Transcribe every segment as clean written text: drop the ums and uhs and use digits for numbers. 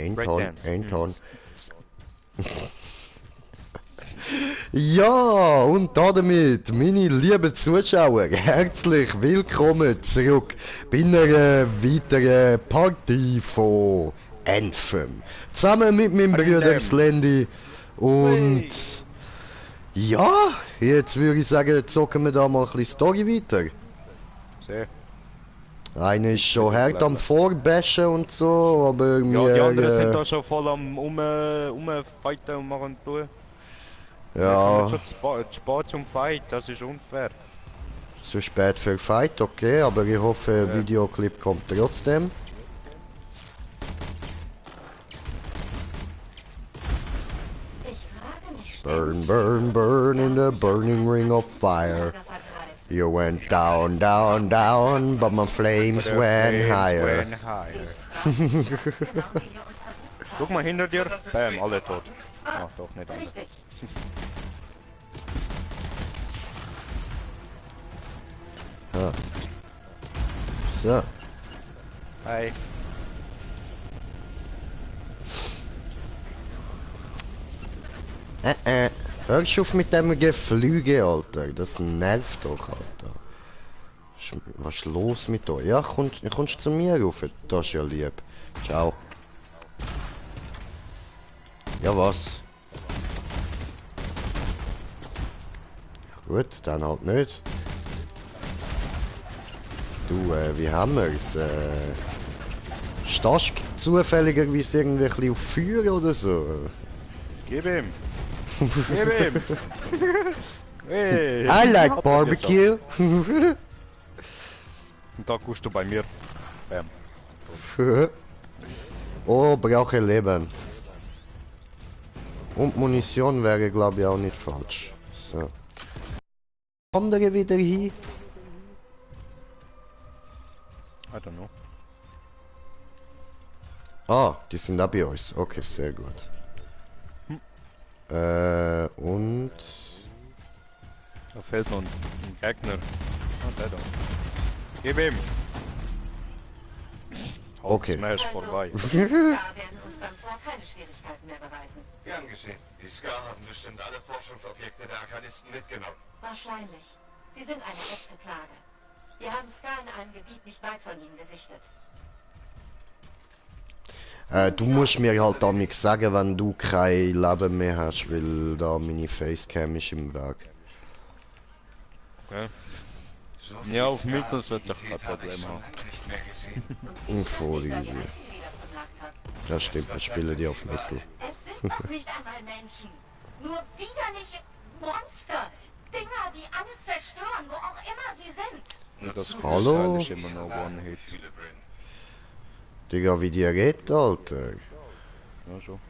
Anton. Ja, und damit, meine lieben Zuschauer, herzlich willkommen zurück bei einer weiteren Partie von Anthem. Zusammen mit meinem Bruder Slendy und ja, jetzt würde ich sagen, zocken wir da mal ein bisschen Story weiter. Sehr. Einer ist schon hart am Vorbashen und so, aber Ja, die anderen sind da schon voll am umfighten und machen und tun. Wir kommen schon zu spät zum Fight, das ist unfair. Zu spät für Fight, okay, aber ich hoffe, der Videoclip kommt trotzdem. Burn, burn, burn in the burning ring of fire. You went down, down, down, but my flames went higher. Guck mal hinter dir, bam, alle tot. Ach doch, nicht alle. Ja. So. Hi. Hörst du auf mit dem Geflüge, Alter? Das nervt doch, Alter. Was ist los mit euch? Ja, kommst zu mir rauf? Das ist ja lieb. Ciao. Ja, was? Gut, dann halt nicht. Du, wie haben wir's? Stehst du zufälligerweise irgendwie ein bisschen auf Feuer oder so? Gib ihm! Gib ihm! Hey, I like barbecue! Und da kommst du bei mir. Bam. Oh, brauche Leben. Und Munition wäre, glaube ich, auch nicht falsch. So. Andere wieder hier. I don't know. Ah, die sind da bei uns. Okay, sehr gut. Und... Da fehlt noch ein Gegner. Ah, der da. Gib ihm! Okay. Smash vorbei. Also, die Ska werden uns beim Vor keine Schwierigkeiten mehr bereiten. Gern geschehen. Die Ska haben bestimmt alle Forschungsobjekte der Arkanisten mitgenommen. Wahrscheinlich. Sie sind eine echte Plage. Wir haben Ska in einem Gebiet nicht weit von ihnen gesichtet. Du musst mir halt auch nichts sagen, wenn du kein Leben mehr hast, weil da meine Facecam ist im Weg. Okay. Ja, auf Mittel sollte ich kein Problem haben. Voll easy. Das stimmt, wir spielen die auf Mittel. Es sind doch nicht einmal Menschen. Nur widerliche Monster. Dinger, die alles zerstören, wo auch immer sie sind. Und das Hallo? ist immer noch One-Hit. Digga, wie die redet, Alter. Ja, schon.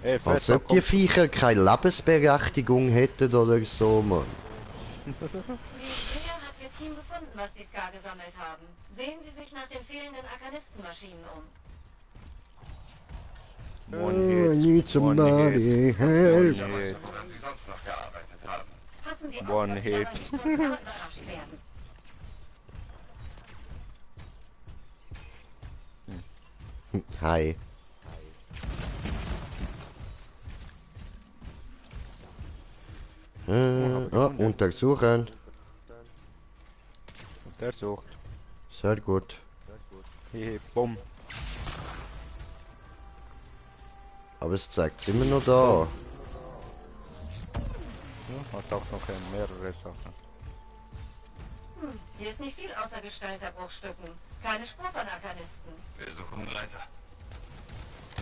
Ey, Als ob die Viecher keine Lebensberechtigung hätten oder so, Mann. Die Ikea hat ihr Team gefunden, was die Ska gesammelt haben. Sehen Sie sich nach den fehlenden Arkanistenmaschinen um. One-Hit. I need somebody help. Woran sie sonst noch gearbeitet haben. Passen Sie auf, One dass Sie hit. aber nicht total überrascht werden. Hi. Untersuchen. Und der sucht. Sehr gut. Hehe, bumm. Aber es zeigt immer noch da. Ja, hat auch noch mehrere Sachen. Hier ist nicht viel außer gestellter Bruchstücken. Keine Spur von Arkanisten. Wir suchen weiter.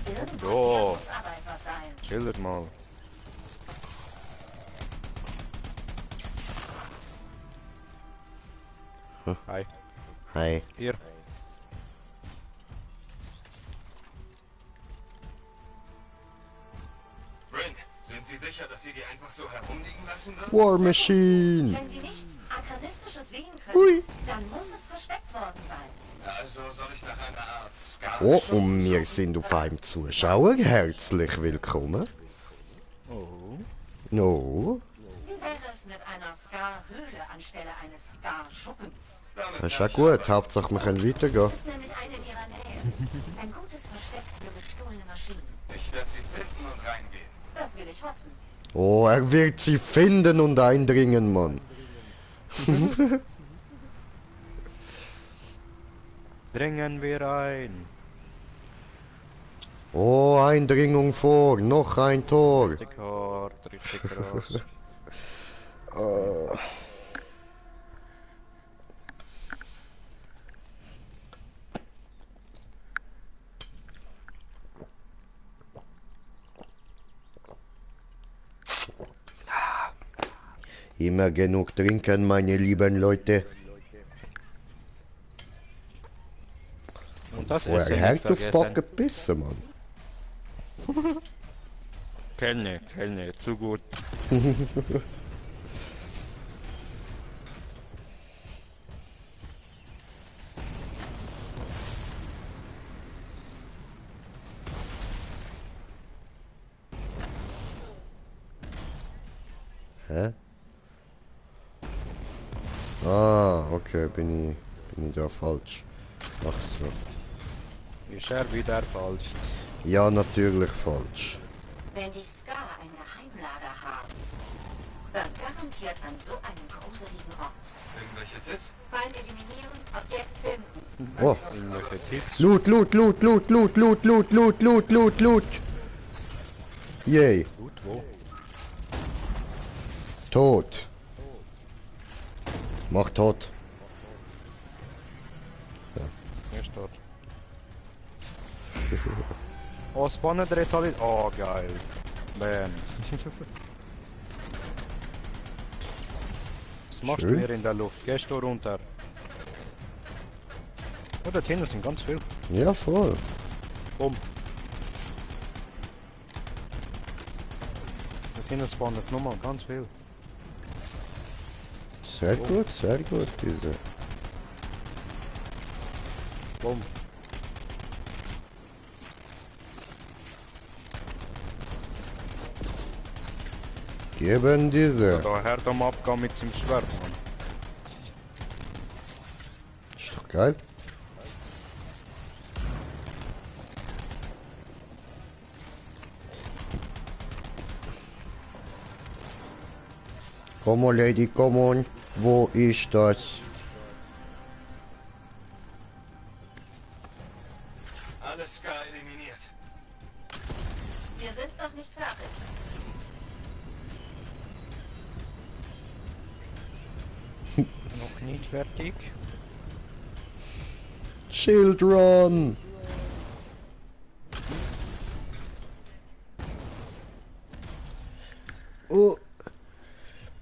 Irgendwo Jo. hier muss aber etwas sein. Chillt mal. Hi. Hi. Ihr. Bryn, sind Sie sicher, dass Sie die einfach so herumliegen lassen würden? War Machine. Wenn Sie nichts Arkanistisches sehen Hui. können, dann muss es versteckt worden sein. Also soll ich nach einer Art Ska... Oh, und wir sind auf einem Zuschauer. Herzlich willkommen. Oh. No. Wie wäre es mit einer Ska-Höhle anstelle eines Ska-Schuppens? Das ist ja gut. Hauptsache, wir können weitergehen. Das ist nämlich eine in ihrer Nähe. Ein gutes Versteck für gestohlene gestohlene Maschinen. Ich werde sie finden und reingehen. Das will ich hoffen. Oh, er wird sie finden und eindringen, Mann. Dringen wir ein. Oh, Eindringung vor, noch ein Tor. Richtig hart, richtig krass. Immer genug trinken, meine lieben Leute. Und das Oh, ist er nicht hängt auf vergessen. Backe Pisse, Mann. Kenne, zu gut. Hä? Ah, okay, bin ich da falsch. Ach so. Ist er wieder falsch. Ja, natürlich falsch. Wenn die Ska ein Geheimlager haben, dann garantiert an so einem gruseligen Ort. Irgendwelche Tipps? Feind eliminieren, Objekt finden. Oh, Irgendwelche Tipps? Loot, Loot, Loot, Loot, Loot, Loot, Loot, Loot, Loot, Loot, Loot. Yay, Gut, wo? tot. Mach tot. Er ist tot. Oh, spawnen der jetzt alle... Oh, geil. Bam. Was machst du Schön. hier in der Luft? Gehst du runter? Oh, da hinten sind ganz viel. Ja, voll. Bumm. Da hinten spawnen jetzt nochmal ganz viel. Sehr gut, diese. Bumm. Geben diese. Da hört am Abgang mit seinem Schwert, Mann. Ist doch geil. Komm on, Lady, komm on. Wo ist das? Alles Ska eliminiert. Wir sind noch nicht fertig. Noch nicht fertig. Children! Oh.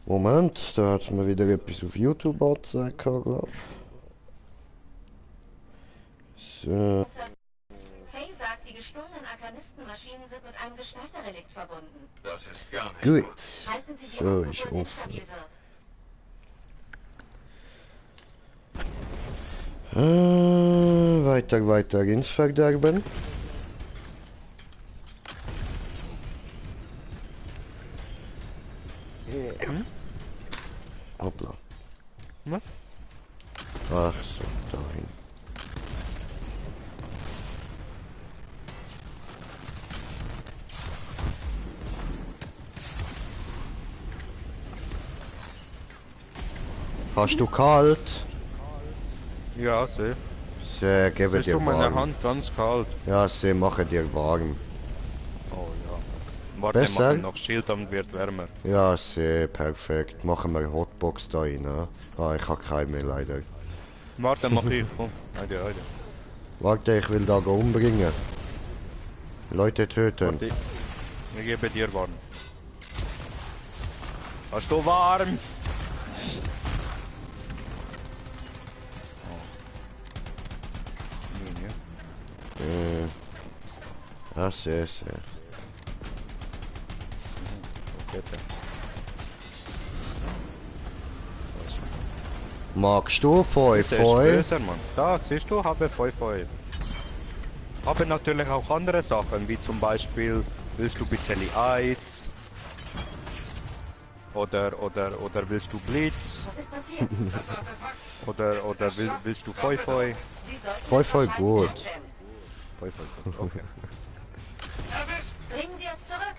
Moment, da hat mir wieder etwas auf YouTube angezeigt, glaube ich. So. Faye sagt, die gestohlenen Arkanistenmaschinen sind mit einem Gestalterrelikt verbunden. Das ist gar nicht Gut. gut. Halten Sie sie So, offen, ich bevor sie offen. instabil wird. Weiter ins Verderben. Hoppla. Was? Ach so, dahin. Hast du kalt? Ja, seh. Sie gebe Siehst dir du meine warm. Hand ganz kalt? Ja, sie machen dir warm. Oh ja. Warte, Besser? machen noch Schild, dann wird wärmer. Ja, sehr perfekt. Machen wir Hotbox da rein. Ne? Ah, ich habe keine mehr leider. Warte, mach ich. Komm. Heide. Warte, ich will da umbringen. Leute töten. Warte. Ich gebe dir warm. Hast du warm? Ja, sehr. Bitte. Magst du Das ist Feu? böser, Mann. Da, siehst du, habe Feu. Habe natürlich auch andere Sachen, wie zum Beispiel, willst du ein bisschen Eis? Oder willst du Blitz? Was ist passiert? Das Artefakt. Oder willst du Feu? Sie sollten Voll es gut. wahrscheinlich abstellen. Feu, okay. Bringen Sie es zurück.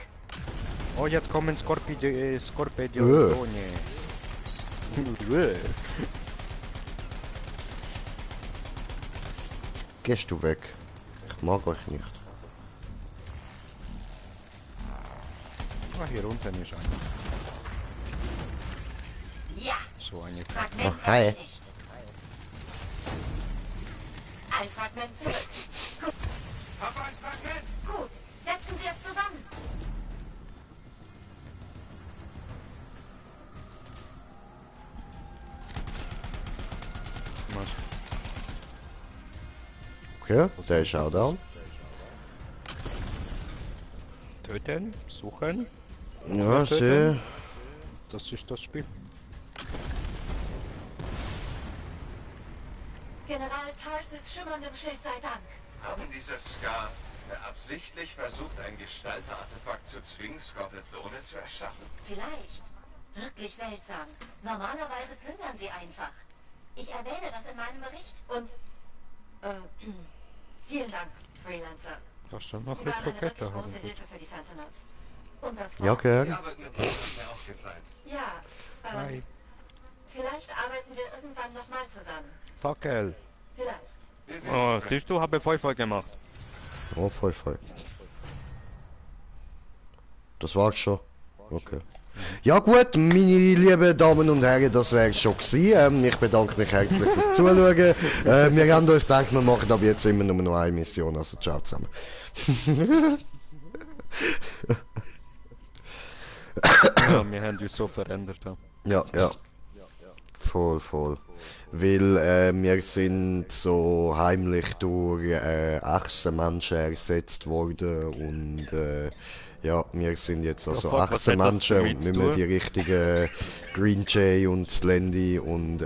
Oh, jetzt kommen Skorpione. Gehst du weg? Ich mag euch nicht. Ah, hier unten ist einer. Ja, So eine. Fragment Oh, hi. erledigt. Ein Fragment zurück. Gut, Hab ein Fragment! gut. Setzen Sie es zusammen. Okay, der ist auch down. Töten, suchen. Ja, töten. sie. Das ist das Spiel. General Tarsis schimmerndem Schild sei Dank. Haben diese Ska absichtlich versucht, ein Gestalter-Artefakt zu zwingen, Skorpione zu erschaffen? Vielleicht. Wirklich seltsam. Normalerweise plündern sie einfach. Ich erwähne das in meinem Bericht. Und, vielen Dank, Freelancer. Das ist schon noch Sie eine waren eine Krokette wirklich haben. große Hilfe für die Sentinels. Und das Ja, war... okay. Die Arbeit mit uns hat mir auch gefallen. Ja, Hi. vielleicht arbeiten wir irgendwann nochmal zusammen. Fackel. Vielleicht. Wir sehen Oh, uns. siehst du, habe voll gemacht. Oh, voll. Das war's schon. Okay. Ja gut, meine lieben Damen und Herren, das wäre schon gewesen. Ich bedanke mich herzlich fürs Zuschauen. Wir haben uns gedacht, wir machen aber jetzt immer nur noch eine Mission, also ciao zusammen. Ja, wir haben uns so verändert. Ja. Ja. Voll. Weil wir sind so heimlich durch echte Menschen ersetzt worden und ja, wir sind jetzt also fuck, was echte hat das Menschen damit und zu nicht mehr tun? die richtigen Green Jay und Slendy und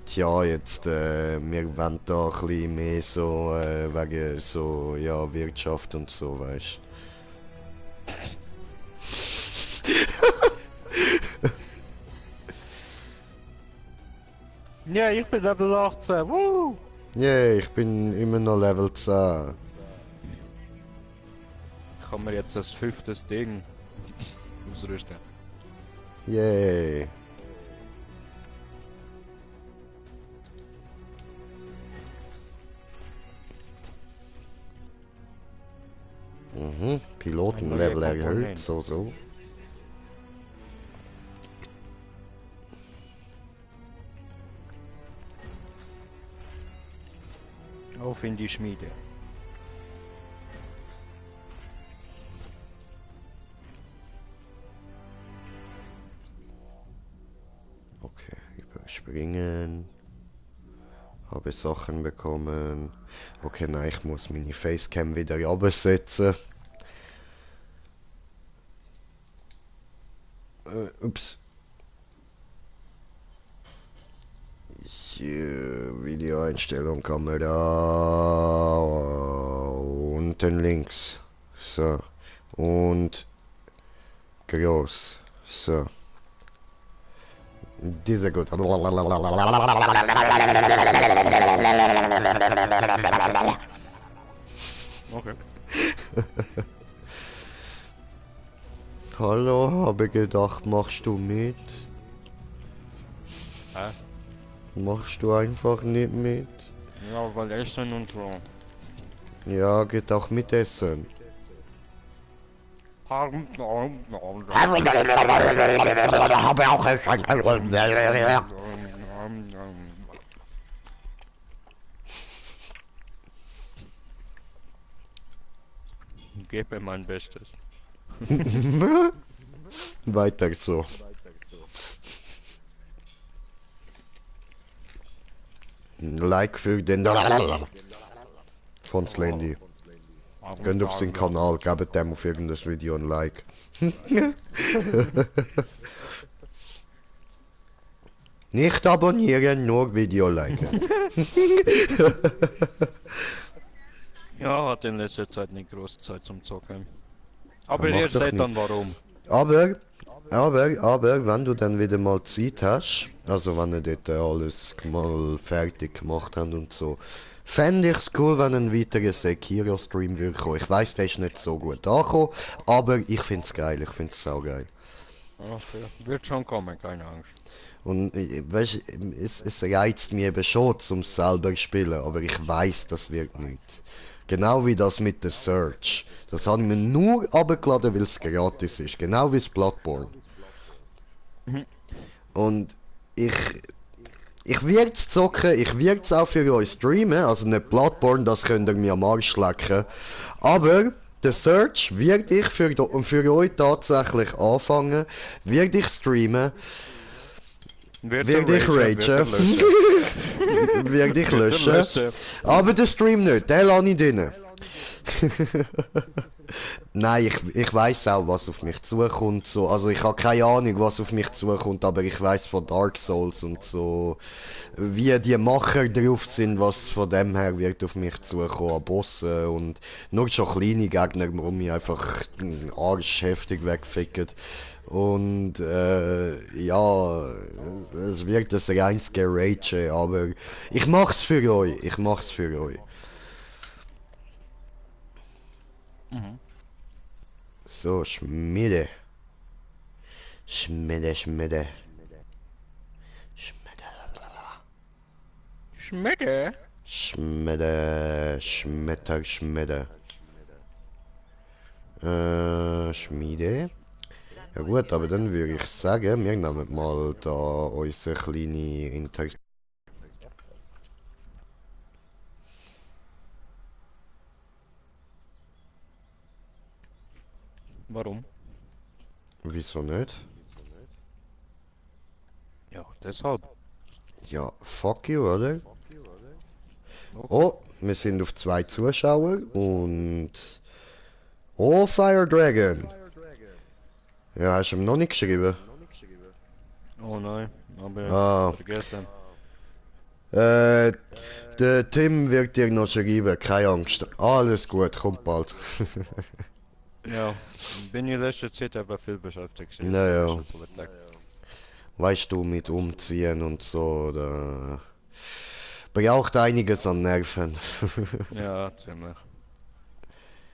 tja, jetzt wir wollen da ein bisschen mehr so wegen so ja Wirtschaft und so, weißt. Ja, ich bin Level 18. Woo! Yeah, ich bin immer noch Level 10. Kann man jetzt das 5. Ding ausrüsten. Yay. Pilotenlevel Ein neuer erhöht, Komponent. so. Auf in die Schmiede. Okay, überspringen. Habe Sachen bekommen. Okay, nein, ich muss meine Facecam wieder absetzen. Ups. Videoeinstellung, Kamera. Unten links. So. Und groß. So. Diese gut. Okay. Hallo, habe gedacht, machst du mit? Hä? Machst du einfach nicht mit? Ja, weil Essen und so. Ja, geht auch mitessen. Habe auch Essen. Gebe mein Bestes. Weiter so. Like für den von Slendy. Gönnt auf den Kanal, gebt dem auf irgendein Video ein Like. Nicht abonnieren, nur Video liken. Ja, hat in letzter Zeit nicht groß Zeit zum Zocken. Aber Ja, mach ihr doch seht nicht. dann warum. Aber, wenn du dann wieder mal Zeit hast, also wenn ihr dort alles mal fertig gemacht habt und so, Fände ich es cool, wenn ein weiterer Sekiro-Stream würde kommen. Ich weiss, der ist nicht so gut angekommen, aber ich finde es geil, ich finde es saugeil. Okay. Wird schon kommen, keine Angst. Und weißt, es reizt mich eben schon zum selber spielen, aber ich weiß, das wird nicht. Genau wie das mit der Search. Das habe ich mir nur abgeladen, weil es gratis ist. Genau wie das Bloodborne. Und ich werde es zocken, ich werde es auch für euch streamen, also nicht Bloodborne, das könnt ihr mir am Arsch lecken. Aber der Search werde ich für euch tatsächlich anfangen, werde ich streamen, werde ich ragen, werde ich löschen, aber der Stream nicht, den lasse ich drin. Nein, ich weiß auch, was auf mich zukommt. So. Also ich habe keine Ahnung, was auf mich zukommt, aber ich weiß von Dark Souls und so, wie die Macher drauf sind, was von dem her wird auf mich zukommen an Bossen und nur schon kleine Gegner, die mich einfach den Arsch heftig wegficken. Und ja, es wird ein reines Gerage, aber ich mach's für euch, ich mach's für euch. So, Schmiede. Schmiede. Schmecke? Schmiede. Schmiede. Ja gut, aber dann würde ich sagen, wir nehmen mal da unsere kleine Interaktion. Warum? Wieso nicht? Ja, deshalb. Ja, fuck you, oder? Okay. Oh, wir sind auf 2 Zuschauer und... Oh, Fire Dragon! Ja, hast du ihm noch nicht geschrieben? Oh nein, aber Ah. vergessen. Der Tim wird dir noch schreiben, keine Angst. Alles gut, kommt bald. Ja, bin in letzter Zeit aber viel beschäftigt. Naja. Weißt du, mit Umziehen und so, da braucht einiges an Nerven. Ja, ziemlich.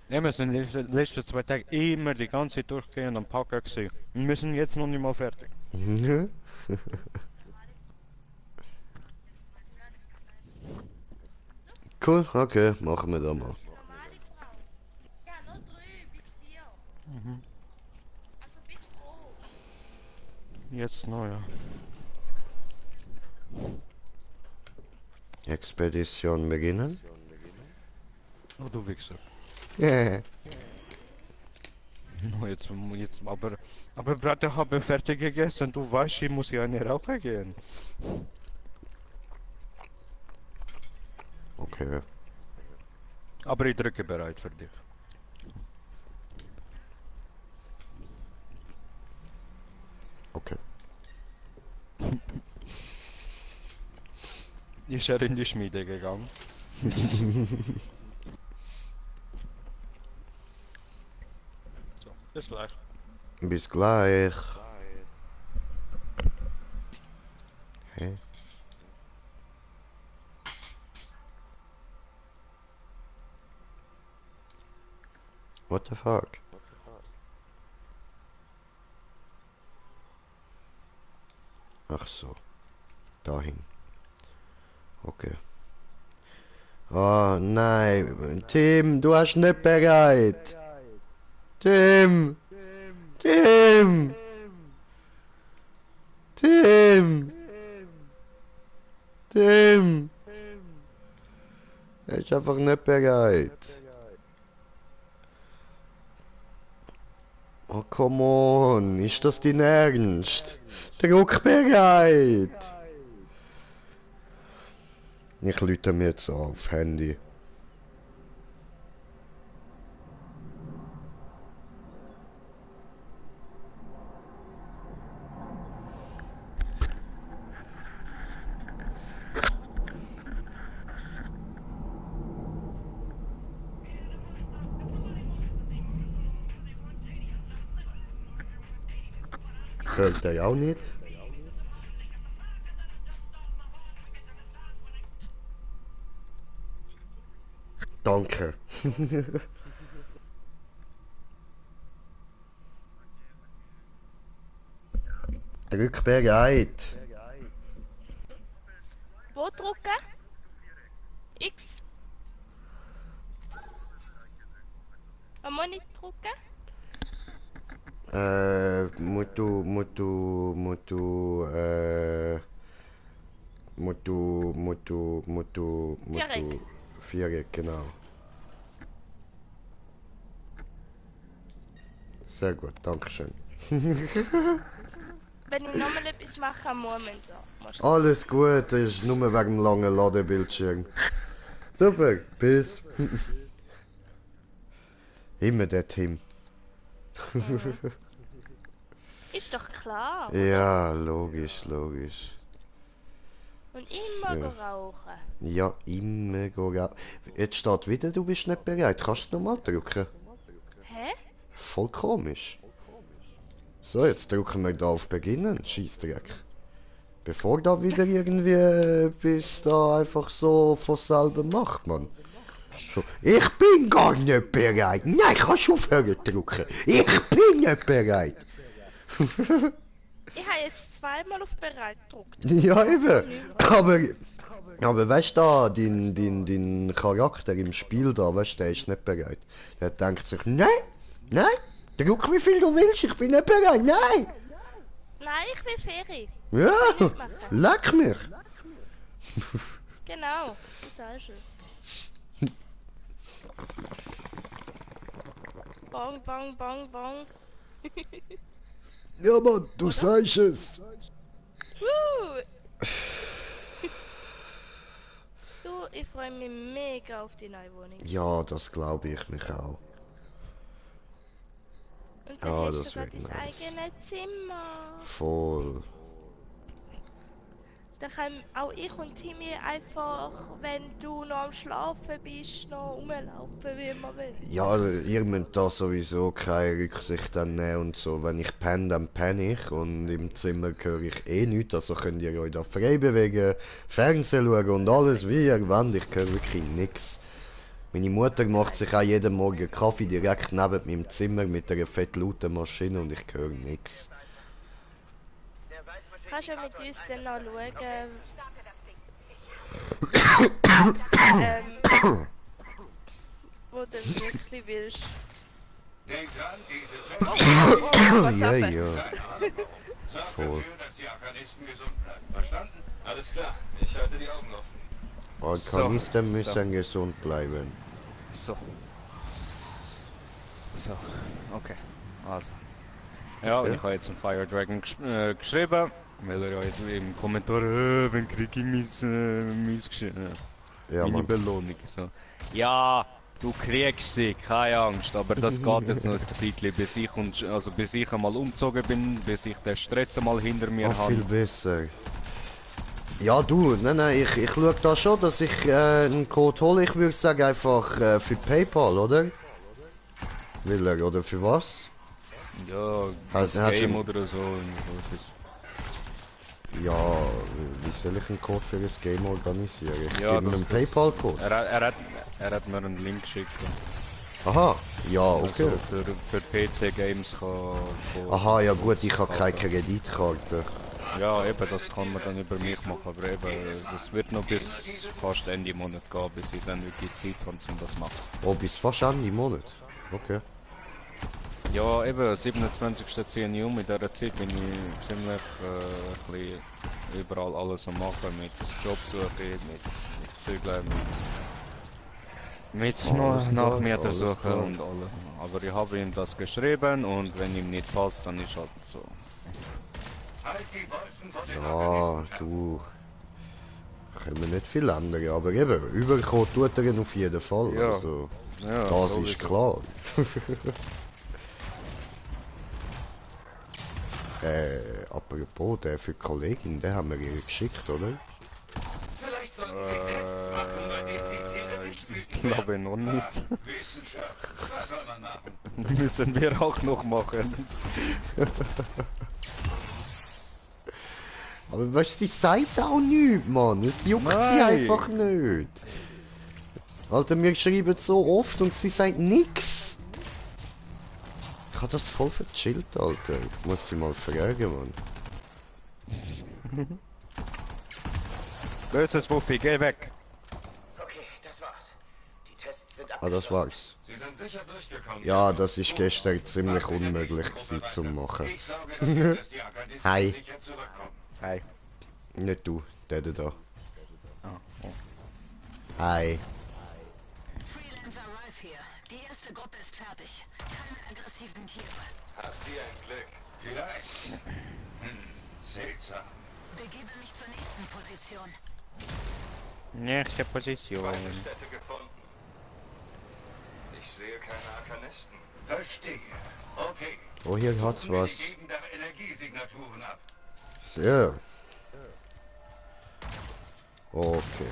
Ja, wir sind die letzten 2 Tage immer die ganze Zeit durchgehend am Packer gewesen. Wir sind jetzt noch nicht mal fertig. Cool, okay, machen wir das mal. Ja, nur 3 bis 4. Also bis froh. Jetzt noch, ja. Expedition beginnen. Oh, du Wichser. Yeah. No, jetzt, aber Bratte habe fertig gegessen. Du weißt, ich muss ja eine Raucher gehen. Okay. Aber ich drücke bereit für dich. Okay. Ist er in die Schmiede gegangen? So, bis gleich. Bis gleich. Hä? What the fuck? Ach so. Dahin. Okay. Oh nein, Tim, du hast nicht bereit. Tim! Tim! Tim! Tim! Er ist einfach nicht bereit. Oh, come on, ist das dein Ernst? Druck bereit! Ich lüte mir jetzt auf Handy. Hört er auch nicht? Danke. Drück bereit. Wo drücken? X. Was muss ich drücken? Viereck. Viereck, genau. Sehr gut, dankeschön. Wenn ich nochmal etwas mache, Moment da. Alles gut, das ist nur wegen dem langen Ladebildschirm. Super, bis. Immer der Tim. Ist doch klar. Ja, logisch, logisch. Und immer So. rauchen. Ja, immer gehen. Jetzt steht wieder, du bist nicht bereit. Kannst du nochmal drücken? Hä? Voll komisch. So, jetzt drücken wir da auf Beginnen. Scheissdreck. Bevor da wieder irgendwie bis da einfach so von selber macht, man. So, ich bin gar nicht bereit. Nein, kannst du aufhören drücken. Ich bin nicht bereit. Ich habe jetzt zweimal auf bereit gedrückt. Ja, eben. Aber weißt du, da, dein Charakter im Spiel da, weißt du, der ist nicht bereit. Der denkt sich, nein, drück wie viel du willst, ich bin nicht bereit, nein. Nein, ich will Ferien. Ja, leck mich. Genau, du sagst es. Bong, bong, bong, bong. Ja, Mann, du sagst es. Du, ich freue mich mega auf die neue Wohnung. Ja, das glaube ich mich auch. Und dann Ja, hast das du sogar wird dein nice. eigenes Zimmer. Voll. Dann können auch ich und Timmy einfach, wenn du noch am Schlafen bist, noch rumlaufen, wie man will. Ja, ihr müsst da sowieso keine Rücksicht dann nehmen und so. Wenn ich penne, dann penne ich und im Zimmer höre ich eh nichts. Also könnt ihr euch da frei bewegen, Fernsehen schauen und alles wie ihr wollt. Ich höre wirklich nichts. Meine Mutter macht sich auch jeden Morgen Kaffee direkt neben meinem Zimmer mit einer fettlauten Maschine und ich höre nichts. Kannst du mit uns dann noch schauen, wo du wirklich willst? Denk dran, diese Ja, ja. Sorgt dafür, dass die Arkanisten gesund bleiben. Verstanden? Alles klar. Ich halte die Augen offen. Organisten müssen gesund bleiben. So. So, okay. Also. Ja, und ich habe jetzt einen Fire Dragon geschrieben, weil er ja jetzt im Kommentar, wenn krieg ich mein Ja, meine Mann. Belohnung. So. Ja, du kriegst sie, keine Angst, aber das geht jetzt noch ein Zeitchen, bis ich einmal umgezogen bin, bis ich den Stress mal hinter mir Oh, habe. viel besser. Ja, du, nein, ich schaue da schon, dass ich einen Code hole. Ich würde sagen einfach für PayPal, oder? Will er, oder für was? Ja, Hat- das hat Game schon- oder so. Ja, wie soll ich einen Code für das Game organisieren? Ich Ja, gebe ihm das- einen das- PayPal-Code. Er hat mir einen Link geschickt. Aha, ja, okay. Also für PC-Games kann... Aha, ja gut, ich habe keine Kreditkarte. Ja, eben, das kann man dann über mich machen, aber eben, das wird noch bis fast Ende Monat gehen, bis ich dann wirklich Zeit habe, um das zu machen. Oh, bis fast Ende Monat. Okay. Ja, eben, 27. ziehe ich um. In dieser Zeit bin ich ziemlich ein bisschen überall alles am machen, mit Jobsuche, mit Zügeln, mit Alles klar, Nachmieter alles suchen klar. und alles. Aber ich habe ihm das geschrieben und wenn ihm nicht passt, dann ist halt so. Halt die Wolfen von den Ja, Arkanisten du. Können wir nicht viel ändern, aber eben, überkommen tut er ihn auf jeden Fall. Ja. Also, Ja, das sowieso. ist klar. Apropos, der für die Kollegin, den haben wir ihr geschickt, oder? Vielleicht sollten Sie Tests machen, bei denen die Tiere nicht Ich wütend werden. glaube noch nicht. Wissenschaft. Was soll man machen? Müssen wir auch noch machen. Aber weißt du, sie sagt auch nichts, Mann. Es juckt sie Nein. einfach nicht. Alter, wir schreiben so oft und sie sagt nix. Ich hab das voll verchillt, Alter. Ich muss sie mal fragen, Mann. Böses Wuffi, geh weg. Okay, das war's. Die Tests sind Ah, abgeschlossen. das war's. Sie sind sicher durchgekommen. Ja, das ist gestern ziemlich unmöglich gewesen zu machen. Ich sorge dafür, dass die Arkanisten Hi. sicher zurückkommen. Hi. Nicht du, der da. Ah, oh. Hi. Freelancer Ralph hier. Die erste Gruppe ist fertig. Keine aggressiven Tiere. Habt ihr ein Glück? Vielleicht. Seltsam. Begebe mich zur nächsten Position. Nächste Position. Zweite Stätte gefunden. Ich sehe keine Arkanisten. Verstehe. Okay. Oh, hier hat's Suchen wir was. die Gegend nach Energiesignaturen ab. Sehr. Okay.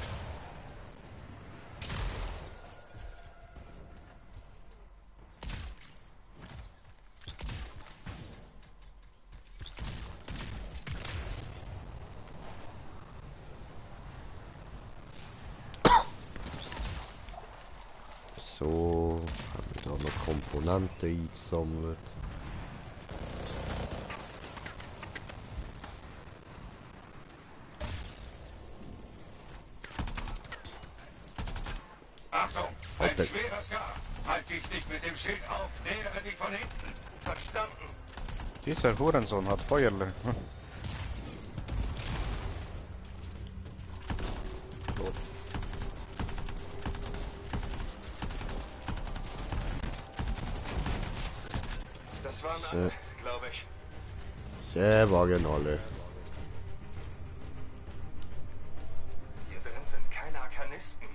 So, haben wir da noch Komponenten eingesammelt. Achtung! Okay. Ein schwerer Scar. Halt dich nicht mit dem Schild auf. Nähere dich von hinten. Verstanden? Dieser Hurensohn hat Feuerle. Das waren alle, glaube ich. Sehr waren alle. Hier drin sind keine Arkanisten.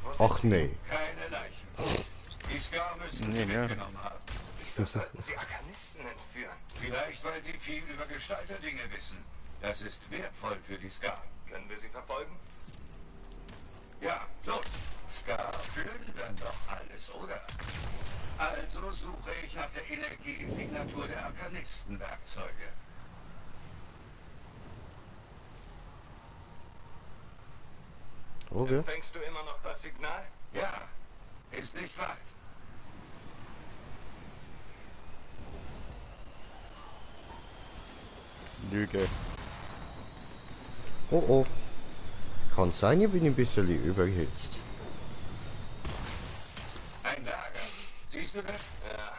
Wo sind Ach sie? nee. Keine Leichen. Die Scar müssen sie Nee, ja. mitgenommen haben. Wieso sollten sie Arkanisten entführen? Vielleicht, weil sie viel über Gestalterdinge wissen. Das ist wertvoll für die Scar. Können wir sie verfolgen? Ja, los. Scar fühlen dann doch alles, oder? Also suche ich nach der Energiesignatur der Arkanistenwerkzeuge. Okay. Empfängst du immer noch das Signal? Ja, ist nicht weit. Lüge. Oh oh. Kann sein, ich bin ein bisschen überhitzt. Ein Lager. Siehst du das? Ja,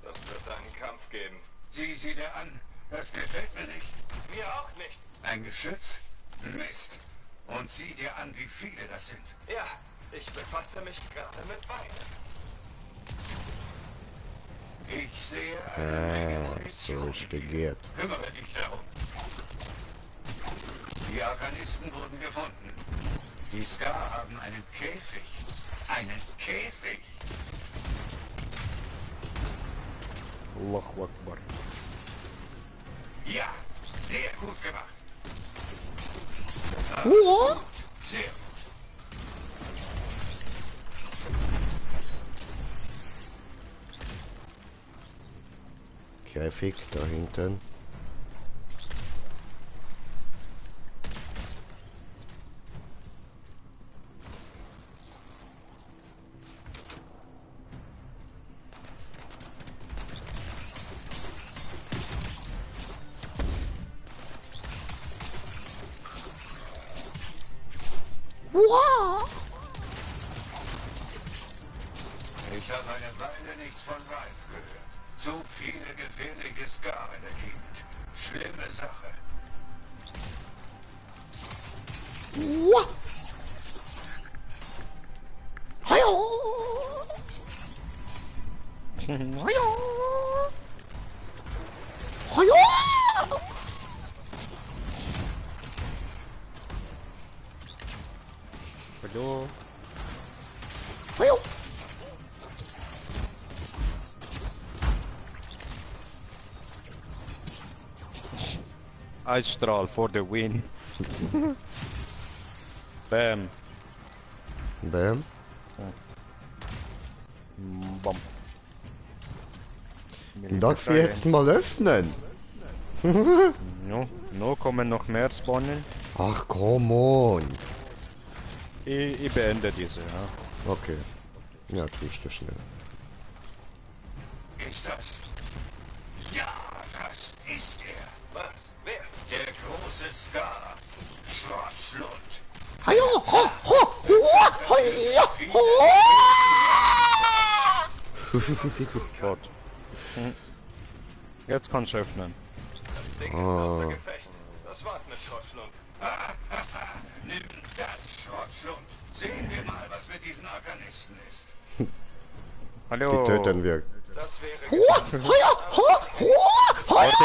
das wird einen Kampf geben. Sieh sie dir an. Das gefällt mir nicht. Mir auch nicht. Ein Geschütz? Mist. Und sieh dir an, wie viele das sind. Ja, ich befasse mich gerade mit beiden. Ich sehe eine Menge So Munition. ist gegehrt. Kümmere dich darum. Die Arkanisten wurden gefunden. Die Scar haben einen Käfig. Einen Käfig. Allahu Akbar. Ja, sehr gut gemacht. Sehr gut. Käfig da hinten. Ich habe eine Weile nichts von Ralph gehört. So viele gefährliche Scar in der Gegend. Schlimme Sache. Hallo. Eisstrahl for the win. Bam. Bam. Bam. Darf ich jetzt mal öffnen? No, no kommen noch mehr spawnen. Ach, come on. Ich beende diese, ja. Okay. Ja, tust du schnell. Ist das? Ja, das ist er. Was? Wer? Der große Scar. Schrottschlund. Hallo, ho, ho, ho, ho, Gott. Jetzt kannst du öffnen. Das Ding ist außer Gefecht. Das war's mit Schrottschlund. Nimm das, Schrottschlund. Sehen wir mal, was mit diesen Arkanisten ist. Hallo. Die töten wir. Das wäre... Warte,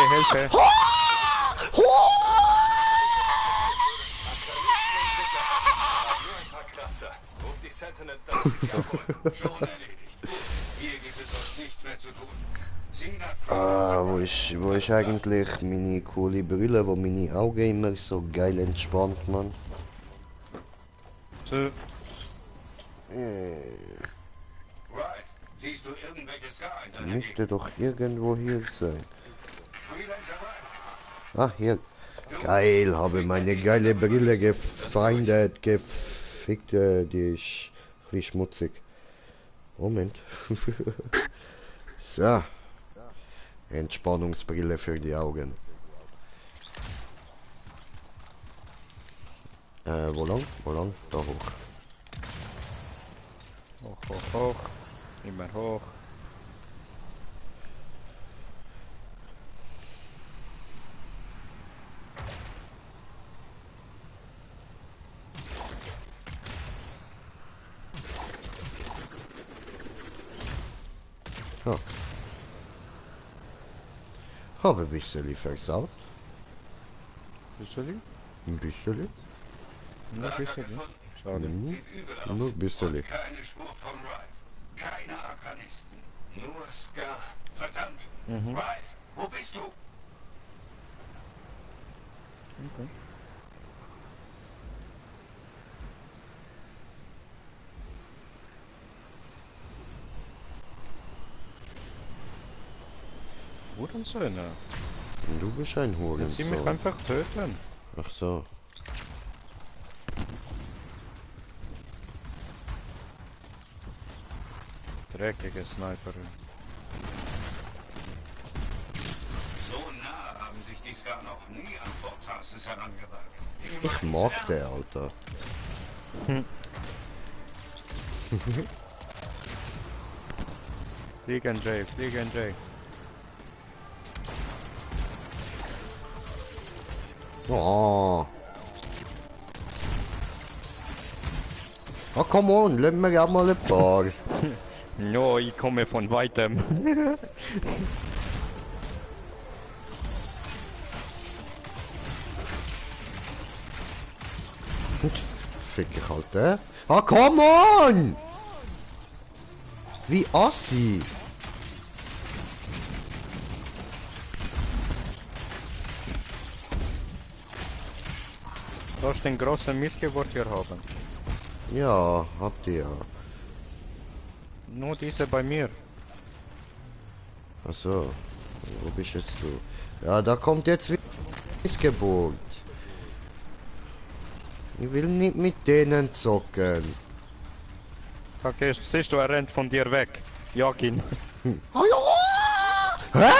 Hilfe. Nur ein paar Kratzer. Ruf die Sentinels, damit sie sie abholen. Schon erledigt. Hier gibt es uns nichts mehr zu tun. Sieh nach Wo ist eigentlich meine coole Brille, wo meine Augen immer so geil entspannt, man? So. Right. Siehst du irgendwelche Scar in deiner Müsste doch irgendwo hier sein. Freelancer Right. Ah, hier. Geil, habe meine geile Brille gefeindet, gefickt, die ist ein bisschen schmutzig. Moment. So. Entspannungsbrille für die Augen. Wo lang? Wo lang? Da hoch. Hoch, hoch, hoch. Immer hoch. Ja. Habe ein bisschen versaut. Bisschen? Ein bisschen. Nur ein bisschen, ne? Schade. Sieht übel aus. Nur ein bisschen. Und keine Spur von Rife. Keine Arkanisten. Nur Scar. Verdammt. Rife, wo bist du? Okay. Hurensöhne. Du bist ein Wenn sie mich Hurensohn. einfach töten. Ach so. Dreckige Sniperin. So nah haben sich die Scar noch nie an Fort Tarsis herangewagt. Ich mag der, Alter. Fliegen Jay, Fliegen Jay. Oh. Oh, come on, lass mir auch mal ein paar. No, ich komme von weitem. Fick ich halt, Ah, come on! Wie assi! Du hast den großen Missgeburt hier haben. Ja, habt ihr. Nur diese bei mir. Ach so. Wo bist jetzt du? Ja, da kommt jetzt wieder Missgeburt. Ich will nicht mit denen zocken. Okay, siehst du, er rennt von dir weg. Jag ihn. Hä?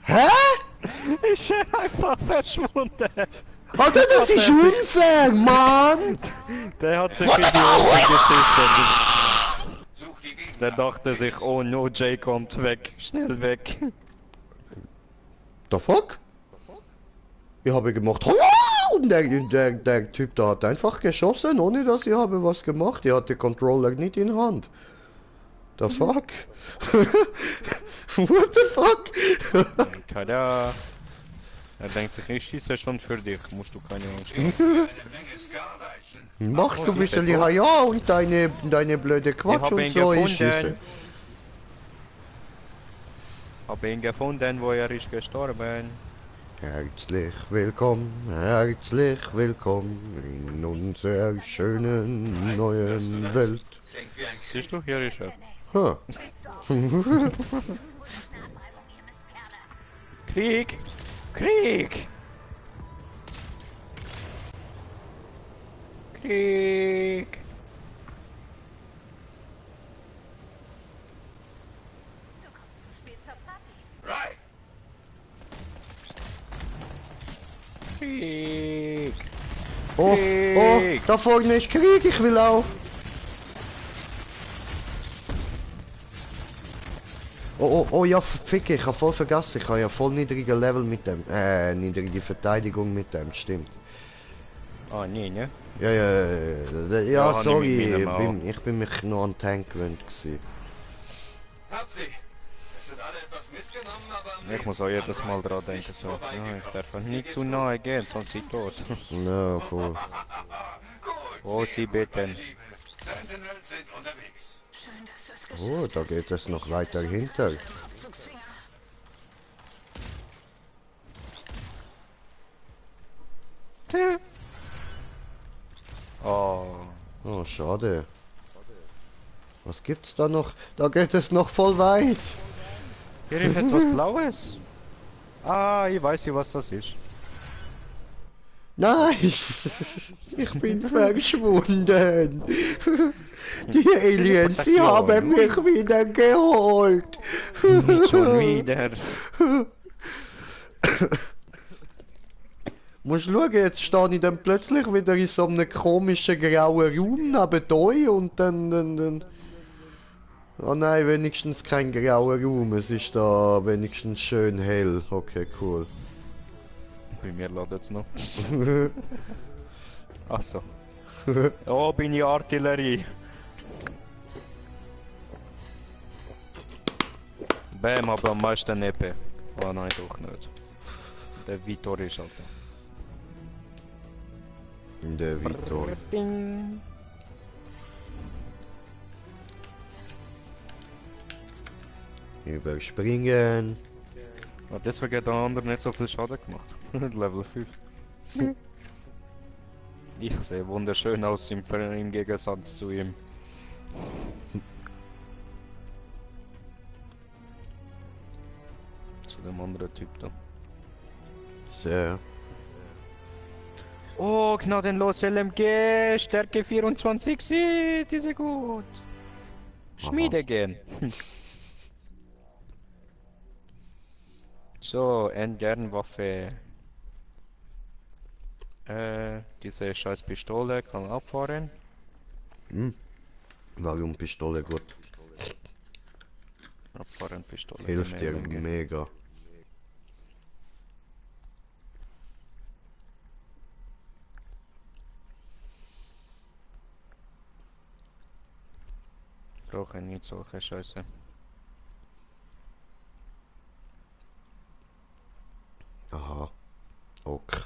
Hä? Ich bin einfach verschwunden. Alter, das ist unfair, Mann! Der hat sich in die Hose geschissen. Such die Gegner. Der dachte sich, oh no, Jay kommt weg. Schnell weg. The fuck? Ich habe gemacht. Und der Typ da hat einfach geschossen, ohne dass ich habe was gemacht. Er hat den Controller nicht in Hand. The fuck? What the fuck? Tada. Er denkt sich, ich schieße schon für dich. Musst du keine Angst haben. Eine Menge Scar-Leichen. Machst du ein bisschen ja und deine blöde Quatsch hab und ihn so, ich gefunden. schieße. Hab ihn gefunden, wo er ist gestorben. Herzlich willkommen in unserer schönen neuen Welt. Klingt wie ein Siehst du, hier ist er. Ha. Krieg! Krieg! Krieg! Right. Krieg! Oh, oh, Krieg! da vorne ist Krieg, ich will auch. Oh, oh, oh, ja, fick, ich hab voll vergessen, ich habe ja voll niedrige Level mit dem, niedrige Verteidigung mit dem, stimmt. Ah, nee, ne? Ja, Ja, ja, hab ich mit sorry, meinem ich bin mich nur an Tank gewöhnt gewesen. Hab sie. Es sind alle etwas mitgenommen, aber... Ich muss auch jedes Mal dran denken, so. Ja, ich darf nicht zu nahe gehen, sonst sind sie tot. Na, voll. Gut, Wo sie beten. Liebe. Sentinels sind unterwegs. Schön, dass du es Oh, da geht es noch weiter hinter. Rückzugsfinger. Oh. Oh, schade. Was gibt's da noch? Da geht es noch voll weit. Hier ist etwas Blaues. Ah, ich weiß nicht, was das ist. Nein, ich bin verschwunden. Die Aliens, sie haben mich wieder geholt. Nicht schon wieder. Musst schauen, jetzt stehe ich dann plötzlich wieder in so einem komischen grauen Raum neben euch und dann... Oh nein, wenigstens kein grauer Raum, es ist da wenigstens schön hell. Okay, cool. Bei mir ladet es noch. Ach so. Oh, bin ich Artillerie. Bam, aber am meisten EP. Oh nein, doch nicht. Der Vitor ist halt da. Der Vitor. Ding. Überspringen. Ah, deswegen hat der andere nicht so viel Schaden gemacht. Level 5. Ich sehe wunderschön aus im Gegensatz zu ihm. Zu dem anderen Typ da. Sehr. Oh, gnadenlos LMG, Stärke 24, sie, die sind gut. Schmiede gehen. So, Endgernwaffe. Diese scheiß Pistole kann abfahren. Warum Pistole gut? Abfahren Pistole. Hilft dir LMG. mega. Brauche nicht solche Scheiße. Aha. Okay.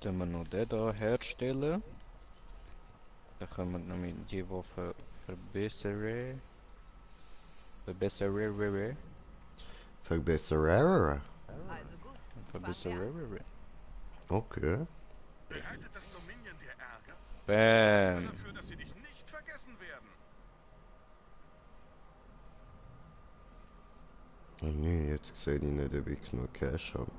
Dann wir noch den da herstellen. Dann können wir nämlich die Waffe verbessern. Verbessern. Verbessere. Verbessern. Okay. Bereitet das Dominion dir Ärger? Bam. Dafür, dass sie dich nicht vergessen werden. Oh nee, jetzt sehe ich nicht, ob ich genug Cash habe.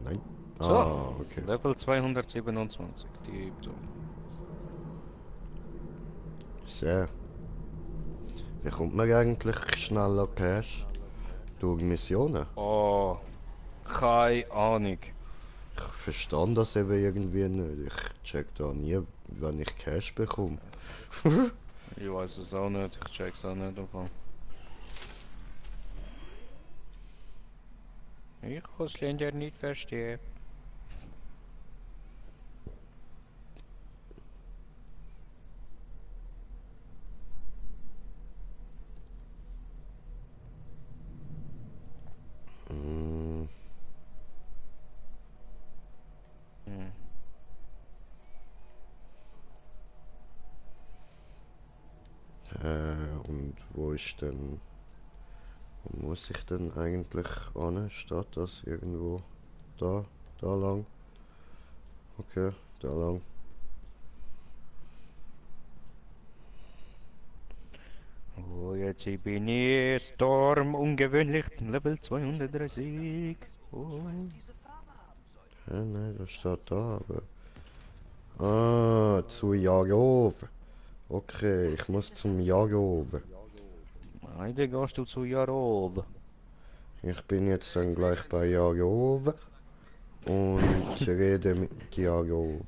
Nein. So. Ah, okay. Level 227. Die Sehr. Wie kommt man eigentlich schnell an Cash? Durch Missionen? Oh. Keine Ahnung. Ich verstehe das eben irgendwie nicht. Ich check da nie, wenn ich Cash bekomme. Ich weiß es auch nicht. Ich check's auch nicht davon. Ich Ausländer nicht verstehe. Mm, Hm. und wo ist denn... Wo muss ich denn eigentlich hin? Steht das irgendwo? Da? Da lang? Okay, da lang. Oh, Jetzt bin ich Storm, ungewöhnlich, Level 230. Oh. Ja, nein, das steht da, aber... Ah, zu Jagov. Okay, ich muss zum Jagov. Heute gehst du zu Jarov. Ich bin jetzt dann gleich bei Jagov und rede mit Jagov.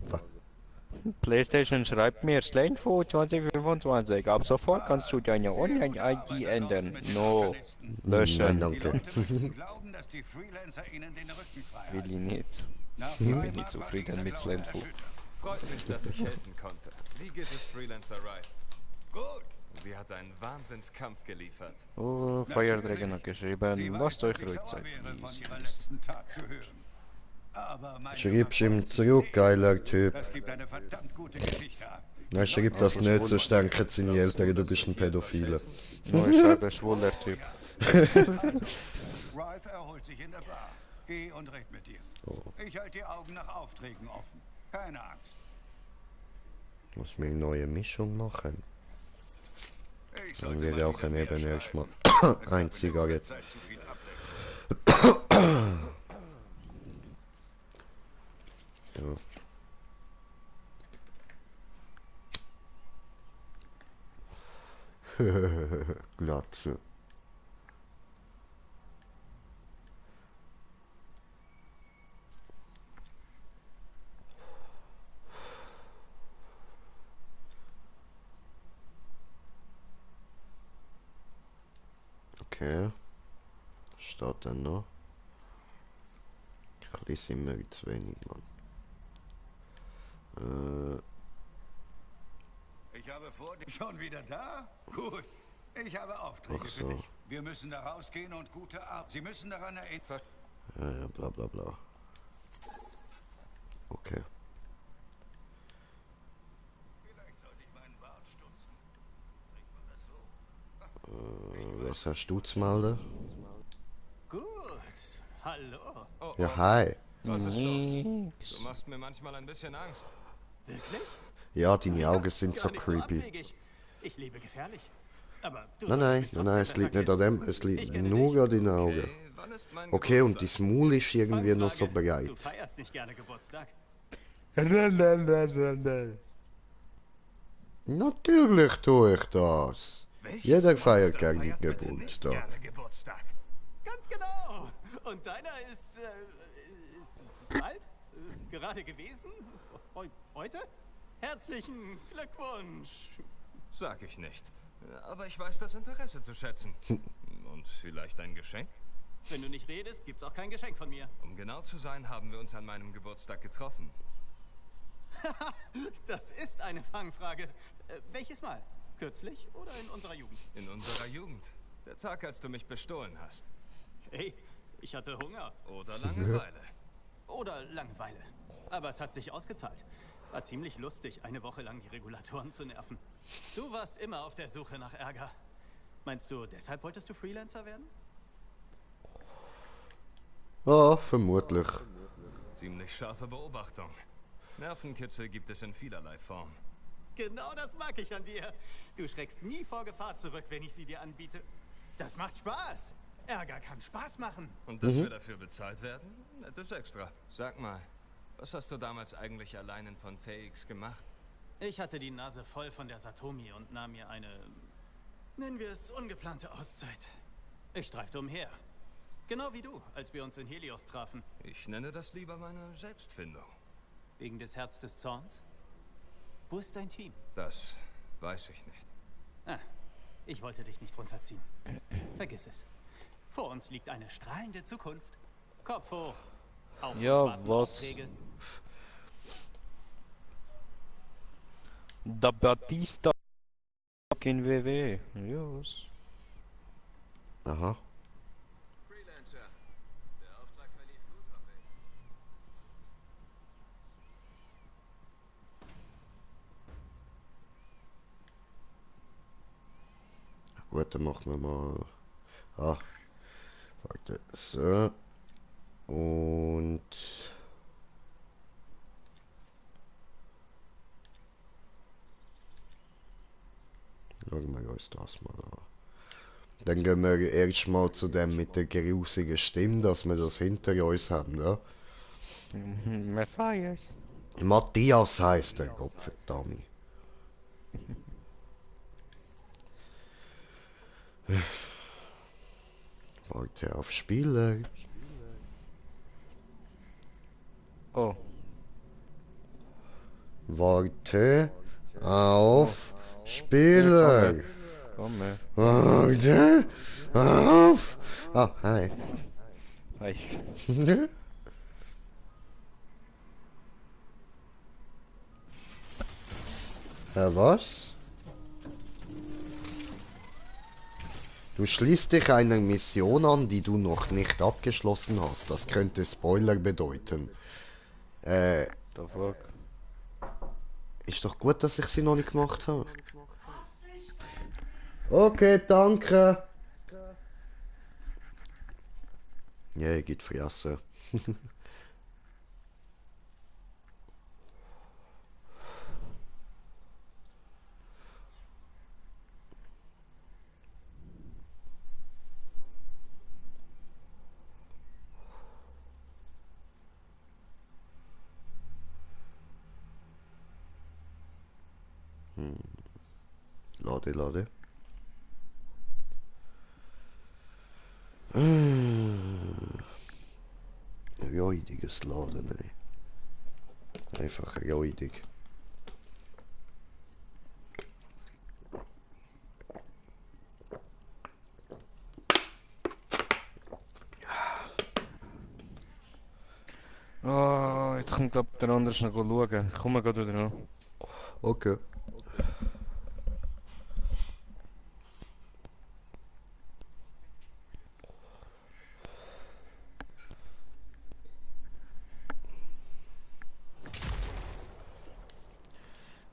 PlayStation schreibt mir Slanefo 2025. Ab sofort kannst du deine Online-ID ändern. No. Nein, Löschen. danke. Glauben, dass die Freelancer ihnen den Rücken frei Will ich nicht. Na, Ich bin nicht zufrieden mit Slanefo. Freut mich, dass ich helfen konnte. Wie geht es Freelancer Riot? Gut. Sie hat einen Wahnsinnskampf geliefert. Oh, Feuerdragon hat geschrieben, Sie lasst weiß, euch dass ich ruhig sauer Zeit. wäre, von Easy, ihrer easy. letzten Tat zu hören. Aber meine Schreibst ihm Überzeugung- zurück, geiler Typ. Das gibt eine verdammt gute Geschichte ab. Nein, schreib das nicht, sonst denken seine Eltern, du bist ein Pädophile. No, ich schreibe schwuler Typ. Wraith erholt sich in der Bar. Geh und red mit ihr. Ich halte die Augen nach Aufträgen offen. Keine Angst. Muss mir eine neue Mischung machen. Ich Dann sollte wird mal auch wieder mehr eben erstmal schreiben. Es ein gab in Zigarette. letzter Zeit zu viel Ablenkung. Ja. Glatze. Okay. Was steht denn noch? Ich lese immer zu wenig, Mann. Ich habe vor, schon wieder da? Gut. Ich habe Aufträge Ach für so. dich. Wir müssen da rausgehen und gute Arbeit. Sie müssen daran erinnern. Ja, ja, bla bla bla. Okay. Vielleicht sollte ich meinen Bart stutzen. Trägt man das so? Was hast du zu melden? Gut. Hallo. Oh, Ja, hi. was ist los? Nix. Du machst mir manchmal ein bisschen Angst. Wirklich? Ja, deine Augen sind Gar so nicht creepy. abwegig. Ich lebe gefährlich. Aber du Nein, solltest nein, mich nein, trotzdem nein, es liegt besser nicht an kennen. dem, es liegt Ich kenne nur dich. an deinen Augen. Okay, wann ist mein Okay, und Geburtstag? dein Maul ist irgendwie noch so Fangfrage. Du bereit. feierst nicht gerne Geburtstag. Natürlich tue ich das. Welches Jeder feiert Monster gern feiert bitte nicht Geburtstag. gerne Geburtstag. Ganz genau. Und deiner ist bald? Gerade gewesen? Heute? Herzlichen Glückwunsch. Sag ich nicht. Aber ich weiß das Interesse zu schätzen. Und vielleicht ein Geschenk? Wenn du nicht redest, gibt's auch kein Geschenk von mir. Um genau zu sein, haben wir uns an meinem Geburtstag getroffen. Das ist eine Fangfrage. Welches Mal? Kürzlich oder in unserer Jugend? In unserer Jugend. Der Tag, als du mich bestohlen hast. Hey, ich hatte Hunger. Oder Langeweile. Oder Langeweile. Aber es hat sich ausgezahlt. War ziemlich lustig, eine Woche lang die Regulatoren zu nerven. Du warst immer auf der Suche nach Ärger. Meinst du, deshalb wolltest du Freelancer werden? Ja, vermutlich. Ziemlich scharfe Beobachtung. Nervenkitzel gibt es in vielerlei Form. Genau das mag ich an dir. Du schreckst nie vor Gefahr zurück, wenn ich sie dir anbiete. Das macht Spaß. Ärger kann Spaß machen. Und dass wir dafür bezahlt werden? Nettes Extra. Sag mal, was hast du damals eigentlich allein in Ponteix gemacht? Ich hatte die Nase voll von der Satomi und nahm mir eine, nennen wir es, ungeplante Auszeit. Ich streifte umher. Genau wie du, als wir uns in Helios trafen. Ich nenne das lieber meine Selbstfindung. Wegen des Herz des Zorns? Wo ist dein Team? Das weiß ich nicht. Ah, ich wollte dich nicht runterziehen. Vergiss es. Vor uns liegt eine strahlende Zukunft. Kopf hoch. Auf Ja, uns warten was? Aufträge. Da Batista in WW. Yes. Aha. Freelancer. Der Auftrag verlief gut, hoffe ich. Gut, dann machen wir mal. Ah. Warte. So. Und. Schauen wir uns das mal an. Dann gehen wir erstmal zu dem mit der grusigen Stimme, dass wir das hinter uns haben, ja? Matthias. Matthias heißt der, Gottverdammt. Warte auf Spieler. Oh. Warte auf Spieler. Komm her. Warte auf. Ah, hi. Hi. Was? Du schließt dich einer Mission an, die du noch nicht abgeschlossen hast. Das könnte Spoiler bedeuten. The fuck? Ist doch gut, dass ich sie noch nicht gemacht habe. Okay, danke. Ja, geht fressen. Lade, lade. Räudiges Laden, ey. Einfach räudig. Oh, jetzt kommt glaub der andere schnell schauen. Ich komme gerade wieder noch. Okay.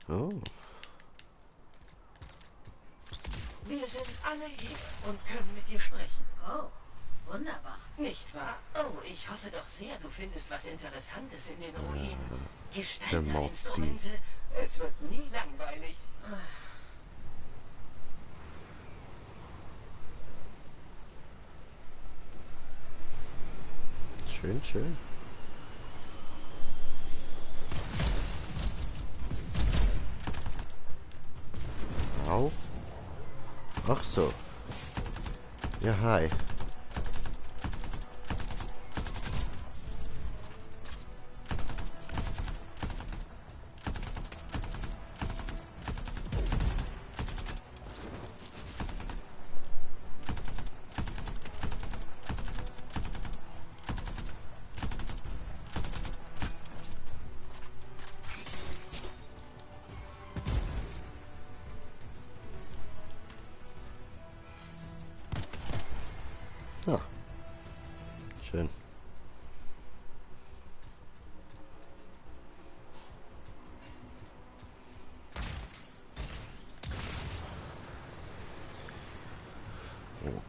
Oh. Wir sind alle hier und können mit dir sprechen. Oh, wunderbar. Nicht wahr? Oh, ich hoffe doch sehr, du findest was Interessantes in den Ruinen. Gestalterinstrumente. Es wird nie langweilig. Schön, schön. Au. Ach so. Ja, hi. Ja. Schön.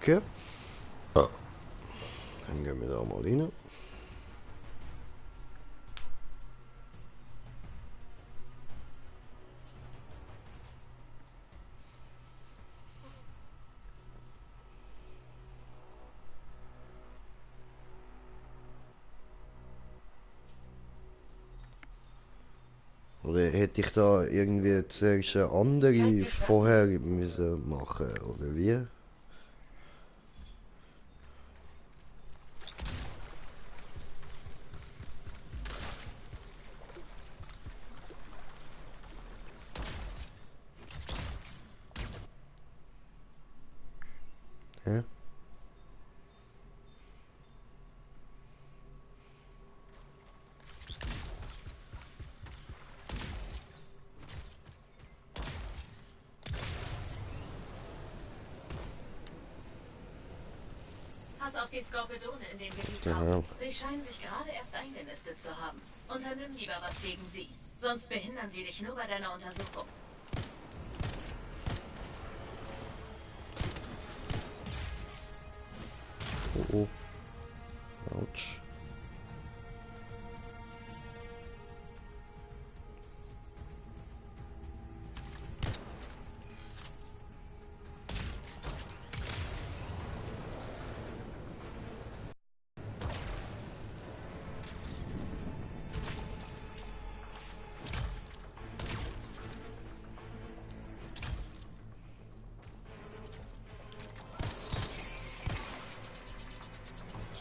Okay. Ja. Dann gehen wir da mal rein. Oder hätte ich da irgendwie zuerst eine andere vorher müssen machen, oder wie? Hä? Pass auf die Skorpidone in dem Gebiet Aha. auf. Sie scheinen sich gerade erst eingenistet zu haben. Unternimm lieber was gegen sie. Sonst behindern sie dich nur bei deiner Untersuchung. Oh oh. Autsch.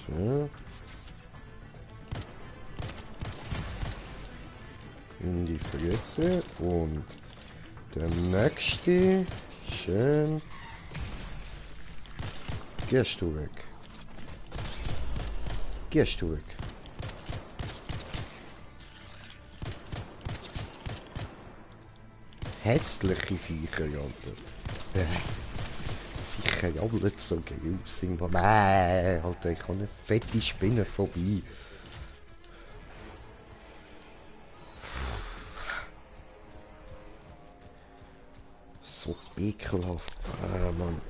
So. In die Fresse und der nächste. Schön. Gehst du weg. Gehst du weg. Hässliche Viecher, Alter. Sicher ja nicht so grusig. Alter, ich habe eine fette Spinne vorbei. So ekelhaft. Ah, Mann.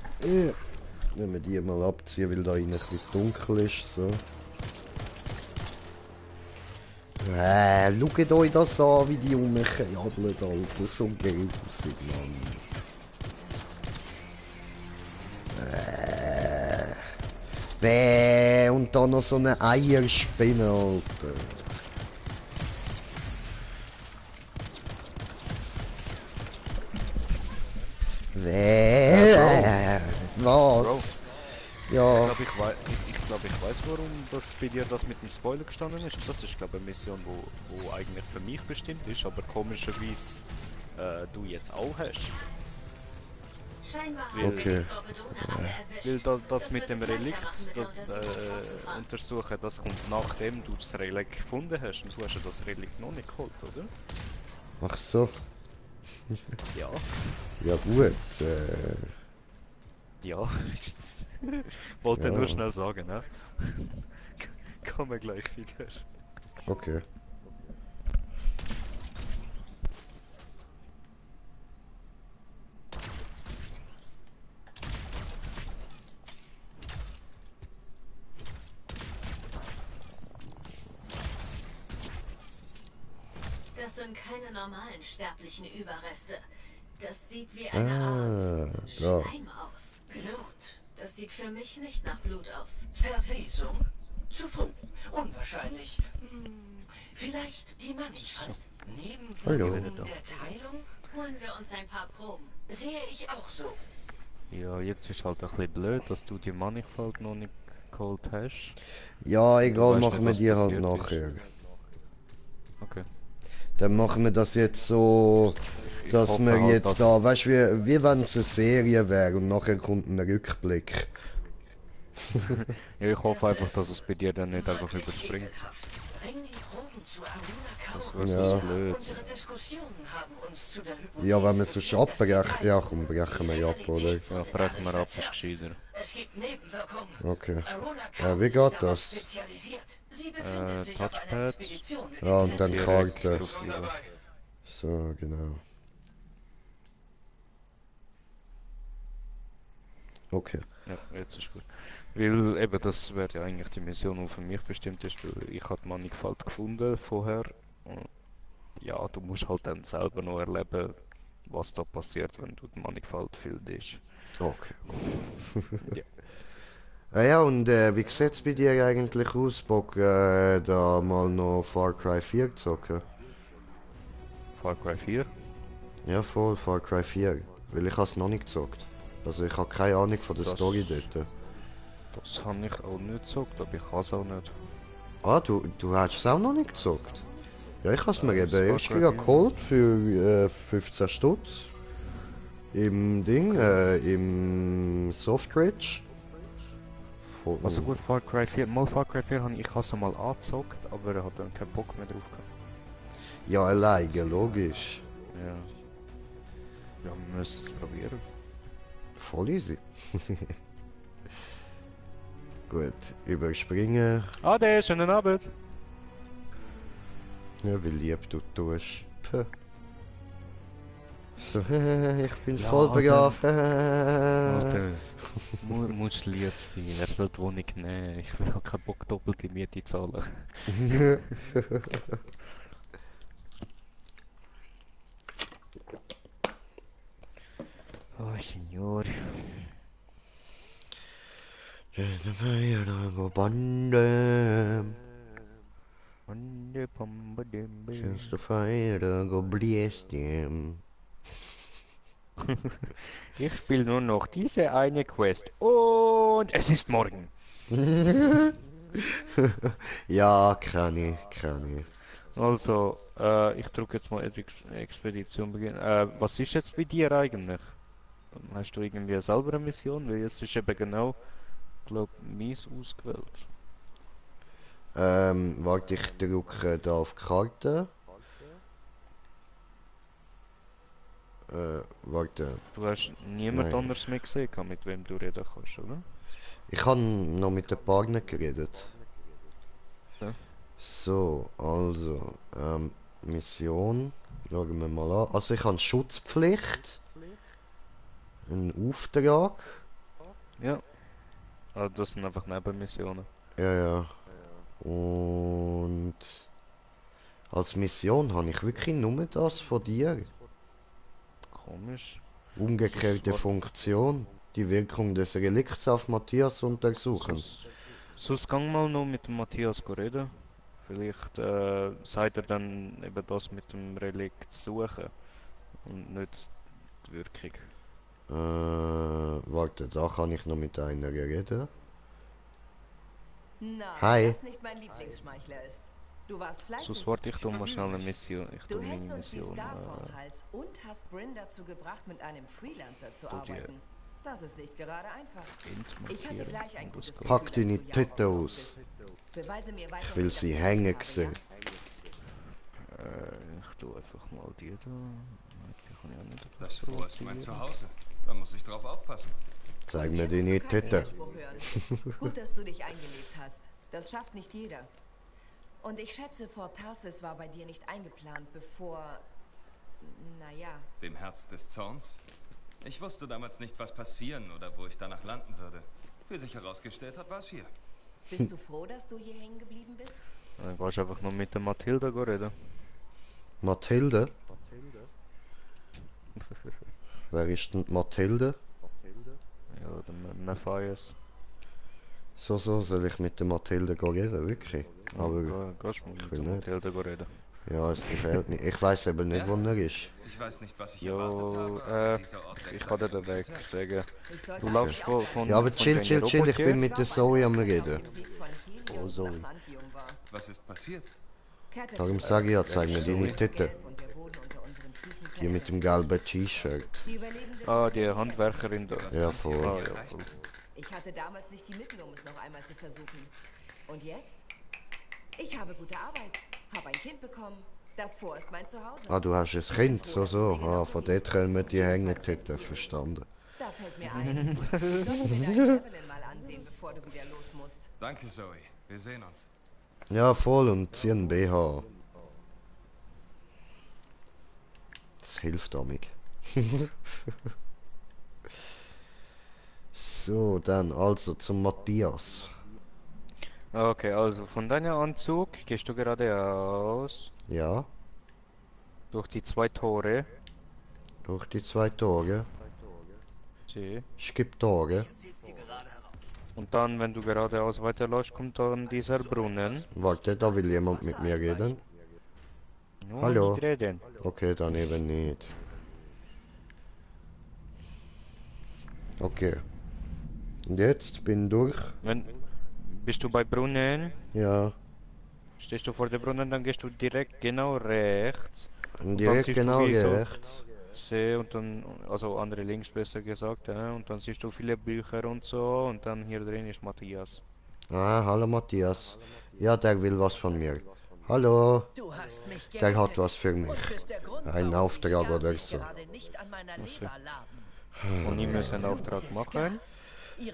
Wenn wir die mal abziehen, weil da rein ein bisschen dunkel ist. So. Schaut euch das an, wie die rumkrabbeln, Alter. So grusig, Mann. Und dann noch so eine Eierspinne, Alter. Was? Ja. Ich glaube, ich weiß, warum das bei dir das mit dem Spoiler gestanden ist. Das ist, glaube ich, eine Mission, wo eigentlich für mich bestimmt ist, aber komischerweise du jetzt auch hast. Weil, weil das mit dem Relikt untersuchen, das kommt nachdem du das Relikt gefunden hast und du hast ja das Relikt noch nicht geholt, oder? Ach so. Ja. Ja gut, Ja. Wollte nur schnell sagen, ne? Kommen gleich wieder. Okay. Das sind keine normalen sterblichen Überreste. Das sieht wie eine Art Schleim aus. Blut. Das sieht für mich nicht nach Blut aus. Verwesung. Zu früh. Unwahrscheinlich. Vielleicht die Mannigfalt. Nebenwirkungen der Teilung? Holen wir uns ein paar Proben. Sehe ich auch so. Ja, jetzt ist halt ein bisschen blöd, dass du die Mannigfalt noch nicht geholt hast. Ja, egal, machen wir die halt nachher. Okay. Dann machen wir das jetzt so, dass wir halt, jetzt da, weißt du, wie wenn es eine Serie wäre und nachher kommt ein Rückblick. Ja, ich hoffe einfach, dass es bei dir dann nicht einfach überspringt. Das wäre so blöd. Ja, wenn wir so abbrechen, ja komm, brechen wir ab, oder? Ja, brechen wir ab, ist gescheiter. Okay. Wie geht das? Touchpad. Ja, und dann Karte. So, genau. Okay. Ja, jetzt ist gut. Weil eben, das wäre ja eigentlich die Mission, die für mich bestimmt ist, weil ich habe die Mannigfalt gefunden vorher. Und ja, du musst halt dann selber noch erleben, was da passiert, wenn du die Mannigfalt findest. Okay. Ja. Ja, und wie sieht es bei dir eigentlich aus, Bock, da mal noch Far Cry 4 zu zocken? Far Cry 4? Ja, voll, Far Cry 4. Weil ich es noch nicht gezockt. Also ich habe keine Ahnung von der Story dort. Das habe ich auch nicht gezockt, aber ich kann es auch nicht. Ah, du hast es auch noch nicht gezockt? Ja, ich habe es mir eben erst geholt für 15 Stutz. Im Ding, im Softridge. Also gut, Far Cry 4, Far Cry 4 habe ich es mal angezockt, aber er hat dann keinen Bock mehr drauf gehabt. Ja, alleine, logisch. Ja. Ja, wir müssen es probieren. Voll easy. Gut, überspringen. Ade, schönen Abend! Ja, wie lieb du tust. Puh. So, ich bin Ja, voll begabt. Alter, musst lieb sein, er soll die Wohnung nehmen. Ich will auch keinen Bock doppelte Miete zahlen. Oh, Signor. Just a fire, go bande. Bande, bamba, dembe. Just a fire, go bliestem. Ich spiele nur noch diese eine Quest und es ist morgen. Ja, kann ich. Also, ich drücke jetzt mal Expedition beginnen. Was ist jetzt bei dir eigentlich? Hast du irgendwie selber eine Mission? Weil jetzt ist eben genau, glaube mies ausgewählt. Warte, ich drücke da auf die Karte. Warte. Du hast niemand anders mehr gesehen, mit wem du reden kannst, oder? Ich habe noch mit den Partnern geredet. Ja. So, also, Mission. Schauen wir mal an. Also ich habe Schutzpflicht. Einen Auftrag. Ja. Also das sind einfach Nebenmissionen. Ja. Und als Mission habe ich wirklich nur das von dir. Komisch. Umgekehrte Funktion. Die Wirkung des Relikts auf Matthias untersuchen. Sonst gang mal noch mit dem Matthias reden. Vielleicht sagt er dann eben das mit dem Relikt suchen und nicht die Wirkung. Warte, da kann ich noch mit einer reden. Nein, Hi. das nicht mein Lieblingsschmeichler ist. Du warst fleißig. Sonst warte ich doch mal schnell eine Mission. Du hältst uns die Scar vom Hals und hast Bryn dazu gebracht, mit einem Freelancer zu arbeiten. Das ist nicht gerade einfach. Ich hatte gleich ein gutes Gefühl, Pack deine Tette aus. Beweise mir weiter, Ich will sie hängen sehen. Ich tue einfach mal die da. Die kann ich auch nicht. Das Fort ist mein Zuhause. Da muss ich drauf aufpassen. Zeig mir deine Tette. Gut, dass du dich eingelebt hast. Das schafft nicht jeder. Und ich schätze, Fort Tarsis war bei dir nicht eingeplant, bevor... Naja. Dem Herz des Zorns? Ich wusste damals nicht, was passieren oder wo ich danach landen würde. Wie sich herausgestellt hat, war es hier. Bist du froh, dass du hier hängen geblieben bist? Dann gehst du einfach noch mit der Mathilda reden. Mathilde? Wer ist denn Mathilde? Ja, der Matthias. So soll ich mit der Mathilde reden, wirklich. Aber gehst du mit der nicht. Mathilda reden? Ja, es gefällt mir. Ich weiß eben nicht, wo er ist. Ich weiß nicht, was ich erwartet habe. Ich kann dir den Weg sagen. Du laufst von Ja, aber chill, ich bin mit der Zoe am Reden. Oh, Zoe. Was ist passiert? Darum sage ich ja, zeig mir deine Tette. Die mit dem gelben T-Shirt. Ah, die Handwerkerin da. Ja, voll. Ah, ja, voll. Ich hatte damals nicht die Mittel, um es noch einmal zu versuchen. Und jetzt? Ich habe gute Arbeit, habe ein Kind bekommen. Das Fort ist mein Zuhause. Ah, du hast ein Kind, so. Ah, von dort können wir die Hängetitte, verstanden. Da fällt mir ein. Ich sollte mir deine Evelyn mal ansehen, bevor du wieder los musst. Danke, Zoe. Wir sehen uns. Ja, voll, und zieh einen BH. Das hilft amig. So, dann also zum Matthias. Okay, also von deinem Anzug gehst du geradeaus. Ja. Durch die 2 Tore. Durch die 2 Tore. Sie. Es gibt Tore. Und dann, wenn du geradeaus weiterläufst, kommt dann dieser Brunnen. Warte, da will jemand mit mir reden. No, Hallo. nicht reden. Okay, dann eben nicht. Okay. Und jetzt bin durch. Bist du bei Brunnen? Ja. Stehst du vor dem Brunnen, dann gehst du direkt genau rechts. Und direkt genau rechts. Und dann, also andere links besser gesagt, ja, und dann siehst du viele Bücher und so, und dann hier drin ist Matthias. Ah, hallo Matthias. Ja, der will was von mir. Hallo. Der hat was für mich. Ein Auftrag oder so. Und ich muss einen Auftrag machen.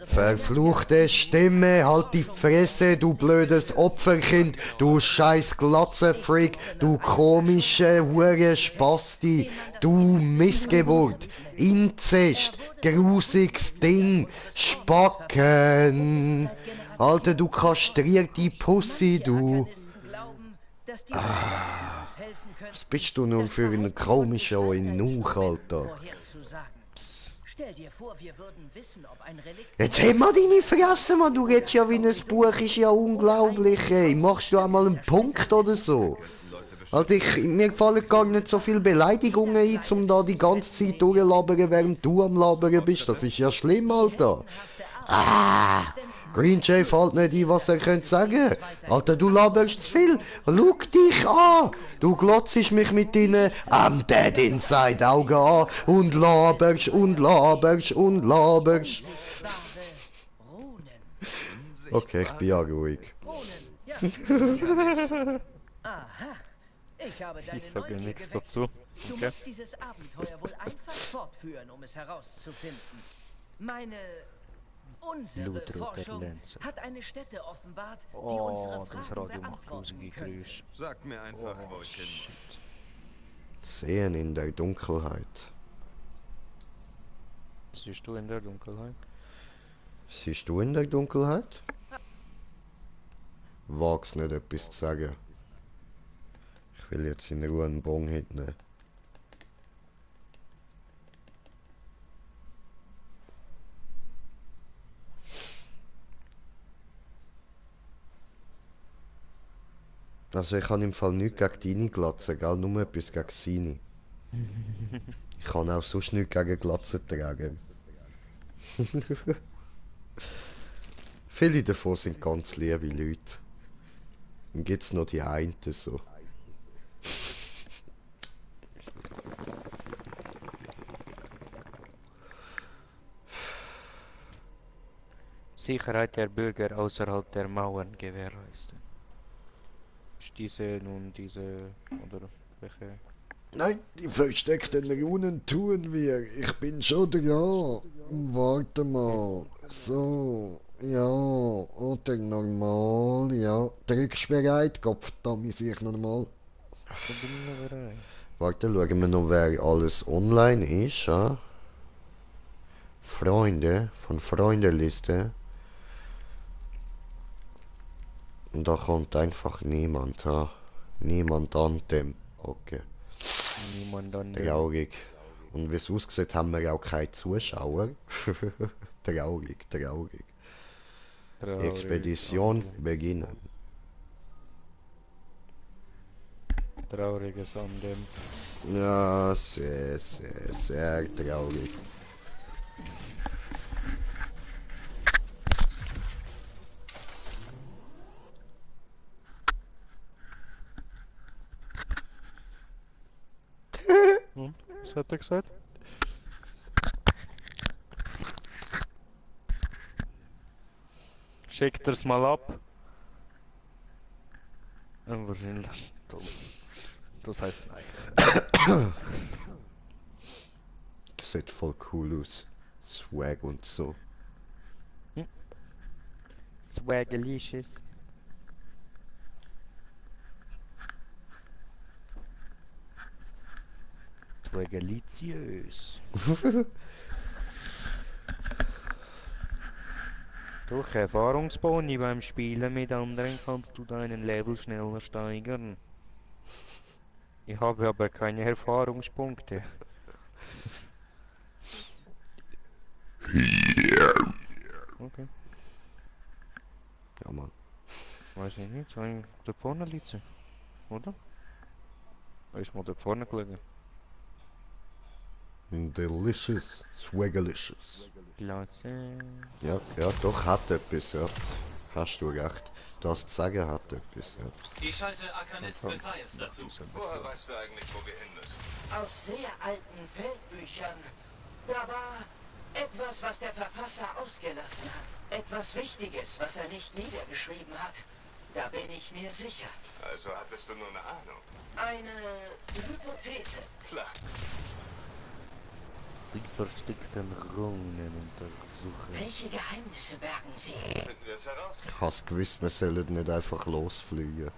Verfluchte Stimme, halt die Fresse, du blödes Opferkind, du scheiß Glatzenfreak, du komische Hure Spasti, du Missgeburt, Inzest, grusiges Ding, Spacken, Alter, du kastrierte Pussy, du. Was bist du nun für ein komischer Eunuch, Alter? Jetzt haben wir deine Fresse, Mann. Du redest ja wie ein Buch, ist ja unglaublich, ey. Machst du einmal einen Punkt oder so? Also mir fallen gar nicht so viele Beleidigungen ein, um da die ganze Zeit durchlabern, während du am Labern bist. Das ist ja schlimm, Alter. Ah! Green Jay fällt nicht ein, was er könnte sagen. Alter, du laberst zu viel. Schau dich an. Du glotzest mich mit deinen I'm dead inside Augen an und laberst und laberst und laberst. Okay, ich bin ja ruhig. Aha. Ich habe deine Ich sage Neugier nichts geweckt. dazu. Du Okay. musst dieses Abenteuer wohl einfach fortführen, um es herauszufinden. Unsere Blutroter Forschung Lenze. hat eine Stätte offenbart, die Oh, unsere das Fragen Radio macht beantworten grusige könnte. Geräusche. Sag mir einfach, wo ich hin muss. Sehen in der Dunkelheit. Siehst du in der Dunkelheit? Siehst du in der Dunkelheit? Wag's nicht etwas zu sagen. Ich will jetzt in Ruhe einen Bon hinten. Also ich habe im Fall nichts gegen deine Glatze, gell? Nur etwas gegen seine. Ich kann auch sonst nichts gegen Glatzen tragen. Viele davon sind ganz liebe Leute. Dann gibt's noch die einen so. Sicherheit der Bürger außerhalb der Mauern gewährleisten. Ist diese nun diese oder welche? Nein, die versteckten Runen tun wir. Ich bin schon dran. Warte mal. So. Ja. Oder normal. Ja. Drückst bereit? Kopfdammi sich nochmal. Ich bin noch bereit. Warte, schauen wir noch, wer alles online ist. Ja? Freunde. Von Freundeliste. Und da kommt einfach niemand. Ha? Niemand an dem. Okay. Niemand an dem. Traurig. Und wie es aussieht, haben wir auch keine Zuschauer. Traurig, traurig. Expedition beginnen. Trauriges an dem. Ja, sehr, sehr, sehr traurig. Was hat er gesagt? Schickt er's mal ab. Wahrscheinlich. Das heißt nein. Sieht voll cool aus. Swag und so. Swagalicious. Swagaliziös. Durch Erfahrungsboni beim Spielen mit anderen kannst du deinen Level schneller steigern. Ich habe aber keine Erfahrungspunkte. Okay. Ja, Mann. Weiß ich nicht, soll ich da vorne liegen? Oder? Ist mal da vorne gelegen? Delicious. Swagalicious. Klasse. Ja, ja, doch, hat etwas, ja. Hast du recht. Das zu sagen hat etwas, ja. Ich schalte Arkanist Matthias dazu. Woher weißt du eigentlich, wo wir hin müssen? Aus sehr alten Feldbüchern. Da war etwas, was der Verfasser ausgelassen hat. Etwas Wichtiges, was er nicht niedergeschrieben hat. Da bin ich mir sicher. Also hattest du nur eine Ahnung. Eine Hypothese. Klar. Die versteckten Runen untersuchen. Welche Geheimnisse bergen sie? Finden wir es heraus? Ich hab's gewusst, wir sollen nicht einfach losfliegen.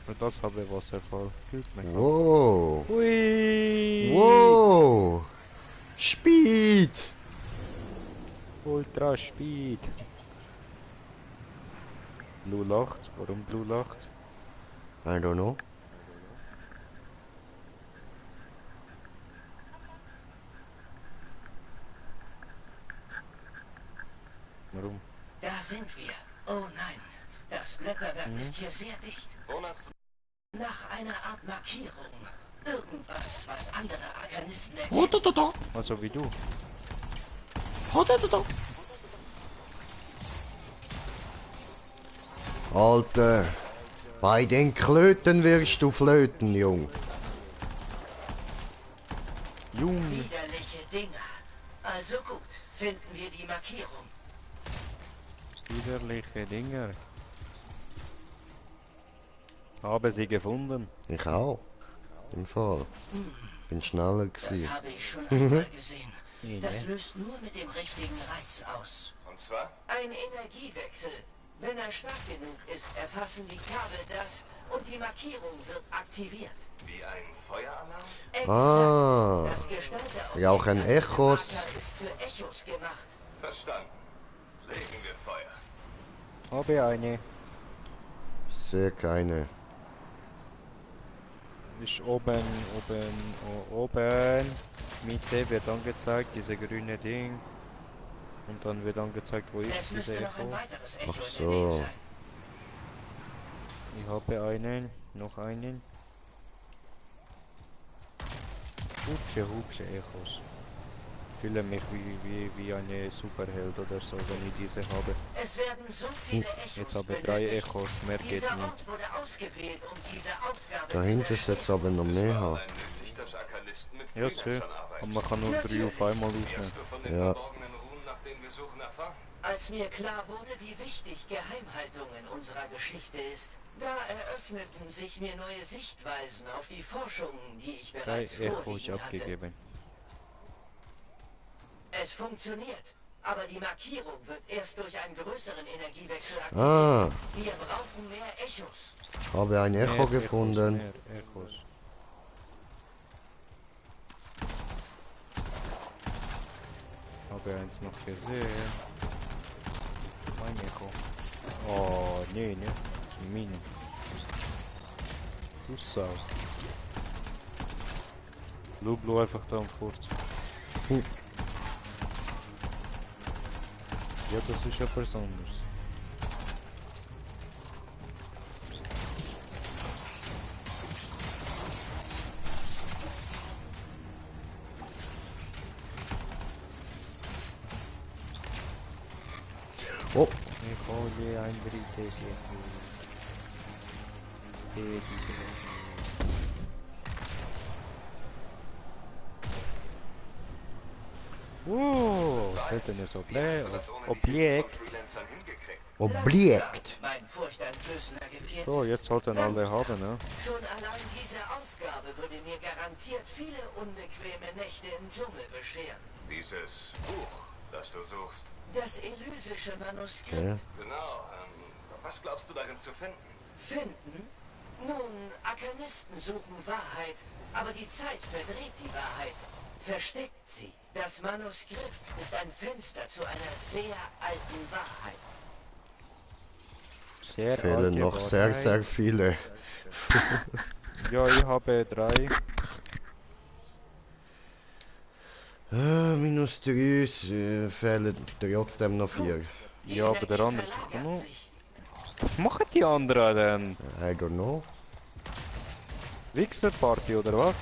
Für das habe ich Wasserfall. Wow. Hui. Wow. Speed. Ultra Speed. Blue lacht. Warum Blue lacht? I don't know. Warum? Da sind wir. Oh nein. Das Blätterwerk ist hier sehr dicht. Wonach? Nach einer Art Markierung. Irgendwas, was andere Arkanisten Also wie du. Alter, bei den Klöten wirst du flöten, Jung. Widerliche Dinger. Also gut, finden wir die Markierung. Widerliche Dinger. Habe sie gefunden. Ich auch. Im Fall. Bin schneller gewesen. Das habe ich schon einmal gesehen. Das löst nur mit dem richtigen Reiz aus. Und zwar? Ein Energiewechsel. Wenn er stark genug ist, erfassen die Kabel das und die Markierung wird aktiviert. Wie ein Feueralarm? Ah. Das Gestalter Ja, auch ein Echos. ist für Echos gemacht. Verstanden. Legen wir Feuer. Habe eine. Sehe keine. Ist oben. Mitte wird angezeigt, diese grüne Ding. Und dann wird angezeigt, wo ist diese Echo. Ach so. Ich habe einen, noch einen. Hübsche Echos. Fühle mich wie eine Superheld oder so, wenn ich diese habe. Es werden so viele Echos Jetzt habe ich 3 Echos, mehr geht Dieser nicht. Ort wurde ausgewählt, um diese Aufgabe Dahinter ist jetzt aber noch mehr. Nötig, dass Arkanisten mit Ja, Freelancern sehr. arbeiten. Und man kann nur 3 auf einmal aufnehmen. Hast du von den Ja. verborgenen Runen, nach denen wir suchen, erfahren? Als mir klar wurde, wie wichtig Geheimhaltung in unserer Geschichte ist, da eröffneten sich mir neue Sichtweisen auf die Forschungen, die ich 3 bereits Echos vorliegen hatte. abgegeben. Es funktioniert, aber die Markierung wird erst durch einen größeren Energiewechsel aktiviert. Ah. Wir brauchen mehr Echos. Habe ein Echo gefunden. Mehr Echos. Habe eins noch gesehen. Mein Echo. Oh, nee, ne. Das ist Mine. Du Sau. Lublo einfach da am Furz. Ja, das ist etwas anderes. Oh. Ich hole ein drittes Echo. Was ist denn das Objekt? Objekt. Mein furchteinflößender Gefährte. So, jetzt sollten alle haben, ne? Schon allein diese Aufgabe würde mir garantiert viele unbequeme Nächte im Dschungel bescheren. Dieses Buch, das du suchst. Das elysische Manuskript. Ja. Genau. Was glaubst du darin zu finden? Finden? Nun, Arkanisten suchen Wahrheit, aber die Zeit verdreht die Wahrheit. Versteckt sie. Das Manuskript ist ein Fenster zu einer sehr alten Wahrheit. Sehr Fehlen noch Wahrheit. sehr viele. Ja, ich habe 3. Minus 3 fehlen trotzdem noch 4. Ja, aber der andere ist doch noch. Was machen die anderen denn? I don't know. Wichserparty oder was?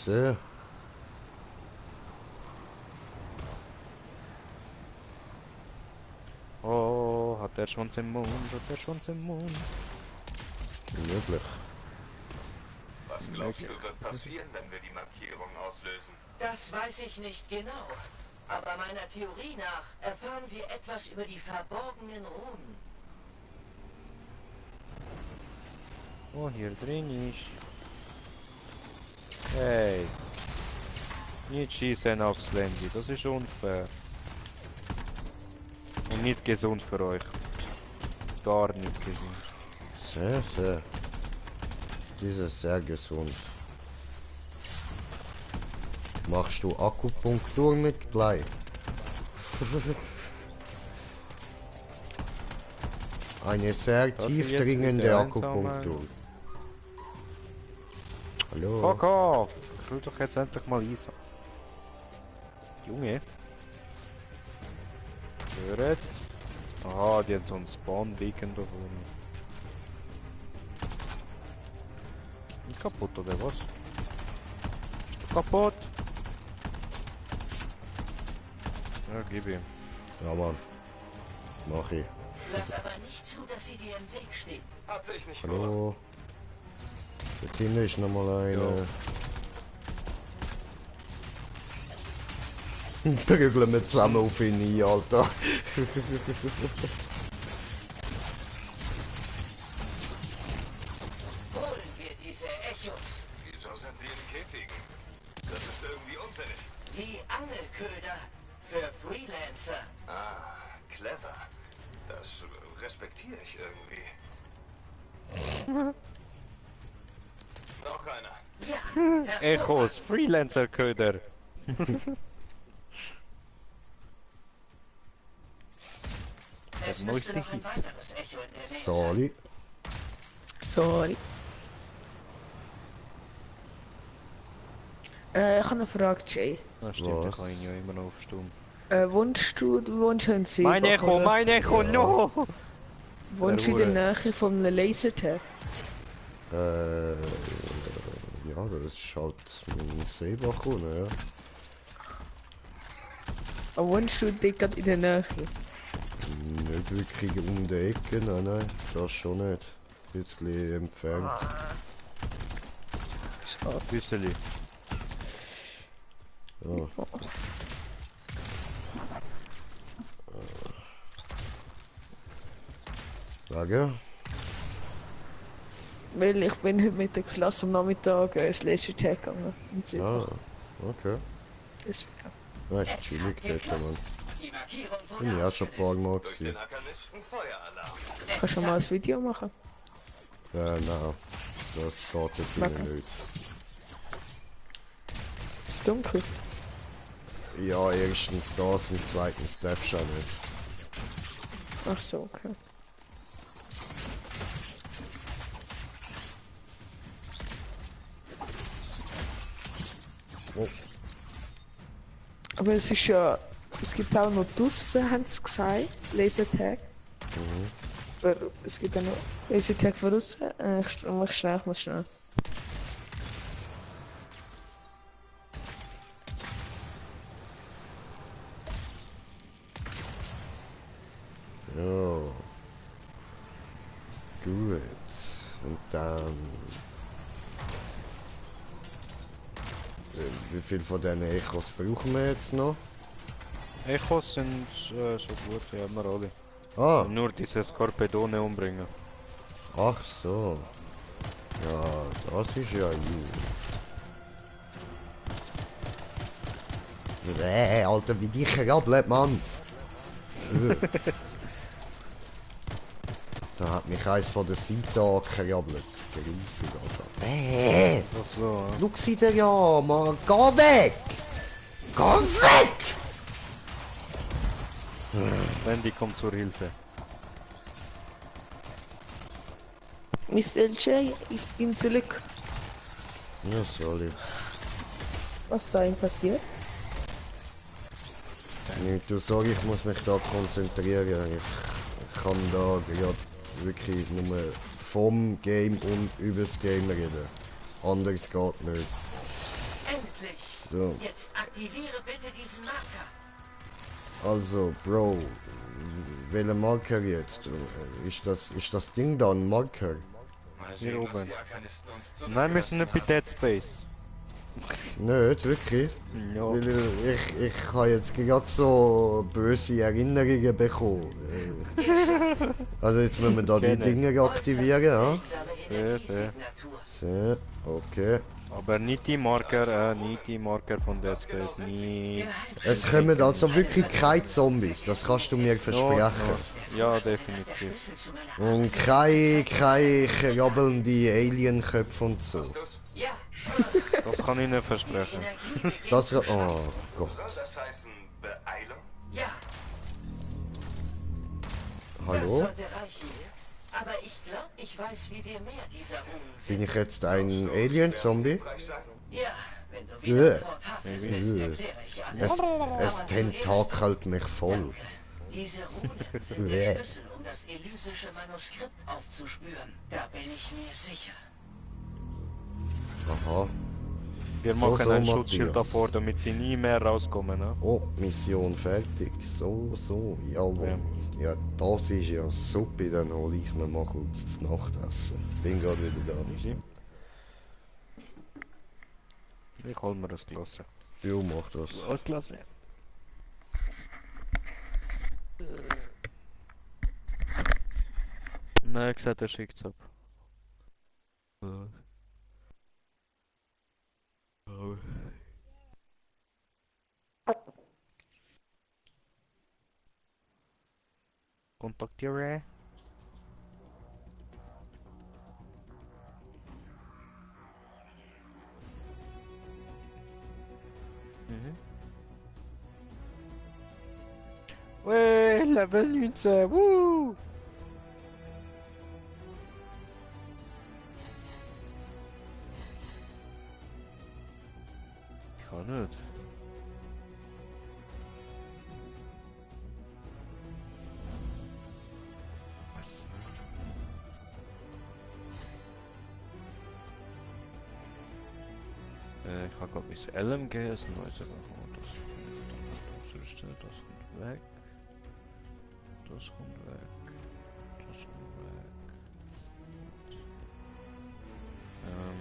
So. Oh, hat der Schwanz im Mund, hat der Schwanz im Mund. Möglich. Was glaubst du, wird passieren, wenn wir die Markierung auslösen? Das weiß ich nicht genau. Aber meiner Theorie nach erfahren wir etwas über die verborgenen Runen. Oh, hier drin ist. Hey. Nicht schießen aufs Handy, das ist unfair. Und nicht gesund für euch. Gar nicht gesund. Sehr, sehr. Dieses sehr gesund. Machst du Akupunktur mit Blei? Eine sehr Darf ich jetzt tiefdringende wieder Akupunktur. Hallo? Fuck off! Ich will doch jetzt endlich mal eisen. Junge. Hört. Aha, die haben so einen Spawn liegen da vorne. Nicht kaputt oder was? Kaputt! Ja, gib ihm. Ja, Mann. Mach ich. Lass aber nicht zu, dass sie dir im Weg stehen. Hat sich nicht vor. Hallo. Dort hinten ist noch mal einer. Prügeln wir zusammen auf ihn ein, Alter. Holen wir diese Echos. Wieso sind sie in Käfigen? Das ist irgendwie unsinnig. Die Angelköder für Freelancer. Ah, clever. Das respektiere ich irgendwie. Noch einer. Ja, Echos, Freelancer-Köder. es müsste noch ein weiteres Echo in der Nähe sein. Sorry. Sorry. Ich habe eine Frage, Jay. Das stimmt, ich Was? kann ihn ja immer noch auf Stumm. Du wohnst ja in Seebach, Mein Echo, oder? mein Echo, no! Wohnst du in der Nähe von einem Lasertag? Ja, das ist halt mein Seebach unten, ja. Aber wohnst du dort gerade in der Nähe? Nicht wirklich um die Ecke, nein, das schon nicht. Ein bisschen entfernt. Schade. Büsseli. Ja. Sagen? Weil ich bin heute mit der Klasse am Nachmittag ins Lasertag gegangen. In Seebach. Okay. Deswegen. Ja, ist chillig dort, Mann. Die Markierung Bin ich wurde auch schon ein paar Mal Durch gewesen. den Akanisten Feueralarm. Kannst du mal ein Video machen? Nein, das geht Okay. natürlich nicht. Es ist dunkel. Ja, erstens das und zweitens darfst du auch nicht. Ach so, okay. Oh. Aber es ist ja... Es gibt auch noch draussen, haben sie gesagt, Lasertag. Aber es gibt auch noch Lasertag von draussen. Ich muss schnell. Ja. Gut. Und dann... Wie viel von diesen Echos brauchen wir jetzt noch? Echos sind so gut, die haben wir alle. Ah, Nur diese Skorpedone umbringen. ach so. Ja, das ist ja easy. Alter, wie dich gerabbelt, Mann! Da hat mich eins von der Seite angerabbelt. Grusig, Alter. Ach so, ja. Schau sie dir ja, Mann! Geh weg! Geh weg! Wendy kommt zur Hilfe. Mr. J, ich bin zurück. Ja, sorry. Was soll ihm passiert? Nicht, du sag, ich muss mich da konzentrieren. Ich kann da gerade wirklich nur vom Game und übers Game reden. Anders geht nicht. endlich. So, Jetzt aktiviere bitte diesen Marker. also, Bro, welcher Marker jetzt? Ist das Ding da ein Marker? Mal Hier sehen, was oben. die Arkanisten uns Nein, wir sind nicht bei Dead Space. Nicht, wirklich? Ja. Weil ich habe jetzt gerade so böse Erinnerungen bekommen. Also jetzt müssen wir da die Gerne. Dinge aktivieren, ja? Sehr, sehr. So, okay. Aber nicht die Marker von Dead Space, nie. Es kommen also wirklich keine Zombies, das kannst du mir versprechen. Ja, definitiv. Und keine krabbelnde Alienköpfe und so. Ja, Das kann ich nicht versprechen. Das, oh Gott. Soll das heißen Beeilung? ja, das Hallo? sollte reichen. Aber ich glaube, ich weiß, wie wir mehr dieser Runen Bin finden. ich jetzt ein Alien-Zombie? Hilfreich sein? Ja, wenn du wieder Äh. Fort Hasis bist, erkläre ich alles. Es tentakelt mich voll. Diese Runen sind der Schlüssel, um das elysische Manuskript aufzuspüren. Da bin ich mir sicher. Aha. Wir So, machen so, ein Schutzschild Matthias. davor, damit sie nie mehr rauskommen, ne? Oh, Mission fertig. So, jawohl. Ja, das ist ja super, dann hole ich mir mal kurz das Nachtessen. Bin gerade wieder da. Easy. Ich hol mir das Glas. Ja, mach das. Was Glas? Nein, gesagt, er schickt's ab. Kontaktiere. Ouais, Level 19, woo! Ich kann nicht. Weiß es nicht. Ich habe glaube ich LMG ist ein neues bekommen. Das kommt weg. Das kommt weg. Das kommt weg. Dann haben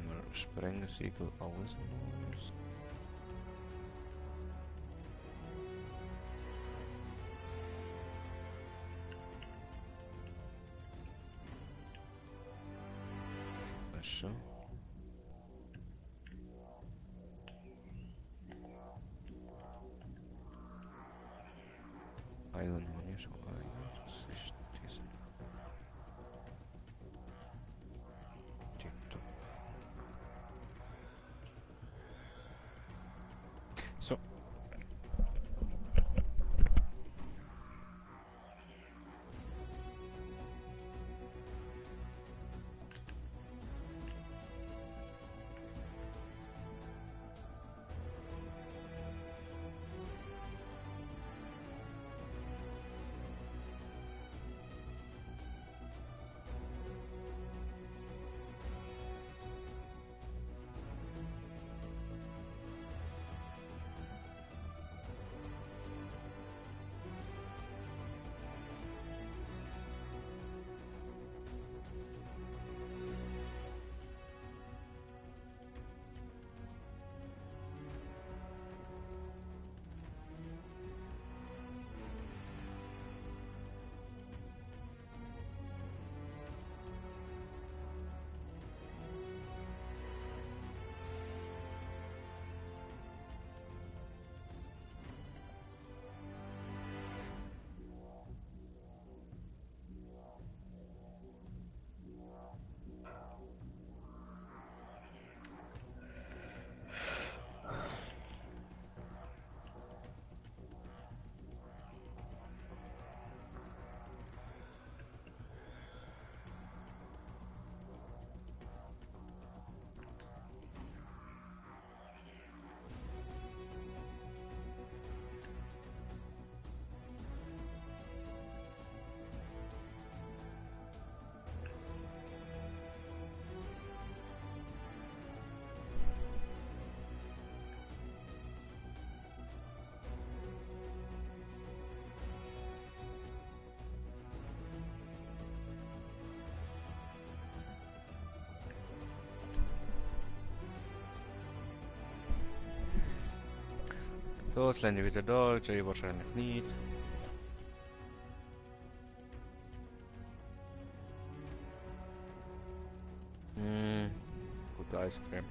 wir Sprengsiegel, alles Neues. Wäsche. Island Money schon geeignet. Das ist diesen. Tipptopp. So. So, ist Lenny wieder da, Jay wahrscheinlich nicht. Gute Eiscreme.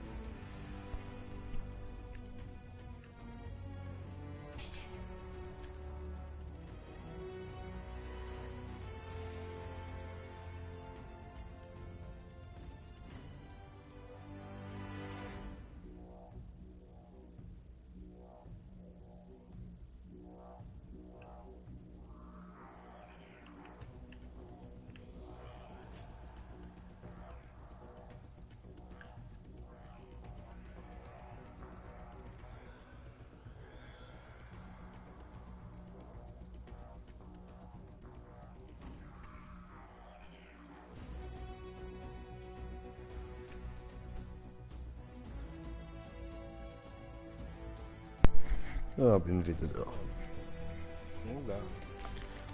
Ja, bin wieder da.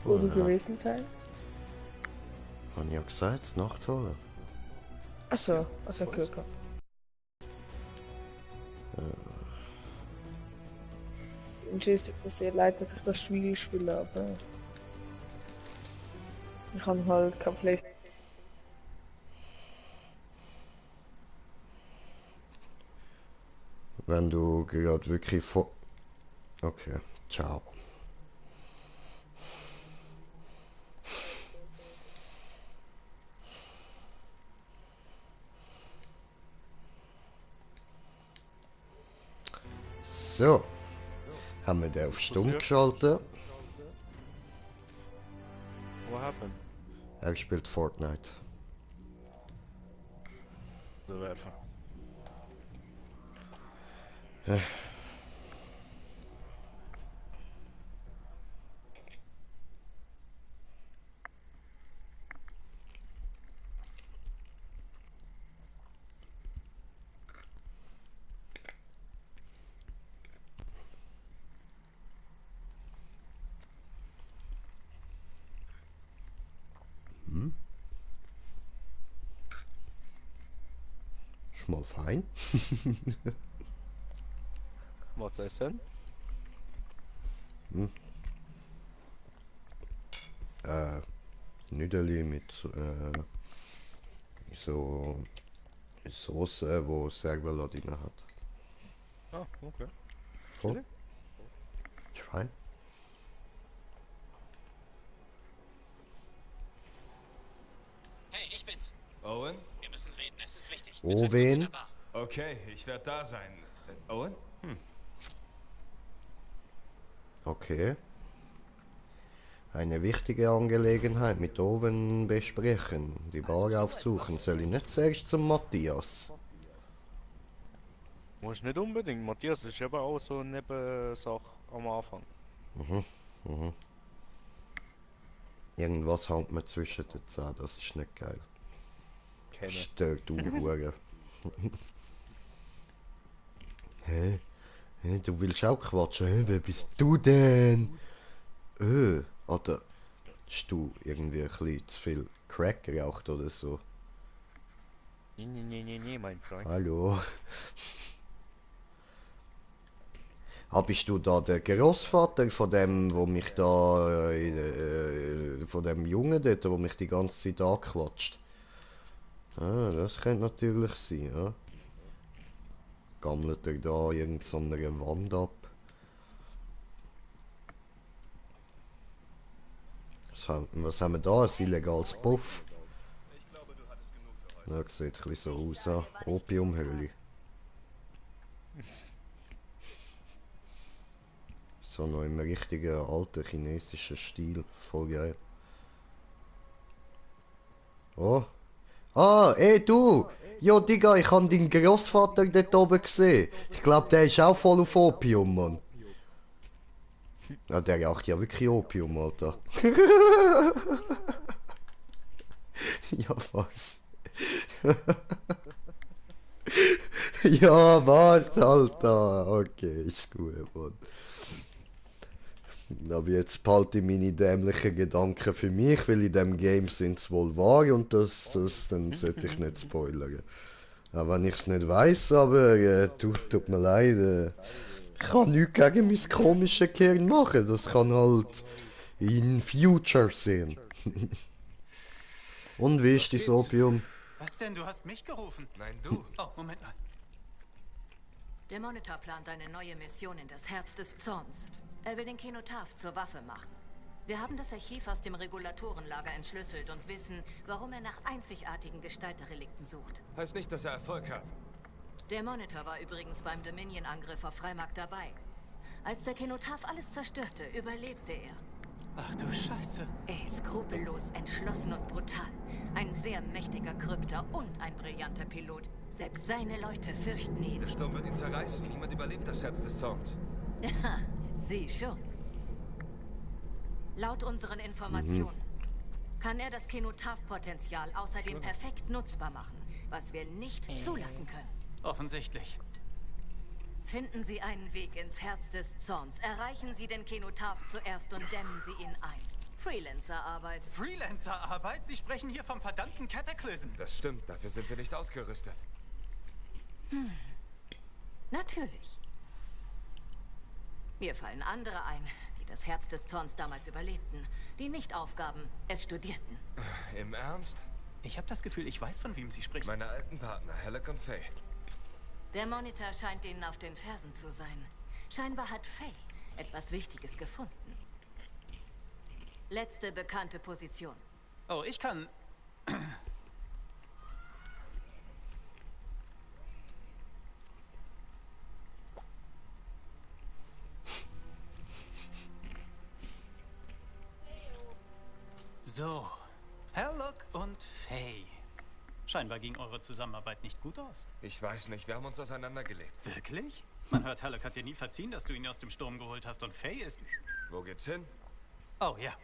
Wo du gewesen sein? Hab ich ja gesagt, das Nachtholen. Achso, also okay, okay. Es tut mir sehr leid, dass ich das Spiel spiele, aber ich habe halt kein PlayStation. Wenn du gerade wirklich vor... Okay, ciao. So. Haben wir den auf Stumm geschaltet. What happened? Er spielt Fortnite. So werfen. Ist mal fein. Was essen? Nüdeli mit so Soße, wo Serverlot drin hat. Ah, okay. Voll. Ist fein. Hey, ich bin's. Owen? Wir müssen reden, es ist wichtig. Owen? Okay, ich werde da sein. Owen? Okay. Eine wichtige Angelegenheit mit Owen besprechen. Die Bar aufsuchen. Soll ich nicht zuerst zum Matthias? Muss nicht unbedingt. Matthias ist aber auch so eine Nebensache am Anfang. Irgendwas haut mir zwischen den Zähnen, das ist nicht geil. Stört du Hure. Hä? Hä? Du willst auch quatschen? Hä? Wer bist du denn? Alter, hast du irgendwie ein bisschen zu viel Crack geraucht oder so? Nee, mein Freund. Hallo. Bist du da der Großvater von dem, wo mich da, von dem Jungen dort, wo mich die ganze Zeit anquatscht? Ah, das könnte natürlich sein, ja. Gammelt er da irgend so einer Wand ab? Was haben wir da? Ein illegales Puff? Ja, sieht ein bisschen so aus, ja. Opiumhöhle. So noch im richtigen alten chinesischen Stil. Voll geil. Oh. Ah, ey du! Jo Digga, ich hab deinen Großvater dort oben gesehen. Ich glaub, der ist auch voll auf Opium, Mann. Ja, der raucht ja wirklich Opium, Alter. Ja, was? Ja, was, Alter? Okay, ist gut, Mann. Aber jetzt behalte ich meine dämlichen Gedanken für mich, weil in dem Game sind es wohl wahr und das dann sollte ich nicht spoilern. Ja, wenn ich es nicht weiß, aber tut mir leid. Ich kann nichts gegen mein komisches Gehirn machen, das kann halt in Future sehen. Und wie ist das Opium? Was denn? Du hast mich gerufen? Nein, du. Oh, Moment mal. Der Monitor plant eine neue Mission in das Herz des Zorns. Er will den Kenotaph zur Waffe machen. Wir haben das Archiv aus dem Regulatorenlager entschlüsselt und wissen, warum er nach einzigartigen Gestalterrelikten sucht. Heißt nicht, dass er Erfolg hat. Der Monitor war übrigens beim Dominion-Angriff auf Freimarkt dabei. Als der Kenotaph alles zerstörte, überlebte er. Ach du Scheiße. Er ist skrupellos, entschlossen und brutal. Ein sehr mächtiger Krypter und ein brillanter Pilot. Selbst seine Leute fürchten ihn. Der Sturm wird ihn zerreißen. Niemand überlebt das Herz des Zorns. Ja, Sie schon. Laut unseren Informationen kann er das Kenotaph-Potenzial außerdem perfekt nutzbar machen, was wir nicht zulassen können. Offensichtlich. Finden Sie einen Weg ins Herz des Zorns. Erreichen Sie den Kenotaph zuerst und dämmen Sie ihn ein. Freelancer-Arbeit. Freelancer-Arbeit? Sie sprechen hier vom verdammten Cataclysm. Das stimmt, dafür sind wir nicht ausgerüstet. Natürlich. Mir fallen andere ein, die das Herz des Zorns damals überlebten, die nicht aufgaben, es studierten. Im Ernst? Ich habe das Gefühl, ich weiß, von wem Sie sprechen. Meine alten Partner, Halleck und Faye. Der Monitor scheint ihnen auf den Fersen zu sein. Scheinbar hat Faye etwas Wichtiges gefunden. Letzte bekannte Position. Oh, ich kann... So, Halleck und Faye. Scheinbar ging eure Zusammenarbeit nicht gut aus. Ich weiß nicht, wir haben uns auseinandergelebt. Wirklich? Man hört, Halleck hat dir nie verziehen, dass du ihn aus dem Sturm geholt hast und Faye ist... Wo geht's hin? Oh, ja.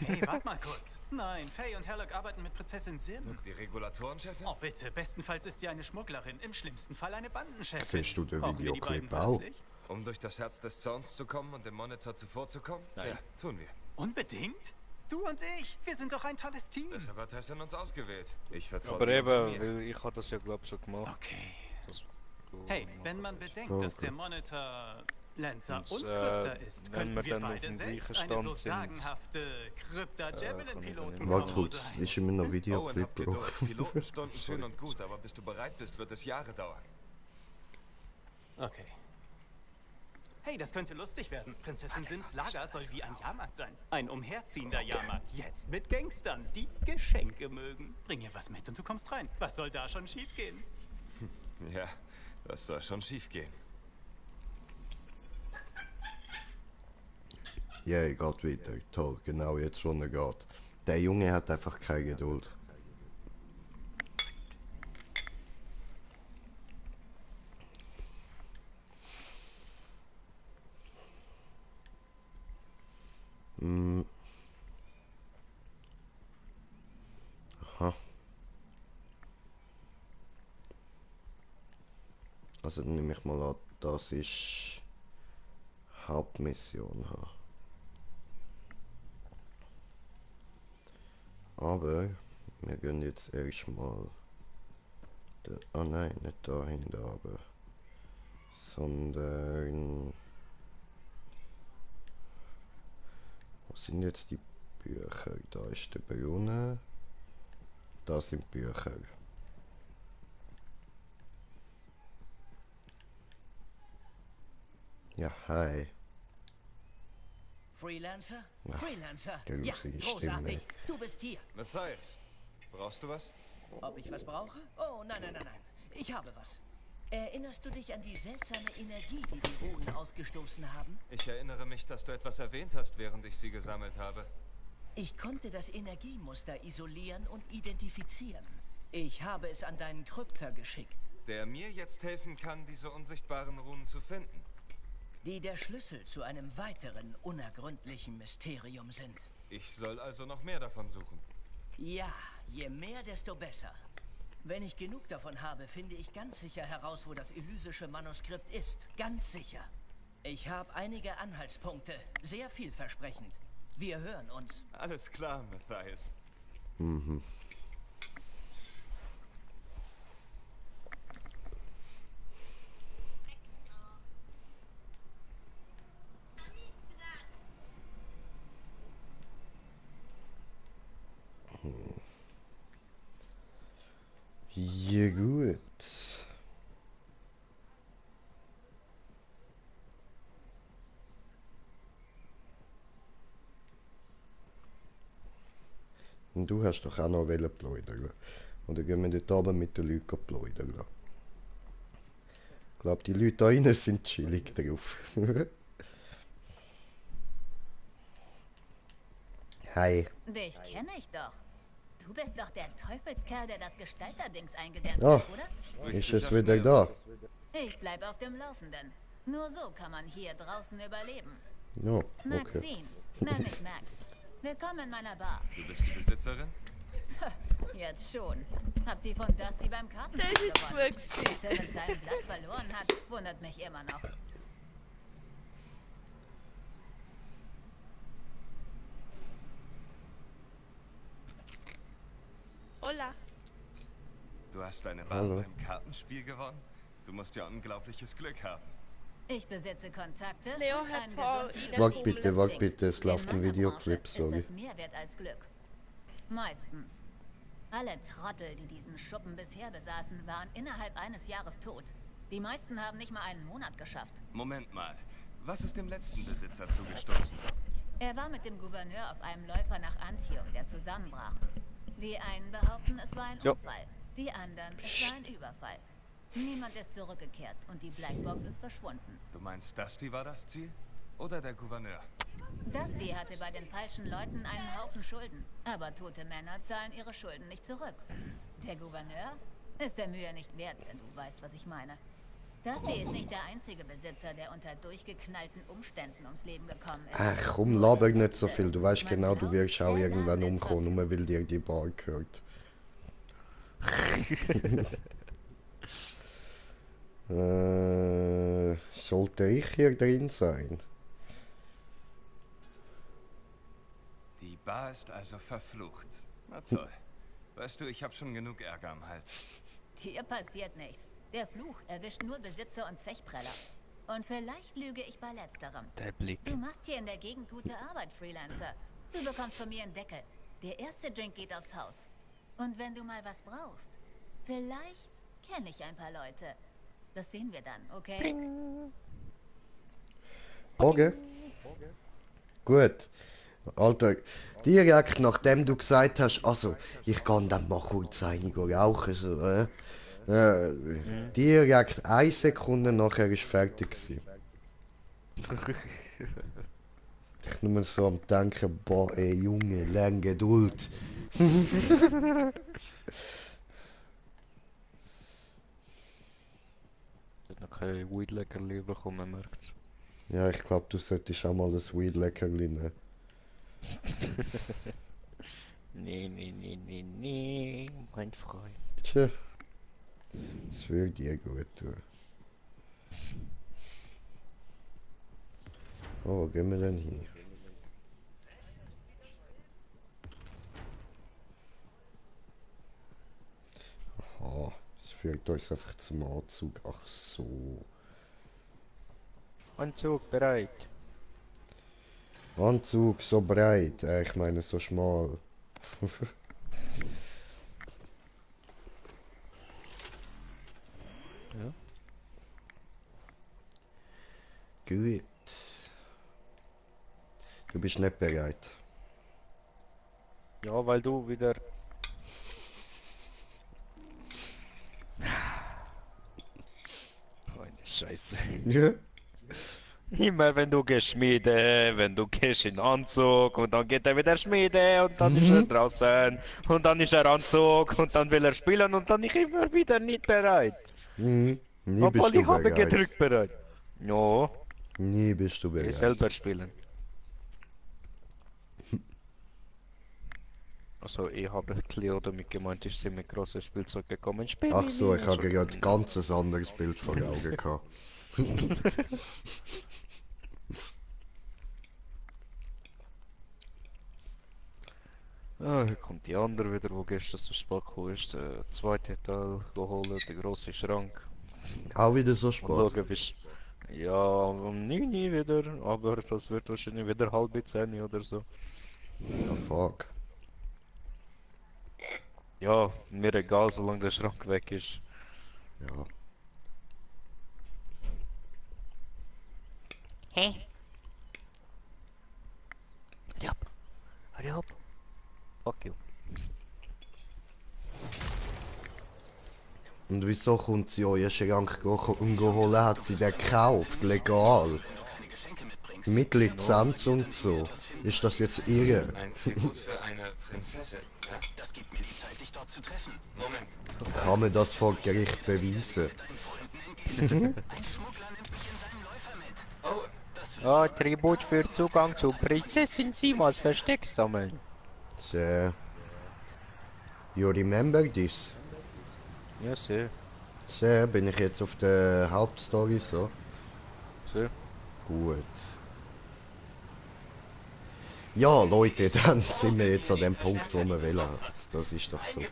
Hey, warte mal kurz. Nein, Faye und Halleck arbeiten mit Prinzessin Sim. Die Regulatorenchefin? Oh, bitte. Bestenfalls ist sie eine Schmugglerin, im schlimmsten Fall eine Bandenchefin. Siehst du den Brauchen wir die beiden Videoclip auch? wirklich? Um durch das Herz des Zorns zu kommen und dem Monitor zuvorzukommen? Nein. Ja, tun wir. Unbedingt? Du und ich, wir sind doch ein tolles Team. Deshalb hat Tessin uns ausgewählt. Ich vertraue Aber dir und eben, mir. weil ich habe das ja glaube ich schon gemacht. Okay. Das du Hey, machen wenn man willst. bedenkt, dass der Monitor Lancer und Und, Krypta ist, wenn könnten wir wir dann auf beide dem selbst gleichen eine so Stand sind, sagenhafte Krypta-Javelin-Piloten Warte kurz, ist in meiner Owen, Videoclip, hab Bro. Geduld. Pilotenstunden schön und gut, aber bis du bereit bist, wird es Jahre dauern. Okay. Hey, das könnte lustig werden. Prinzessin Sims Lager soll wie ein Jahrmarkt sein. Ein umherziehender Jahrmarkt. Jetzt mit Gangstern, die Geschenke mögen. Bring ihr was mit und du kommst rein. Was soll da schon schiefgehen? Ja, das soll schon schief gehen. Ja, yeah, geht weiter. Toll, genau jetzt, wo er geht. Der Junge hat einfach keine Geduld. Aha. Also dann nehme ich mal an, das ist Hauptmission. Aber wir gehen jetzt erstmal. Ah nein, nicht dahin, da aber. Sondern. Was sind jetzt die Bücher? Da ist der Brunnen. Da sind Bücher. Ja, hi. Freelancer? Ach, Freelancer? grusige Ja, Stimme. großartig. Du bist hier. Matthias, brauchst du was? Ob ich was brauche? Oh, nein, nein, nein, nein. Ich habe was. Erinnerst du dich an die seltsame Energie, die die Runen ausgestoßen haben? Ich erinnere mich, dass du etwas erwähnt hast, während ich sie gesammelt habe. Ich konnte das Energiemuster isolieren und identifizieren. Ich habe es an deinen Krypta geschickt. Der mir jetzt helfen kann, diese unsichtbaren Runen zu finden. Die der Schlüssel zu einem weiteren unergründlichen Mysterium sind. Ich soll also noch mehr davon suchen. Ja, je mehr, desto besser. Wenn ich genug davon habe, finde ich ganz sicher heraus, wo das elysische Manuskript ist. Ganz sicher. Ich habe einige Anhaltspunkte. Sehr vielversprechend. Wir hören uns. Alles klar, Matthias. Mhm. Ja gut. Und du hast doch auch noch plaudern. Oder gehen wir dort oben mit den Leuten plaudern? Ich glaube, die Leute da drinnen sind chillig drauf. Hi. Dich kenne ich doch. Du bist doch der Teufelskerl, der das Gestalterdings eingedämmt Ah, hat, oder? ist es wieder da? Ich bleib auf dem Laufenden. Nur so kann man hier draußen überleben. Ja, okay. Maxine, nenn mich Max. Willkommen in meiner Bar. Du bist die Besitzerin? Jetzt schon. Hab sie von Dusty beim Kartenspiel gewonnen. Dass er mit seinem Blatt verloren hat, wundert mich immer noch. Hola. Du hast deine Wahl beim Kartenspiel gewonnen? Du musst ja unglaubliches Glück haben. Ich besitze Kontakte Leo und hat einen voll gesunden Wag bitte, es läuft ein Videoclip, Ist sorry. das mehr wert als Glück? Meistens. Alle Trottel, die diesen Schuppen bisher besaßen, waren innerhalb eines Jahres tot. Die meisten haben nicht mal einen Monat geschafft. Moment mal. Was ist dem letzten Besitzer zugestoßen? Er war mit dem Gouverneur auf einem Läufer nach Antium, der zusammenbrach. Die einen behaupten, es war ein Unfall. Die anderen, es war ein Überfall. Niemand ist zurückgekehrt und die Blackbox ist verschwunden. Du meinst, Dusty war das Ziel? Oder der Gouverneur? Dusty hatte bei den falschen Leuten einen Haufen Schulden. Aber tote Männer zahlen ihre Schulden nicht zurück. Der Gouverneur ist der Mühe nicht wert, wenn du weißt, was ich meine. Dusty ist nicht der einzige Besitzer, der unter durchgeknallten Umständen ums Leben gekommen ist. Ach komm, laber nicht so viel. Du weißt genau, du wirst auch irgendwann umkommen, nur weil dir die Bar gehört. Sollte ich hier drin sein? Die Bar ist also verflucht. Na toll. Weißt du, ich habe schon genug Ärger am Hals. Dir passiert nichts. Der Fluch erwischt nur Besitzer und Zechpreller. Und vielleicht lüge ich bei letzterem. Der Blick. Du machst hier in der Gegend gute Arbeit, Freelancer. Du bekommst von mir einen Deckel. Der erste Drink geht aufs Haus. Und wenn du mal was brauchst, vielleicht kenne ich ein paar Leute. Das sehen wir dann, okay? Okay. Gut. Alter, direkt nachdem du gesagt hast, also, ich kann dann mal kurz einige rauchen, so, direkt 1 Sekunde nachher ist fertig gewesen. Ich nur so am denken, boah, ey Junge, lang Geduld. Noch kein Weed-Leckerli bekommen, merkt's. Ja, ich glaube, du solltest auch mal das Weed-Leckerli nehmen. Nee, mein Freund. Tja, das würde dir gut tun. Oh, wo gehen wir denn hin? Aha, es führt uns einfach zum Anzug. Ach so. Anzug bereit. Anzug so breit, ich meine so schmal. Ja. Gut. Du bist nicht bereit. Ja, weil du wieder... Oh, eine Scheiße. Ja. Immer wenn du gehst Schmiede, wenn du gehst in Anzug und dann geht er wieder Schmiede und dann ist er draußen und dann ist er Anzug und dann will er spielen und dann ist ich immer wieder nicht bereit. Nie Obwohl bist du ich habe bereit. gedrückt bereit. Ja. Nie bist du Ich bereit. selber spielen. Also ich habe Cleo damit gemeint, ist sie mit großes Spielzeug gekommen. Spiel Ach so, ich habe so. gerade ein ganz anderes Bild vor Augen gehabt. Ah, hier kommt die andere wieder, wo gestern so spät gekommen ist. Der zweite Teil geholt, der grosse Schrank. Auch wieder so spät? Und schauen, bis... Ja, um 9 Uhr wieder, aber das wird wahrscheinlich wieder 9:30 oder so. Ja, fuck. Ja, mir egal, solange der Schrank weg ist. Ja. Hä? Hurry up! Hurry up! Fuck you. Und wieso kommt sie euren Schrank umgeholt? Hat sie den gekauft? Legal? Mit Lizenz und so. Ist das jetzt ihre? Ein Tribut für eine Prinzessin, ja? Das gibt mir die Zeit, dich dort zu treffen. Moment. Kann man das vor Gericht beweisen? Ah, Tribut für Zugang zu Prinzessin Simas Versteck sammeln. Tja. You remember this? Ja, sehr. Sehr, bin ich jetzt auf der Hauptstory so? Sehr. Gut. Ja, Leute, dann sind wir jetzt an dem Punkt, wo wir wollen. Das ist doch super.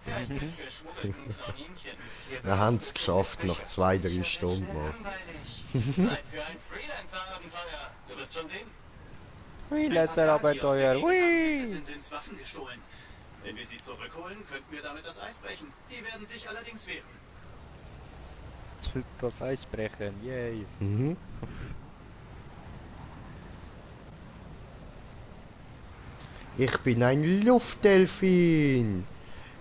Wir haben es geschafft, nach 2-3 Stunden mal. Zeit für ein Freelancer-Abenteuer. Du wirst schon sehen. Freelancer-Abenteuer, hui! Sind Waffen gestohlen. Wenn wir sie zurückholen, könnten wir damit das Eis brechen. Die werden sich allerdings wehren. Das Eis brechen, yay! Mhm. Ich bin ein Luftdelfin!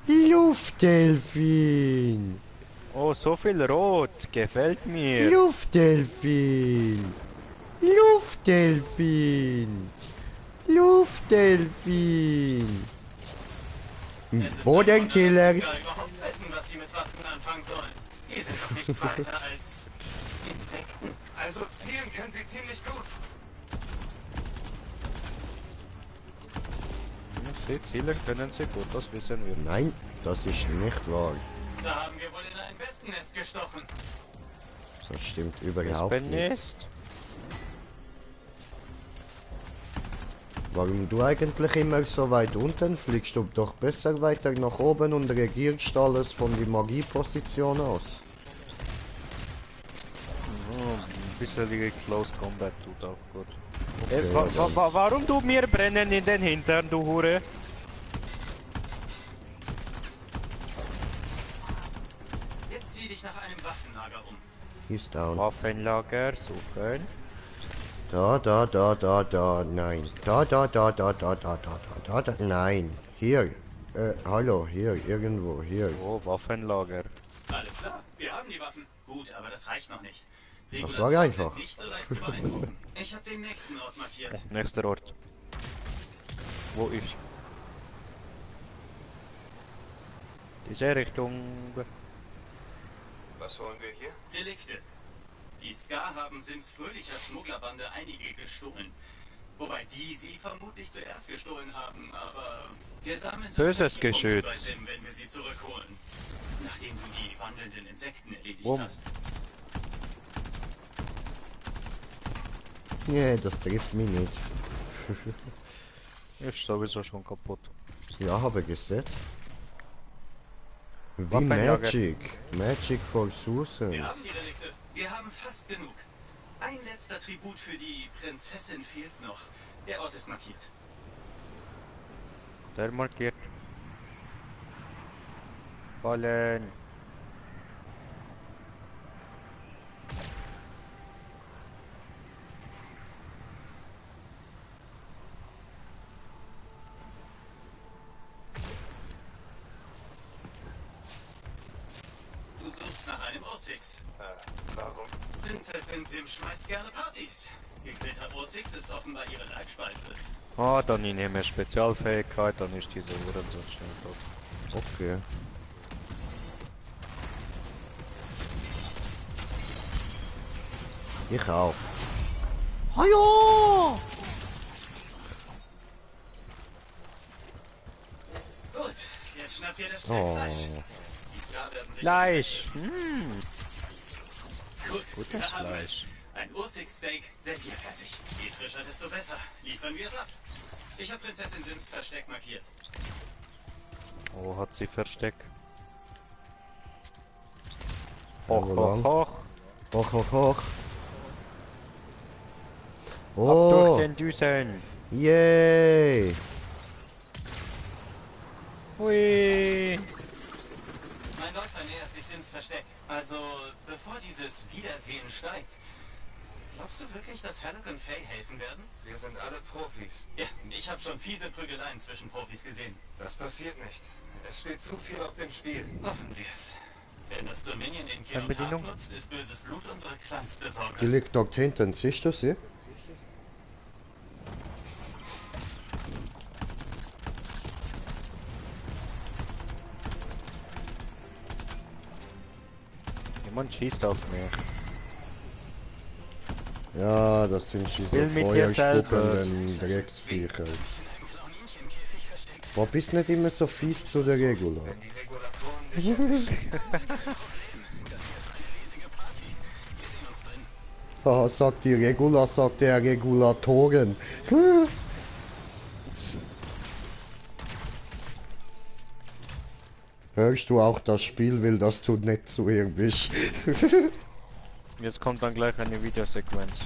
Luftdelfin! Oh, so viel Rot, gefällt mir! Luftdelfin! Luftdelfin! Luftdelfin! Bodenkiller! Überhaupt wissen, was sie mit Waffen anfangen sollen. Die sind doch nichts weiter als Insekten. Also zielen können sie ziemlich gut. Sie zielen können sie gut, das wissen wir. Nein, das ist nicht wahr. Da haben wir wohl in ein Wespennest gestochen. Das stimmt überhaupt nicht. Wespennest? Warum du eigentlich immer so weit unten fliegst, du doch besser weiter nach oben und regierst alles von die Magieposition aus. Ein bisschen Close Combat tut auch gut. Okay, Warum du mir brennen in den Hintern, du Hure? Jetzt zieh dich nach einem Waffenlager um. He's down. Waffenlager suchen. Da, nein. Da, nein. Hier. Hallo, hier, irgendwo, hier. Oh, Waffenlager. Alles klar, wir haben die Waffen. Gut, aber das reicht noch nicht. Das war einfach. Sind nicht so leicht zu beeindrucken. Ich habe den nächsten Ort markiert. Nächster Ort. Wo ist? Diese Richtung. Was holen wir hier? Relikte. Die Ska haben Sims fröhlicher Schmugglerbande einige gestohlen. Wobei die sie vermutlich zuerst gestohlen haben, aber wir sammeln Böses bei Geschütz. Sim, wenn wir sie zurückholen. Nachdem du die wandelnden Insekten erledigt hast. Nee, das trifft mich nicht. Ist sowieso schon kaputt. Ja, habe gesehen. Wie Waffenlager. Magic for Susan. Wir haben die Relikte. Wir haben fast genug. Ein letzter Tribut für die Prinzessin fehlt noch. Der Ort ist markiert. Der markiert. Fallen. Du suchst nach einem Ursix. Warum? Prinzessin Sim schmeißt gerne Partys. Gegrillter Ursix ist offenbar ihre Leibspeise. Ah, dann ich nehme Spezialfähigkeit, dann ist diese Uhren so schnell tot. Okay. Ich auch. Hallo! Gut, jetzt schnappt ihr das Steakfleisch. Oh. Die Ska werden sich Fleisch! Gut, Gutes wir haben Fleisch. es. Ein Ursix-Steak, servierfertig. Je frischer, desto besser. Liefern wir es ab. Ich habe Prinzessin Sims Versteck markiert. Oh, hat sie Versteck. Hoch, Hoch, hoch. Hoch, hoch, hoch. Ab durch Oh, den Düsen. yay! Hui. Mein Läufer nähert sich Sims Versteck. Also, bevor dieses Wiedersehen steigt. Glaubst du wirklich, dass Halleck und Faye helfen werden? Wir sind alle Profis. Ja, ich habe schon fiese Prügeleien zwischen Profis gesehen. Das passiert nicht. Es steht zu viel auf dem Spiel. Hoffen wir's. Wenn das Dominion in Fernbedienung? Kinotaf nutzt, ist böses Blut unsere kleinste Sorge. Die liegt dort hinten, siehst du sie? Jemand schießt auf mich. Ja, das sind diese Will mit dir selber. feuerspuckenden Drecksviecher. In einem Klaunienchenkäfig versteckt. Boah, bist nicht immer so fies zu der Regula. Haha, sagt die Regula, sagt der Regulatoren. Hörst du auch das Spiel, will, dass du nicht zu ihr bist. Jetzt kommt dann gleich eine Videosequenz.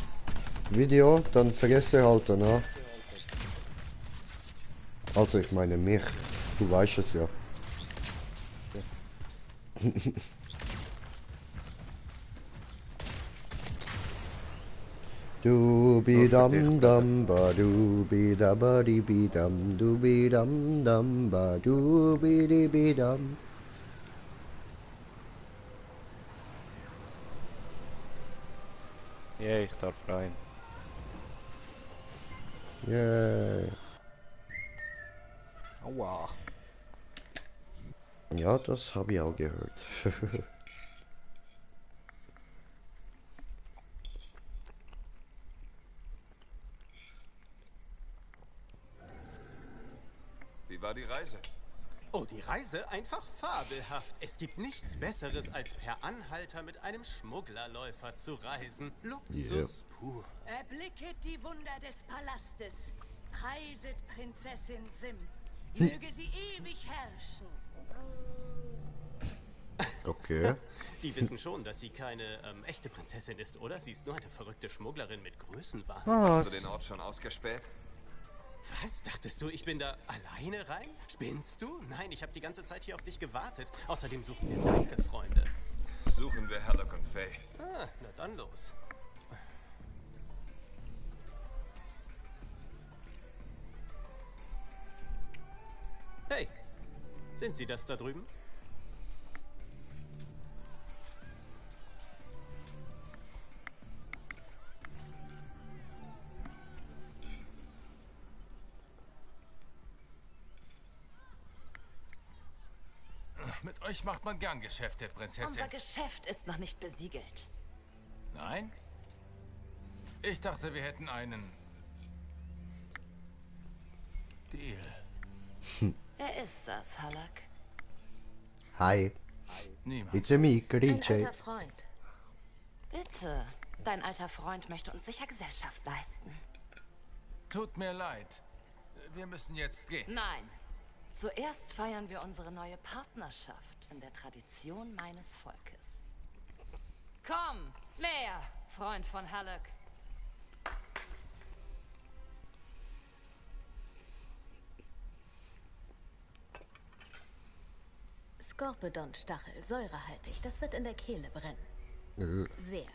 Video, dann vergesse halt danach. Also ich meine mich, du weißt es ja. Du bi dam dam ba du bi da ba di bi dam du bi dam dam ba du bi di bi dam. Ja, ich darf rein. Yay. Aua. Ja, das habe ich auch gehört. Wie war die Reise? Oh, die Reise einfach fabelhaft. Es gibt nichts Besseres, als per Anhalter mit einem Schmugglerläufer zu reisen. Luxus pur. Erblicket die Wunder des Palastes. Preiset Prinzessin Sim. Möge sie ewig herrschen. Okay. Die wissen schon, dass sie keine echte Prinzessin ist, oder? Sie ist nur eine verrückte Schmugglerin mit Größenwahn. Hast du den Ort schon ausgespäht? Was? Dachtest du, ich bin da alleine rein? Spinnst du? Nein, ich habe die ganze Zeit hier auf dich gewartet. Außerdem suchen wir deine Freunde. Suchen wir Halleck und Faye. Ah, na dann los. Hey, sind Sie das da drüben? Mit euch macht man gern Geschäfte, Prinzessin. Unser Geschäft ist noch nicht besiegelt. Nein? Ich dachte, wir hätten einen Deal. Wer ist das, Halleck? Hi. Niemand. It's a me, Ein DJ. alter Freund. Bitte. Dein alter Freund möchte uns sicher Gesellschaft leisten. Tut mir leid. Wir müssen jetzt gehen. Nein. Zuerst feiern wir unsere neue Partnerschaft in der Tradition meines Volkes. Komm, näher, Freund von Halleck. Skorpedon-Stachel, säurehaltig. Das wird in der Kehle brennen. Sehr.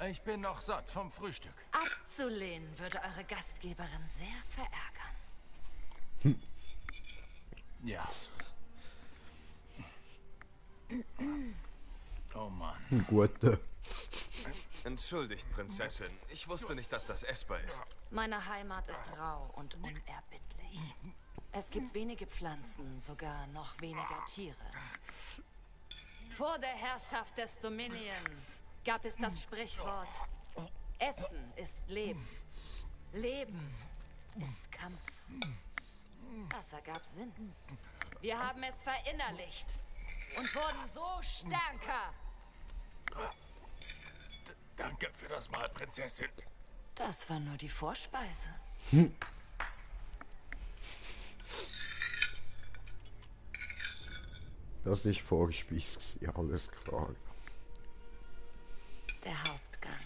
Ich bin noch satt vom Frühstück. Abzulehnen würde eure Gastgeberin sehr verärgern. Ja. Oh Mann. Gute. Entschuldigt, Prinzessin. Ich wusste nicht, dass das essbar ist. Meine Heimat ist rau und unerbittlich. Es gibt wenige Pflanzen, sogar noch weniger Tiere. Vor der Herrschaft des Dominion gab es das Sprichwort: Essen ist Leben. Leben ist Kampf. Das ergab Sinn. Wir haben es verinnerlicht und wurden so stärker. Danke für das Mahl, Prinzessin. Das war nur die Vorspeise. Das ist Vorspeis, ja, alles klar. Der Hauptgang.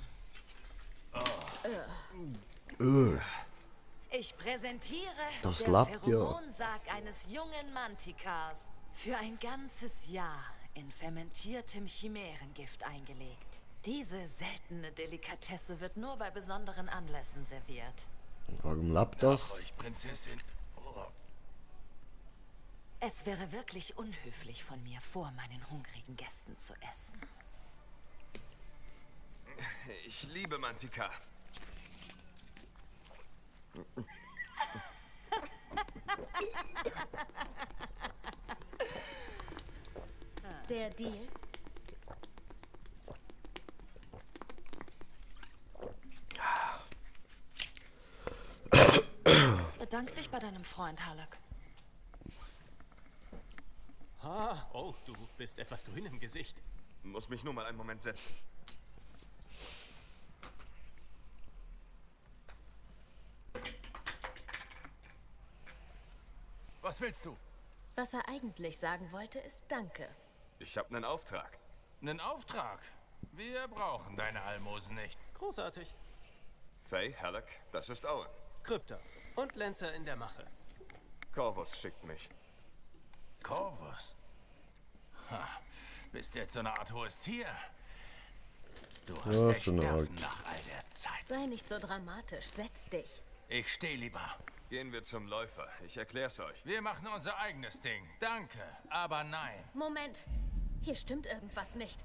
Ich präsentiere Das der lappt ja. Pheromonsarg eines jungen Mantikars. Für ein ganzes Jahr in fermentiertem Chimärengift eingelegt. Diese seltene Delikatesse wird nur bei besonderen Anlässen serviert. Warum lappt das? Euch, Prinzessin. Oh. Es wäre wirklich unhöflich von mir, vor meinen hungrigen Gästen zu essen. Ich liebe Mantika. Der Deal? Bedank dich bei deinem Freund, Halleck. Oh, du bist etwas grün im Gesicht. Muss mich nur mal einen Moment setzen. Was willst du? Was er eigentlich sagen wollte, ist Danke. Ich habe einen Auftrag. Einen Auftrag? Wir brauchen deine Almosen nicht. Großartig. Faye, Halleck, das ist Owen. Krypta. Und Lancer in der Mache. Corvus schickt mich. Corvus? Ha, bist jetzt so eine Art hohes Tier. Du hast Ja, echt so eine Nerven Art. nach all der Zeit. Sei nicht so dramatisch, setz dich. Ich stehe lieber. Gehen wir zum Läufer. Ich erklär's euch. Wir machen unser eigenes Ding. Danke, aber nein. Moment. Hier stimmt irgendwas nicht.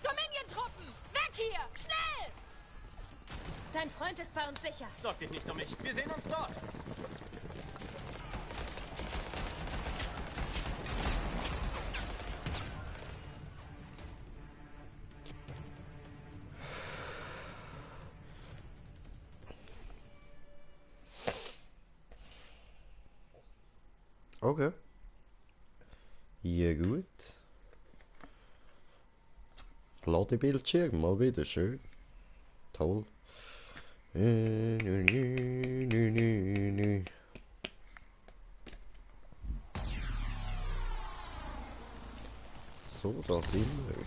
Dominion-Truppen! Weg hier! Schnell! Dein Freund ist bei uns sicher. Sorg dich nicht um mich. Wir sehen uns dort. Okay. Ja gut. Ladebildschirm, mal wieder schön. Toll. So, da sind wir.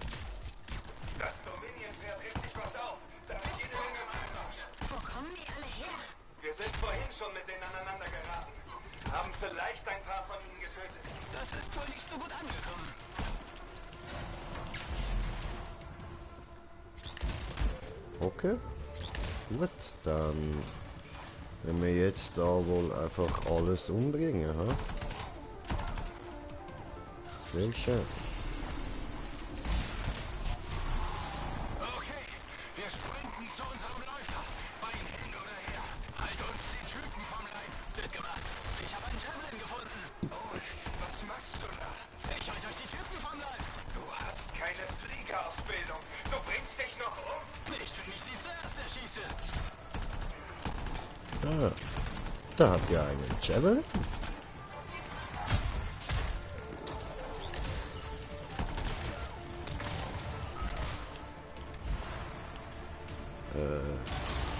Das Dominion fährt richtig was auf. Da wird jede Menge Marsch. Wo kommen die alle her? Wir sind vorhin schon mit denen aneinander geraten. Haben vielleicht ein paar von ihnen getötet. Das ist wohl nicht so gut angekommen. Okay. Gut, dann werden wir jetzt da wohl einfach alles umbringen, ha? Sehr schön. Okay, wir sprinten zu unserem Läufer. Bein hin oder her. Halt uns die Typen vom Leib. Wird gemacht. Ich habe einen Javelin gefunden. Oh, was machst du da? Ich halte euch die Typen vom Leib. Du hast keine Fliegerausbildung. Du bringst dich noch um. Nicht, wenn ich sie zuerst erschieße. Ah, da habt ihr einen Javelin.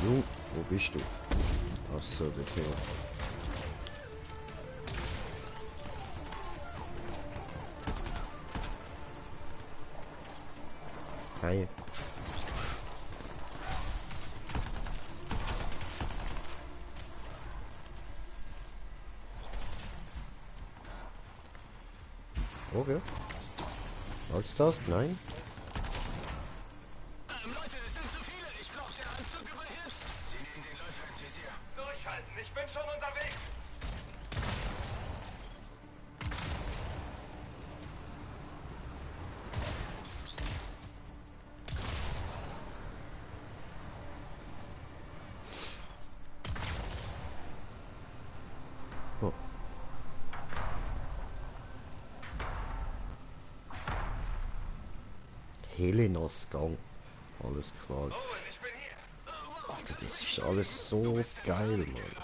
Jung, wo bist du? Achso, bitte. Hi. Okay. Was das? Nein? Leute, es sind zu viele. Ich brauche den Anzug über Hilfs. Sie nehmen den Läufer ins Visier. Durchhalten, ich bin schon unterwegs. Oh. Helenas Gang. Alles klar. Alter, das ist alles so geil, Mann.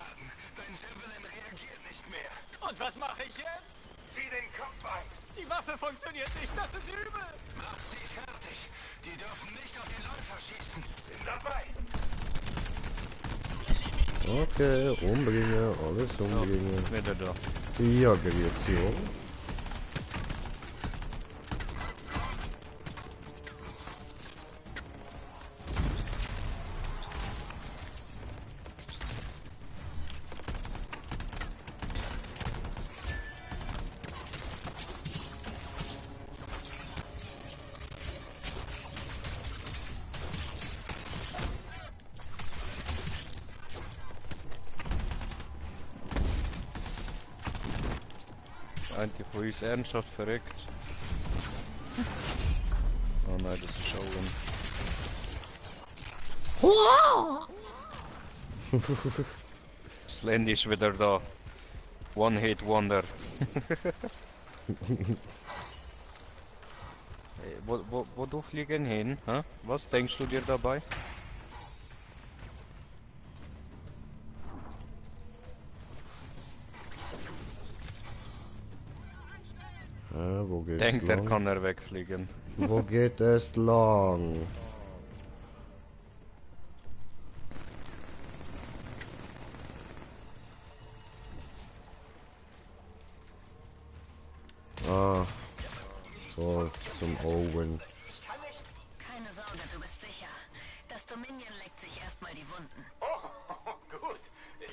Und was mache ich jetzt? Zieh den Kopf ein. Die Waffe funktioniert nicht. Das ist übel. Mach sie fertig. Die dürfen nicht auf den Läufer schießen. Bin dabei. Okay, umbringen, alles umbringen. Wieder da. Die Aggression. Einer von uns ernsthaft verreckt. Oh nein, das ist Owen. Das Landy ist wieder da. One Hit Wonder. Wo du fliegen hin? Hä? Was denkst du dir dabei? Wo geht's Denkt lang? er kann er wegfliegen. Wo geht es lang? Ah, so zum Owen. Keine Sorge, du bist sicher. Das Dominion leckt sich erstmal die Wunden. Gut.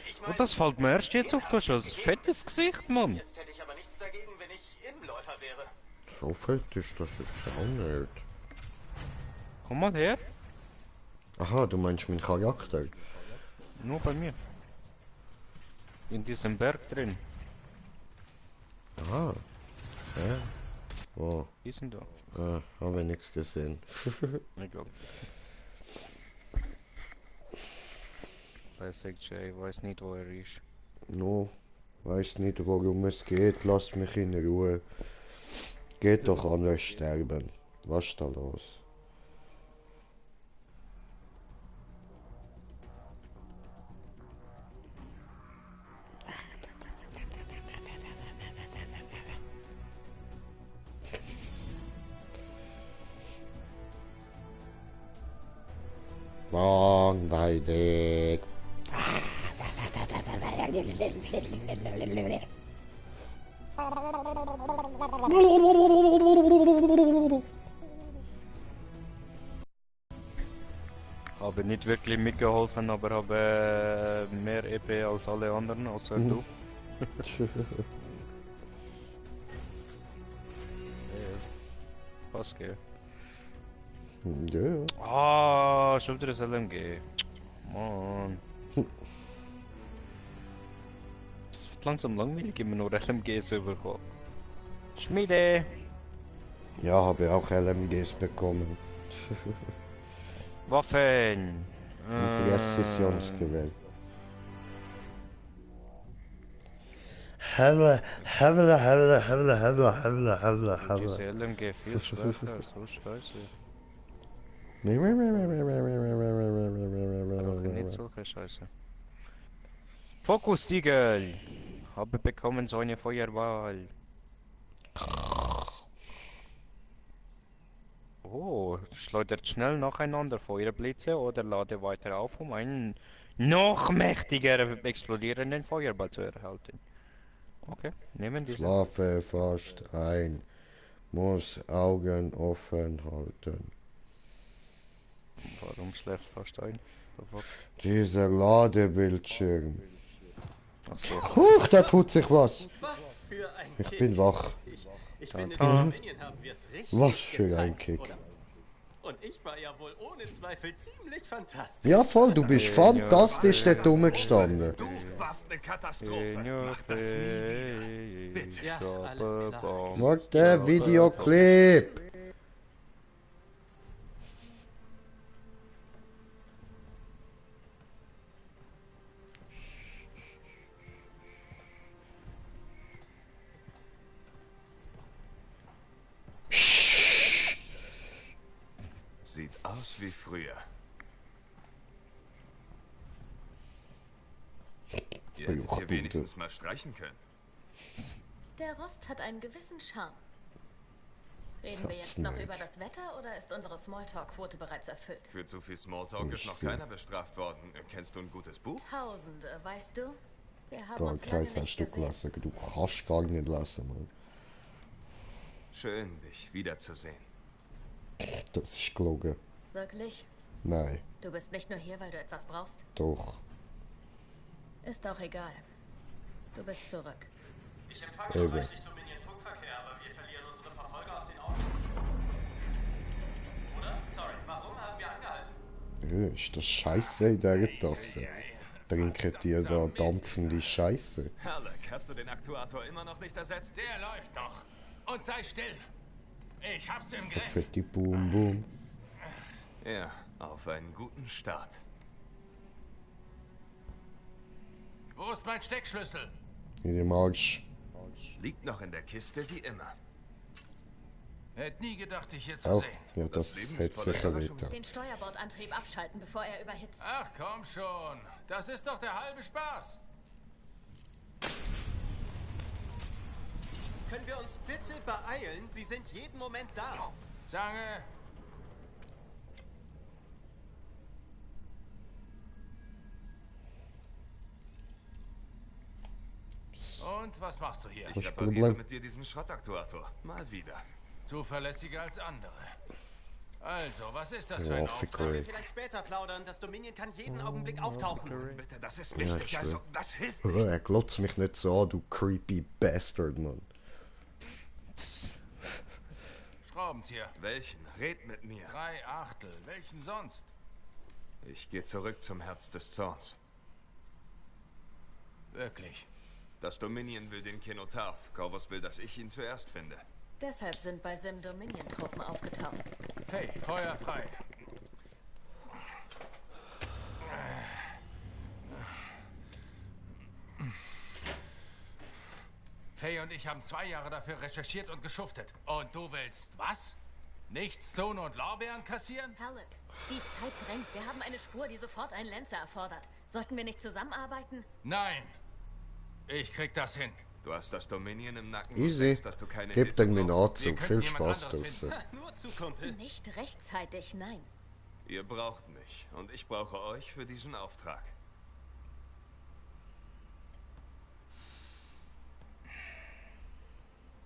Ich Und das fällt mir erst jetzt auf, du hast ein fettes Gesicht, Mann. Jetzt hätte ich aber nichts dagegen, wenn ich Innenläufer wäre. So fett ist das jetzt auch nicht. Komm mal her. Aha, du meinst meinen Charakter? Nur bei mir. In diesem Berg drin. Aha. Ja. Wo? Wie ist denn da? Habe ich nichts gesehen. Egal. Weiß ich weiß nicht, wo er ist. No, weiß nicht, worum es geht. Lasst mich in Ruhe. Geht doch anders sterben. Was ist da los? Langweilig. Habe nicht wirklich mitgeholfen, aber habe mehr EP als alle anderen, außer du. Was geht? Ja. Ah, schon wieder das LMG. Mann. Es wird langsam langweilig, immer nur LMGs überkommen. Schmiede! Ja, habe auch LMGs bekommen. Waffen! Präzisionsgewehr. Diese LMG viel schwächer, so scheiße. Aber nicht solche Scheiße. Fokussiegel! Habe bekommen so eine Feuerball. Oh, schleudert schnell nacheinander Feuerblitze oder lade weiter auf, um einen noch mächtiger explodierenden Feuerball zu erhalten. Okay, nehmen diese. Schlafe fast ein. Muss Augen offen halten. Warum schläft fast ein? Dieser Ladebildschirm. Ach so. Huch, da tut sich was. Was für ein Ich Kick. bin wach. Ich finde, in Ta-ta. Dominion haben wir es richtig Was für ein gezeigt, Kick. oder? Und ich war ja wohl ohne Zweifel ziemlich fantastisch. Ja voll, du bist fantastisch dort rumgestanden. Du warst eine Katastrophe. Mach das nie wieder. Bitte. Ja, alles klar. Warte, Videoclip. Sieht aus wie früher. Ihr hättet hier wenigstens mal streichen können. Der Rost hat einen gewissen Charme. Reden wir jetzt noch über das Wetter oder ist unsere Smalltalk-Quote bereits erfüllt? Für zu viel Smalltalk ist noch keiner bestraft worden. Kennst du ein gutes Buch? Tausende, weißt du? Wir haben Gar uns lange Kreis nicht hast du gesehen. gelassen. Du kannst gar nicht lassen, Mann. Schön, dich wiederzusehen. Das ist gelogen. Wirklich? Nein, Du bist nicht nur hier, weil du etwas brauchst? doch. Ist auch egal. Du bist zurück. Ich empfange Eben. noch reichlich Dominion-Funkverkehr, aber wir verlieren unsere Verfolger aus den Augen. Oder? Sorry, warum haben wir angehalten? Ja, ist das Scheiße in dieser Tasse? Trinken die da dampfende Scheiße? Alec, hast du den Aktuator immer noch nicht ersetzt? Der läuft doch. Und sei still. Ich hab's im Der Griff. fette Boom Boom. Ja, auf einen guten Start. Wo ist mein Steckschlüssel? In dem Arsch. Liegt noch in der Kiste wie immer. Hätte nie gedacht, dich hier zu Oh, sehen. ja, das hätte sicher wieder. Den Steuerbordantrieb abschalten, bevor er überhitzt. Ach komm schon, das ist doch der halbe Spaß. Können wir uns bitte beeilen? Sie sind jeden Moment da. Zange. Und was machst du hier? Ich repariere mit dir diesen Schrottaktuator. Mal wieder. Zuverlässiger als andere. Also, was ist das für Ja, ein fick Auftrag? euch. Vielleicht später plaudern. Das Dominion kann jeden Augenblick auftauchen. Bitte, das ist Ja, wichtig. ich Also, schwör. das hilft Oh, nicht. er glotzt mich nicht so an, du creepy Bastard, Mann. Schraubenzieher. Welchen? Red mit mir. 3/8. Welchen sonst? Ich gehe zurück zum Herz des Zorns. Wirklich. Das Dominion will den Kenotaph. Corvus will, dass ich ihn zuerst finde. Deshalb sind bei Sim Dominion-Truppen aufgetaucht. Faye, Feuer frei. Faye und ich haben 2 Jahre dafür recherchiert und geschuftet. Und du willst was? Nichts tun und Lorbeeren kassieren? Halleck, die Zeit drängt. Wir haben eine Spur, die sofort einen Lancer erfordert. Sollten wir nicht zusammenarbeiten? Nein. Ich krieg das hin. Du hast das Dominion im Nacken. Easy. Und denkst, dass du keine Gebt Hilfe irgendwie einen brauchst. Anzug. Viel Spaß draussen. Nur zu, Kumpel. Nicht rechtzeitig, nein. Ihr braucht mich. Und ich brauche euch für diesen Auftrag.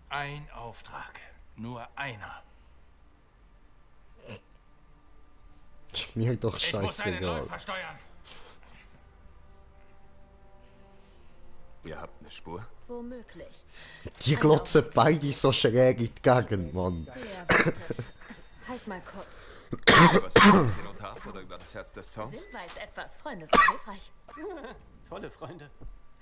Ein Auftrag. Nur einer. Ist mir doch Ich muss einen scheißegal. Läufer steuern. Ihr habt eine Spur? Womöglich. Die glotzen beide so schräg in die Gegend, Mann. Ja, warte. Halt mal kurz. Über das Kenotaph oder über das Herz des Zorns? Sim weiß etwas. Freunde sind hilfreich. Tolle Freunde.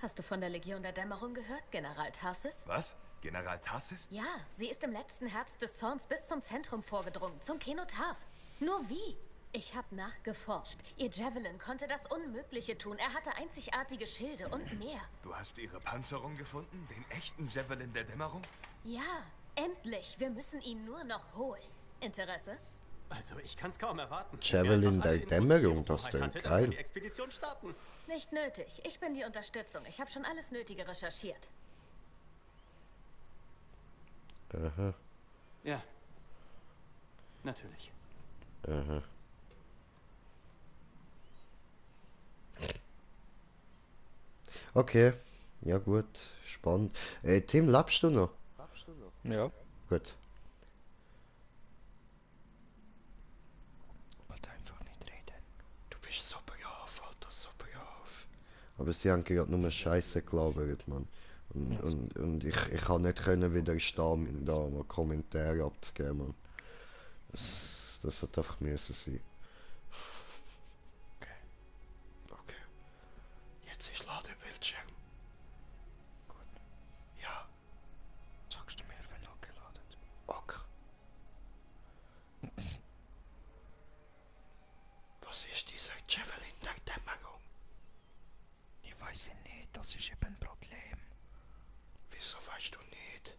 Hast du von der Legion der Dämmerung gehört, General Tarsis? Was? General Tarsis? Ja, sie ist im letzten Herz des Zorns bis zum Zentrum vorgedrungen, zum Kenotaph. Nur wie? Ich habe nachgeforscht. Ihr Javelin konnte das Unmögliche tun. Er hatte einzigartige Schilde und mehr. Du hast ihre Panzerung gefunden? Den echten Javelin der Dämmerung? Ja, endlich. Wir müssen ihn nur noch holen. Interesse? Also, ich kann's kaum erwarten. Javelin der Dämmerung, das ist ist dann geil. die Expedition starten. Nicht nötig. Ich bin die Unterstützung. Ich habe schon alles Nötige recherchiert. Aha, Ja. Natürlich. aha. Okay, ja gut, spannend. Tim, lebst du noch? Ja. Gut. Wollte einfach nicht reden. Du bist so brav, Alter, so brav. Aber sie haben gerade nur Scheiße gelabert, Mann. Und ich kann nicht können widerstehen, da mal Kommentare abzugeben, Mann. Das hat einfach müssen sein. Okay. Okay. Jetzt ist Ladebildschirm. Gut. Ja. Sagst du mir, wenn er geladen? Okay. Was ist dieser Javelin der Dämmerung? Ich weiß nicht, das ist eben ein Problem. Wieso weißt du nicht?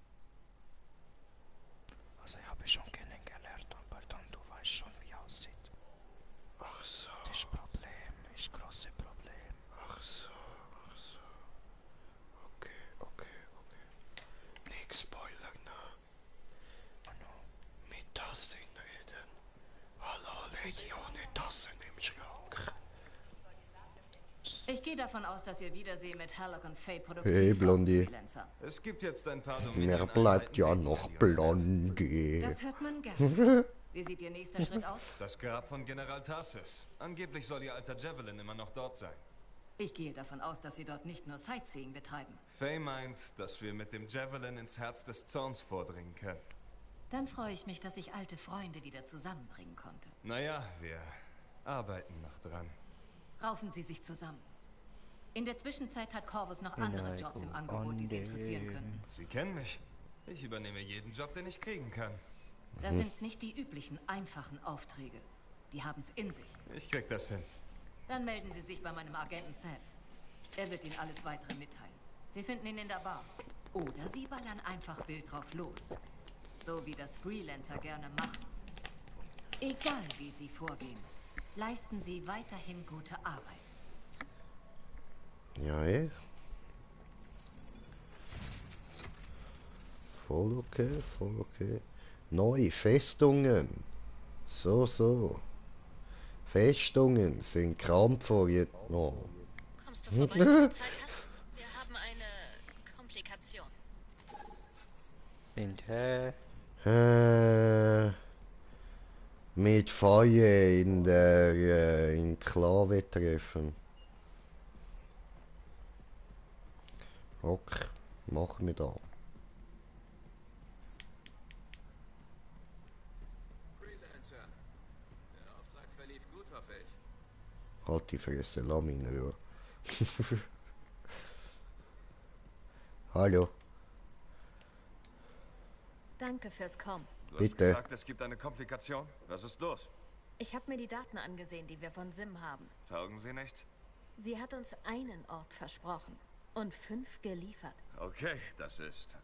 Also ich habe schon kennengelernt, aber dann du weißt schon, wie er aussieht. Ach so. Das Problem ist große Problem. Ach so, ach so. Okay, okay, okay. Nix Spoiler, na. Mit Tassen reden. Hallo, Lady ohne Tassen im Schrank. Ich gehe davon aus, dass ihr Wiedersehen mit Halleck und Faye produktiv Hey, war, Blondie. Freelancer. Es gibt jetzt ein paar Mir bleibt ja noch Blondie. Das hört man gern. Wie sieht ihr nächster Schritt aus? Das Grab von General Tarsis. Angeblich soll ihr alter Javelin immer noch dort sein. Ich gehe davon aus, dass sie dort nicht nur Sightseeing betreiben. Faye meint, dass wir mit dem Javelin ins Herz des Zorns vordringen können. Dann freue ich mich, dass ich alte Freunde wieder zusammenbringen konnte. Naja, wir arbeiten noch dran. Raufen Sie sich zusammen. In der Zwischenzeit hat Corvus noch andere Jobs im Angebot, die Sie interessieren können. Sie kennen mich. Ich übernehme jeden Job, den ich kriegen kann. Das sind nicht die üblichen, einfachen Aufträge. Die haben es in sich. Ich krieg das hin. Dann melden Sie sich bei meinem Agenten Seth. Er wird Ihnen alles Weitere mitteilen. Sie finden ihn in der Bar. Oder Sie ballern einfach wild drauf los. so wie das Freelancer gerne machen. Egal wie sie vorgehen, leisten sie weiterhin gute Arbeit. Ja, voll okay, voll okay. Neue Festungen. So. Festungen sind krampforientiert. Oh. Kommst du vorbei, wenn du Zeit hast? Wir haben eine Komplikation. Mit Feuer in der Enklave treffen. Okay, machen wir da. Freelancer. Der Auftrag verlief gut, hoffe ich. Halt die Fresse, lass mich in Ruhe. Hallo. Danke fürs Kommen. Du hast Bitte. gesagt, es gibt eine Komplikation. Was ist los? Ich habe mir die Daten angesehen, die wir von Sim haben. Taugen sie nichts? Sie hat uns einen Ort versprochen und 5 geliefert. Okay, das ist...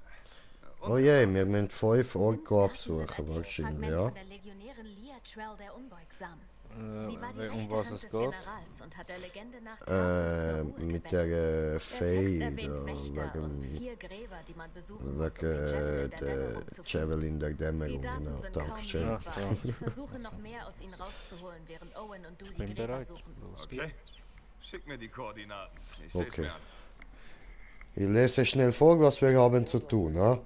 Oh je, wir müssen 5 Orko Sims Daten absuchen, sind ein wahrscheinlich, Fragment ja. von der Legionärin Lia Trell der Unbeugsamen. Sie war die um rechte was Hand es des geht? Generals und hat der Legende nach Tarsis zur Ruhe Mit gebettet. der Faye, Der Text erwähnt Wächter und wegen 4 Gräber, die man besuchen muss, um den Javelin der der Dämmerung zu finden. Javelin der Die Dämmerung, Daten genau, sind kaum Dankeschön. lesbar. Ich versuche noch mehr aus ihnen rauszuholen, während Owen und du die Bin Gräber bereit. suchen. Los Okay. Schick mir die Koordinaten. Ich seh's Okay. mir an. Ich lese schnell vor, was wir haben zu tun, ja?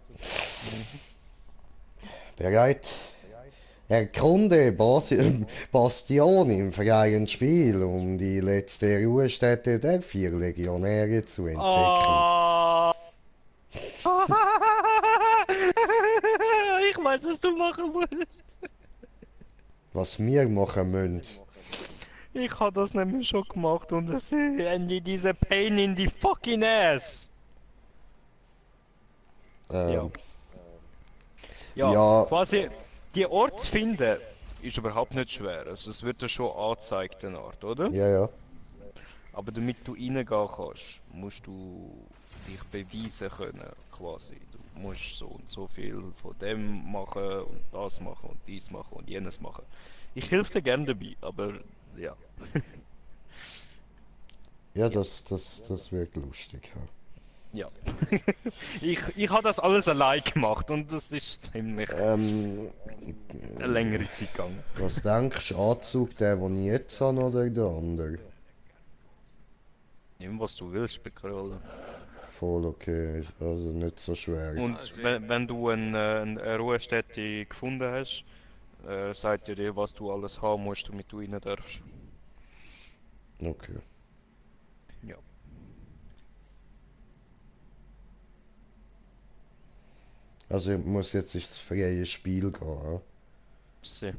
Bereit? Erkunde Bastion im freien Spiel, um die letzte Ruhestätte der 4 Legionäre zu entdecken. Oh. Ich weiß, was du machen musst. Was wir machen müssen. Ich habe das nämlich schon gemacht und es ist diese Pain in the fucking ass. Ja. Ja, quasi die Ort zu finden ist überhaupt nicht schwer. Also es wird ja schon angezeigt, eine Art, oder? Ja. Aber damit du reingehen kannst, musst du dich beweisen können, quasi. Du musst so und so viel von dem machen und das machen und dies machen und jenes machen. Ich helfe dir gerne dabei, aber ja. Ja, das wird lustig. Ja. Ja. ich habe das alles allein gemacht und das ist ziemlich eine längere Zeit gegangen. Was denkst du, Anzug der, den ich jetzt habe, oder der andere? Nimm was du willst, Bekrölle. Voll okay, also nicht so schwer. Und wenn du eine Ruhestätte gefunden hast, sagt er dir, was du alles haben musst, damit du rein darfst. Okay. Ja. Also ich muss jetzt ins freie Spiel gehen. Ja? Sie.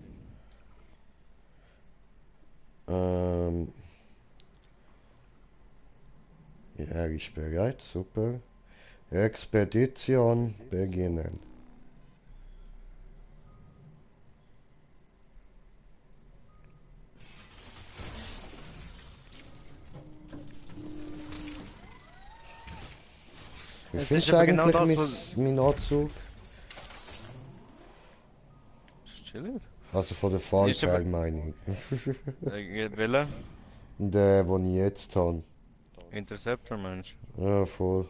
Ja, er ist bereit, super. Expedition beginnen. Wie Es findest ist du aber genau eigentlich das, mein Anzug? Ist chillig. Also von der Ist aber- Falltag meine ich. Welcher? Der, den ich jetzt habe. Interceptor, Mensch. Ja, voll.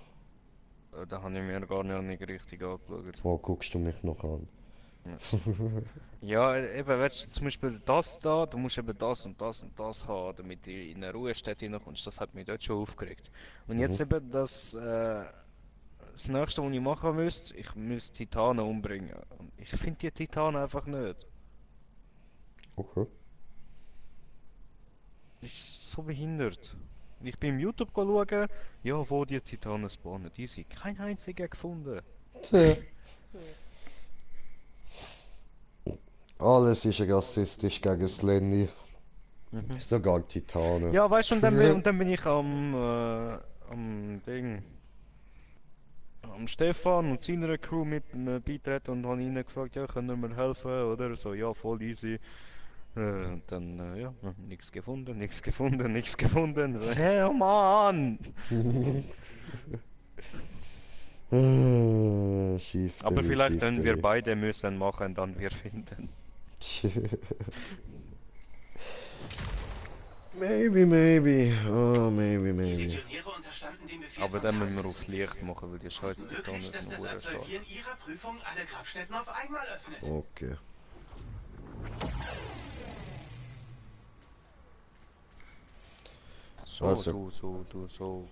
Da habe ich mir gar nicht richtig angeschaut. Wo guckst du mich noch an? Ja, eben, weißt du, zum Beispiel das da, du musst eben das und das und das haben, damit du in eine Ruhestätte hineinkommst. Das hat mich dort schon aufgeregt. Und jetzt eben das nächste, was ich machen müsste, ich müsste Titanen umbringen. Und ich finde die Titanen einfach nicht. Okay. Das ist so behindert. Ich bin im YouTube schauen, ja, wo die Titanen spawnen. Easy. Kein einziger gefunden. Tja. Alles ist rassistisch gegen das Lenny. Sogar Titanen. Ja, weißt du, und dann bin ich am Ding. Am Stefan und seiner Crew mit beitreten und habe ihn gefragt, ja, können wir mir helfen oder so, ja, voll easy. Und dann, ja, nichts gefunden, nichts gefunden, nichts gefunden. So, hey, oh Mann! Shift. Aber vielleicht können wir beide müssen machen, dann wir finden. Maybe. Oh, maybe. Legionäre unterstanden dem Befehl Aber von dann müssen wir Tarsis. auf Licht machen, weil die Scheiße die Tonne Möglich, dass ist das noch stark. Absolvieren ihrer Prüfung alle Grabstätten auf einmal öffnet. Okay. So, Also. du so.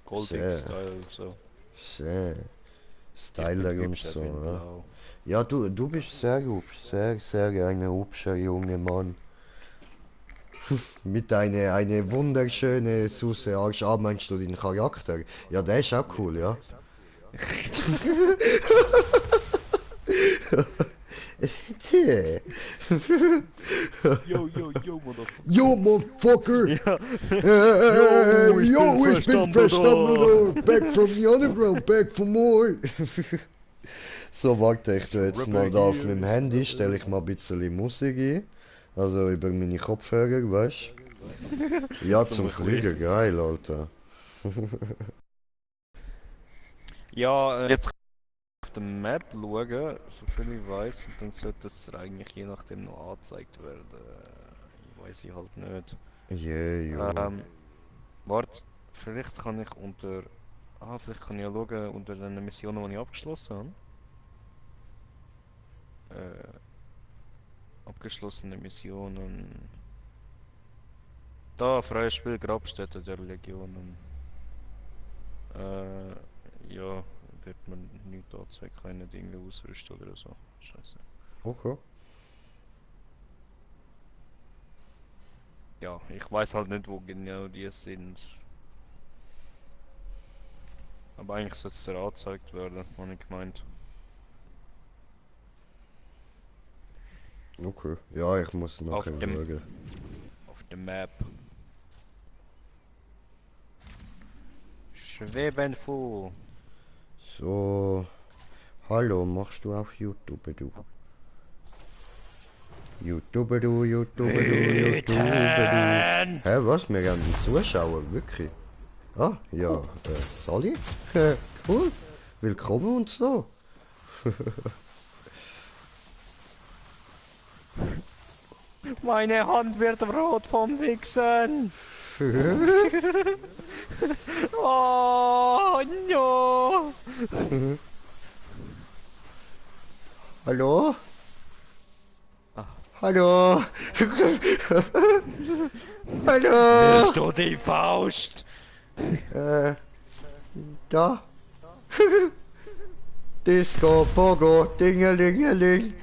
Goldix-Style, so. Sehr. Styler und hübsch, so, ich bin ja. blau. Ja, du bist sehr hübsch, sehr ein hübscher junger Mann. Mit eine wunderschöne, süße Arsch. Ah, meinst du den Charakter? Ja, der ist auch cool, ja. Yo, motherfucker. Yo, motherfucker! Ja. Yo, ich bin verstanden, back from the underground, back for more! So, warte, ich tu jetzt mal da auf meinem Handy, stelle ich mal ein bisschen Musik ein. Also über meine Kopfhörer, weißt du? Ja, zum Fliegen, geil, Alter. Ja, jetzt auf der Map schauen, soviel ich weiß, und dann sollte es eigentlich je nachdem noch angezeigt werden. Weiß ich halt nicht. Yeah. Warte, vielleicht kann ich unter... vielleicht kann ich ja schauen unter den Missionen, die ich abgeschlossen habe. Abgeschlossene Missionen. Da, freies Spiel, Grabstätte der Legionen. Ja, wird man nicht anzeigen, keine Dinge ausrüsten oder so. Scheiße. Okay. Ja, ich weiß halt nicht, wo genau die sind. Aber eigentlich sollte es angezeigt werden, habe ich gemeint. Okay. Ja, ich muss nachher Auf dem- schauen. Auf der Map. Schweben vor. So. Hallo, machst du auch YouTube, du? YouTube, du. Hä, was? Wir haben die Zuschauer, wirklich? Ah, ja, Sally? Cool. Willkommen und so. Meine Hand wird rot vom Wichsen. Oh no. Hallo? Hallo? Hallo? Willst du die Faust? Da? Disco, Pogo, Dingelingeling.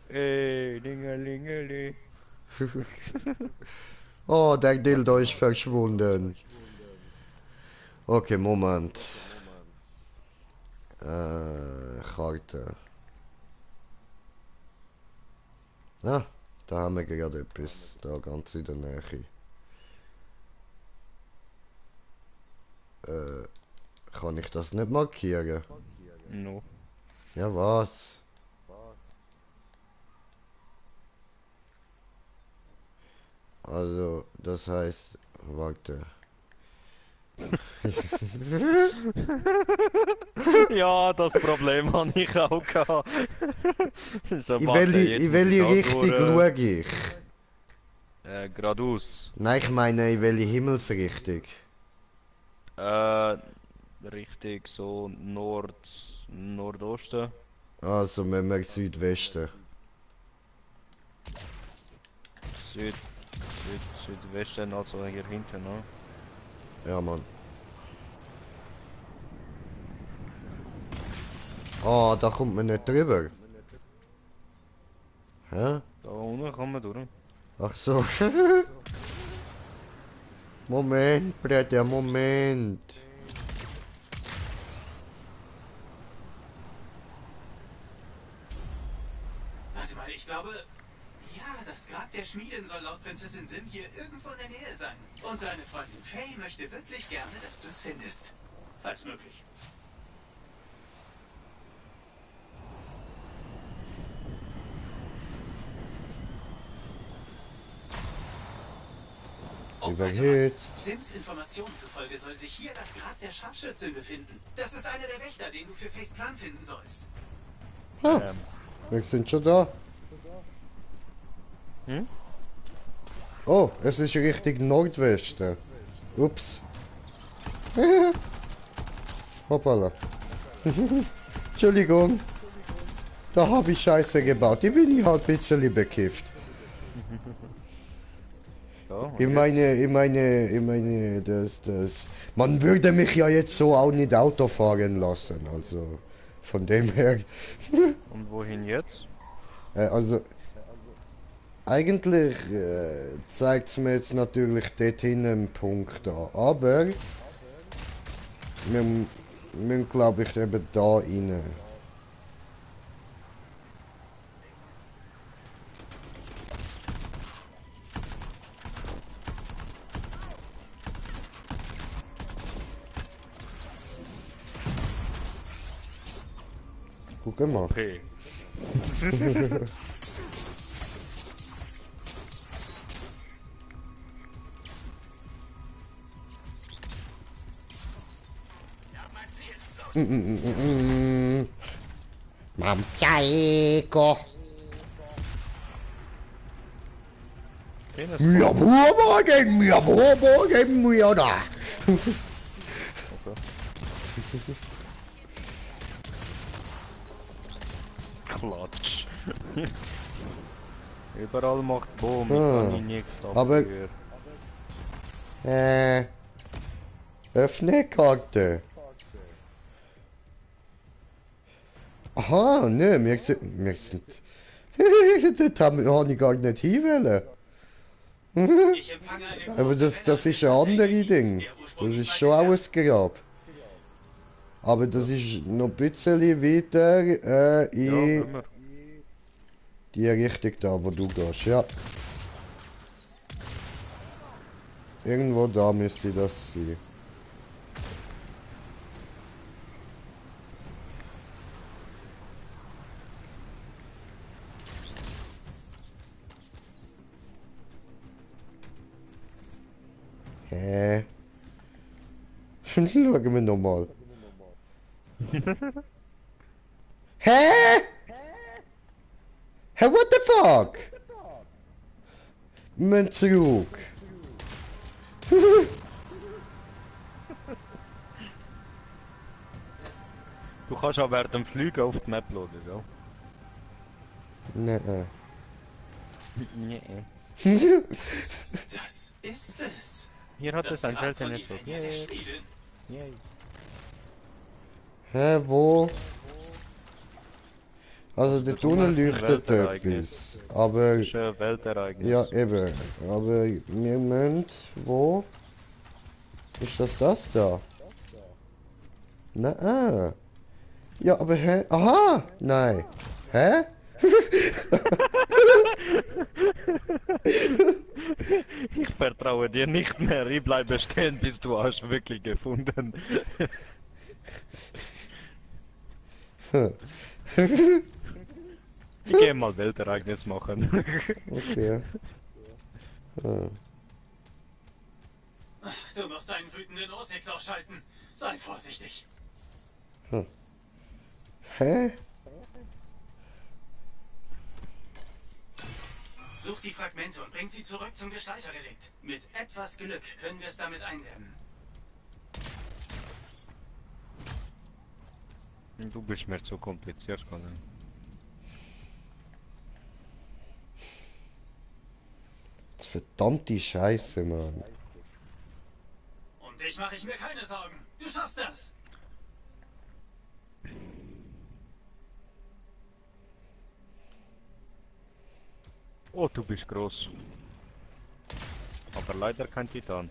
Dingelingeli. Oh, der Dildo ist verschwunden. Okay, Moment. Karte. Ah, da haben wir gerade etwas. Da ganz in der Nähe. Kann ich das nicht markieren? No. Ja, was? Also, das heißt, warte. Ja, das Problem habe ich auch gehabt. So, In warte, jetzt welche muss ich da Richtung durch, schaue ich? Geradeaus. Nein, ich meine, in welche Himmelsrichtung? Richtig so Nordosten. Also, wenn wir Südwesten. Südwesten, also hier hinten, ne? Ja, Mann. Ah, da kommt man nicht drüber. Hä? Da unten kann man durch. Ach so. Moment, Bruder, Moment. Warte mal, ich glaube... Ja, das Grab der Schmiedin soll laut Prinzessin Sim hier irgendwo in der Nähe sein. Und deine Freundin Faye möchte wirklich gerne, dass du es findest. Falls möglich. überhitzt. Sims Informationen zufolge soll sich hier das Grab der Scharfschützin befinden. Das ist einer der Wächter, den du für Faiths Plan finden sollst. Ah, wir sind schon da. Hm? Oh, es ist Richtung Nordwesten. Ups. Hoppala. Entschuldigung. Da habe ich Scheiße gebaut. Die bin ich halt ein bisschen bekifft. So, Ich meine, das... Man würde mich ja jetzt so auch nicht Auto fahren lassen, also... Von dem her... Und wohin jetzt? Also... Eigentlich zeigt es mir jetzt natürlich dorthin einen Punkt an, aber... Wir müssen, glaube ich, eben da rein. Gut gemacht. Okay. Mam Psycho. Mir Burborgen, mir da. Klatsch. Überall macht Boom, kann ich nichts aber... dafür. Öffne Karte. Aha, ne, wir sind... Das habe ich gar nicht hinwählen. Aber das ist ein anderes Ding. Das ist schon auch ein Grab. Aber das ist noch ein bisschen weiter in die Richtung da, wo du gehst, ja. Irgendwo da müsste das sein. Hä? Schauen wir nochmal. Hä? Hä, what the fuck? Mein Zug. Du kannst auch während dem Fliegen auf die Map laden, ja? Nee. Nee. Das ist es. Hier hat es ein Grab von seltenes Ivenia der Schmiedin. Yay. Hä, wo? Also der Tunnel leuchtet etwas, aber... Das ist ein Weltereignis. Ja, eben. Aber wir müssen... Wo? Ist das da? Nein. Ja, aber hä? Aha! Nein. Hä? Ich vertraue dir nicht mehr. Ich bleibe stehen, bis du hast wirklich gefunden. Ich gehe mal Weltereignis machen. Okay. Du musst deinen wütenden Osix ausschalten. Sei vorsichtig. Hä? Such die Fragmente und bring sie zurück zum Gestalterrelikt. Mit etwas Glück können wir es damit eindämmen. Du bist mir zu kompliziert, Colin. Das verdammte Scheiße, Mann. Um dich mache ich mir keine Sorgen. Du schaffst das. Oh, du bist groß. Aber leider kein Titan.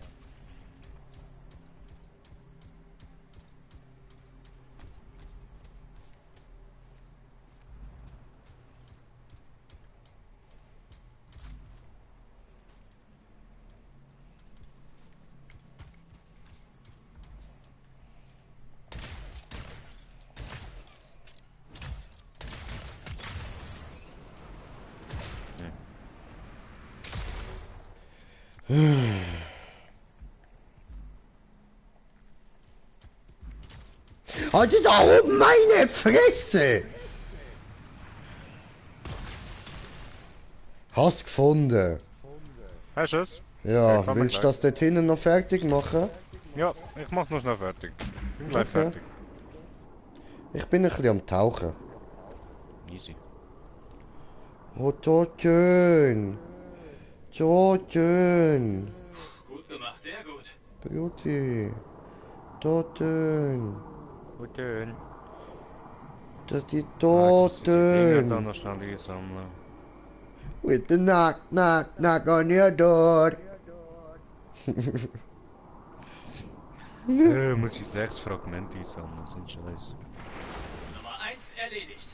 Halt da oben meine Fresse! Hast gefunden. Hast du es? Ja, kann man willst du gleich. das dort hinten noch fertig machen? Ja, ich mach nur schnell fertig. Bin gleich fertig. Ich bin ein bisschen am Tauchen. Easy. Oh, so schön. So schön. Gut gemacht, sehr gut. Beauty. So schön. Gut schön. Das ist Ah, so jetzt muss ich die Dinger dann schön. noch schnell einsammeln. With the knock on your door. Muss ich 6 Fragmente einsammeln, so ein Scheiß. Nummer 1 erledigt.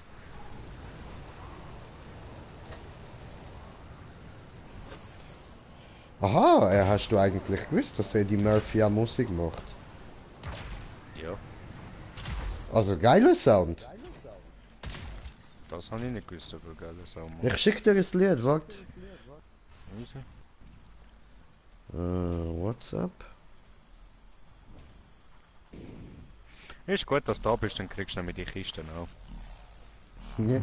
Aha, hast du eigentlich gewusst, dass Eddie Murphy auch Musik macht? Ja, Also geiler Sound. das habe ich nicht gewusst, aber geile Sau. Ich schick dir das Lied, warte. Easy. WhatsApp. Ist gut, dass du da bist, dann kriegst du nämlich die Kisten auch. Ja.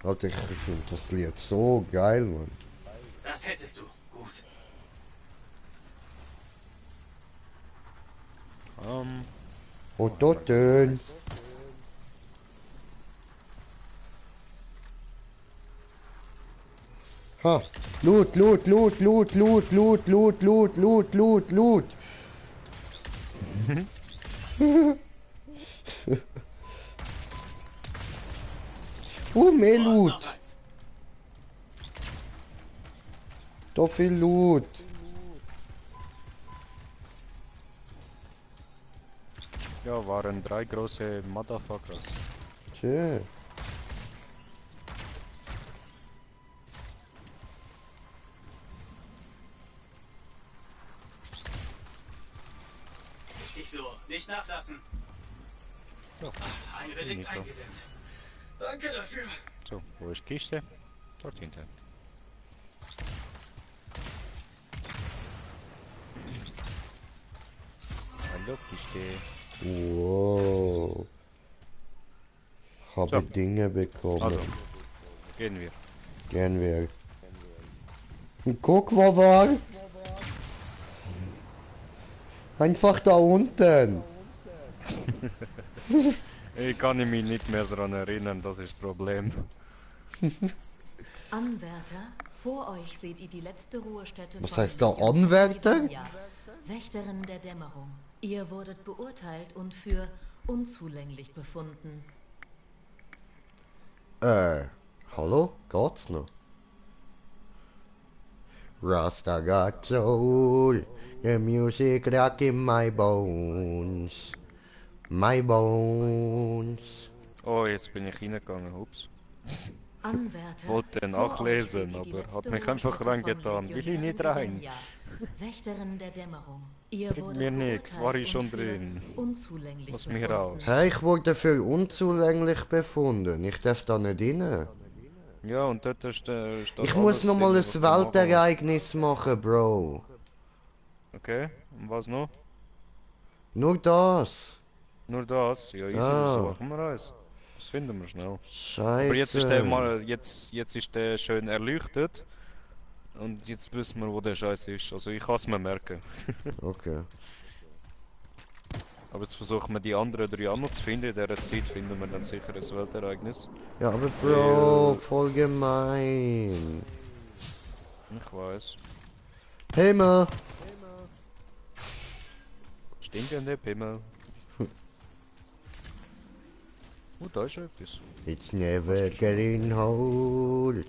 Alter, ich finde das Lied so geil, Mann. Das hättest du. Gut. Oh, dort schön. Ha, Loot, Loot, Loot, Loot, Loot, Loot, Loot, Loot, Loot, Loot, Loot. Mehr Loot. Noch eins. So viel Loot. Ja, waren 3 große Motherfuckers. Schön. Richtig so. Nicht nachlassen. Ja. Ein Relikt Nico. eingedämmt. Danke dafür. So, wo ist die Kiste? Dort hinten. Hallo Kiste. Wow. Habe So. Dinge bekommen. Also, gehen wir. Gern wir. Guck, wo war? Einfach da unten. Ich kann mich nicht mehr daran erinnern, das ist das Problem. Anwärter, vor euch seht ihr die letzte Ruhestätte Was von heißt da Legion Anwärter? California, Wächterin der Dämmerung. Ihr wurdet beurteilt und für unzulänglich befunden. Hallo? Geht's noch? Rasta got soul, the music rock in my bones. My bones. Oh, jetzt bin ich reingegangen, ups. Anwärter, Wollte vor euch nachlesen, steht die aber letzte hat mich einfach Ruhestätte von reingetan. Will ich Legionären nicht rein. Gesenja, Wächterin der Dämmerung. Ihr Bringt wurdet mir nix, war ich schon beurteilt und drin. für unzulänglich Lass mich befunden. raus. Hey, ich wurde für unzulänglich befunden. Ich darf da nicht rein. Ja, und dort steht Ich muss noch mal was ein du machen Weltereignis machen, Bro. musst. Okay, und was noch? Nur das. Nur das? Ja, easy, Ah. das machen wir eins. Das finden wir schnell. Scheiße. Aber jetzt ist der mal, jetzt ist der schön erleuchtet. Und jetzt wissen wir, wo der Scheiß ist. Also ich kann es mir merken. Okay. Aber jetzt versuchen wir die anderen 3 auch noch zu finden. In dieser Zeit finden wir dann sicher ein Weltereignis. Ja, aber Bro, voll gemein. Ich weiß. Himmel. Stinkende Pimmel. Da ist etwas. It's never getting old.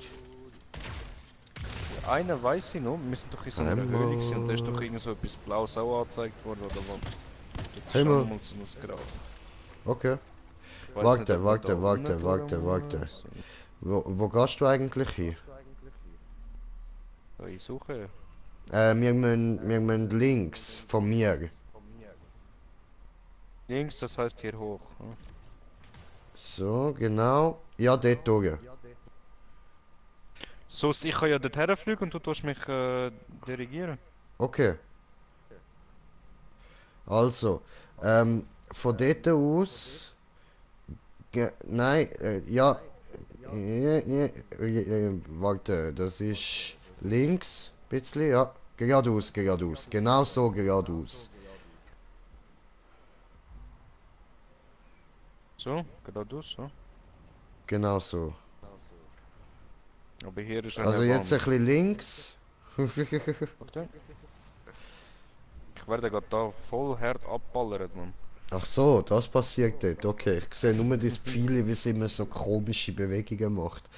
Einer weiß ich noch, wir sind doch in so einer Höhle gewesen und da ist doch irgend so etwas Blaues auch angezeigt worden, oder was? Das ist Himmel. schon mal so ein Grab. Okay. Ich weiss Warte, nicht, ob wir warte, da warte, unten warte, gehen warte. müssen. Wo gehst du eigentlich hin? Ja, ich suche. Wir müssen links von mir. Links, das heißt hier hoch. Hm? So, genau. Ja, dort durch. So, ich kann ja dorthin fliegen und du tust mich dirigieren. Okay. Also, von dort aus... Nein, ja... warte, das ist links, ein bisschen, ja. Geradeaus, geradeaus. Genau so geradeaus. So, geradeaus, so. Genau so. Aber hier ist eine Also jetzt ein Wand. bisschen links. Warte. Ich werde gerade da voll hart abballert, Mann. Ach so, das passiert dort. Okay, ich sehe nur das Pfeile, wie es immer so komische Bewegungen macht.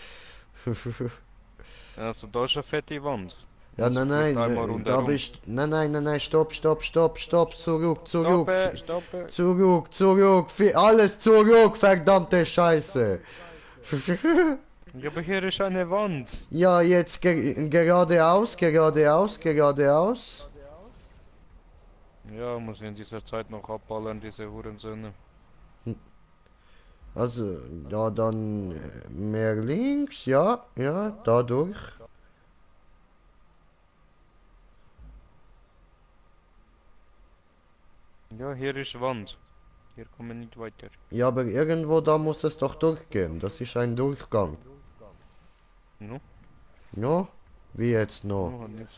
Also da ist eine fette Wand. Ja, Muss nein, ich vielleicht nein, einmal da rundherum. bist... Nein, nein, nein, nein, stopp, stopp, stopp, stopp, zurück, zurück. Stoppe. Zurück, zurück, alles zurück, verdammte Scheiße. Ja, aber hier ist eine Wand. Ja, jetzt geradeaus, geradeaus, geradeaus. Ja, muss ich in dieser Zeit noch abballern, diese Hurensöhne. Also, ja, dann mehr links, ja, ja, dadurch. Ja, hier ist Wand. Hier kommen wir nicht weiter. Ja, aber irgendwo da muss es doch durchgehen. Das ist ein Durchgang. No? Ja? Wie jetzt noch? No, nicht.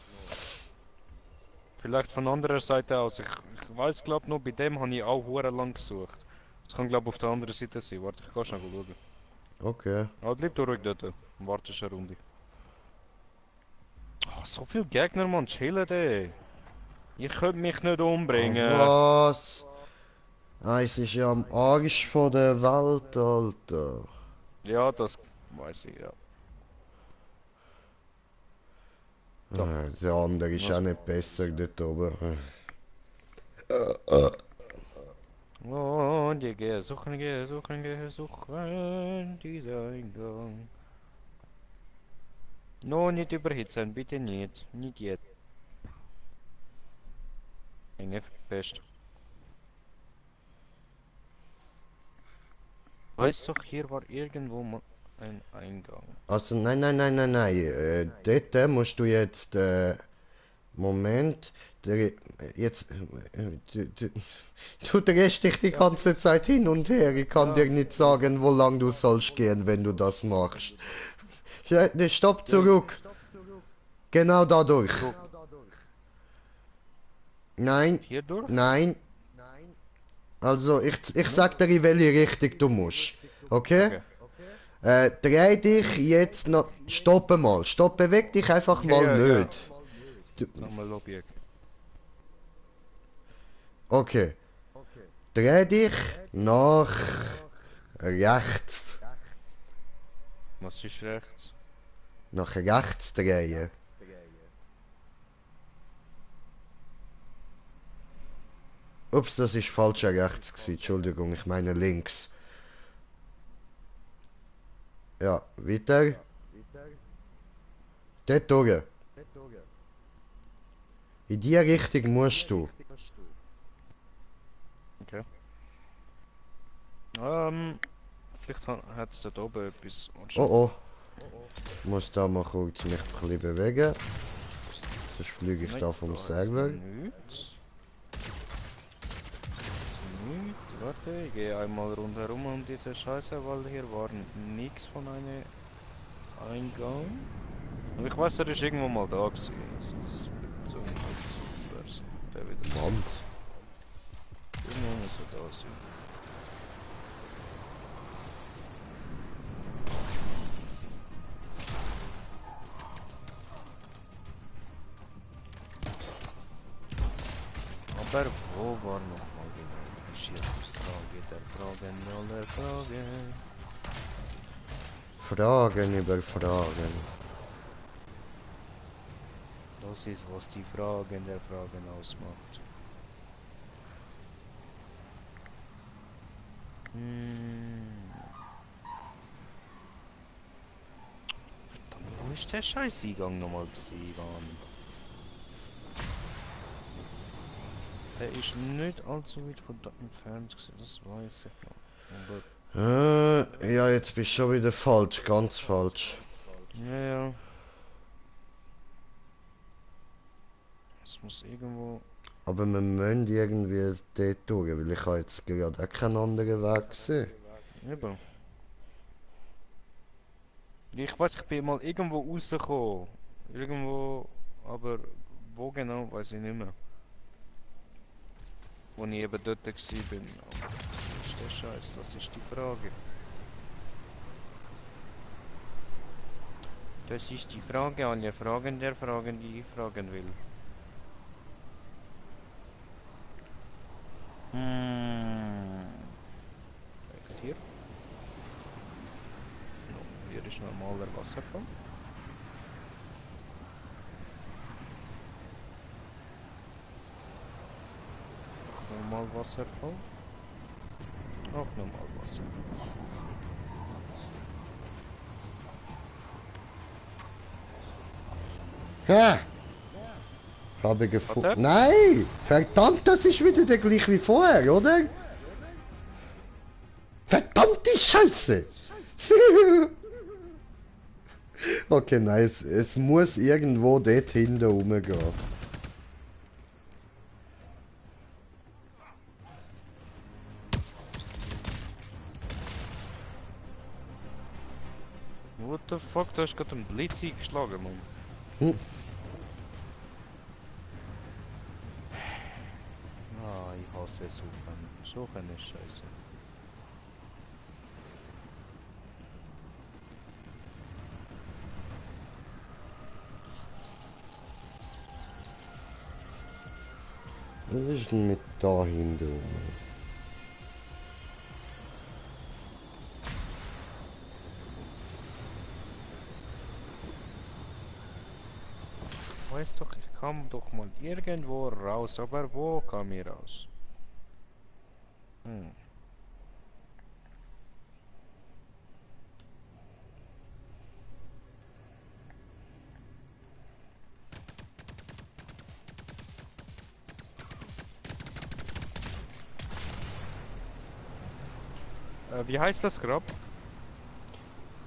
Vielleicht von anderer Seite aus. Ich weiß glaub noch, bei dem habe ich auch hure lang gesucht. Das kann glaub auf der anderen Seite sein. Warte, ich kann schnell schauen. Okay. Aber bleib du ruhig dort. Warte eine Runde. Oh, so viele Gegner, man. Chillen, ey. Ich könnte mich nicht umbringen. Was? Ah, es ist ja am Arsch von der Welt, Alter. Ja, das weiß ich, ja. So. Der andere ist auch nicht besser dort oben. Und ich gehe suchen, dieser Eingang. No, nicht überhitzen, bitte nicht. Nicht jetzt. Enge verpest. Weißt doch, hier war irgendwo mal ein Eingang. Also, nein, nein, nein, nein, nein. Dort musst du jetzt... Moment. Jetzt... Du drehst dich die ganze Zeit hin und her. Ich kann dir nicht sagen, wo lang du sollst gehen, wenn du das machst. Ja, stopp, zurück. Genau dadurch. Nein. Hier durch? Nein. Also, ich sag dir, in welche Richtung du musst. Okay? Dreh dich jetzt noch... Stoppe mal. Stopp, beweg dich einfach mal ja. nicht. Nochmal Objekt. Okay. Dreh dich nach rechts. Was ist rechts? Nach rechts drehen. Ups, das ist falscher rechts gewesen. Entschuldigung, ich meine links. Ja, weiter. Dort durch. In die Richtung musst du. Okay. Vielleicht hat es dort oben etwas. Oh oh. Ich muss da mal kurz mich ein bisschen bewegen. Sonst fliege ich da vom Server. Warte, ich gehe einmal rundherum um diese Scheiße, weil hier war nichts von einem Eingang. Aber ich weiß, er ist irgendwo mal da gewesen. So der wieder. Wand. Irgendwo muss er da sein. Aber wo war nochmal genau die Schiedsfrage der Fragen aller Fragen? Fragen über Fragen. Das ist, was die Fragen der Fragen ausmacht. Verdammt, wo ist der Scheiß-Eingang nochmal gewesen, Mann? Der ist nicht allzu weit von da entfernt gewesen, das weiß ich noch. Aber Ja, jetzt bist du schon wieder falsch, ganz falsch. ja. Es muss irgendwo... Aber wir müssen irgendwie dort durch, weil ich habe jetzt gerade auch keinen anderen Weg gesehen. Eben. Ich weiß, ich bin mal irgendwo rausgekommen. Irgendwo, aber wo genau, weiß ich nicht mehr. Wo ich eben dort war. Aber was ist der Scheiß? Das ist die Frage. Das ist die Frage, alle Fragen der Fragen, die ich fragen will. Vielleicht hier? No, hier ist normaler Wasserfall. Normal Wasserfall. Auch normal Wasserfall. Ja! Habe gefunden. Nein! Verdammt, das ist wieder der gleiche wie vorher, oder? Verdammte Scheiße! Okay, nice. Es muss irgendwo dort hinten rumgehen. What the fuck, du hast gerade einen Blitz eingeschlagen, Mann. Hm. Ah, ich hasse es so eine Scheiße. Was ist denn mit da hinten rum? Weiß doch, ich kam doch mal irgendwo raus, aber wo kam ich raus? Wie heißt das Grab?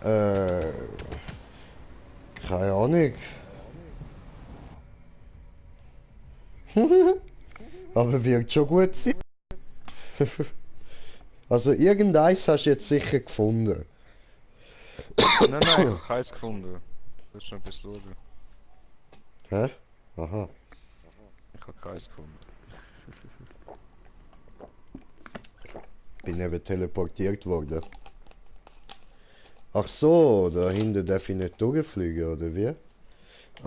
Keine Ahnung. Aber wird schon gut sein. Also irgendeins hast du jetzt sicher gefunden. Nein, ich habe keins gefunden. Das ist schon ein bisschen schauen. Hä? Aha. Ich habe keins gefunden. Bin eben teleportiert worden. Ach so, da hinten darf ich nicht durchfliegen, oder wie?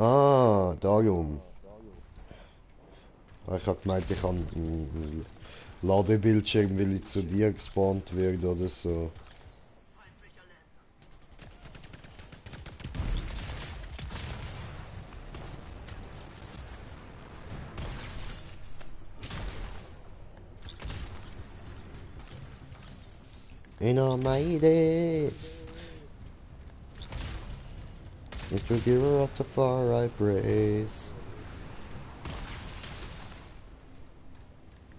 Ah, darum. Ich habe gemeint, ich habe einen Ladebildschirm, weil ich zu dir gespawnt werde oder so. In all my days, it's your giver of the far I praise.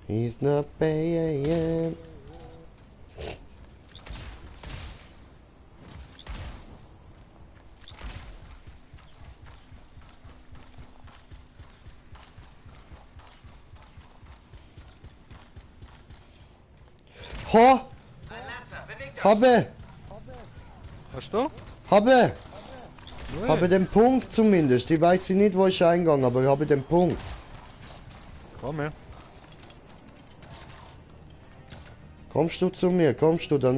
He's not paying. Ha! Habe! Hast du? Habe! Nee. Habe den Punkt zumindest. Ich weiß nicht, wo ich eingang, aber ich habe den Punkt. Komm her. Kommst du zu mir? Kommst du? Dann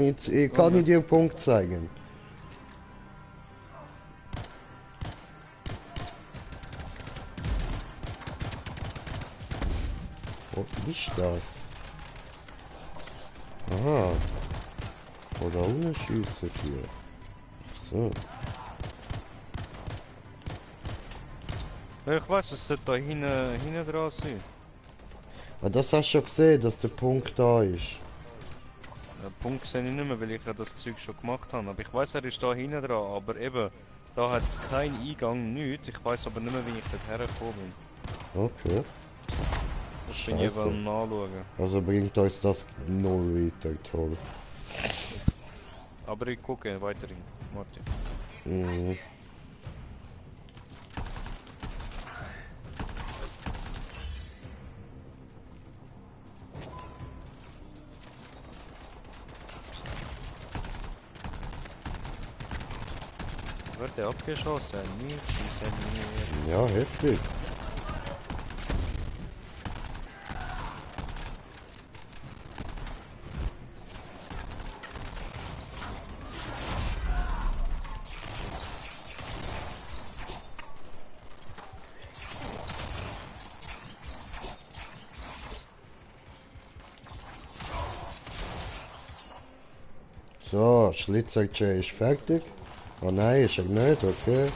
kann ich dir einen Punkt zeigen. Wo ist das? Aha. Oder ohne Schüsse hier. Ach so. Ich weiß, es sollte da hinten dran sein. Aber das hast du schon gesehen, dass der Punkt da ist. Den Punkt sehe ich nicht mehr, weil ich ja das Zeug schon gemacht habe. Aber ich weiß, er ist da hinten dran. Aber eben, da hat es keinen Eingang, nichts. Ich weiß aber nicht mehr, wie ich dort hergekommen bin. Okay. Das bin ich eben am Nachschauen. Also bringt uns das null weiter, toll. Aber ich gucke weiterhin, Martin. Mhm. Wurde abgeschossen, nicht hinter mir. Ja, heftig. So, Schlitzer-Jay ist fertig. Oh nein, ist er nicht, okay.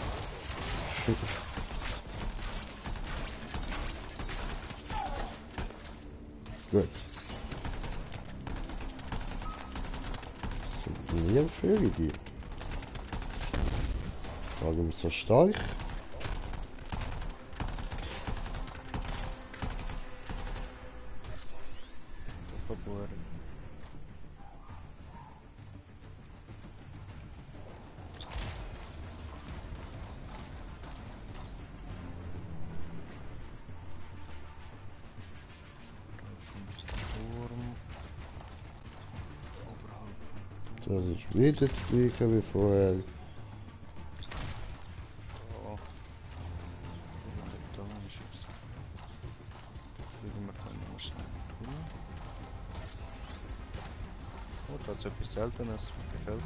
Gut. Was sind denn für die? Warum so stark? Verboren. Das ist wieder das gleiche wie vorher. Oh, da ist etwas Seltenes. Gefällt.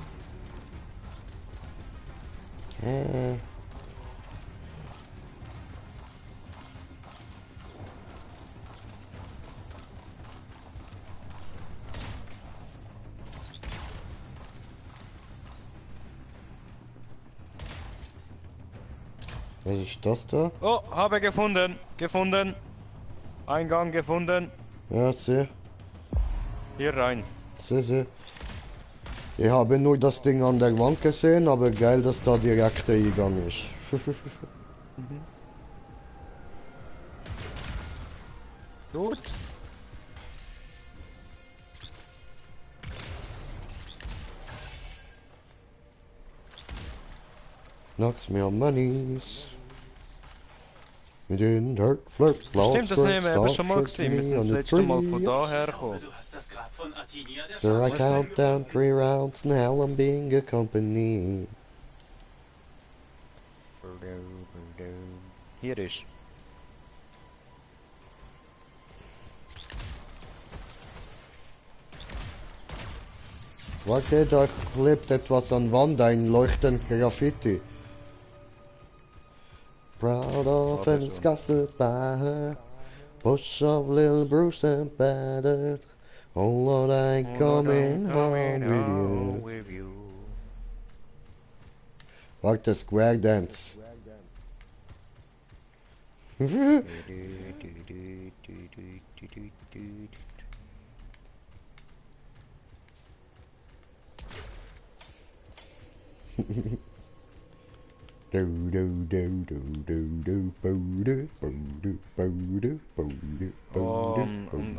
Was ist das da? Oh, habe gefunden. Gefunden. Eingang gefunden. Ja, sehe. Hier rein. Sehe. Ich habe nur das Ding an der Wand gesehen, aber geil, dass da direkt der Eingang ist. Gut. Knocks me on my knees. Mit den Dirt Flirt Stimmt, das haben wir eben schon mal gesehen. Wir sind das letzte Mal von daher gekommen. So I count down 3 rounds and how I'm being accompanied. Hier ist. Warte, da klebt etwas an Wand, ein leuchtend Graffiti. Proud of and disgusted by her. Push of little Bruce and battered. Oh Lord, I ain't coming home with you. Warte, Square Dance.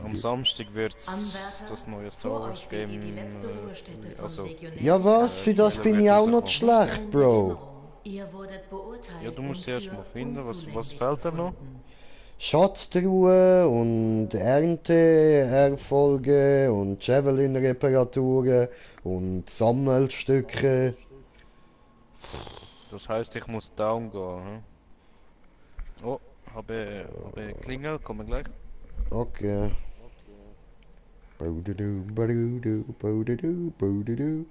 Am Samstag wird es das neue Star Wars geben. Also, ja was, für das bin ich auch noch schlecht, Bro. Ja, du musst erst mal finden, was fehlt da noch? Schatztruhe und Ernteerfolge und Javelin-Reparaturen und Sammelstücke. Das heißt, ich muss down gehen. Hm? Oh, habe Klingel, kommen gleich. Okay. Bodudu, bodudu, bodudu, bodudu.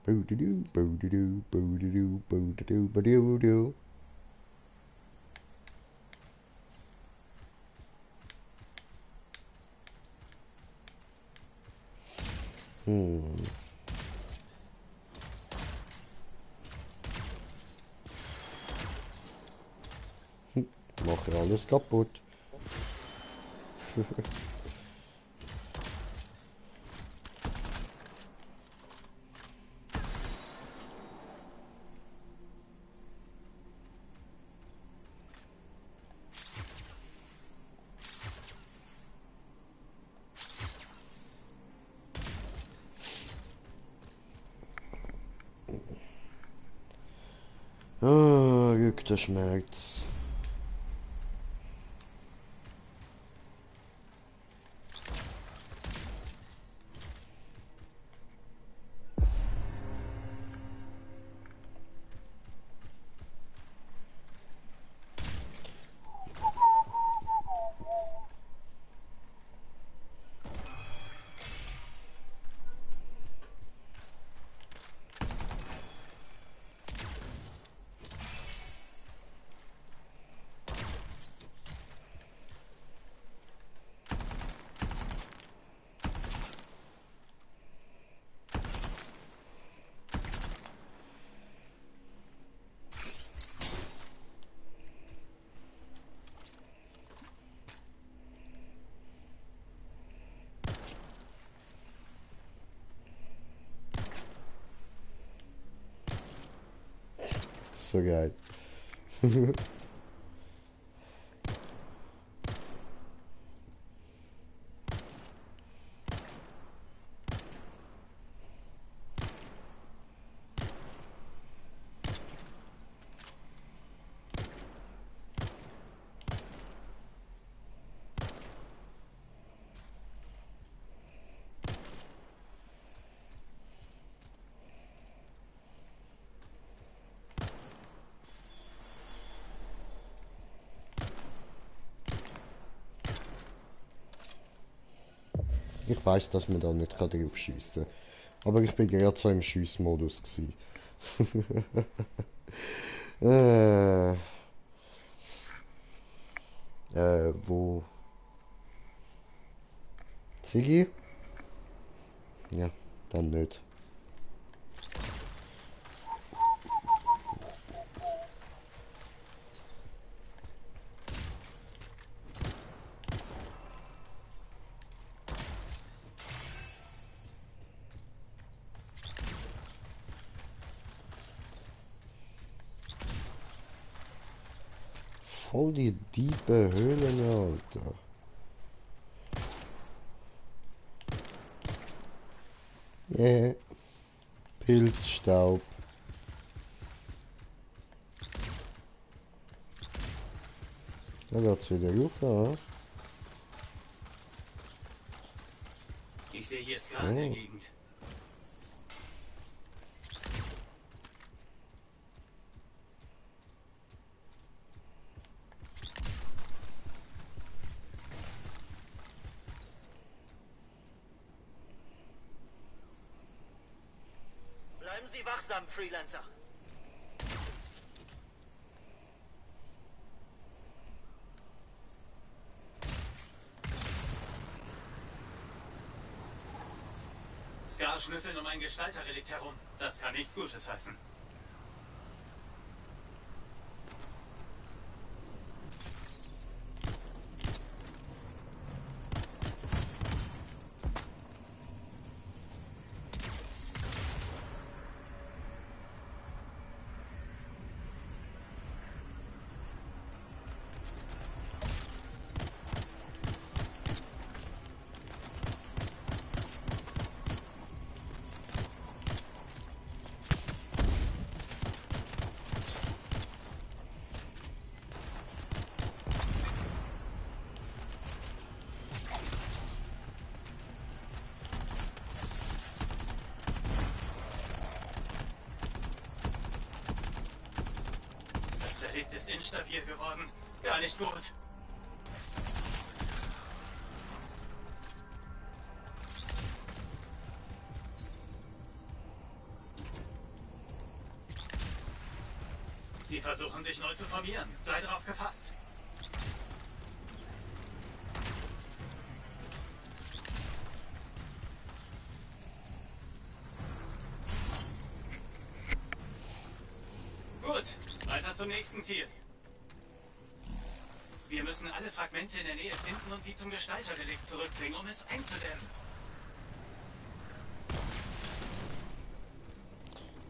Bodudu, bodudu, bodudu, bodudu, bodudu. Mach alles kaputt. Ah, Rückter Schmerz. so geil. Ich weiß, dass man da nicht drauf schiessen kann. Aber ich bin gerade so im Schiessmodus gsi. Wo? Ziggy? Ja, dann nicht. Voll die tiefe Höhlen, Alter. Yeah. Pilzstaub. Da geht's wieder rauf, ja? Ich sehe hier Ska in der Gegend. Bleiben Sie wachsam, Freelancer. Ska schnüffeln um ein Gestalterrelikt herum. Das kann nichts Gutes heißen. Das Relikt ist instabil geworden. Gar nicht gut. Sie versuchen sich neu zu formieren. Sei darauf gefasst. Gut, weiter zum nächsten Ziel. Wir müssen alle Fragmente in der Nähe finden und sie zum Gestalterrelikt zurückbringen, um es einzudämmen.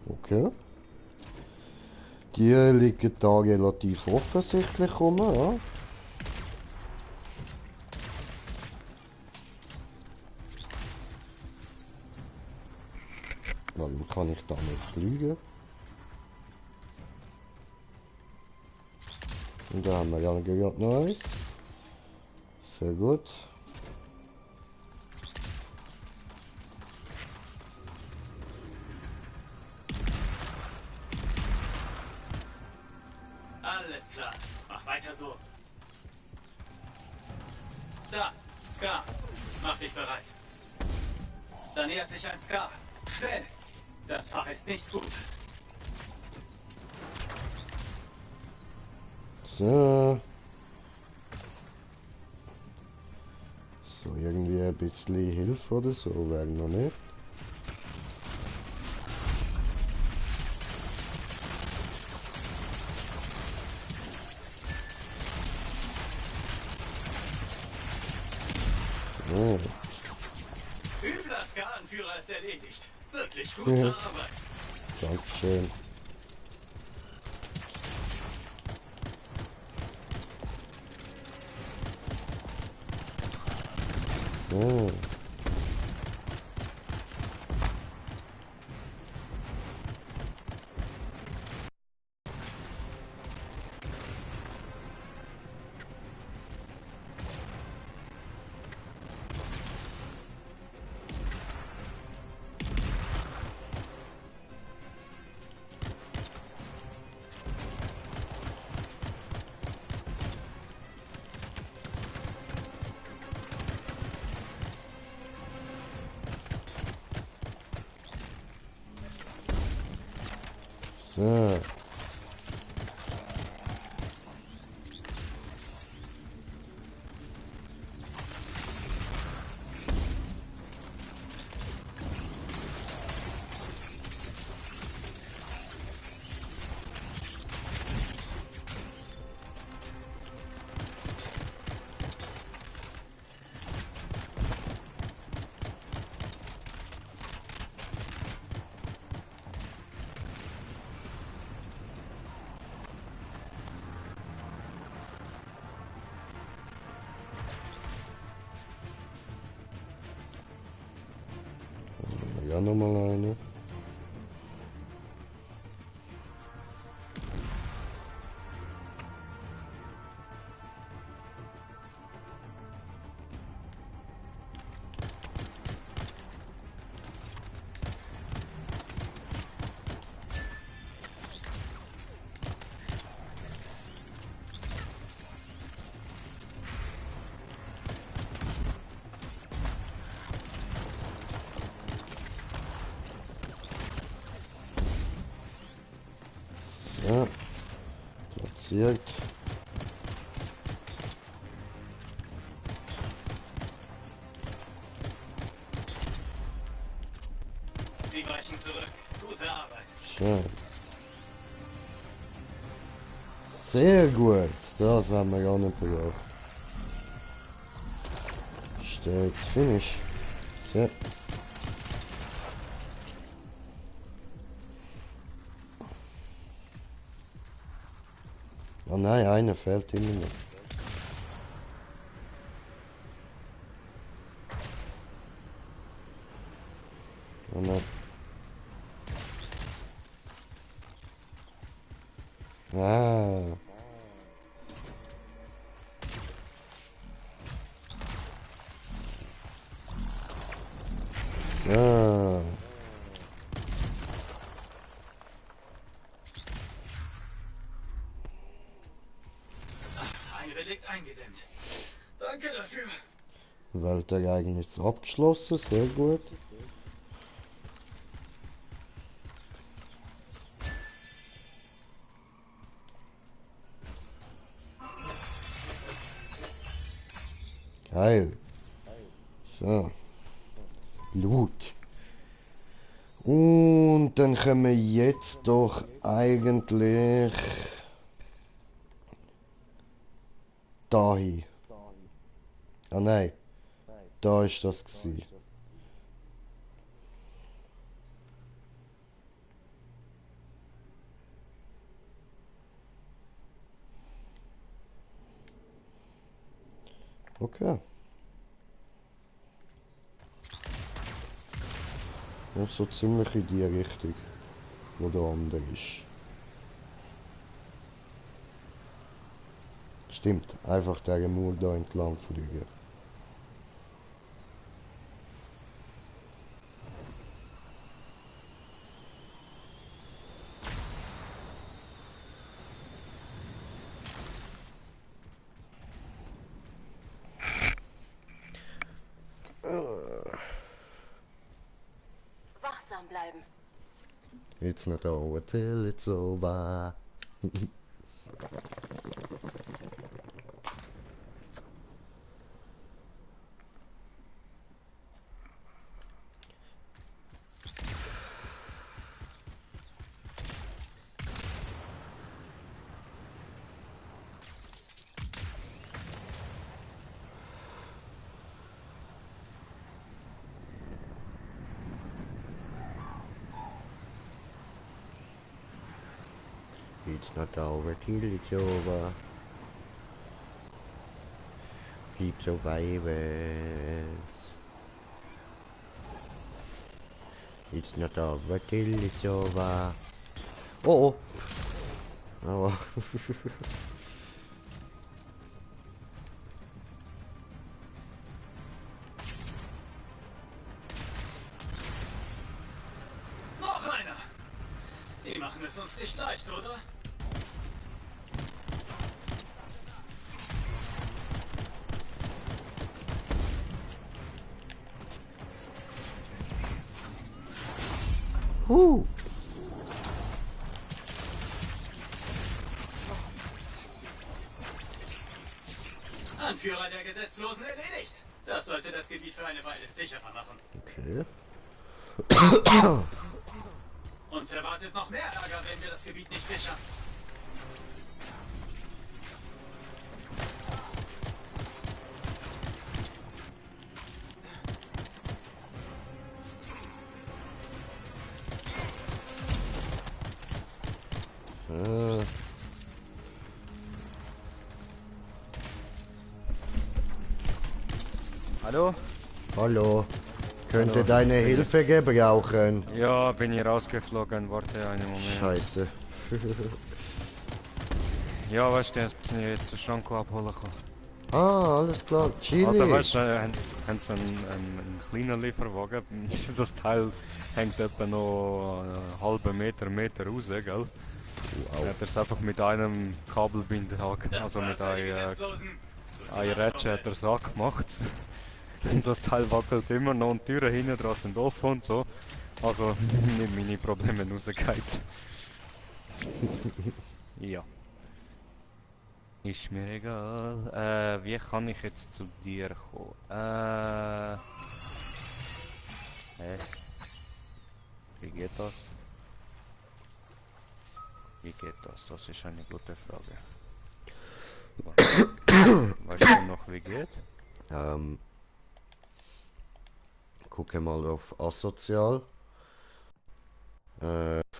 Okay. Die liegen da relativ offensichtlich rum, ja. Warum kann ich da nicht fliegen? Und da haben wir ja gerade noch eins. Sehr gut. Alles klar. Mach weiter so. Da, Ska. Mach dich bereit. Da nähert sich ein Ska. Schnell. Das Fach ist nichts Gutes. So. So, irgendwie ein bisschen Hilfe oder so wäre noch nicht. Oh. Übler Ska-Anführer ist erledigt. Wirklich gute Arbeit. Dankeschön. Oh. So. Ja, nochmal eine. So. Platziert. Sie weichen zurück. Gute Arbeit. Schön. Sehr gut. Das haben wir gar nicht gebraucht. Steht Finish. So. Oh nein, einer fehlt immer noch. Oh nein. Ah. Ah. Ein Relikt eingedämmt. Danke dafür. Weltereignis abgeschlossen, sehr gut. Geil. So. Loot. Und dann können wir jetzt doch eigentlich dahin. Ah nein. Da ist das gewesen. Okay. Ja, so ziemlich in die Richtung, wo der andere ist. Stimmt, einfach der Mauer da entlang fliegen. Wachsam bleiben. It's not over till it's over. It's not over till it's over. Keep survivors. It's not over till it's over. Oh, oh. Oh. Noch einer! Sie machen es uns nicht leicht, oder? Anführer der Gesetzlosen erledigt. Das sollte das Gebiet für eine Weile sicherer machen. Okay. Uns erwartet noch mehr Ärger, wenn wir das Gebiet nicht sichern. Hallo? Hallo. Könnte deine Hilfe gebrauchen. Ja, bin hier rausgeflogen. Warte einen Moment. Scheiße. Ja, weißt du, jetzt den Schrank abholen kann. Ah, alles klar. Chili. Alter, weißt du, haben sie einen kleinen Lieferwagen. Das Teil hängt etwa noch einen halben Meter raus, gell? Wow. Er hat es einfach mit einem Kabelbinder, also mit einem Ratchet hat er es angemacht. Und das Teil wackelt immer noch und die Türen hinten dran sind offen und so. Also nicht meine Probleme rausgefallen. Ja. Ist mir egal. Wie kann ich jetzt zu dir kommen? Wie geht das? Wie geht das? Das ist eine gute Frage. Weißt du noch, wie geht? Gucke mal auf Asozial.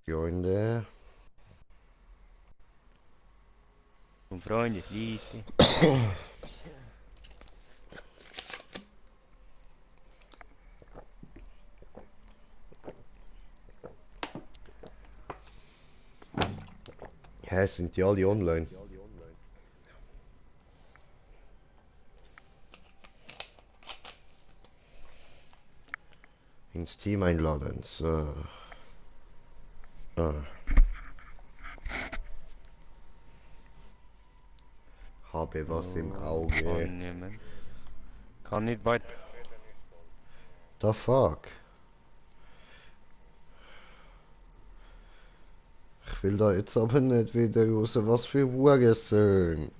Freunde. Und Freundesliste. Hä, sind die alle online? Ins Team einladen. So. Ah. Habe was im Auge. Kann nicht weiter. The fuck? Ich will da jetzt aber nicht wieder raus. Was für Wurgesöhn.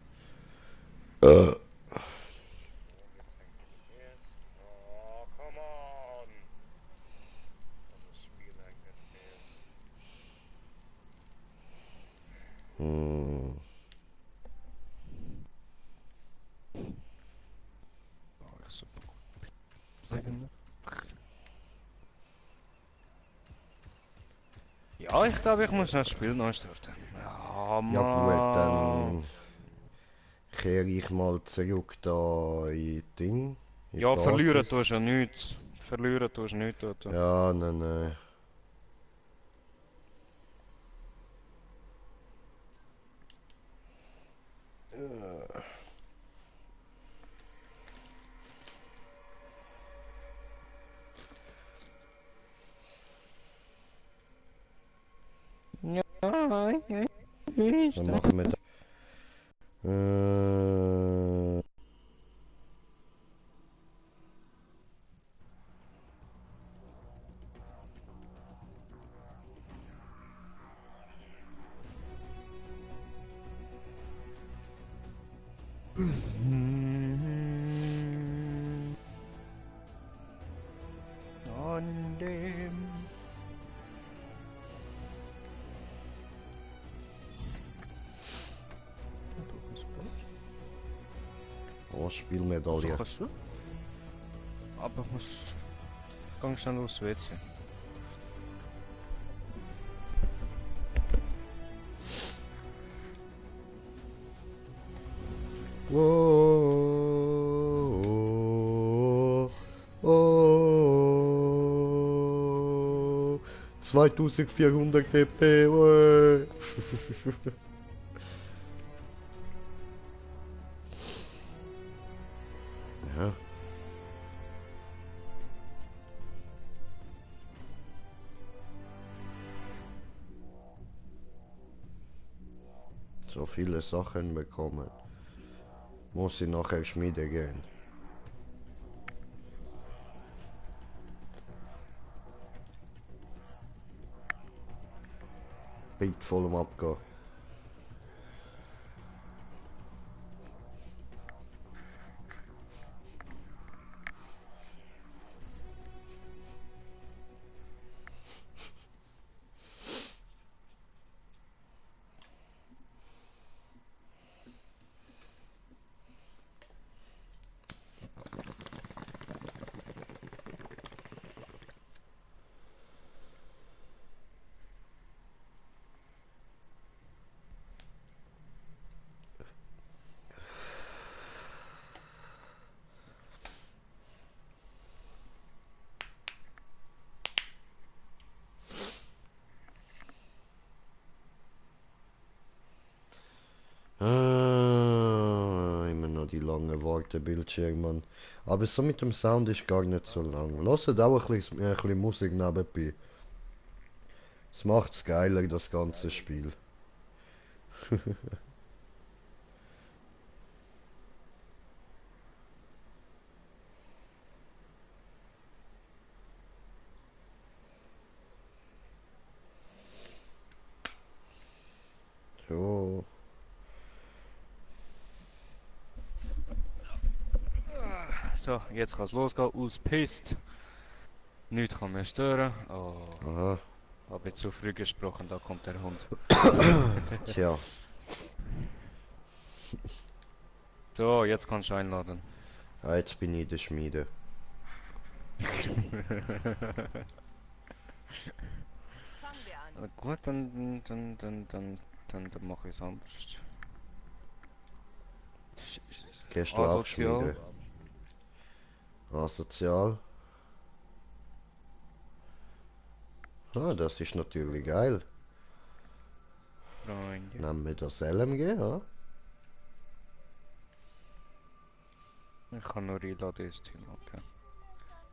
Ja, ich glaube, ich muss das Spiel neu starten. Ja, Mann. Ja gut, dann kehre ich mal zurück da in Ding. In Ja, Basis. verlieren tust du ja nichts. Verlieren tust du nichts dort. Ja, nein. Ja, Dann machen wir da. On dem. Oh, Spielmedaille. So kannst du. Aber ich muss. Gang schnell aufs WC. 2400 KP. Uäh. Ja. So viele Sachen bekommen. Muss ich nachher Schmiede gehen. Beat voll am Abgehen. Immer noch die langen Wartebildschirme. Aber so mit dem Sound ist gar nicht so lang. Lasst auch ein bisschen Musik nebenbei. Es macht's geiler, das ganze Spiel. So. So, jetzt kann es losgehen. Auspisst. Nichts kann mehr stören. Oh. Aha. Habe ich zu früh gesprochen, da kommt der Hund. Tja. So, jetzt kannst du einladen. Ah, jetzt bin ich in der Schmiede. Na gut, dann mache ich es anders. Gehst du auch Schmiede? Asozial. Ah, das ist natürlich geil. Freunde. Nehmen wir das LMG, ja? Ich kann nur einladen ins Team, okay.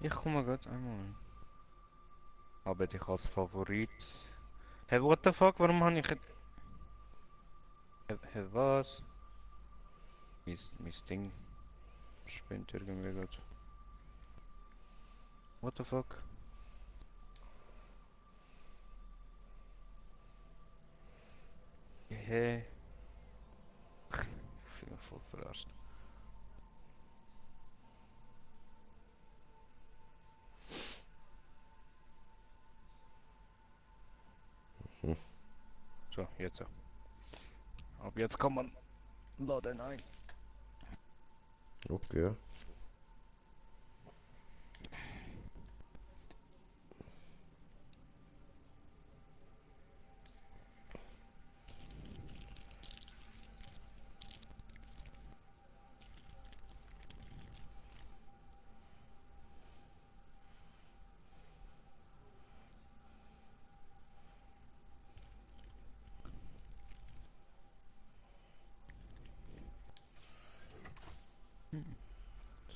Ich komme gerade einmal. Aber dich als Favorit. Hey, what the fuck, warum habe ich... Hey, was? Mein Ding spinnt irgendwie gerade. What the fuck? Hey. Ich bin voll verarscht. So, jetzt so. Ab jetzt kann man laden ein. Okay.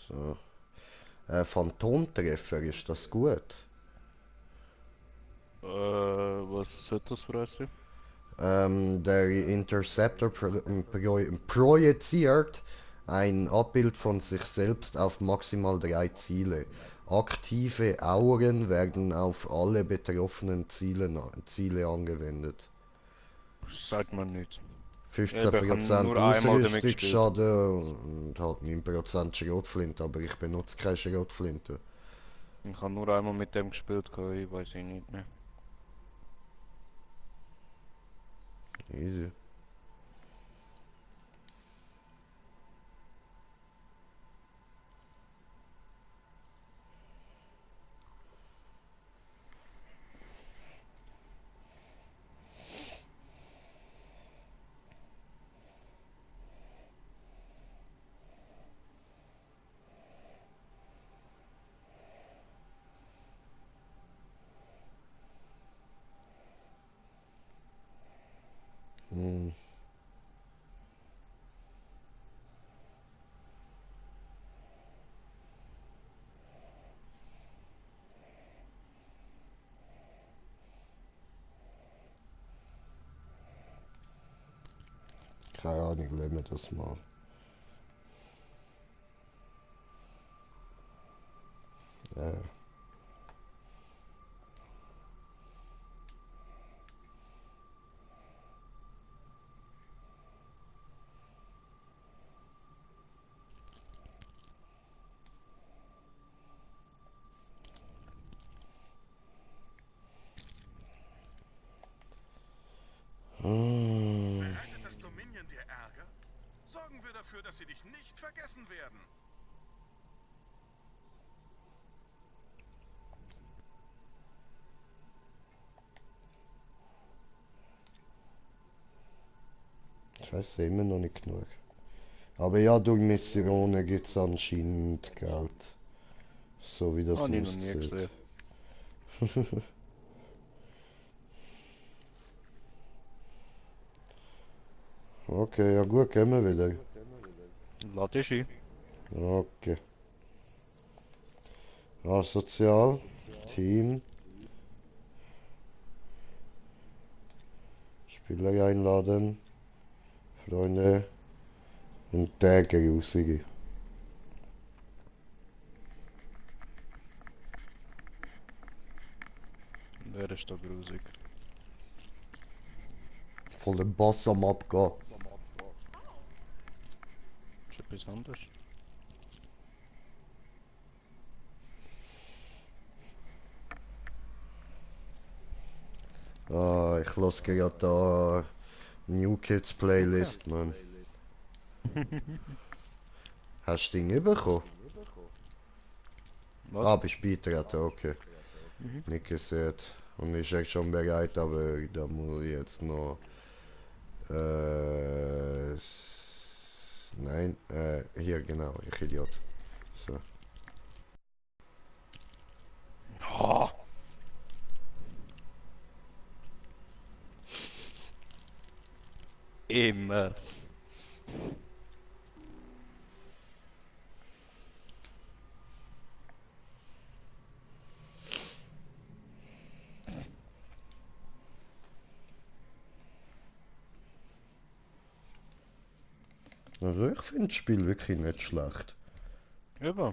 So. Phantomtreffer, ist das gut? Was sollte das heißen? Der Interceptor projiziert ein Abbild von sich selbst auf maximal 3 Ziele. Aktive Auren werden auf alle betroffenen Ziele angewendet. Sagt man nicht. 15% Ausrüstungsschaden und halt 9% Schrotflinte, aber ich benutze keine Schrotflinte. Ich habe nur einmal mit dem gespielt, ich weiß ich nicht mehr. Easy. Keine Ahnung, lassen wir das mal. Ja. Bereitet das Dominion dir Ärger? Sorgen wir dafür, dass sie dich nicht vergessen werden. Scheiße, immer noch nicht genug. Aber ja, durch Missionen gibt es anscheinend Geld. So wie das Habe ich noch nie aussieht. gesehen. Okay, ja gut, gehen wir wieder. Lad dich ein. Okay. Asozial, Team. Spieler einladen. Freunde. Und Tage rausgehen. Wer ist da grusig? Voll den Boss am Abgehen. Ist etwas anderes? Ah, ich lasse gerade da New Kids Playlist, man. Hast du den bekommen? Was? Ah, bist beitreten, okay. Mhm. Nicht gesehen. Und ist echt schon bereit, aber da muss ich jetzt noch... Nein, hier genau, ich Idiot. So. Oh. Immer. Also ich finde das Spiel wirklich nicht schlecht. Eben.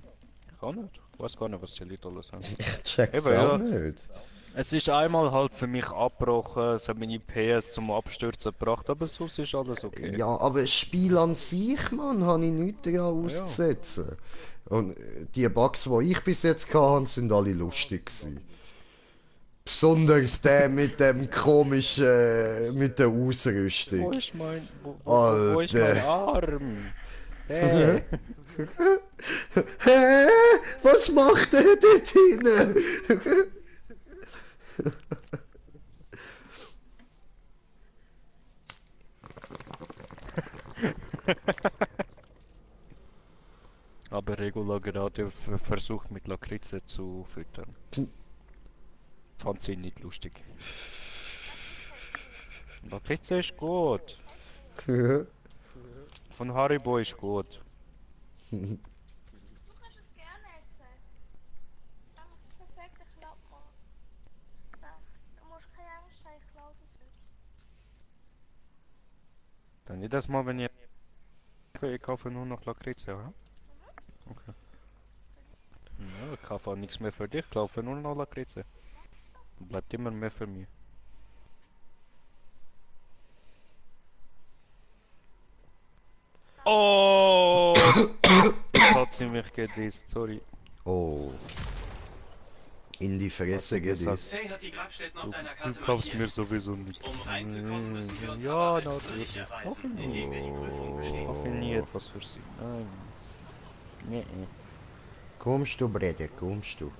Ich auch nicht. Ich weiß gar nicht, was die Leute alles haben. Ich check's Eben, auch ja. nicht. Es ist einmal halt für mich abgebrochen, es hat meine PS zum Abstürzen gebracht, aber sonst ist alles okay. Ja, aber das Spiel an sich, Mann, habe ich nichts daran auszusetzen. Und die Bugs, die ich bis jetzt hatte, sind alle lustig gewesen. Besonders der mit dem komischen, mit der Ausrüstung. Wo ist mein, wo ist mein Arm? Der. Hä? Was macht der dort hinten? Aber Regula gerade versucht mit Lakritze zu füttern. Fand sie nicht lustig. Lakritze ist gut. Von Haribo ist gut. Du kannst es gerne essen. Dann macht es perfekt, ich glaube mal. Du musst keine Angst haben, ich glaube das nicht. Dann jedes Mal, wenn ich kaufe nur noch Lakritze, ja? Okay. Ja, ich kaufe auch nichts mehr für dich, ich kaufe nur noch Lakritze. Bleibt immer mehr für mich. Oh! Hat sie mich gedisst, sorry. Oh. In die Fresse gedisst. Tay hat die Grabstätten auf deiner Du Karte kaufst markiert. mir sowieso nichts. Um reinzukommen, müssen wir uns Ja, aber als natürlich. würdig erweisen, indem wir die Prüfung bestehen. Mach mir nie etwas für sie. Nein. Nee. Kommst du, Brede, kommst du?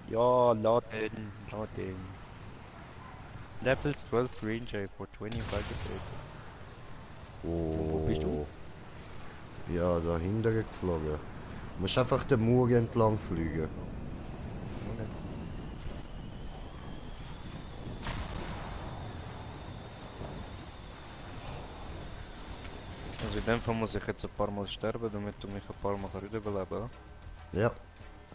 Ja, laden. Level 12 Ranger for 25 Days. Oh. Wo bist du? Ja, dahinter geflogen. Du musst einfach den Mur entlang fliegen. Okay. Also in dem Fall muss ich jetzt ein paar Mal sterben, damit du mich ein paar Mal überleben kannst. Ja,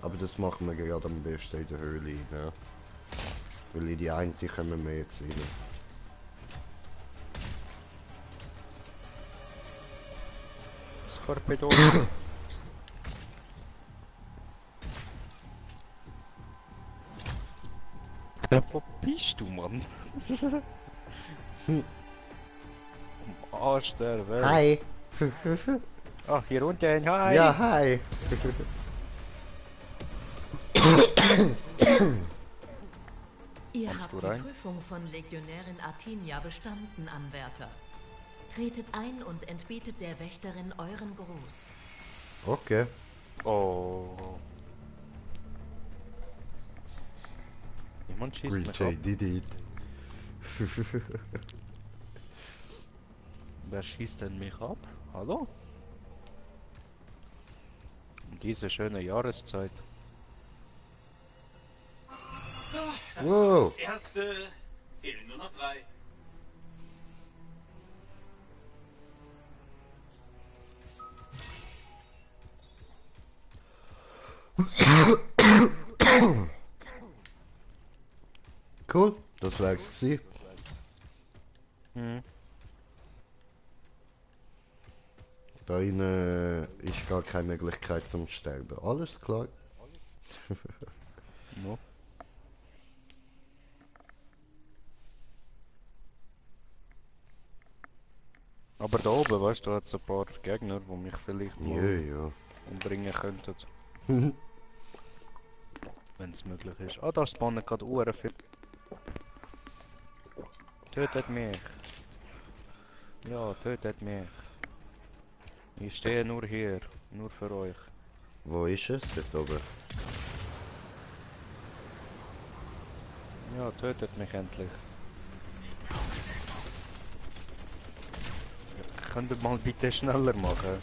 aber das machen wir gerade am besten in der Höhle rein. Ja. Weil in die eine können wir jetzt rein. Torpedo. Wo bist du, Mann? Am Arsch der Welt. Hi. Ach, hier unten, hi. Ja, hi. Ihr Kommst habt du die rein? Prüfung von Legionärin Artinia bestanden, Anwärter. Tretet ein und entbietet der Wächterin euren Gruß. Okay. Oh. Jemand schießt mich ab. did it. Wer schießt denn mich ab? Hallo? Um diese schöne Jahreszeit. So, das Wow. war das erste. Fehlen nur noch 3. Cool, das wär's gewesen. Hm. Da innen ist gar keine Möglichkeit zum Sterben. Alles klar. No. Aber da oben, weißt du, da hat es ein paar Gegner, die mich vielleicht Ja, mal ja. umbringen könnten. Wenn es möglich ist. Ah, da spannen gerade Uhren für. Tötet mich. Ja, tötet mich. Ich stehe nur hier. Nur für euch. Wo ist es? Dort oben. Ja, tötet mich endlich. Könnt ihr mal bitte schneller machen?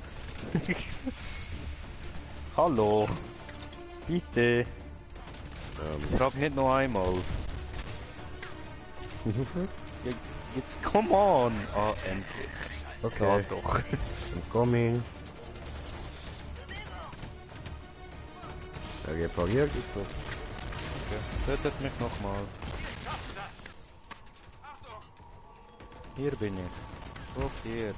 Hallo? Bitte? Frag nicht noch einmal. Jetzt come on! Ah, endlich. Okay. Ja, doch. I'm coming. Er repariert. Okay. Tötet mich nochmal. Hier bin ich. Guck hier.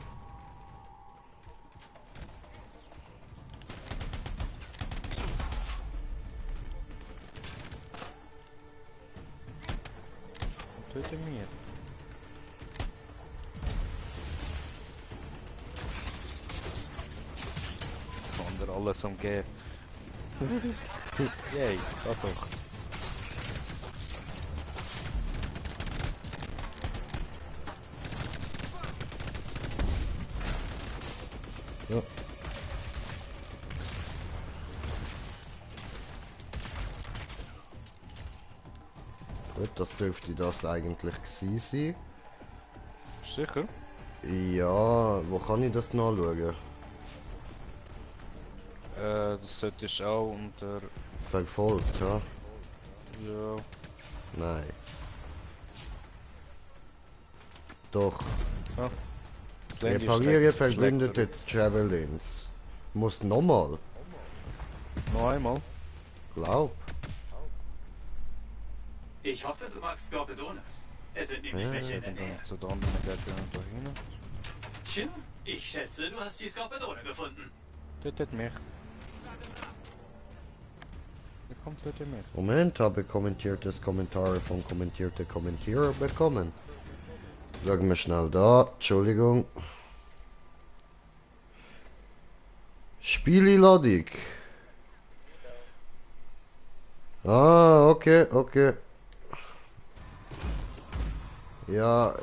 Töte mir. Kann dir alles umgehen. Yay, da doch. Ja. Gut, das dürfte das eigentlich gewesen sein. Sicher? Ja, wo kann ich das nachschauen? Das solltest du auch unter... Verfolgt, ja? Ja. Nein. Doch. Ah. Das Land ist Repariere schlecht verwundete Javelins. Muss nochmal. Noch einmal? Glaub. Ich hoffe, du magst Skorpedone. Es sind nämlich welche in der Nähe. Zu der anderen Gegner da hinten. Tja, ich schätze, du hast die Skorpedone gefunden. Tötet mich. Wer kommt tötet mich? Moment, habe kommentiertes Kommentare von kommentierte Kommentierer bekommen. Schauen wir schnell da. Entschuldigung. Spieleladung. Ah, okay, okay. Ja,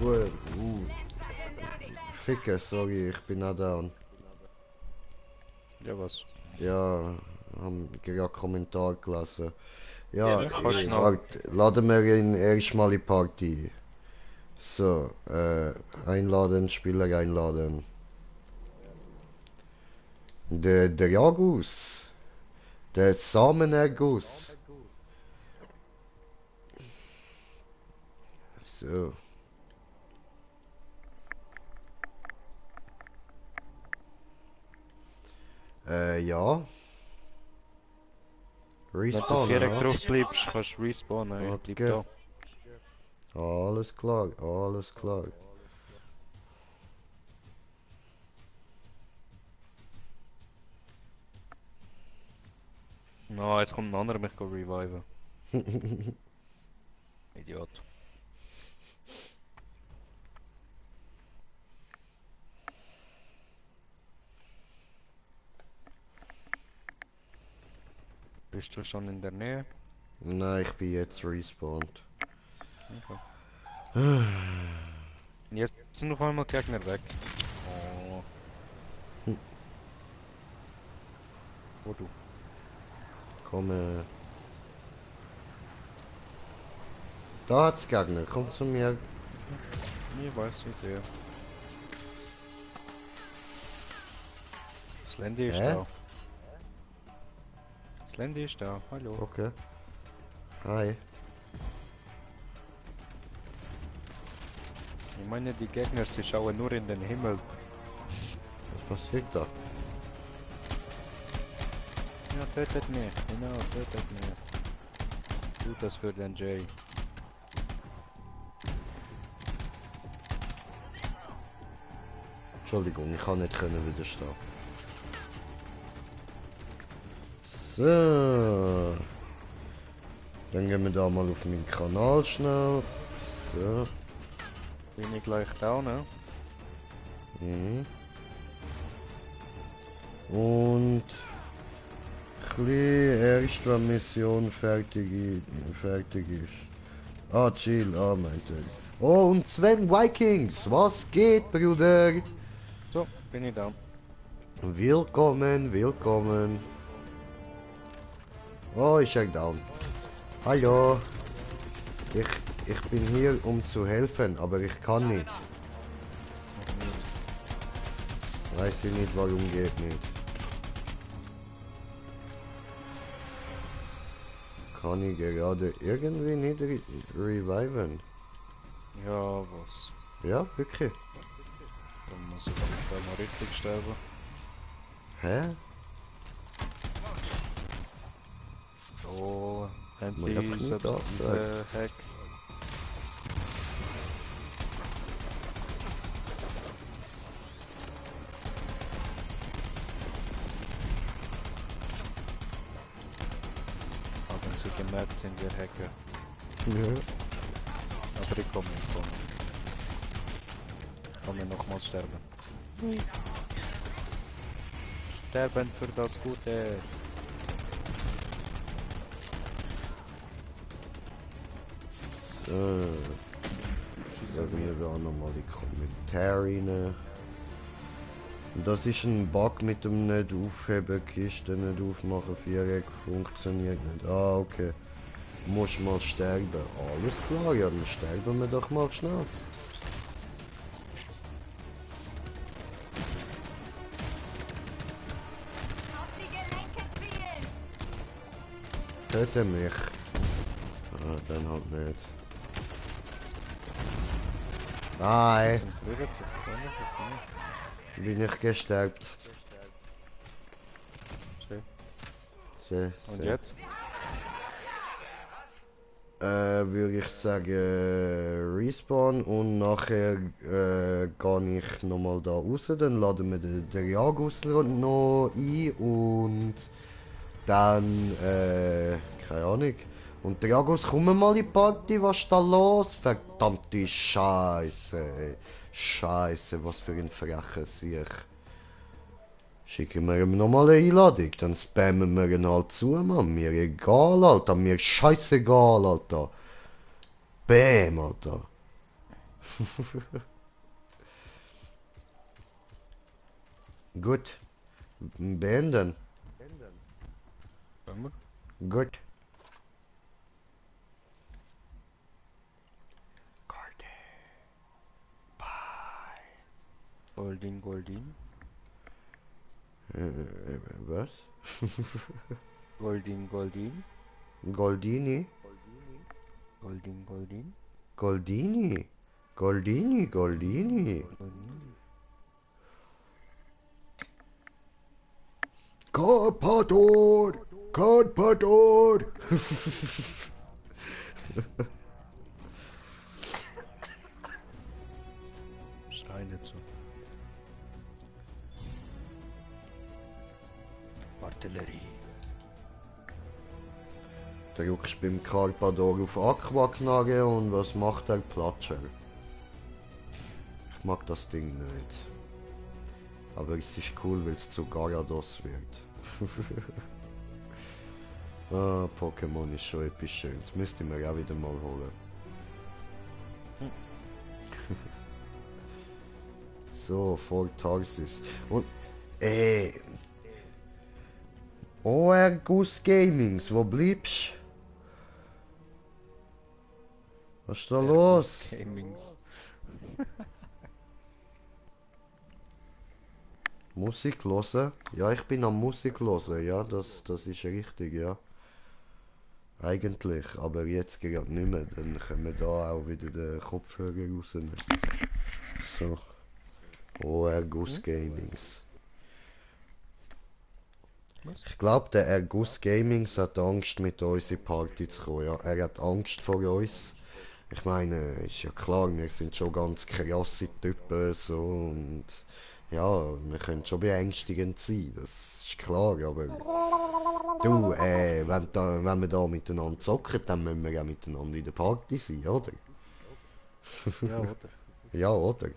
gut. Ficke, sorry, ich bin auch down. Ja, was? Ja, haben gerade Kommentar gelesen. Ja, Ja, dann kannst du noch- laden wir ihn erstmal in die Party. So, einladen, Spieler einladen. Der Dragus. Der Samenerguss. So. Ja. Wenn du Respawnen, direkt ja? drauf bleibst, kannst du respawnen. Ich bleib Okay. da. Alles klar, alles klar. No, jetzt kommt ein anderer mich reviven. Idiot. Bist du schon in der Nähe? Nein, ich bin jetzt respawned. Okay. Jetzt sind auf einmal Gegner weg. Oh. Wo du? Komm, Da hat's Gegner, komm zu mir. Ich weiß, ich sehe. Das Landy ist da. Das Landy ist da, hallo. Okay. Hi. Ich meine, die Gegner, sie schauen nur in den Himmel. Was passiert da? Ja, tötet mich. Genau, tötet mich. Tut das für den Jay. Entschuldigung, ich kann nicht widerstehen. So. Dann gehen wir da mal auf meinen Kanal schnell. So. Bin ich gleich da, ne? Mhm. Und erst wenn Mission fertig ist. Ah, chill, meint er. Oh, und Sven Vikings, was geht, Bruder? So, bin ich da. Willkommen, willkommen. Oh, ist er down. Hallo. Ich bin hier, um zu helfen, aber ich kann nicht. Weiß ich nicht, warum geht nicht. Kann ich gerade irgendwie nicht reviven? Ja, was? Ja, wirklich. Dann muss ich dann mal richtig sterben. Hä? So, haben Muss sie einfach nicht unseren Hack. Haben sie gemerkt, sind wir Hacker. Ja. Aber ich komme. Kann mir nochmals sterben. Ui. Sterben für das Gute. Sagen wir da nochmal die Kommentare rein. Das ist ein Bug mit dem nicht aufheben, Kiste nicht aufmachen, Viereck funktioniert nicht. Ah, okay. Muss mal sterben. Alles klar, ja, dann sterben wir doch mal schnell. Töte mich. Ah, dann halt nicht. Nein. Bin ich gestärkt. Und jetzt? Würde ich sagen Respawn und nachher gehe ich nochmal da raus, dann laden wir den Jagus noch ein und dann, keine Ahnung. Und der Jagus, komm mal in die Party, was ist da los? Verdammte Scheiße, ey. Scheiße, was für ein frecher Sieg. Schicken wir ihm nochmal eine Einladung, dann spammen wir ihn halt zu, Mann. Mir egal, Alter, mir scheißegal, Alter. Bäm, Alter. Gut. Beenden. Gut. Goldin, Goldin. Was? Goldin, Goldin. Goldini? Goldin, Goldin. Goldini? Goldini, Goldini. Carpador! Carpador! Schrei nicht so. Artillerie. Drückst beim Carpador auf Aqua knagen und was macht der Platscher? Ich mag das Ding nicht. Aber es ist cool, weil es zu Gyarados wird. Ah, Pokémon ist schon etwas Schönes. Müsste ich mir auch wieder mal holen. So, voll Tarsis. Und, Argus Gamings, wo bleibst? Was ist da los? Gamings. Musik hören? Ja, ich bin am Musik hören, ja, das ist richtig, ja. Eigentlich, aber jetzt gerade nicht mehr, dann können wir da auch wieder den Kopfhörer rausnehmen. So. Argus Gamings. Ich glaube, der Argus Gamings hat Angst, mit uns in die Party zu kommen, ja. Er hat Angst vor uns. Ich meine, ist ja klar, wir sind schon ganz krasse Typen, so, und ja, wir können schon beängstigend sein, das ist klar, aber du, wenn wir da miteinander zocken, dann müssen wir ja miteinander in der Party sein, oder? Ja, oder? Ja, oder?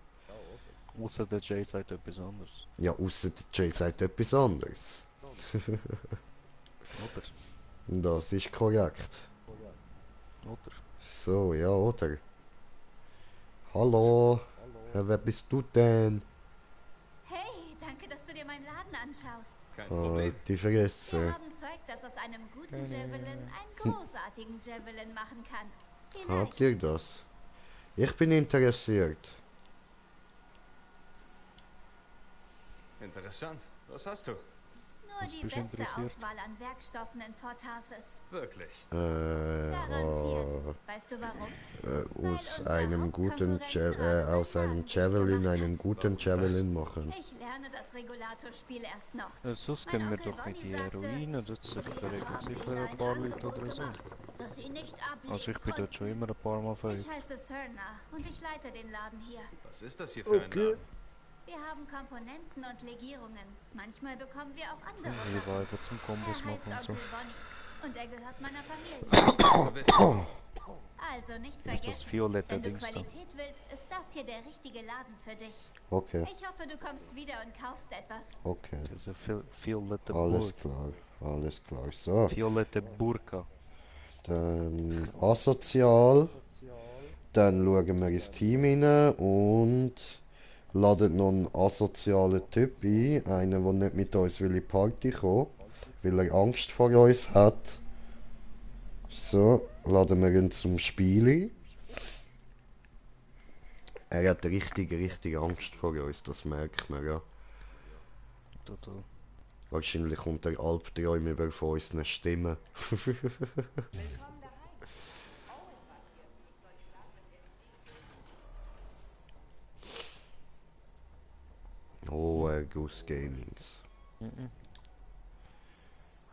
Außer der Jay sagt etwas anderes. Ja, außer der Jay sagt etwas anderes. Oder? Das ist korrekt. Oder? So, ja, oder? Hallo, wer bist du denn? Hey, danke, dass du dir meinen Laden anschaust. Die Fresse. Wir haben Zeug, das aus einem guten Javelin einen großartigen Javelin machen kann. Habt ihr das? Ich bin interessiert. Interessant. Was hast du? Nur die beste Auswahl an Werkstoffen in Fort Tarsis. Wirklich? Garantiert. Weißt du warum? Aus einem guten Javelin einen guten Javelin machen. Ich lerne das Regulatorspiel erst noch. Sonst können wir doch in die Heroine, das regelt sicher ein paar Leute oder so. Also ich bin dort schon immer ein paar Mal verrückt. Ich heiße Serna und ich leite den Laden hier. Was ist das hier für ein Laden? Wir haben Komponenten und Legierungen. Manchmal bekommen wir auch andere Ich war einfach zum Kombos Er heißt machen und so. Onkel Bonnies und er gehört meiner Familie. Also nicht Nicht das vergessen, violette wenn du Dings da. Qualität willst, ist das hier der richtige Laden für dich. Okay. Ich hoffe, du kommst wieder und kaufst etwas. Okay. Das ist ein violette Alles Burka. klar, alles klar. So. Violette Burka. Dann asozial. Dann schauen wir ins Team rein und laden noch einen asozialen Typ ein. Einen, der nicht mit uns will in die Party kommen, weil er Angst vor uns hat. So, laden wir ihn zum Spiel ein. Er hat richtig Angst vor uns, das merkt man ja. Total. Wahrscheinlich kommt der Albtraum über von unseren Stimmen. Oh, Argus Gamings.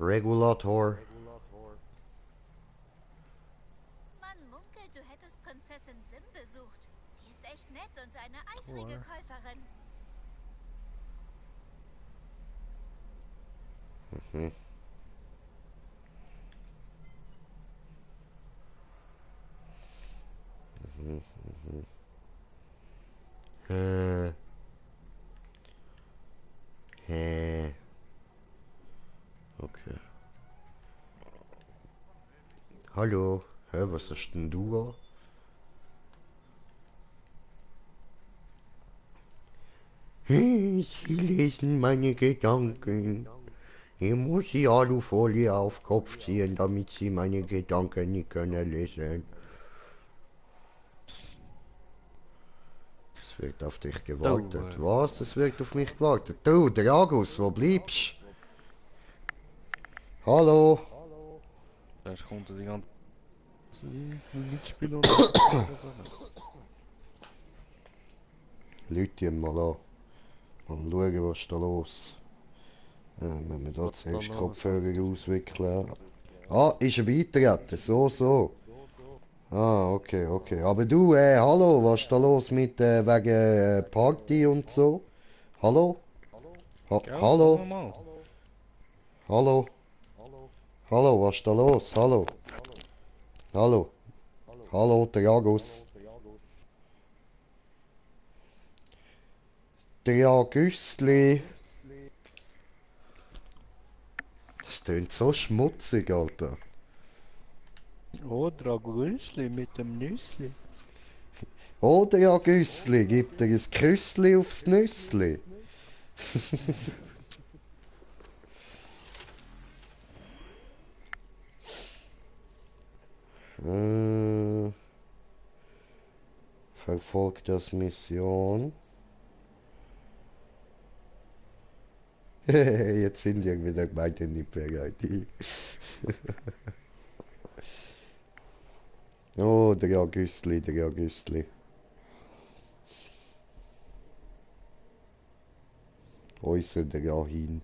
Regulator. Man munkelt, du hättest Prinzessin Sim besucht. Die ist echt nett und eine eifrige Käuferin. Mhm. Okay. Hallo, was hast denn du an? Sie lesen meine Gedanken. Ich muss die Alufolie auf Kopf ziehen, damit Sie meine Gedanken nicht können lesen. Es wird auf dich gewartet. Was? Es wird auf mich gewartet. Du, Dragus, wo bleibst? Hallo? Jetzt kommt die ganze Mitspieler. Leute ihn mal an. Und schauen, was ist da los. Wenn wir da zuerst Kopfhörer auswickeln. Ah, ist er beitreten? So. Ah, okay. Aber du, hallo, was ist da los mit wegen Party und so? Hallo? Hallo? Hallo? Hallo, was ist da los? Hallo. Hallo. Hallo, Dragus. Dragüssli. Das tönt so schmutzig, Alter. Oh, Dragüssli mit dem Nüssli. Oh, Dragüssli, gibt dir ein Küssli aufs Nüssli. Verfolgt das Mission. Jetzt sind die wieder beide nicht bereit. Oh, Dragüssli, Dragüssli. Unser Drahin.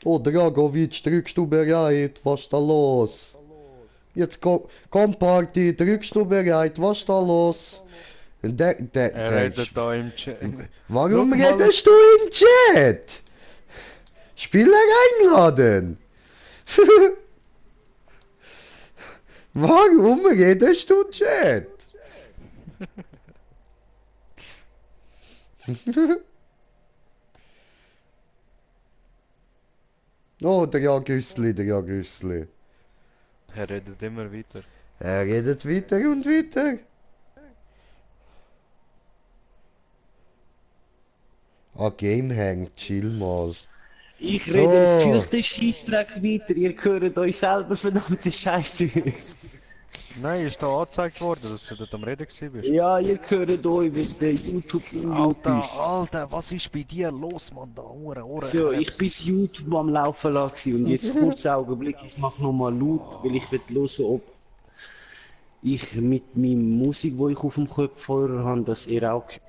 Oh, Dragovic, drückst du bereit? Was ist da los? Jetzt komm Party, drückst du bereit? Was ist da los? Er redet da im Chat. Warum Schau mal. redest du im Chat? Spieler einladen! Warum redest du im Chat? Oh, der Güssli, der Güssli. Er redet immer weiter. Er redet weiter und weiter. Ah, Gamehang, chill mal. Ich rede fürchte Scheissdreck weiter, ihr hört euch selber verdammte Scheiße. Nein, ist da angezeigt worden, dass du dort am Reden bist. Ja, ihr hört euch mit der YouTube Alter, Alter, was ist bei dir los, Mann? Da Ohren. So, ich bin YouTube am Laufen lassen und jetzt kurz Augenblick, ich mach nochmal laut, weil ich will hören, ob ich mit meiner Musik, die ich auf dem Kopfhörer habe, dass ihr auch hört.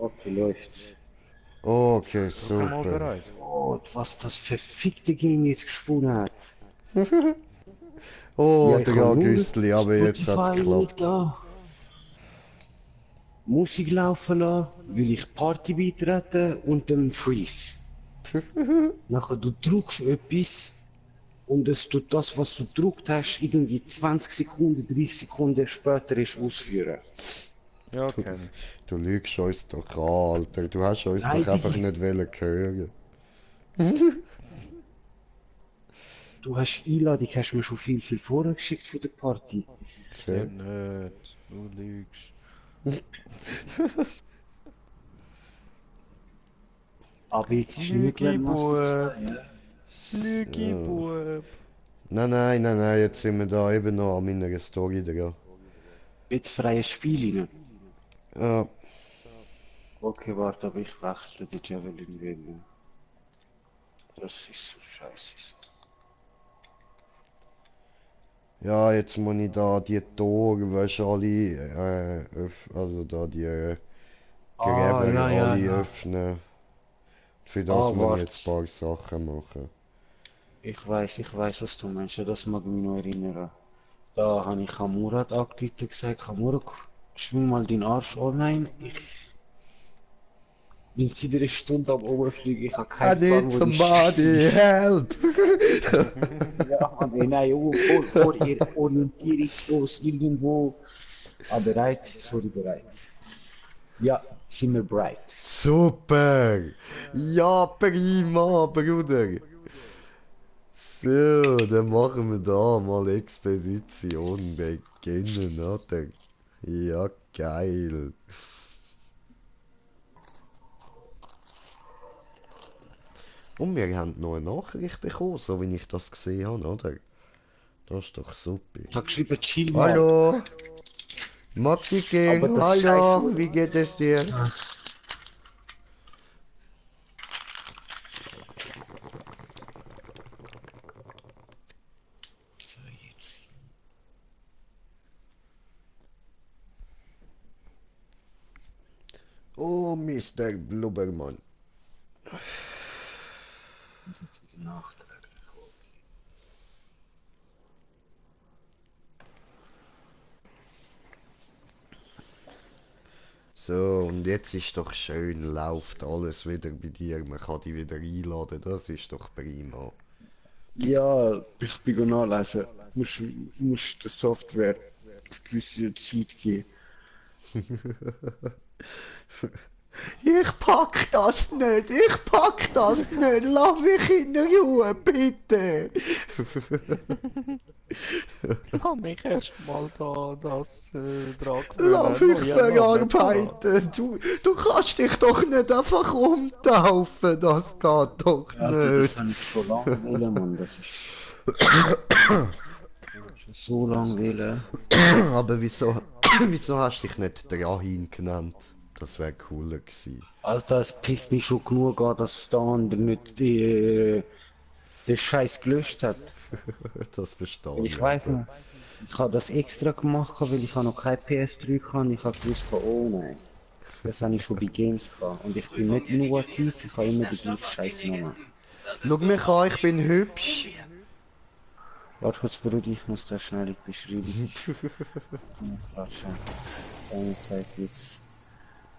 Okay, läuft's. Okay, super. Oh, was das verfickte Game jetzt gesponnen hat. Oh, Ja, der Güssli, aber jetzt hat's geklappt. Musik laufen lassen, will ich Party beitreten und dann Freeze. Nachher du drückst etwas und es tut das, was du gedrückt hast, irgendwie 20 Sekunden, 30 Sekunden später ist ausführen. Ja, okay. Du lügst uns doch an, Alter. Du hast uns Nein, doch einfach nicht wollen hören. Du hast Einladung, hast mir schon viel vorher geschickt für die Party. Ja, nicht. Du lügst. Aber jetzt ist nicht mehr Master 2, Lügi-Bub. Nein, jetzt sind wir da eben noch an meiner Story dran. Jetzt freie Spiel rein. Ja. Okay, warte, aber ich wechsle die Javelin-Welle. Das ist so scheiße. Ja, jetzt muss ich da die Tore, weißt du, alle, also da die Gräber alle öffnen. Für das muss ich jetzt ein paar Sachen machen. Ich weiß, was du meinst, das mag mich noch erinnern. Da habe ich am Murat angerufen und gesagt, Murat, schwing mal den Arsch online. Ich bin seit einer Stunde am Oberfliegen, ich habe keinen Plan, wo die somebody help! Ja, Mann, nein, vor ihr orientierungslos irgendwo. Aber bereit, bereit. Ja, sind wir bereit. Super! Ja, prima, Bruder! So, dann machen wir da mal Expedition beginnen, oder? Ja, geil! Und wir haben noch eine Nachricht bekommen, so wie ich das gesehen habe, oder? Das ist doch super. Ich habe geschrieben, chill mal. Hallo! Maxi King, hallo! Wie geht es dir? Oh, Mr. Blubbermann. Das ist jetzt nachträglich. So, und jetzt ist doch schön, läuft alles wieder bei dir. Man kann dich wieder einladen, das ist doch prima. Ja, ich bin nachlesen. Musst der Software eine gewisse Zeit geben. Ich pack das nicht, lass mich in Ruhe, bitte. Lass mich erst mal das dran Lass mich verarbeiten, du kannst dich doch nicht einfach umtaufen, das geht doch Ja, nicht. das habe ich schon lange wollen, Mann. Das ist schon so lange wollen. Aber wieso hast du dich nicht Drahin genannt? Das wäre cooler gewesen. Alter, es pisst mich schon genug an, dass der andere nicht den Scheiß gelöscht hat. Das verstehe Ich weiß nicht. Ich habe das extra gemacht, weil ich noch kein PS3 kann. Ich habe gewusst, oh nein. Das habe ich schon bei Games gehabt. Und ich bin nicht innovativ, ich habe immer die gleichen Scheiß genommen. Schau mich an, ich bin hübsch. Warte kurz, Bruder, ich muss das schnell beschreiben. Klatschen. Deine Zeit jetzt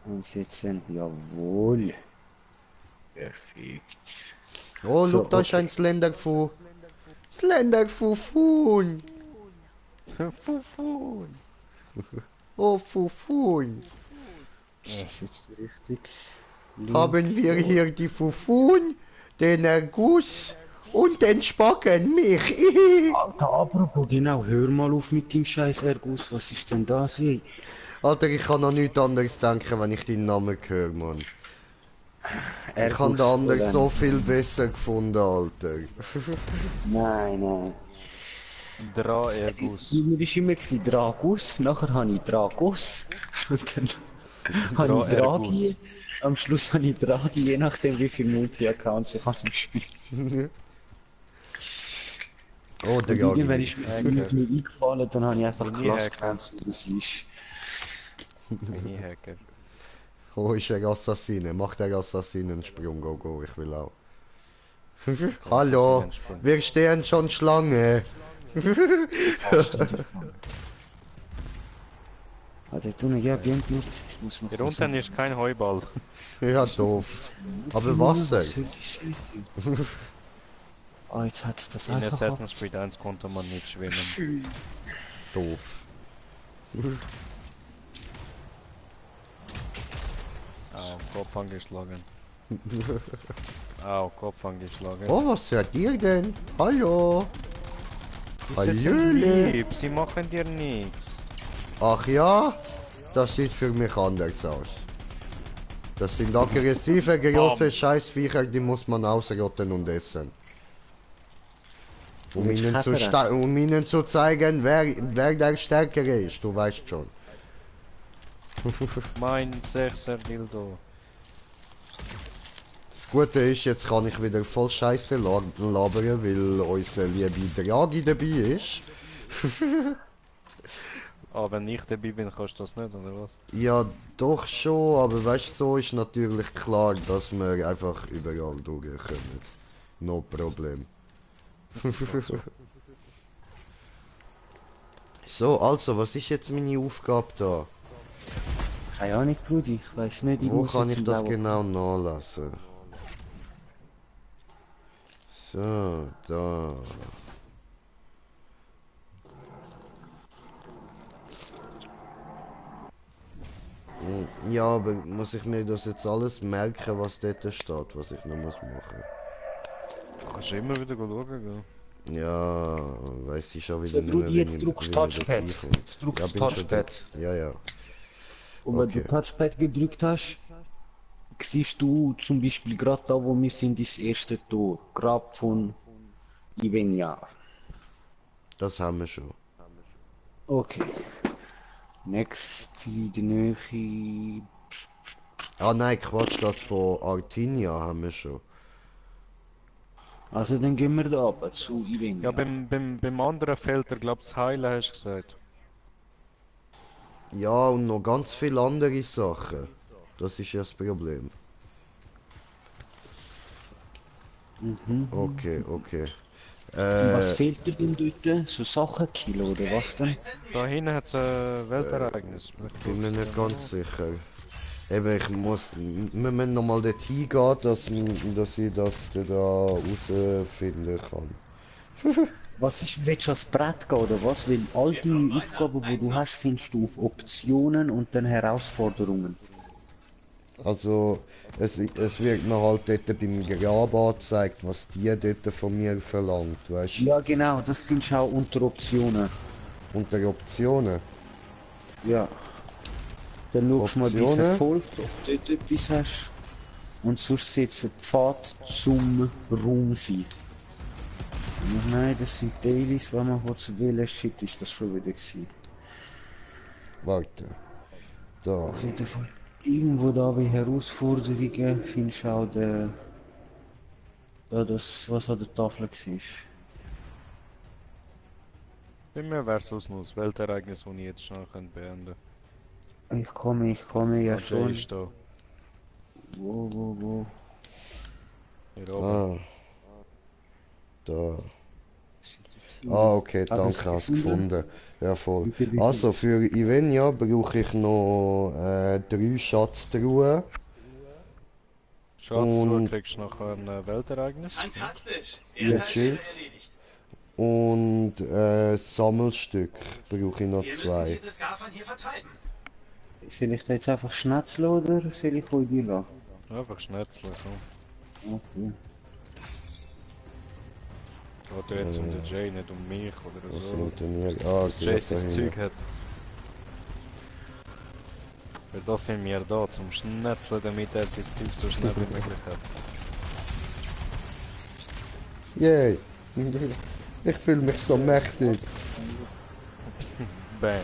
einsetzen. Jawohl. Perfekt. Oh, So, schau, da ist okay. ein Slenderfu. Slenderfufun. Fufun. Oh, Fufun. Das ist jetzt richtig. Haben wir hier die Fufun, den Erguss und den Spackenmilch. Alter, apropos, genau, hör mal auf mit dem scheiß Erguss, was ist denn das, ey? Alter, ich kann an nichts anderes denken, wenn ich deinen Namen höre, Mann. Ich habe den anderen oder? so viel besser gefunden, Alter. Nein. Erguss. Mir war immer Dragus, nachher habe ich Dragos und dann habe ich Draghi. Erguss. Am Schluss habe ich Draghi, je nachdem wie viele Multi-Accounts ich habe im Spiel. Oh, Und der irgendwann ist mir nicht mehr eingefallen, dann habe ich einfach Mini gelassen, Hacker. das ist. Mini-Hacker. Oh, ist er Assassine? Macht der Assassinen einen Sprung? Go, ich will auch. Hallo, wir stehen schon Schlange. Alter, du ja, geht nicht. Ich muss noch Hier unten ist kein Heuball. Ja, doof. Aber Wasser. Oh, jetzt hat es das In einfach Assassin's Creed 1 konnte man nicht schwimmen. Doof. Au, Kopf angeschlagen. Au, Kopf angeschlagen. Oh, was seid ihr denn? Hallo. Sie sind Hallöle. lieb, sie machen dir nichts. Ach ja, das sieht für mich anders aus. Das sind aggressive, große Scheißviecher, die muss man ausrotten und essen. Um ihnen zu zeigen, wer der Stärkere ist, du weißt schon. Mein 6er Dildo. Das Gute ist, jetzt kann ich wieder voll Scheiße labern, weil unser liebe Draghi dabei ist. Ah, wenn ich dabei bin, kannst du das nicht, oder was? Ja, doch schon, aber weißt du, so ist natürlich klar, dass wir einfach überall durchkommen. No problem. So, also, was ist jetzt meine Aufgabe da? Keine Ahnung, Brudi, ich weiß nicht, Wo muss kann jetzt ich das blauen. genau nachlassen? So, da. Ja, aber muss ich mir das jetzt alles merken, was dort steht, was ich noch muss machen? Kannst du immer wieder schauen, gell? Ja, weiß ich schon wieder So, nicht Brudi, mehr, jetzt wie drückst ich du wieder Touchpad. reinkomme. Jetzt drückst Ja, du bin schon Touchpad. dort. Ja, ja. Und wenn Okay. du Touchpad gedrückt hast, siehst du zum Beispiel gerade da, wo wir sind, das erste Tor. Grab von Ivenia. Das haben wir schon. Okay. Next in der Nähe. Ah nein, Quatsch, das von Artinia haben wir schon. Also dann gehen wir da runter zu Ivenia. Ja, beim anderen fehlt er, glaub das Heilen, hast du gesagt. Ja, und noch ganz viele andere Sachen. Das ist ja das Problem. Okay, okay. Und was fehlt dir denn dort? So Sachenkilo oder was denn? Da hinten hat es ein Weltereignis. Bin mir nicht ganz sicher. Eben, wir müssen nochmal dort hingehen, dass ich das da herausfinden kann. Was ist, willst du ans Brett gehen oder was? Weil all die Aufgaben, die du hast, findest du auf Optionen und dann Herausforderungen. Also, es wird mir halt dort beim Grab angezeigt, was die dort von mir verlangt, weißt du? Ja genau, das findest du auch unter Optionen. Unter Optionen? Ja. Dann schaust du mal bei Optionen? Verfolgt, ob du dort etwas hast. Und sonst setzt ein Pfad zum Raum sein. Nein, das sind Dailies, wenn man kurz wählen, shit, ist das schon wieder gewesen. Warte. Da. Auf jeden Fall. Irgendwo da bei Herausforderungen findest du auch das, was an der Tafel war. Bei mir wäre es noch das Weltereignis, das ich jetzt schnell beenden kann. Ich komme, ja schon. Ist da. Wo? Hier oben. Da. Ah, okay, danke, hast gefunden. Ja, voll. Also, für Ivenia brauche ich noch 3 Schatztruhen. Schatztruhe kriegst du nachher ein Weltereignis. Fantastisch! Ja, Schild. Und Sammelstück brauche ich noch Wir müssen 2. diese Scar von hier vertreiben. Soll ich da jetzt einfach schnetzeln oder soll ich euch die lassen? Einfach schnetzeln, komm. Okay. Geht jetzt um den Jay, nicht um mich oder Was so. funktioniert? Ah, Dass okay, Jay das das da Zeug hinten. hat. Weil das sind wir da, zum Schnetzeln, damit er sein Zeug so schnell wie möglich hat. Yay! Ich fühle mich so mächtig. Bam.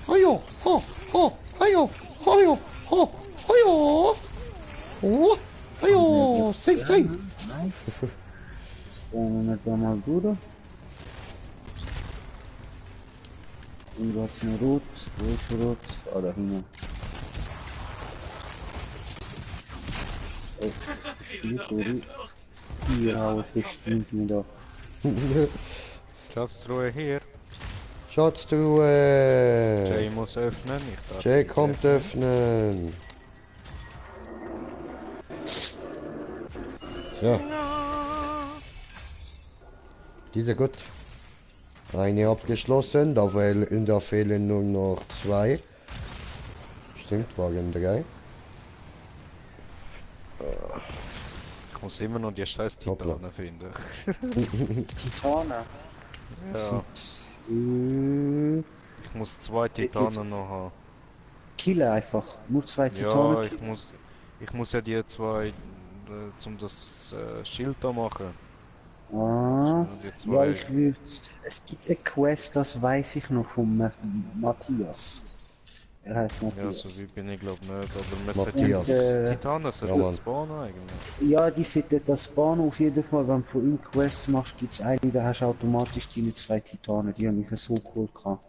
Hajo! Ho! Ho! Hajo! Hajo! Ho! Hajo! Oh! Hajo! Sing! Spawnen wir da mal durch. Und da ist noch rot. Wo ist rot? Ah, da hinten. Oh, das stimmt, oder? Ja, das stimmt mir da. Schatztruhe hier. Schatztruhe! Jay muss öffnen, ich darf Jay nicht kommt öffnen! Ja. Diese gut. Eine abgeschlossen, da fehlen nur noch 2. Stimmt, waren 3. Ich muss immer noch die scheiß Titanen finden. Titanen? Ja. Ich muss 2 Titanen noch haben. Killen einfach. Nur 2 Titanen. Ja, ich muss ja die 2 zum das Schild da machen. Ah, Die 2. ja, ich würde. Es gibt eine Quest, das weiß ich noch von Matthias. Er heißt Ja, Matthias. so wie bin ich glaube nicht, aber man Matthias. sollte Titanen sollten Mann. spawnen eigentlich. Ja, die sollten das spawnen auf jeden Fall. Wenn du von ihm Quests machst, gibt es eine, da hast du automatisch deine 2 Titanen. Die haben mich so cool gehabt.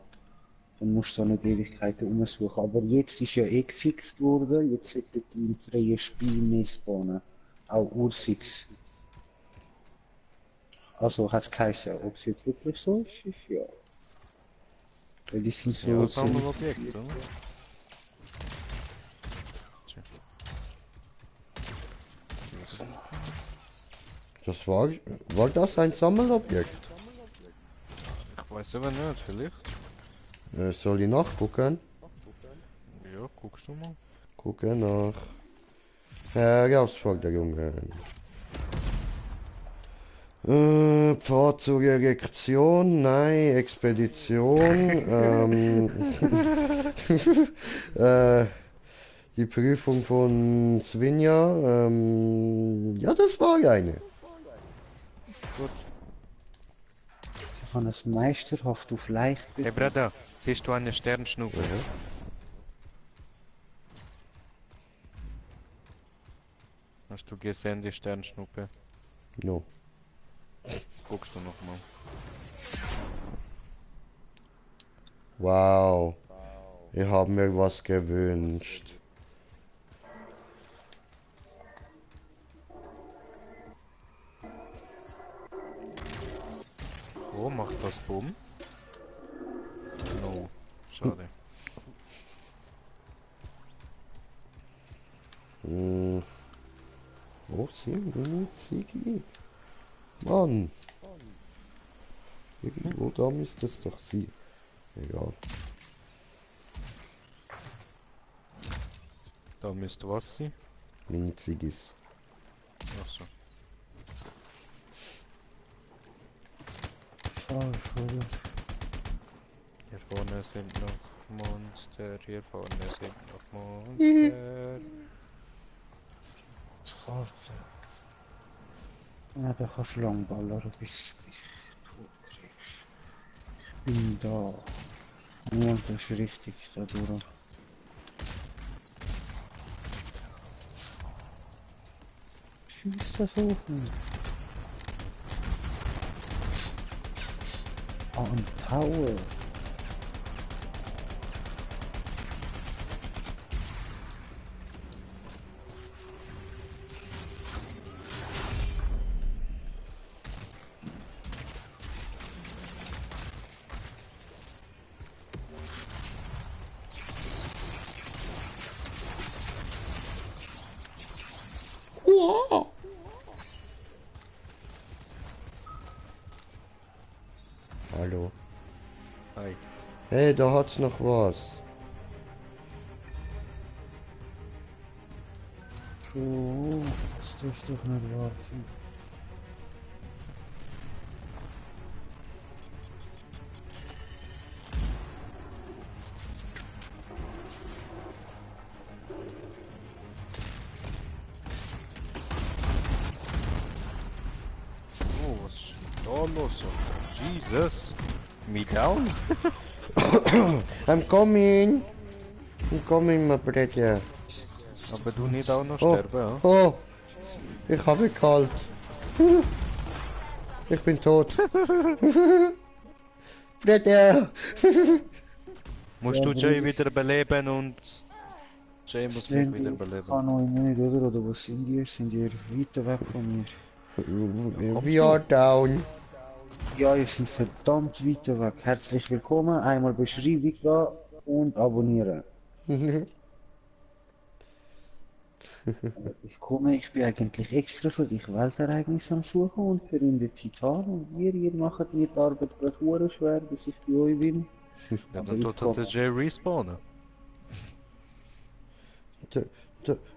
Dann musst du da nicht Ewigkeiten umsuchen. Aber jetzt ist ja eh gefixt worden. Jetzt sollten die im freien Spiel mehr spawnen. Auch Ursix. Also hat es geheißen. Ob es jetzt wirklich so ist, ist ja. Weil die sind so. Ja, das haben wir Objekt, oder? Das war das ein Sammelobjekt? Ich weiß aber nicht, vielleicht. Soll ich nachgucken? Ja, guckst du mal. Gucke nach. Herausforderungen. Pfad zur Erektion, nein, Expedition, die Prüfung von Svenja, ja, das war eine. Gut. Sie kann es meisterhaft auf leicht Hey Bruder, siehst du eine Sternschnuppe? Hast du gesehen die Sternschnuppe? No. Guckst du noch mal. Wow. Ich habe mir was gewünscht. Oh, macht das Bumm? No, schade. Wo sind meine Ziege? Mann! Irgendwo da müsste es doch sein. Egal. Da müsste was sein. Meine Ziggis. Achso. Hier vorne sind noch Monster, hier vorne sind noch Monster. Karte. Ja, da kannst du lang ballern, bis du mich tot kriegst. Ich bin da. Ja, das ist richtig, da durch. Schieß das auf mich. Ah, ein Tower. Hallo. Hi. Hey, da hat's noch was. Oh, das darf doch nicht wahr sein. Oh, was ist denn da los? Jesus! Me down? I'm coming! I'm coming, my brother. Aber du nicht auch noch Oh, sterben, ja? oh! Ich habe kalt. Ich bin tot. Brother! Musst du Jay wieder beleben und Jay muss mich wieder Ich beleben. kann euch nicht, oder was sind ihr? Sind ihr weiter weg von mir? We are down. Ja, ihr seid verdammt weiter weg. Herzlich willkommen, einmal Beschreibung da und abonnieren. Ich bin eigentlich extra für dich Weltereignisse am Suchen und für ihn den Titan und ihr macht mir die Arbeit gerade schwer, bis ich bei euch bin. Ja, dann tut der Jay respawnen.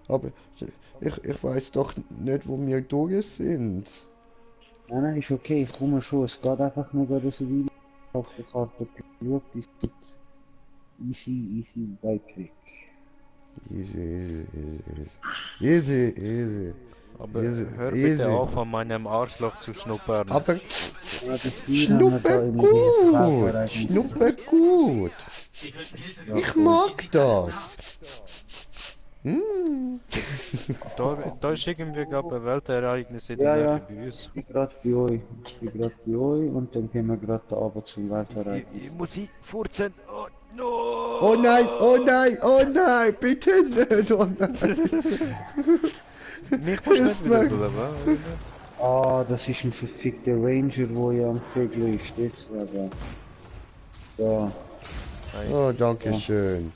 Aber ich weiß doch nicht, wo wir durch sind. Nein, ist okay, ich komme schon. Es geht einfach nur gerade so wie auf der Karte geschaut, ist easy weit weg. Easy. Aber hör bitte auf, an meinem Arschloch zu schnuppern. Aber Schnuppe gut. Ich mag das. Da ist irgendwie gerade ein Weltereignis in der Nähe bei uns. Ich bin gerade bei euch. Und dann gehen wir gerade da runter zum Weltereignis. Ich muss furzen. Oh, no. Oh nein, bitte nicht. Oh nein. Mich musst nicht wieder beleben. Ah, das ist ein verfickter Ranger, wo ja am Vögel ist. Das war da. Da. Oh, danke schön.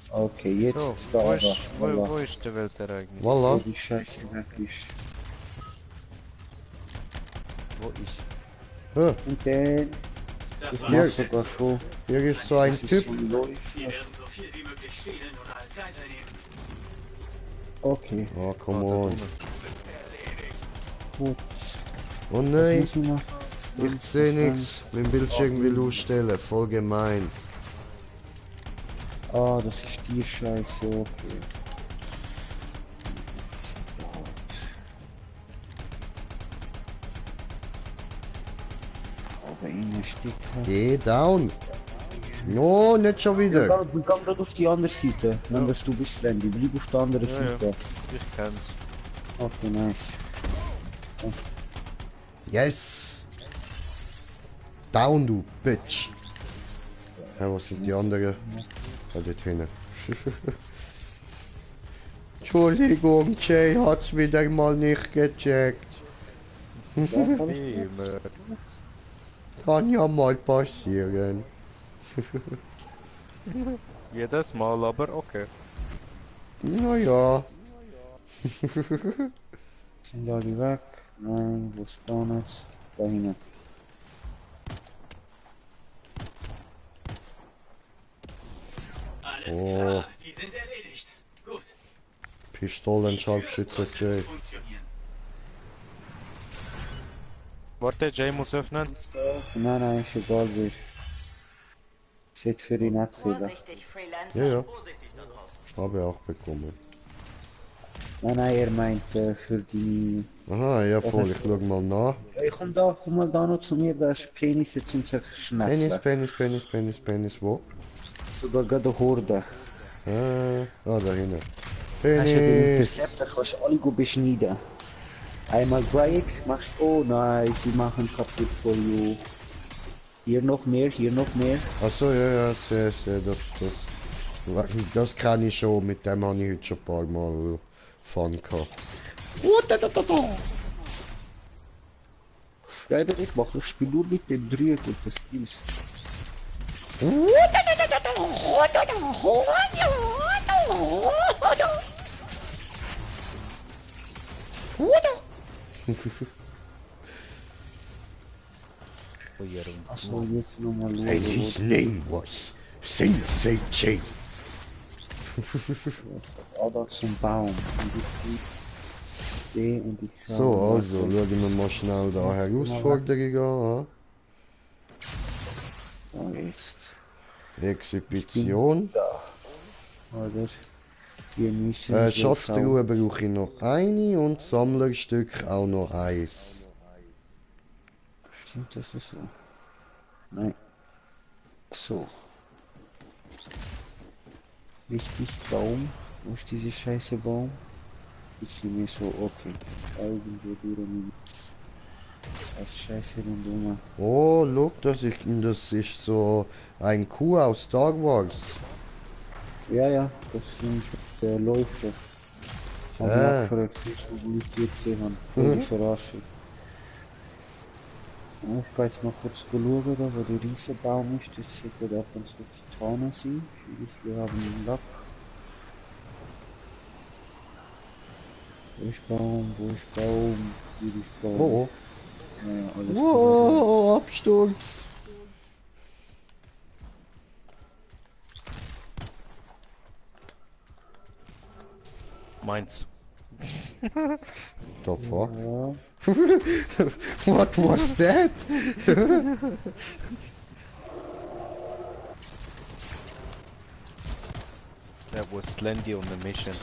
Okay, jetzt So, da. wo ist der Weltereignis? Voilà. Wo die Scheiße weg ist. Wo ist? Und dann... Ich mach sogar schon. Hier ist so ein Typ. Wir werden so viel wie möglich stehlen oder als Geisel nehmen. Okay. Oh, come on. Gut. Oh nein. Was muss ich machen? Ich seh nix. Mein Bildschirm will ausstellen. Voll gemein. Ah, das ist die Scheiße, okay. Aber in Stück. Geh down. No, nicht schon wieder. Ja, du komm gerade auf die andere Seite. Wenn das du bist, Randy. Bleib auf der anderen Seite. Ich kenn's. Okay, nice. Yes. Down, du Bitch. Ja, was sind die anderen? Ah, dort hinten. Entschuldigung, Jay hat's wieder mal nicht gecheckt. Kann ja mal passieren. Jedes Mal, aber okay. Naja. Sind alle weg? Nein, wo spawnen jetzt? Da hinten. Alles klar, die sind erledigt. Gut. Pistolen-Scharfschütze Jay. Warte, Jay muss öffnen. Nein, nein, ist egal wie. Sieht für ihn nicht sehen. Ja, ja. Habe ich auch bekommen. Nein, nein, er meint für die... Aha, ja voll, ich schau mal nach. Hey, komm mal da noch zu mir, da ist Penis jetzt zum Zerschnetzen. Penis, wo? Sogar gerade eine Horde. Da hinten. Hast du den Interceptor, kannst du alle gut beschneiden. Einmal Break, machst du, oh nein, sie machen kaputt for you. Hier noch mehr. Achso, ja, sehr, das kann ich schon, mit dem habe ich heute schon ein paar Mal Fun gehabt. Ja, ich mache, ich spiele nur mit den Dreieck und das Skills. Achso, jetzt nochmal los. And his name was Sensei J. Da zum Baum. So, also, schauen wir mal schnell da Herausforderung an. Da ist. Exhibition. Oder? Wir müssen. Schatztruhe brauche ich noch eine und Sammlerstück auch noch eins. Stimmt das so? Nein. So. Richtig, Baum. Wo ist diese scheiße Baum? Jetzt nehmen wir so, okay. Irgendwo durch. Das heißt scheiße rundum. Oh, look, das ist so ein Kuh aus Star Wars. Ja, das sind Läufer. Ich habe nachgefragt, siehst du, wo ich die gesehen habe. Voll die Verarschung. Ich gehe jetzt mal kurz schauen, da wo der Riesenbaum ist. Das sollte da von so Titanen sein. Wir haben einen Lack. Wo ist Baum? Hier ist Baum. Oh. Ja, alles wow, Absturz. Meins. The fuck? What was that? That was Slendy on the mission.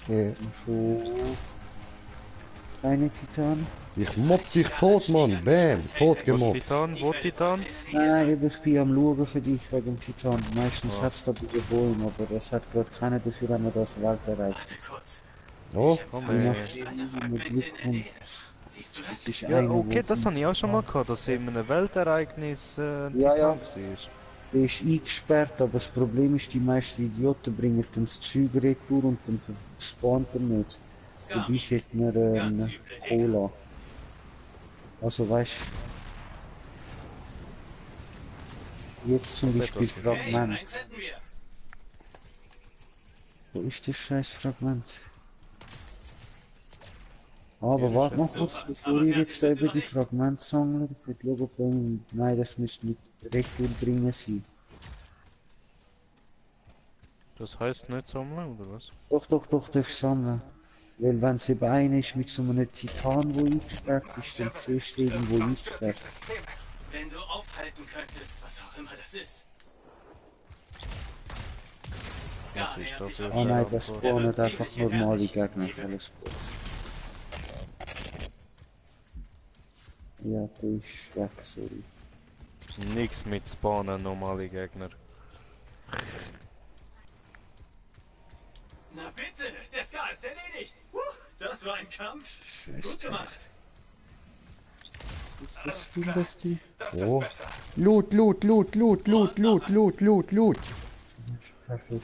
Ja. So. Keine Titan. Ich mob dich tot, Mann. Bam. Tot gemobbt. Wo Titan? Nein, ich bin am Schauen für dich wegen dem Titan. Meistens hat es da bei Bäumen, aber das hat gerade keiner dafür, wenn man das Welt erreicht. Oh, ja, okay, das habe ich auch schon mal gehabt, dass in einem Weltereignis ja. war. Der ist eingesperrt, aber das Problem ist, die meisten Idioten bringen dann das Zeug retour und dann spawnt er nicht. Dabei sollte man Cola. Also weißt du, jetzt zum Beispiel Fragment. Wo ist das scheiß Fragment? Aber warte noch kurz, bevor ich jetzt da über die Fragmente sammle. Ich würde schauen, ob nein, das müsste mit Retour bringen sein. Das heißt nicht sammeln, oder was? Doch, darf ich sammeln. Weil wenn es eben einer ist mit so einem Titan, wo eingesperrt ist, dann siehst du irgendwo eingesperrt. Wenn du aufhalten könntest, was auch immer das ist. Oh nein, das spawnen einfach normale Gegner, alles gut. Ja, der ist weg, sorry. Nix mit spawnen, normale Gegner. Na bitte, der Ska ist erledigt. Das war ein Kampf. Scheiße. Gut gemacht. Was findest du? Oh. Loot, Loot, Loot, Loot, Loot, Loot, Loot, Loot, Loot. Perfekt.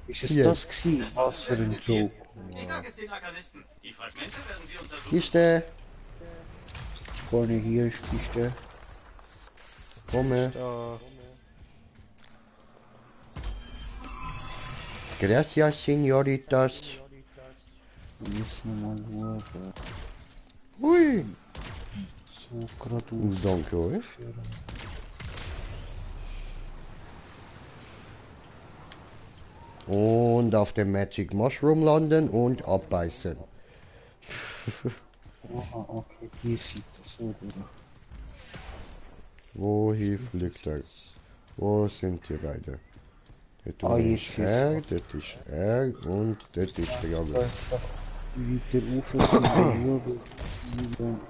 Ist es Hier. das gewesen? Was für ein Joke. Ich sag es den Arkanisten. Die Fragmente werden sie untersuchen. Kiste. Vorne hier ist Kiste. Komme. Gracias, señoritas. Müssen wir mal schauen. Ui. So, geradeaus. Danke euch. Und auf dem Magic Mushroom landen und abbeißen. Aha, okay, die sieht das so durch. Wohin fliegt er? Wo sind die beiden? Dort Jetzt ist er, dort ist er und dort ist der Jagd. Jetzt doch weiter rauf und schauen.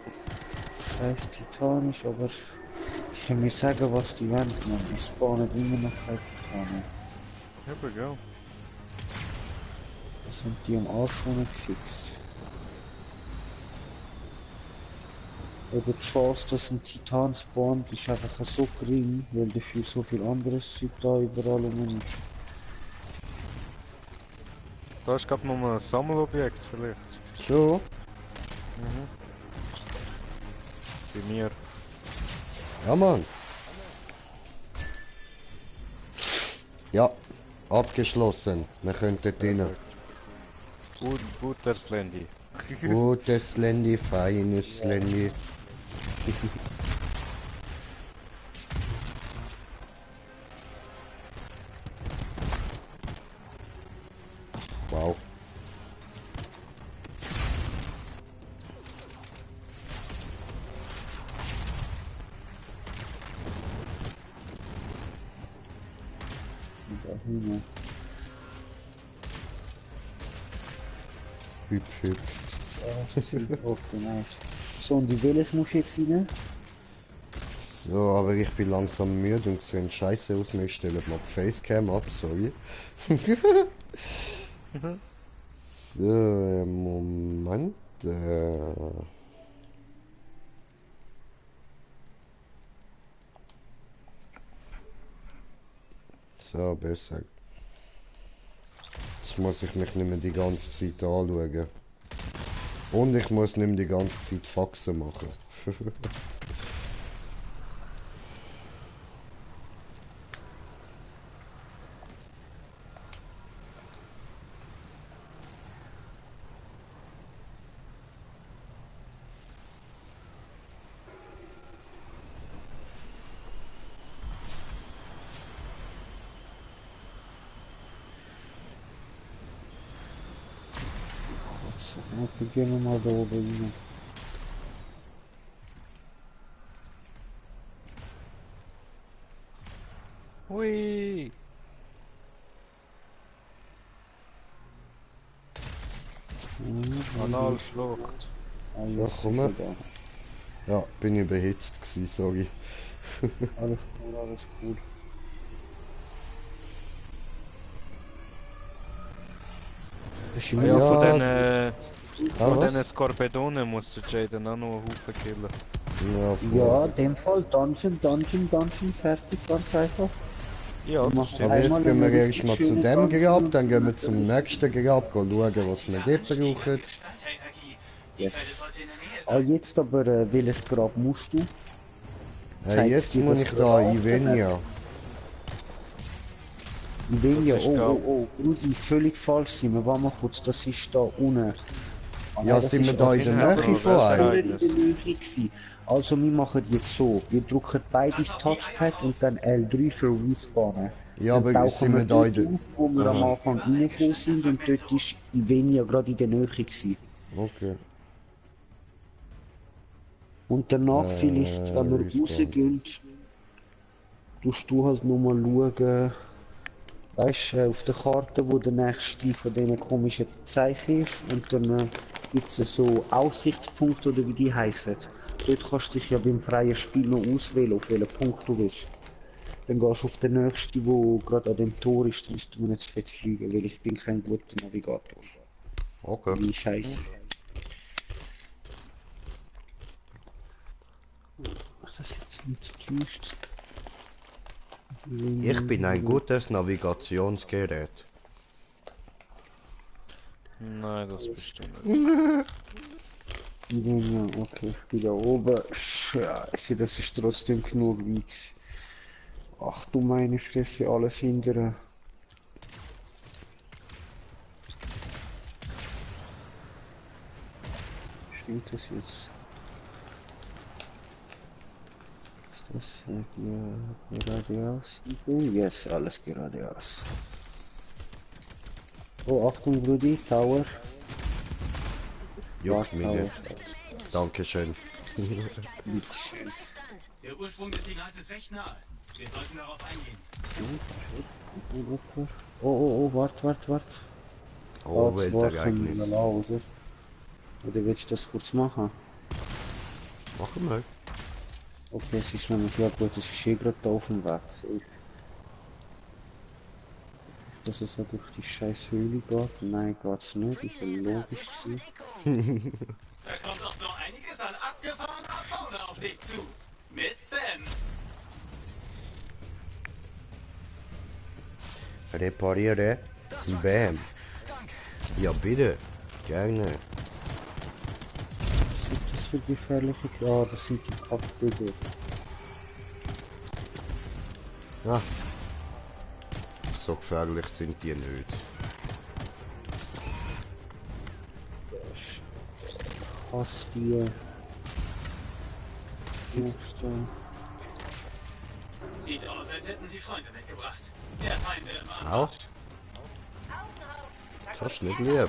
Scheiß Titanisch, aber ich kann mir sagen, was die wollen, man. Ich spawne immer noch bei Titanen. Here we go. Das haben die am Arsch schon gefixt. Oder die Chance, dass ein Titan spawnt, ist einfach so gering, weil dafür so viel anderes Zeug da überall rum ist. Da ist gerade noch mal ein Sammelobjekt vielleicht. So? Mhm. Bei mir. Ja, Mann. Ja, abgeschlossen. Wir können dort rein. Gutes Landy. Gutes Landy, feines Landy. Wow. Da hinten. Hübsch, hübsch. So, und in welches muss ich jetzt rein? So, aber ich bin langsam müde und sehe scheiße aus. Wir stellen mal die Facecam ab, sorry. So, Moment. So, besser. Jetzt muss ich mich nicht mehr die ganze Zeit anschauen. Und ich muss nicht mehr die ganze Zeit Faxen machen. Okay, gehen wir mal da oben rein. Hui! Analschlucht. Ja, komm. Ja, bin ich behitzt gewesen, sorry. Alles cool, alles cool. Ja, von diesen Skorpedonen musst du Jaden auch noch einen Haufen killen. Ja, in dem Fall Dungeon, fertig, ganz einfach. Ja, das stimmt. Aber jetzt gehen wir erstmal zu dem Grab, dann gehen wir zum nächsten Grab, schauen, was wir dort brauchen. Yes. Jetzt aber, welches Grab musst du? Jetzt muss ich da Ivenia. Ivenia, oh, Brudi, völlig falsch sind wir. Warte mal kurz, das ist da unten. Ja, sind wir da in der Nähe von einem? Also wir machen jetzt so, wir drücken beides Touchpad und dann L3 für Respawnen. Ja, aber sind wir da in der... Wo wir am Anfang reingekommen sind und dort ist Ivenia gerade in der Nähe gewesen. Okay. Und danach vielleicht, wenn wir rausgehen, tust du halt nochmal schauen, weißt du, auf der Karte, wo der nächste von diesen komischen Zeichen ist, und dann gibt es so Aussichtspunkte, oder wie die heißen. Dort kannst du dich ja beim freien Spiel noch auswählen, auf welchen Punkt du willst. Dann gehst du auf den nächsten, der gerade an dem Tor ist, dann musst du mir nicht zu fett fliegen, weil ich bin kein guter Navigator. Okay. Wie scheiße. das jetzt nicht täuscht. Ich bin ein gutes Navigationsgerät. Nein, das bestimmt nicht. Ja, okay, ich bin da oben. Scheiße, das ist trotzdem genug weit. Ach du meine Fresse, alles hindern. Stimmt das jetzt? Ist das geradeaus? Yes, alles geradeaus. Oh, Achtung, Brudi, Tower. Juckt mich nicht. Dankeschön. Bitteschön. Der Ursprung des Signals ist recht nahe. Wir sollten darauf eingehen. Oh, wart. Oh, das will war der kein eigentlich. Lala, oder? Oder willst du das kurz machen? Machen wir. Okay, es ist nämlich, ja gut, es ist hier gerade da auf dem Weg. Safe. Dass es ja durch die scheiß Höhle geht. Nein, geht's nicht. Ist ja logisch gewesen. Da kommt doch so einiges an abgefahrener Fauna auf dich zu. Mit Zen. Reparieren. Bam. Ja, bitte. Gerne. Was sind das für gefährliche Klar, das sind die Kampfvögel. Ja. So gefährlich sind die nicht. Ich hasse die. Sieht aus, als hätten sie Freunde mitgebracht. Der Feinde im Auch? Anmarsch. Das ist nicht lieb.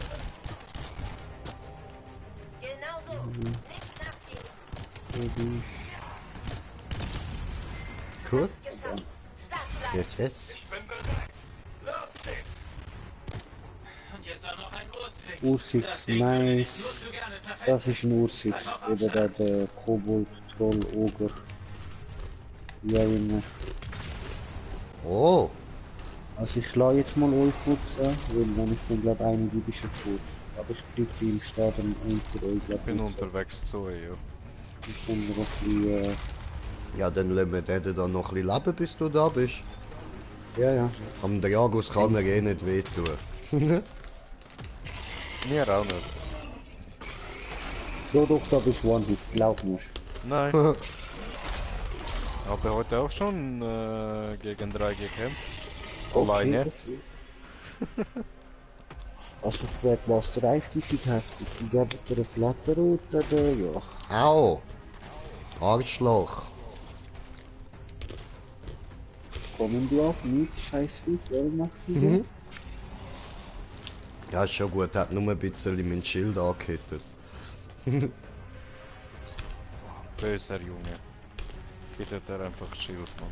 Cool. Jetzt. Ich bin bereit. Los geht's. Und jetzt auch noch ein Ursix. Ursix, Das Ding würde dich nur nice. zu gerne zerfetzen. Das ist ein Ursix. Oder der Kobold, Troll, Oger. Ja, immer. Oh. Also ich lasse jetzt mal euch kurz an, weil wenn ich dann glaube eine die ist schon tot. Aber ich krieg die im Stadion unter euch. Ich bin unterwegs zu euch, ja. Ich kann noch ein bisschen, Ja, dann lassen wir den dann noch ein bisschen leben, bis du da bist. ja. Am Dragos kann er eh nicht wehtun. Mir auch nicht. Doch, da bist du One-Hit, glaub mir. Nein. Aber heute auch schon gegen 3 gekämpft. Alleine. Okay. Also ich glaube, Master 1, die sind heftig. Die geben dir eine Flatter oder ja. Au! Arschloch! Kommen die auf mich, scheiß Fick, oder machst du so? Ja, ist schon gut, hat nur ein bisschen mein Schild angehittet. Böser Junge. Gibt er einfach Schild, Mann.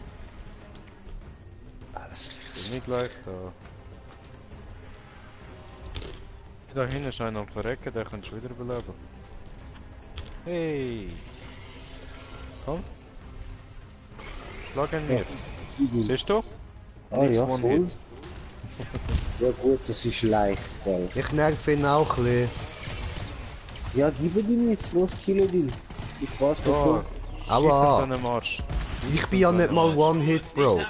Alles Bin nicht gleich da. Da hinten ist einer am Verrecken, der kannst du wieder beleben. Hey! Komm! Schlag ihn mir! Siehst du? Ah Nichts ja, One voll. Hit. Ja gut, das ist leicht, gell. Ich nerv ihn auch ein bisschen. Ja, gib ihm jetzt, los, kill ihn. Ich warte Da, schon. Aua. schießt an den Arsch. Ich bin ja nicht mal One-Hit, Bro.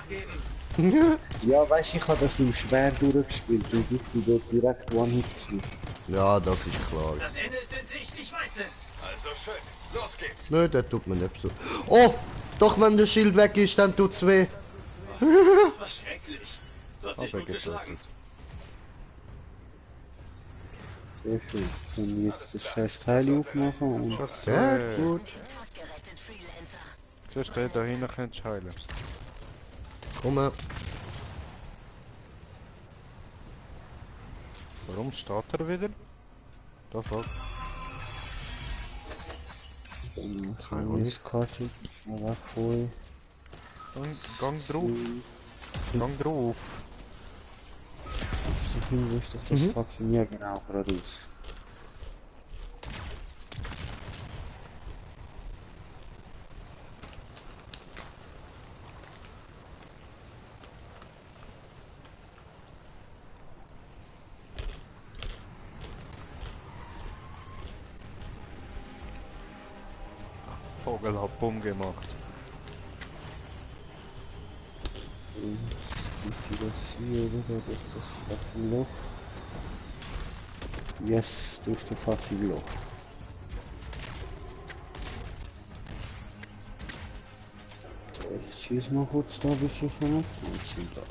Ja, weißt du, ich habe das im Schwer durchgespielt und ich bin dort direkt One-Hit gewesen. Ja, das ist klar. Das Ende ist in Sicht, ich weiß es. Also schön. Los geht's. Nö, der tut mir nicht so. Oh! Doch wenn der Schild weg ist, dann tut's weh. Das war schrecklich. Du hast dich gut geschlagen. Sehr schön. Dann jetzt das scheiß Teil aufmachen und... Sehr gut. Siehst du, da hinten kannst du heilen. Komm mal. Warum steht er wieder? Da fuck. Dann kann ich das Karte schnell weg von euch. Gang drauf. Gang drauf. Ist doch hin, wo ist doch das fucking... Ja genau, geradeaus. Vogel hat Bumm gemacht. Geht das hier oder durch das fucking Loch? Yes, durch das fucking Loch. Ich schieß mal kurz da, bis ich komme. Und sind da.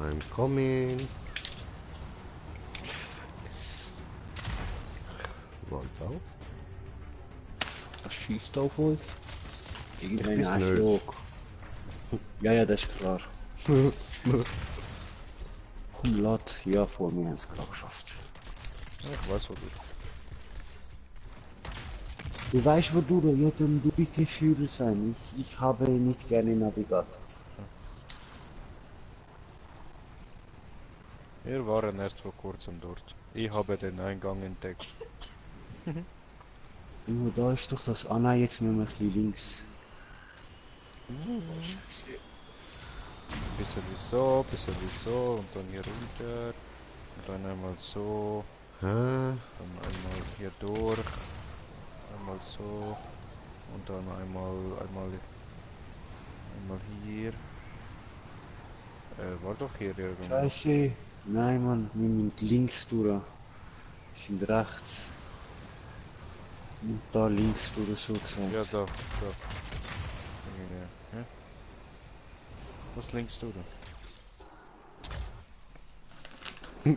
I'm coming. Warte auch. Was schießt auf uns? Irgendein Ich weiß nicht. Arschloch. Ja, ja, das ist klar. Komm, Lot, ja, vor mir haben es gerade geschafft. Ich weiß, wo du. Du weißt, wo du, ja, dann du bitte Führer sein. Ich habe nicht gerne Navigator. Wir waren erst vor kurzem dort. Ich habe den Eingang entdeckt. Junge, da ist doch das. Ah nein, jetzt müssen wir ein bisschen links. Scheiße. Bisschen wie so und dann hier runter. Und dann einmal so. Dann einmal hier durch. Einmal so. Und dann einmal hier. War doch hier irgendwo. Scheiße. Nein, Mann, wir müssen links durch. Wir sind rechts. Und da links durch, so gesagt. Ja, da. Ja. Was links du da?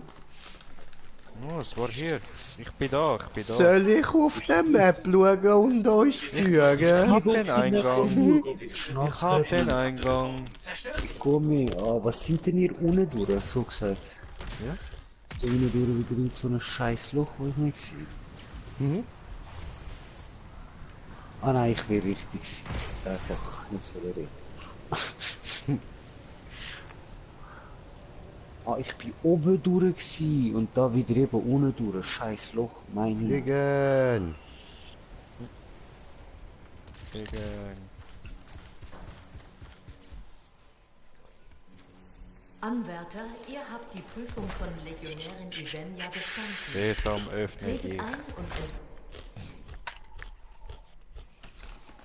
Oh, es war hier. Ich bin da. Soll ich auf der Map schauen und euch führen? Ich hab den Eingang. Komm, was sind denn hier unten durch, so gesagt? Ja? Da unten durch wieder in so ein scheiß Loch, wo ich nicht gesehen. Mhm. Ah nein, ich bin richtig sicher. Einfach nicht so reden. Ich bin oben durch gewesen und da wieder eben unten durch. Scheiß Loch, meine ich. Gegen. Anwärter, ihr habt die Prüfung von Legionärin Ivenia bestanden. Sesam, öffne Tretet dich. ein und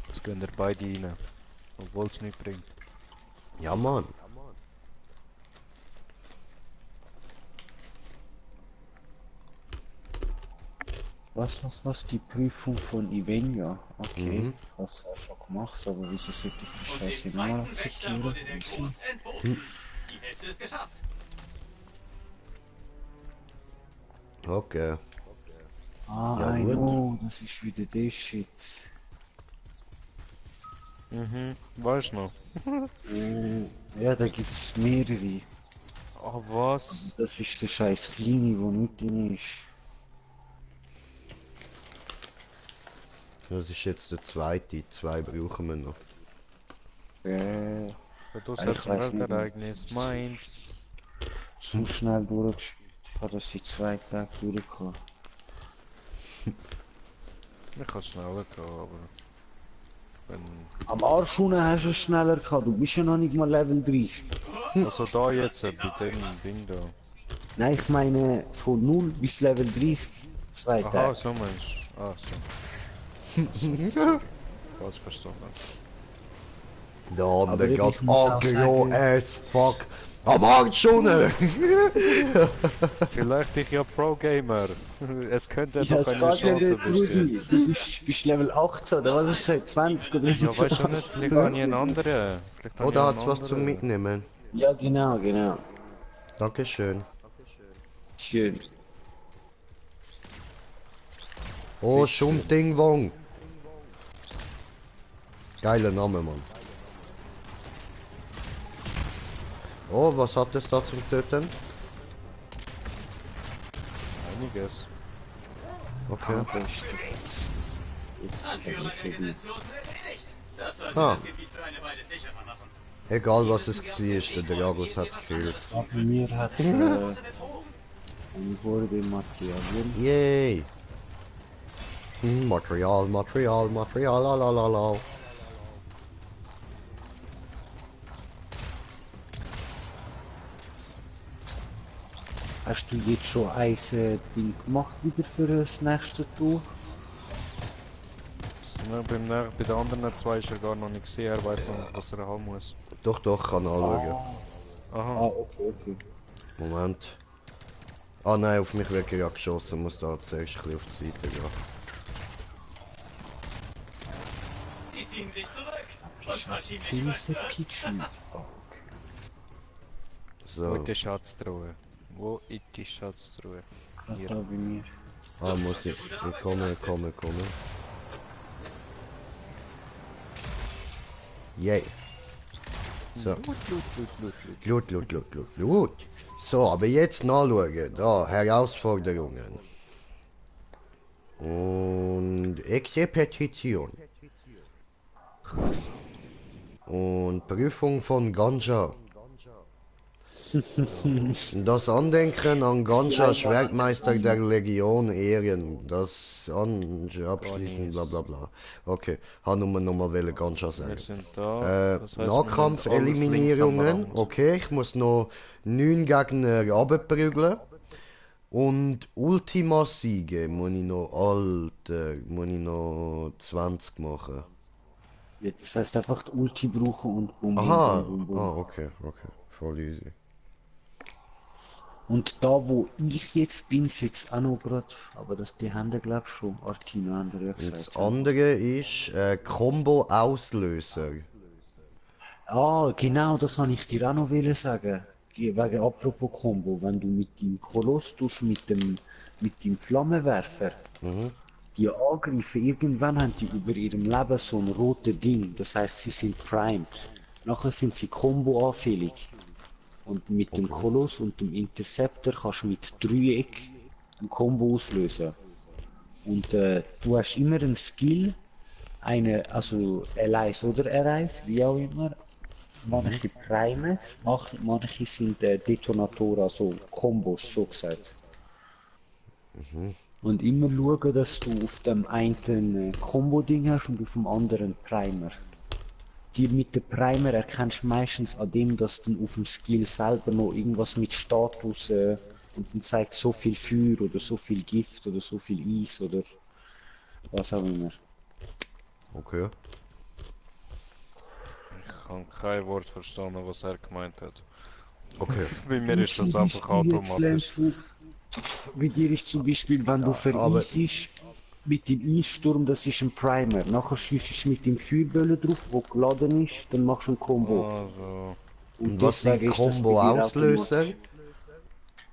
Jetzt gehen wir beide rein. Obwohl es nicht bringt. Ja, Mann. Was? Die Prüfung von Ivenia? Okay, hast du auch schon gemacht, aber wieso sollte ich die Scheiße mal akzeptieren? Die Hälfte ist geschafft. Okay. Ah, Ja, I gut. know, das ist wieder der Shit. Weißt du noch? Ja, da gibt's mehrere. Ah, was? Das ist der scheiß Kleine, wo nicht drin ist. Das ist jetzt der zweite. 2 brauchen wir noch. Du Ich sagst weiß ein nicht. Weltereignis, meins. So schnell durchgespielt. Ich habe das in 2 Tagen durchgekommen. Ich kann schneller gehen, aber... Wenn... Am Arsch unten hast du es schneller gehabt. Du bist ja noch nicht mal Level 30. Also da jetzt, bei dem Ding da. Nein, ich meine von 0 bis Level 30. 2 Aha, Tage. so meinst du. Ah, so. Falsch verstanden. Der andere ich geht muss auch aggro sagen- as fuck. Am Arsch schon! Vielleicht ich ja Pro-Gamer. Es könnte Ja, doch es eine geht ja Chance nicht, Rudi. bestehen. Du bist Level 18, oder was ist das? 20 oder Ja, weißt du nicht, vielleicht habe ich einen anderen. Vielleicht habe ich Oder einen hat's was zum anderen. Mitnehmen? Ja, genau. Dankeschön. Schön. Oh, Schumting Wong. Geiler Name, Mann. Oh, was hat es da zum Töten? Einiges. Okay. Anführer der Gesetzlosen erledigt. Das sollte Ah. das Gebiet für eine Weile sicherer machen. Egal was es war, der Dragos hat's gekillt. Aber mir hat's eine Horde Materialien. Yay! Material, lalalala. Hast du jetzt schon ein Ding gemacht wieder für das nächste Tour? Ja, bei den anderen zwei ist er gar noch nicht gesehen, er weiß noch nicht, was er haben muss. Doch, kann anschauen. Aha. Okay. Moment. Ah nein, auf mich wird ja geschossen, muss da zuerst ein bisschen auf die Seite gehen. Sie ziehen sich zurück. Und zwar ziemlich Ziemlich der überstürzt. Kitchen. So. Wo ist die Schatztruhe? Wo ist die Schatztruhe? Gerade da bei mir. Ah, muss ich komme. Yay. So. Gut. So, aber jetzt nachschauen. Da, Herausforderungen. Und Exepetition. Und Prüfung von Ganja. Das Andenken an Ganja, Schwertmeister der Legion Ehren. Das abschließen, bla bla bla. Okay, habe nur nochmal Ganja sagen. Wir sind da. Das heisst, Nahkampfeliminierungen. Okay, ich muss noch 9 Gegner abprügeln. Und Ultima-Siege muss ich noch, muss ich noch 20 machen. Jetzt das heißt einfach die Ulti brauchen und Bum. Aha, okay, voll easy. Und da wo ich jetzt bin, sitzt auch noch gerade, aber die haben glaube ich schon, Artino haben ja gesagt. Das andere ist Combo-Auslöser. Ah, genau, das wollte ich dir auch noch sagen. Wegen apropos Combo, wenn du mit dem Koloss tust, mit dem Flammenwerfer, die angreifen, irgendwann haben die über ihrem Leben so ein rotes Ding, das heißt sie sind primed. Nachher sind sie Combo-anfällig. Und mit dem Koloss und dem Interceptor kannst du mit Dreieck ein Combo auslösen. Und du hast immer einen Skill, also L1 oder R1, wie auch immer. Manche primet, manche sind Detonatoren, also Kombos, so gesagt. Und immer schauen, dass du auf dem einen Combo-Ding hast und auf dem anderen Primer. Die mit dem Primer erkennst du meistens an dem, dass dann auf dem Skill selber noch irgendwas mit Status und dann zeigt so viel Feuer oder so viel Gift oder so viel Eis oder was auch immer. Okay. Ich habe kein Wort verstanden, was er gemeint hat. Okay. Bei mir ist das einfach automatisch. Bei dir ist zum Beispiel, wenn du vereisst, mit dem Eissturm, das ist ein Primer. Nachher schießt du mit dem Feuerböllen drauf, wo geladen ist, dann machst du ein Combo. Also. Und was sind Combo-Auslöser?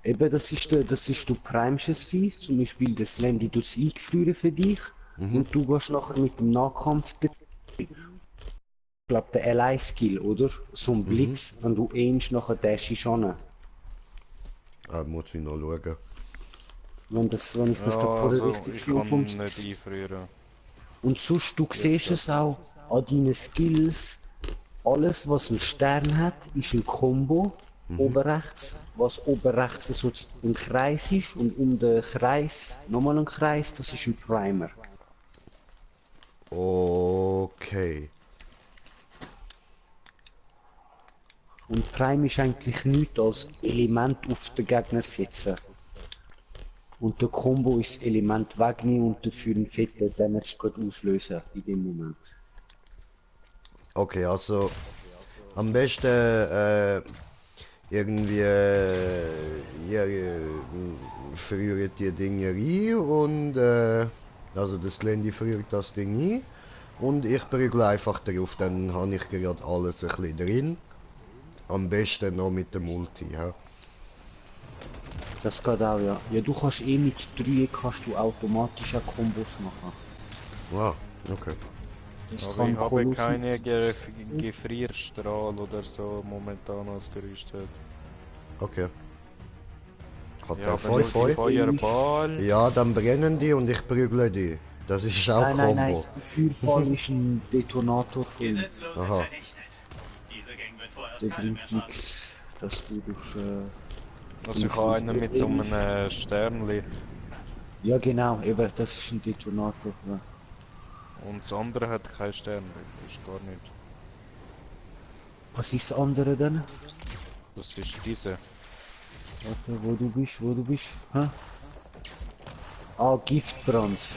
Eben, das ist du primest das Vieh, zum Beispiel das Landy tut es eingefrieren für dich und du gehst nachher mit dem Nahkampf ich glaube der L1-Skill, oder? So ein Blitz, wenn du aimst, nachher dashst du an. Ah, muss ich noch schauen. Wenn ich das gerade vorher richtig sehe vom Und sonst, du siehst es auch an deinen Skills, alles was einen Stern hat, ist ein Combo, oben rechts, was oben rechts so ein Kreis ist und um den Kreis nochmal ein Kreis, das ist ein Primer. Okay. Und Prime ist eigentlich nichts als Element auf den Gegner setzen. Und der Combo ist das Element wegnehmen und dafür einen fetten Damage auslösen in dem Moment. Okay, also am besten irgendwie friert die Dinge rein und also das Landy friert das Ding ein und ich prügle einfach drauf, dann habe ich gerade alles ein bisschen drin. Am besten noch mit dem Multi, ja. Das geht auch, ja. Ja, du kannst mit 3 kannst du automatisch auch Kombos machen. Wow, okay. Das Aber ich habe Koloss keine Gefrierstrahl oder so momentan ausgerüstet. Okay. Hat Ja, der wenn du die Feuerball... Ja, dann brennen die und ich prügle die. Das ist auch Combo. Nein, der Feuerball ist ein Detonator von ihm. Aha. Der bringt nichts, dass du durch... Also ich habe einen mit so einem Sternli. Ja genau, eben, das ist ein Detonator. Ja. Und das andere hat kein Sternli, das ist gar nicht. Was ist das andere denn? Das ist diese. Warte, wo du bist? Hä? Ah, Giftbrand.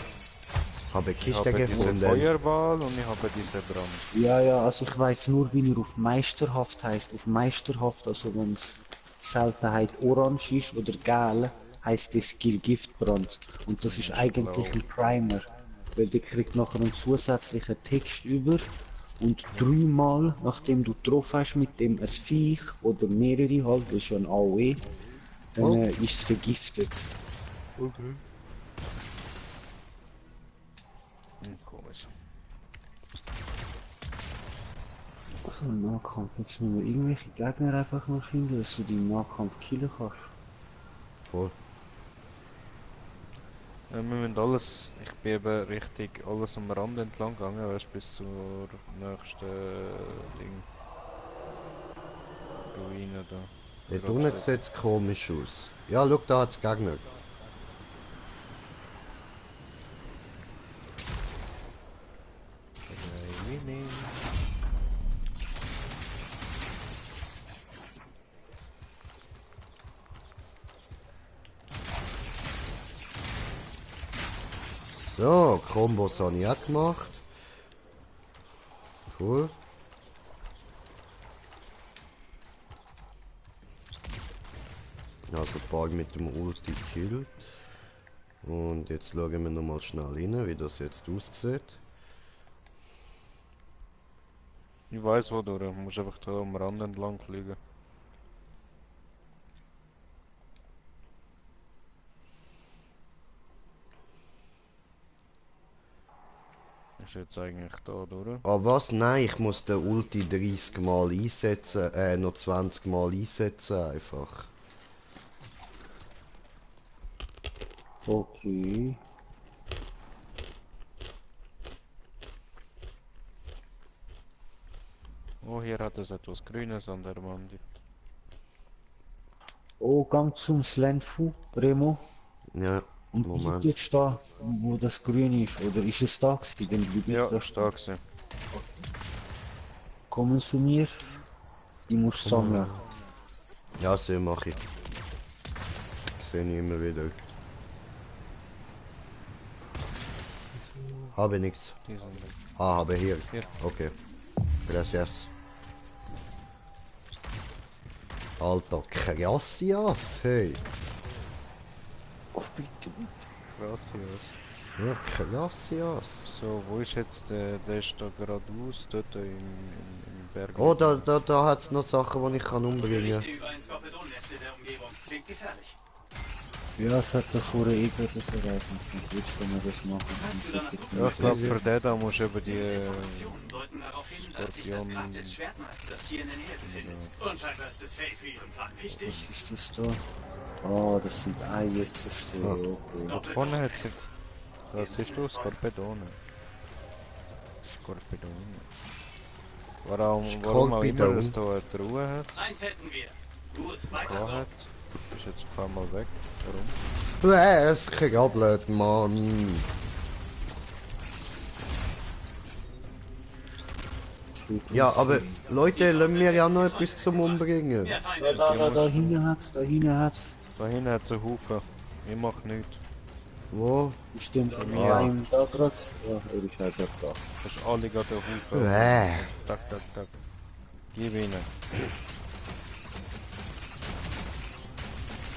Habe Ich Kiste habe diese gefunden. Feuerball und ich habe diese Brand. Ja, ja, also ich weiß nur, wie er auf Meisterhaft heißt. Auf Meisterhaft, also wenn es Seltenheit orange ist oder gel, heißt das Skill Giftbrand. Und das ist eigentlich ein Primer. Weil der kriegt nachher einen zusätzlichen Text über und 3-mal, nachdem du getroffen hast mit dem ein Viech oder mehrere halt, das ist ja ein AOE, dann ist es vergiftet. Okay. Komisch. So, im Nahkampf. Jetzt müssen wir irgendwelche Gegner einfach mal finden, dass du die im Nahkampf killen kannst. Voll. Ja, wir müssen alles, ich bin eben richtig alles am Rand entlang gegangen, weißt du, bis zur nächsten Ding. Ruine da. Dort unten sieht es komisch aus. Ja, schau, da hat es Gegner. So, Kombos habe ich auch gemacht. Cool. Also Park mit dem Ulti killt. Und jetzt schauen wir nochmal schnell rein, wie das jetzt aussieht. Ich weiß wo du musst einfach da am Rand entlang fliegen. Ist jetzt eigentlich da, oder? Ah was? Nein, ich muss den Ulti 30 Mal einsetzen, noch 20 Mal einsetzen einfach. Okay. Oh, hier hat es etwas Grünes an der Wand. Oh, gang zum Slenfu, Remo. Ja, und Moment. bleib jetzt da, wo das grün ist, oder ist es da gewesen? Dann bleib ich Ja, da ist da gewesen. Kommen zu mir. Die musst sammeln. Ja, so mache ich. Sehe ich immer wieder. Habe nichts. Ah, habe hier. Okay. Gracias. Alter, Gracias, hey. Oh, bitte, bitte. Gracias. Ja, Gracias. So, wo ist jetzt der ist da geradeaus, dort im Berg. Oh, da hat es noch Sachen, die ich kann umbringen kann. Über ein Skorpionnest in der Umgebung. Klingt gefährlich. Ja, es hat da vorne eh gerade das erreichen. Willst du mir das machen? Ja, ich glaube für den da musst du über die Informationen deuten darauf hin, dass sich das Grab des Schwertmeisters hier in der Nähe befindet. Und scheinbar ist es Faye für ihren Plan wichtig. Was ist das da? Oh, das sind Eier zerstört. Okay. Dort vorne hat es jetzt. Da siehst du Skorpione. Skorpione. Warum auch immer es da eine Truhe hat. Eins hätten wir. Gut, weiter Da so. hat. Ist jetzt auf einmal weg. Warum? Es krabbelt, Mann. Ja, aber Leute, lassen wir ja noch etwas zum Umbringen. Da hinten hat's. Da hinten hat es einen Haufen. Ich mach nichts. Wo? Bestimmt Ja. einem da gerade. Ja, er ist halt da. Das ist alle gerade der Haufen. Tak, tak, tak. Gib ihnen.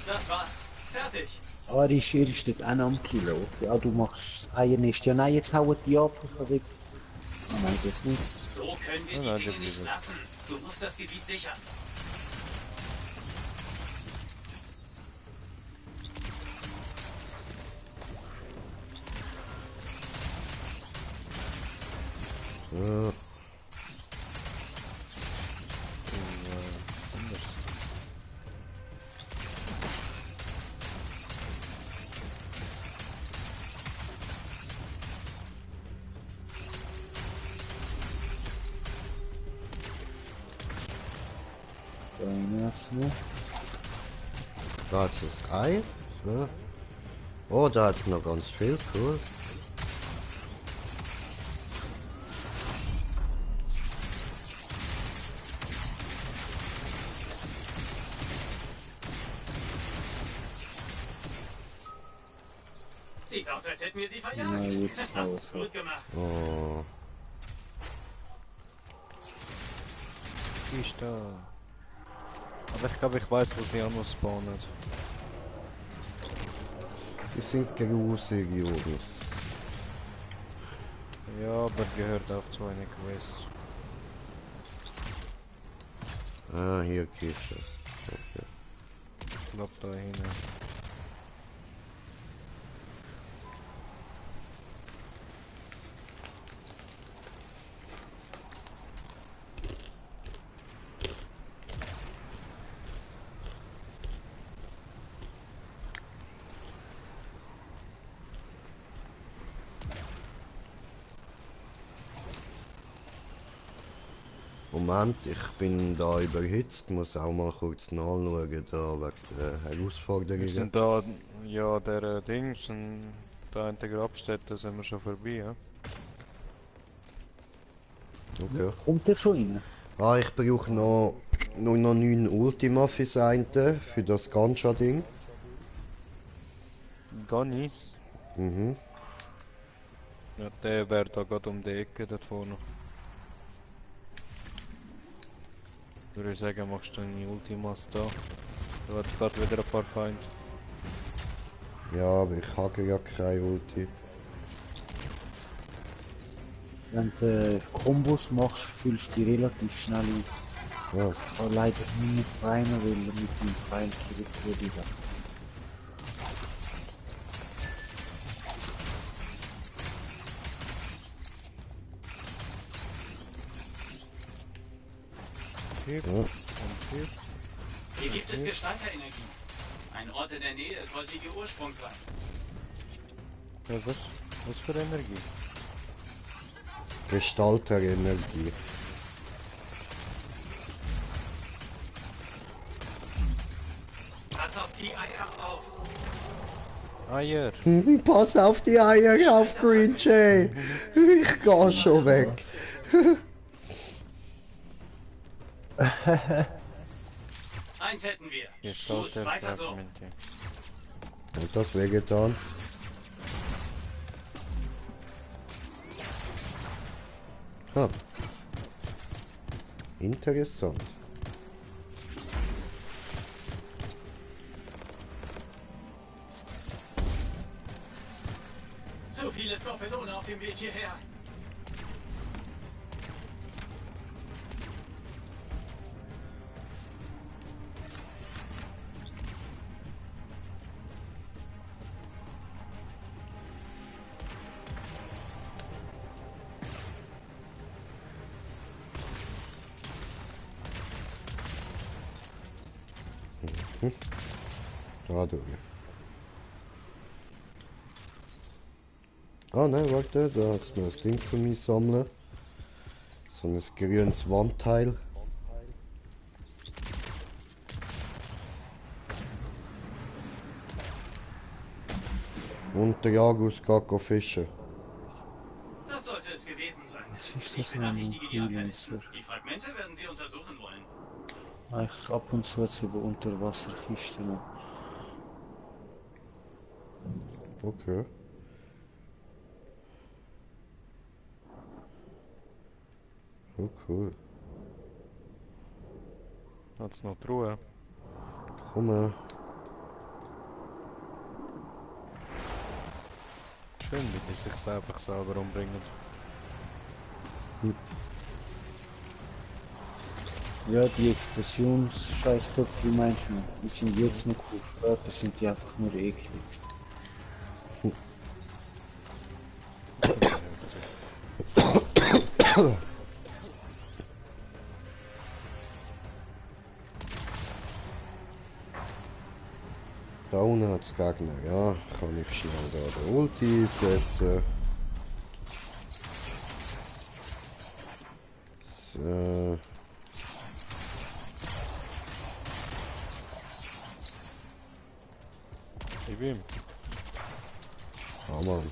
Das war's. Fertig. Er ist dort auch am Kilo. Okay, ah, du machst das Eiernest. Ja, nein, jetzt hauen die ab. Also, oh nein, das nicht. So können wir Ja, die das Dinge nicht ist- lassen. Du musst das Gebiet sichern. Ja. Da hat es das Ei. So. Oh, da hat es noch ganz viel. Cool. Sieht aus, als hätten wir sie verjagt. Na, jetzt raus. Gut gemacht. Oh. Die ist da. Aber ich glaube, ich weiß, wo sie auch noch spawnen. Die sind grusig, Jungs. Ja, aber gehört auch zu einer Quest. Ah, hier Kiste. Okay. Ich glaube da hinten. Moment, ich bin da überhitzt, muss auch mal kurz nachschauen, da wegen der Wir Herausforderungen. sind da, ja, der Dings, und da in der Grabstätte sind wir schon vorbei, ja? Okay. Kommt der schon rein? Ah, ich brauche noch 9 Ultima fürs eine, für das Ganscha-Ding. Ganis? Mhm. Ja, der wäre da gerade um die Ecke dort vorne. Würde ich sagen, machst du deine Ultimas da. Du hast gerade wieder ein paar Feinde. Ja, aber ich habe ja keine Ulti. Wenn du Kombos machst, fühlst du dich relativ schnell auf. Ja. Ich kann leider nicht primen, weil mit dem Pfeil kill ich würde weg. Hier. Ja. Und hier. Hier gibt es Gestalterenergie. Ein Ort in der Nähe sollte ihr Ursprung sein. Ja, was für Energie? Gestalterenergie. Pass auf die Eier auf. Eier. Pass auf die Eier auf, Green Jay. Ich geh schon weg. Eins hätten wir. Jetzt Gut, weiter so. Und das wehgetan. Ha. Interessant. Zu viele Skorpione auf dem Weg hierher. Da durch. Ah ne, warte, da hat es noch ein Ding zu mir sammeln. So ein grünes Wandteil. Und der Jagus geht fischen. Das sollte es gewesen sein. Was ist Ich das benachrichtige die Freelancer? Organisten. Die Fragmente werden sie untersuchen wollen. Ich ab und zu jetzt über Unterwasserkisten. Okay. Oh cool. Hat's noch die Ruhe? Komm her. Schön, wie die sich einfach selber umbringen. Ja, die Explosionsscheißköpfe meinst du? Die sind jetzt noch cool, später sind die einfach nur eklig. Da unten hat es Gegner, ja. Kann ich schnell da den Ulti setzen. So. Ich bin. Ah Mann.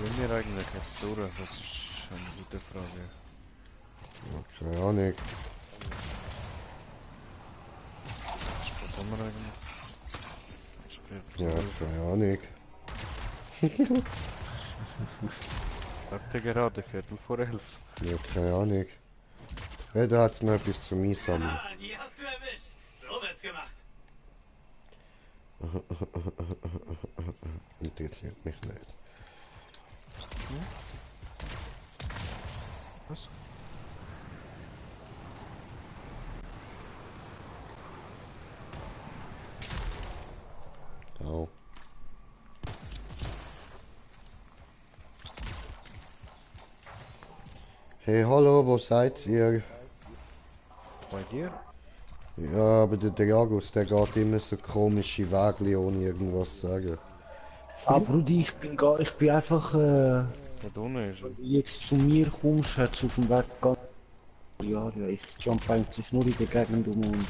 Sind wir eigentlich jetzt durch? Das ist eine gute Frage. Ja, keine Ahnung. Was haben wir eigentlich? Ja, keine Ahnung. Sagt ihr gerade, Viertel vor 11. Ja, keine Ahnung. Jeder hat noch etwas zum Einsammeln. Ah, die hast du erwischt. So wird's gemacht. Interessiert mich nicht. Was? Au. Hey, hallo, wo seid ihr? Bei dir? Ja, aber der Dragus, der geht immer so komische Wege, ohne irgendwas zu sagen. Ah, Brudi, ich bin einfach, Da unten ist er. jetzt zu mir kommst, hat's auf dem Weg ganz... Ja, ich jump eigentlich nur in der Gegend um und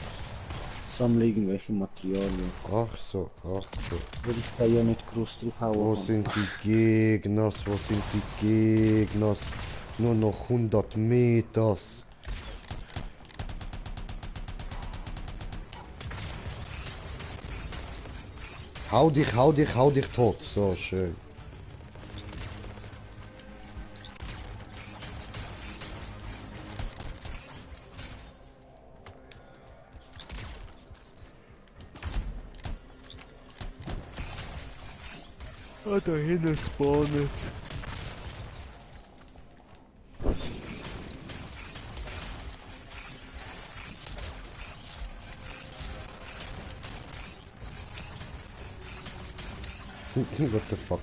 sammle irgendwelche Materialien. Ach so, ach so. Weil ich da ja nicht groß drauf hauen Wo kann. sind die Gegners? Wo sind die Gegners? Nur noch 100 Meters. Hau dich tot. So, schön. Ah, da hinten spawnet. What the fuck?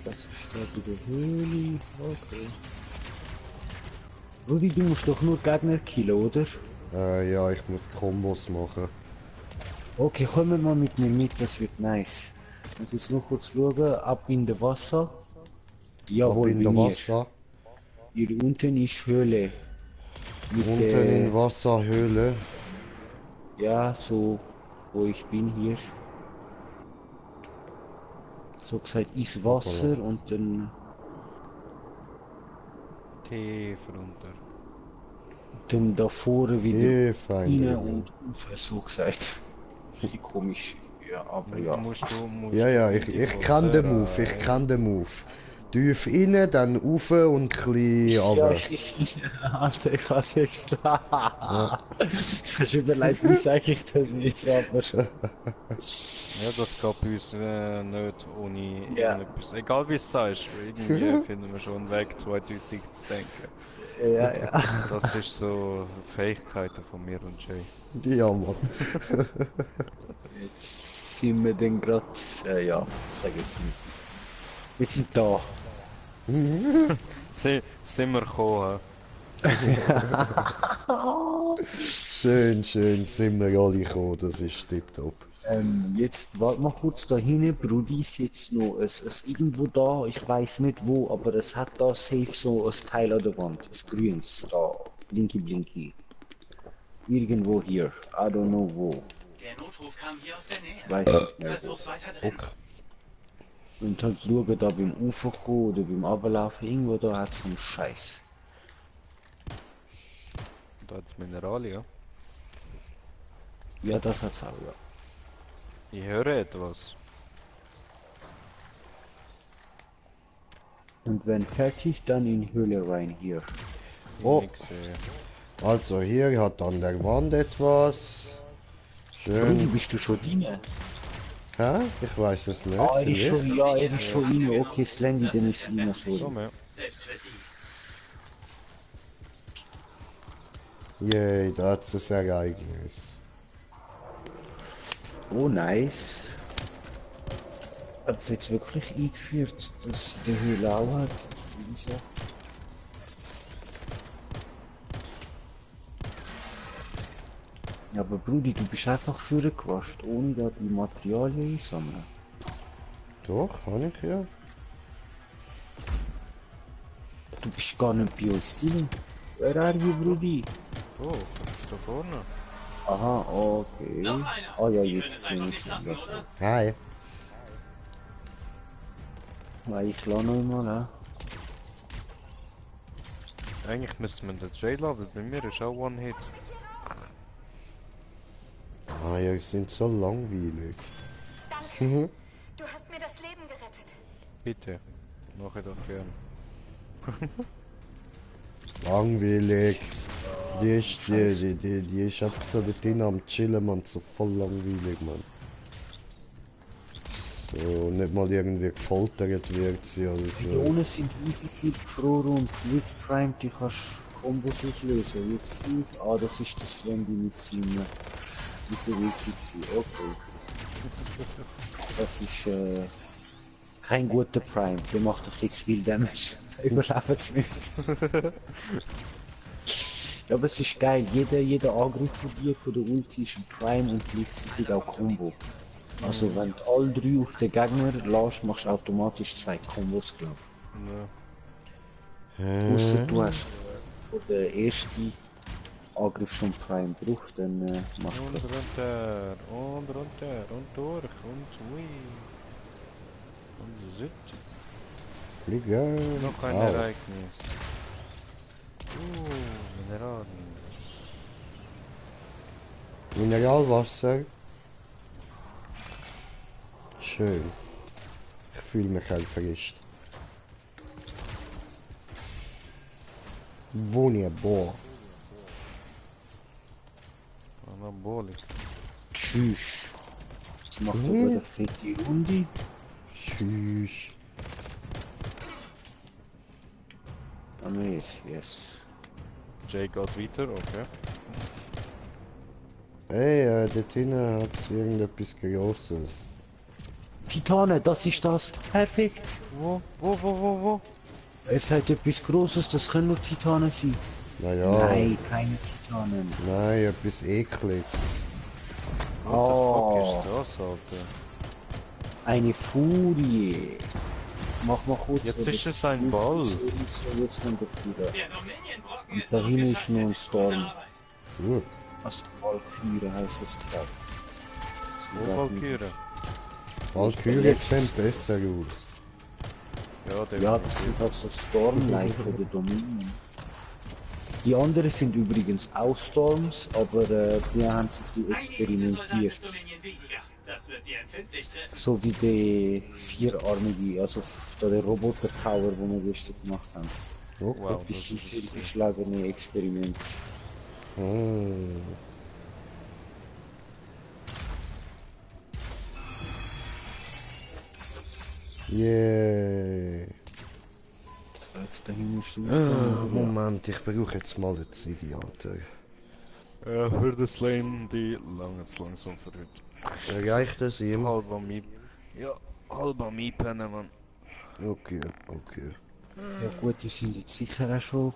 Das ist da wieder Höhle. Okay. Rudi, du musst doch nur Gegner killen, oder? Ja, ich muss Kombos machen. Okay, kommen wir mal mit mir mit, das wird nice. Ich muss jetzt nur kurz schauen, ab in der Wasser. Jawohl, in der Wasser. Hier unten ist Höhle. Mit Unten in Wasserhöhle. Ja, so wo ich bin hier. So gesagt ist Wasser und dann Tief runter. da vorne wieder Tief rein und rauf, so gesagt. Komisch. Ja, aber ja. Ja, ich kann den Move, ich kann den Move. Tief rein, dann rauf und klein runter. Alter, ich hasse extra. Ja. Ich habe überlegt, wie sage ich das jetzt, aber... Ja, das geht bei uns nicht ohne irgendetwas. Egal wie es sagst, irgendwie finden wir schon einen Weg, zweideutig zu denken. Ja. Das ist so Fähigkeiten von mir und Jay. Ja, Mann. Jetzt sind wir denn gerade... ja, ich sage jetzt nichts. Wir sind da. Sind wir gekommen? Schön, sind wir alle gekommen, das ist tipptopp. Jetzt warte mal kurz da hinten, Brudi ist jetzt noch es irgendwo da, ich weiß nicht wo, aber es hat da safe so ein Teil an der Wand, das Grüns, da, blinky. Irgendwo hier, I don't know wo. Der Notruf kam hier aus der Nähe. Weiß ich nicht. Versuch's weiter drin. Und halt schauen, da beim Ufer kommen oder beim Ablaufen, irgendwo da hat es einen Scheiß. Da hat's Mineralien. Ja, das hat's auch, ja. Ich höre etwas. Und wenn fertig, dann in die Höhle rein hier. Oh, also hier hat an der Wand etwas. Schön. Brudi, bist du schon drin? Hä? Ich weiß es nicht. Ah, er ist schon, ja, er ist schon rein. Okay, Slendy, dann ist rein, sorry. Yay, da hat es ein Ereignis. Oh, nice. Hat es jetzt wirklich eingeführt, dass der Höhle auch hat? Wieso? Ja, aber Brudi, du bist einfach vorgewascht, ohne da die Materialien einsammeln. Doch, kann ich ja. Du bist gar nicht bei uns drin. Where are you, Brudi? Oh, du bist da vorne. Aha, okay. Ah ja, jetzt sehe ich ihn. Hi. Weil ich lade noch einmal, ne? Eigentlich müsste man den Jailer, weil bei mir ist auch One-Hit. Ah ja, sind so langweilig. Danke. Du hast mir das Leben gerettet. Bitte, mache ich doch gern. Langweilig. Die ist einfach so dort drin am Chillen, man, so voll langweilig, man. So, nicht mal irgendwie gefoltert wird sie oder so. Hier ohne sind easy viel gefroren und Blitz Prime, die kannst Kombos auslösen. Jetzt 5. Ah, das ist das, wenn die mit der Ulti. Okay. Das ist kein guter Prime, der macht doch jetzt viel Damage. Da überleben es nicht. Ja, aber es ist geil, jeder Angriff von dir, von der Ulti ist ein Prime und gleichzeitig auch Combo. Also wenn du alle 3 auf den Gegner lässt, machst du automatisch 2 Kombos, glaube ich. Ausser du hast von der ersten Angriff schon Prime drauf, dann machst du Und runter, und runter, und durch, und hui. Und zit. Egal. Noch ein Ereignis. Mineralien. Mineralwasser. Schön. Ich fühle mich erfrischt. Wunderbar. Anabolisch. Tschüss. Jetzt macht aber eine fette Runde. Tschüss. Yes. Jay geht weiter, okay. Ey, dort hinten hat es irgendetwas Grosses. Titanen, das ist das. Perfekt. Wo? Er sagt etwas Grosses, das können nur Titanen sein. Naja. Nein, keine Titanen. Nein, etwas Ekliges. Oh. Was ist das, Alter? Eine Furie. Mach mal kurz. Jetzt ist es ein Ball. So, jetzt haben wir wieder. Und da hinten ist noch ein Storm. Gut. Also Valkyrie heisst es gerade. Wo Valkyrie? Valkyrie sieht besser aus. Ja, das sind halt so Storm-like von der Dominion. Die anderen sind übrigens auch Storms, aber wir haben sie experimentiert. So wie die vierarmige, also der Roboter Tower, wo wir gestern gemacht haben. Okay. Wow, ein bisschen fehlgeschlagene Experiment. Yeah. So, jetzt da hinten ist Moment, ich brauche jetzt mal den Ziggy, Alter. Für das Lane, die lange zu langsam verrückt. Reicht das ihm? Halber Mi. Ja, halber Mi pennen, Mann. Okay. Ja gut, die sind jetzt sicher auch schon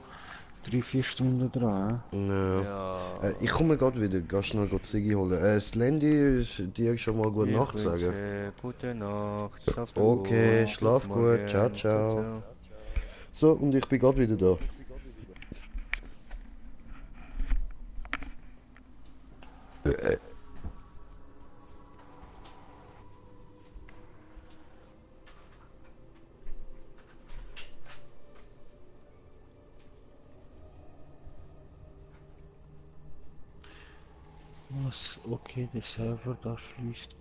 3-4 Stunden dran. Ja. Ich komme gerade wieder, geh schnell Ziggy holen. Das Landy ist dir schon mal gute Nacht sagen. Gute Nacht, schlaf gut. Okay, schlaf gut, ciao. So, und ich bin gerade wieder da. Was? Okay, der Server da schließt.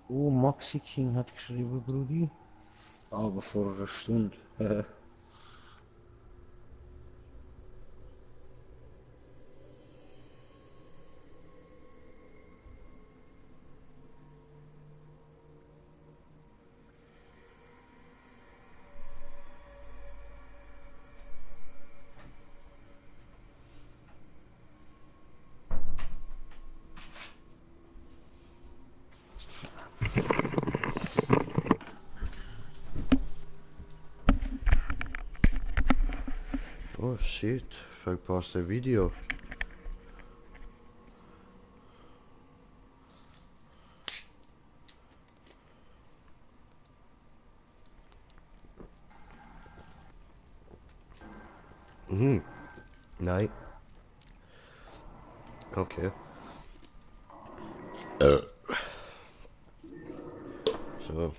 Oh, Maxi King hat geschrieben, Brudi. Aber vor einer Stunde. Oh shit, verpasste Video. Mhm. Nein. Okay. So.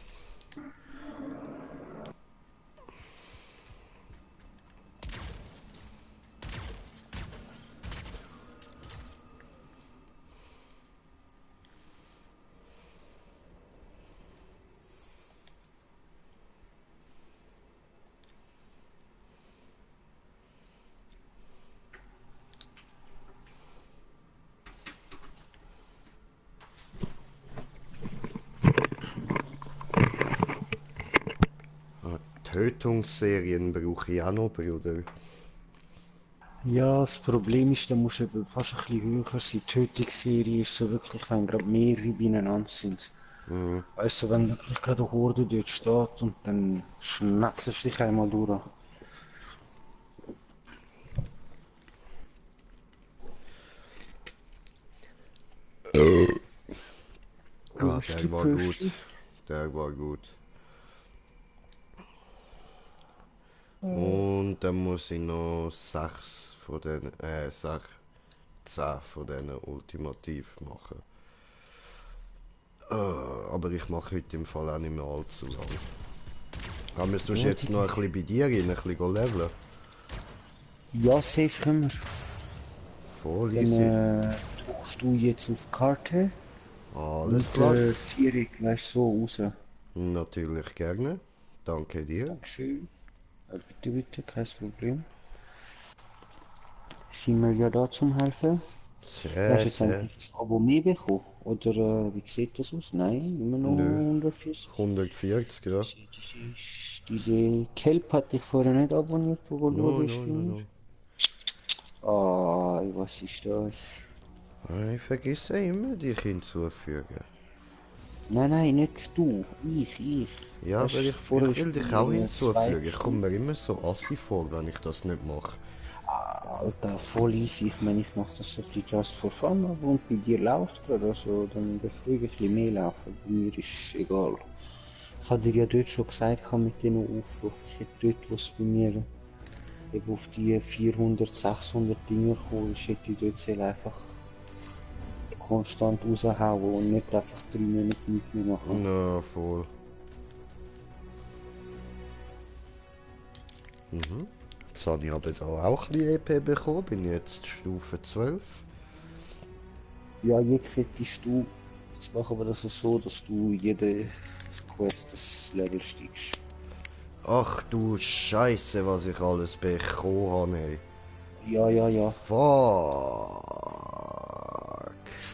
Tötungsserien brauche ich auch noch, Bruder. Ja, das Problem ist, da musst du eben fast ein bisschen höher sein. Die Tötungsserie ist so wirklich, wenn gerade mehrere beieinander sind. Mhm. Weißt du, wenn wirklich gerade eine Horde dort steht und dann schnetzelst du dich einmal durch. Ah, der war gut. Der war gut. Und dann muss ich noch 6 von den, 10 von denen ultimativ machen. Aber ich mache heute im Fall auch nicht mehr allzu lang. Aber wir sonst jetzt noch ein bisschen bei dir rein, ein bisschen leveln? Ja, safe können wir. Voll easy. Dann drückst du jetzt auf die Karte. Alles und, klar. Viereck, weißt du, so raus. Natürlich gerne. Danke dir. Dankeschön. Bitte, bitte, kein Problem. Sind wir ja da zum Helfen? Hast du jetzt eigentlich das Abo mehr bekommen? Oder wie sieht das aus? Nein, immer noch 140? 140, ja. Diese Kelp hatte ich vorher nicht abonniert, wo du No. Ah, was ist das? Ich vergesse immer, dich hinzufügen. Nein, nicht du. Ich. Ja, aber ich will dich auch hinzufügen. Ich komme mir immer so assi vor, wenn ich das nicht mache. Alter, voll easy. Ich meine, ich mache das so ein bisschen just for fun, aber und bei dir läuft gerade, also dann darf ruhig ein bisschen mehr laufen. Bei mir ist es egal. Ich habe dir ja dort schon gesagt, mit den Aufrufen, ich hätte dort, wo es bei mir eben auf die 400, 600 Dinger gekommen ist, hätte ich dort einfach konstant raushauen und nicht einfach 3 Monate nichts mehr machen. Na, voll. Mhm. Jetzt habe ich aber da auch ein bisschen EP bekommen, bin jetzt Stufe 12. Ja, jetzt solltest du, jetzt machen wir das so, dass du jede Quest das Level steigst. Ach du Scheiße, was ich alles bekommen habe, ey. Ja. Fuck.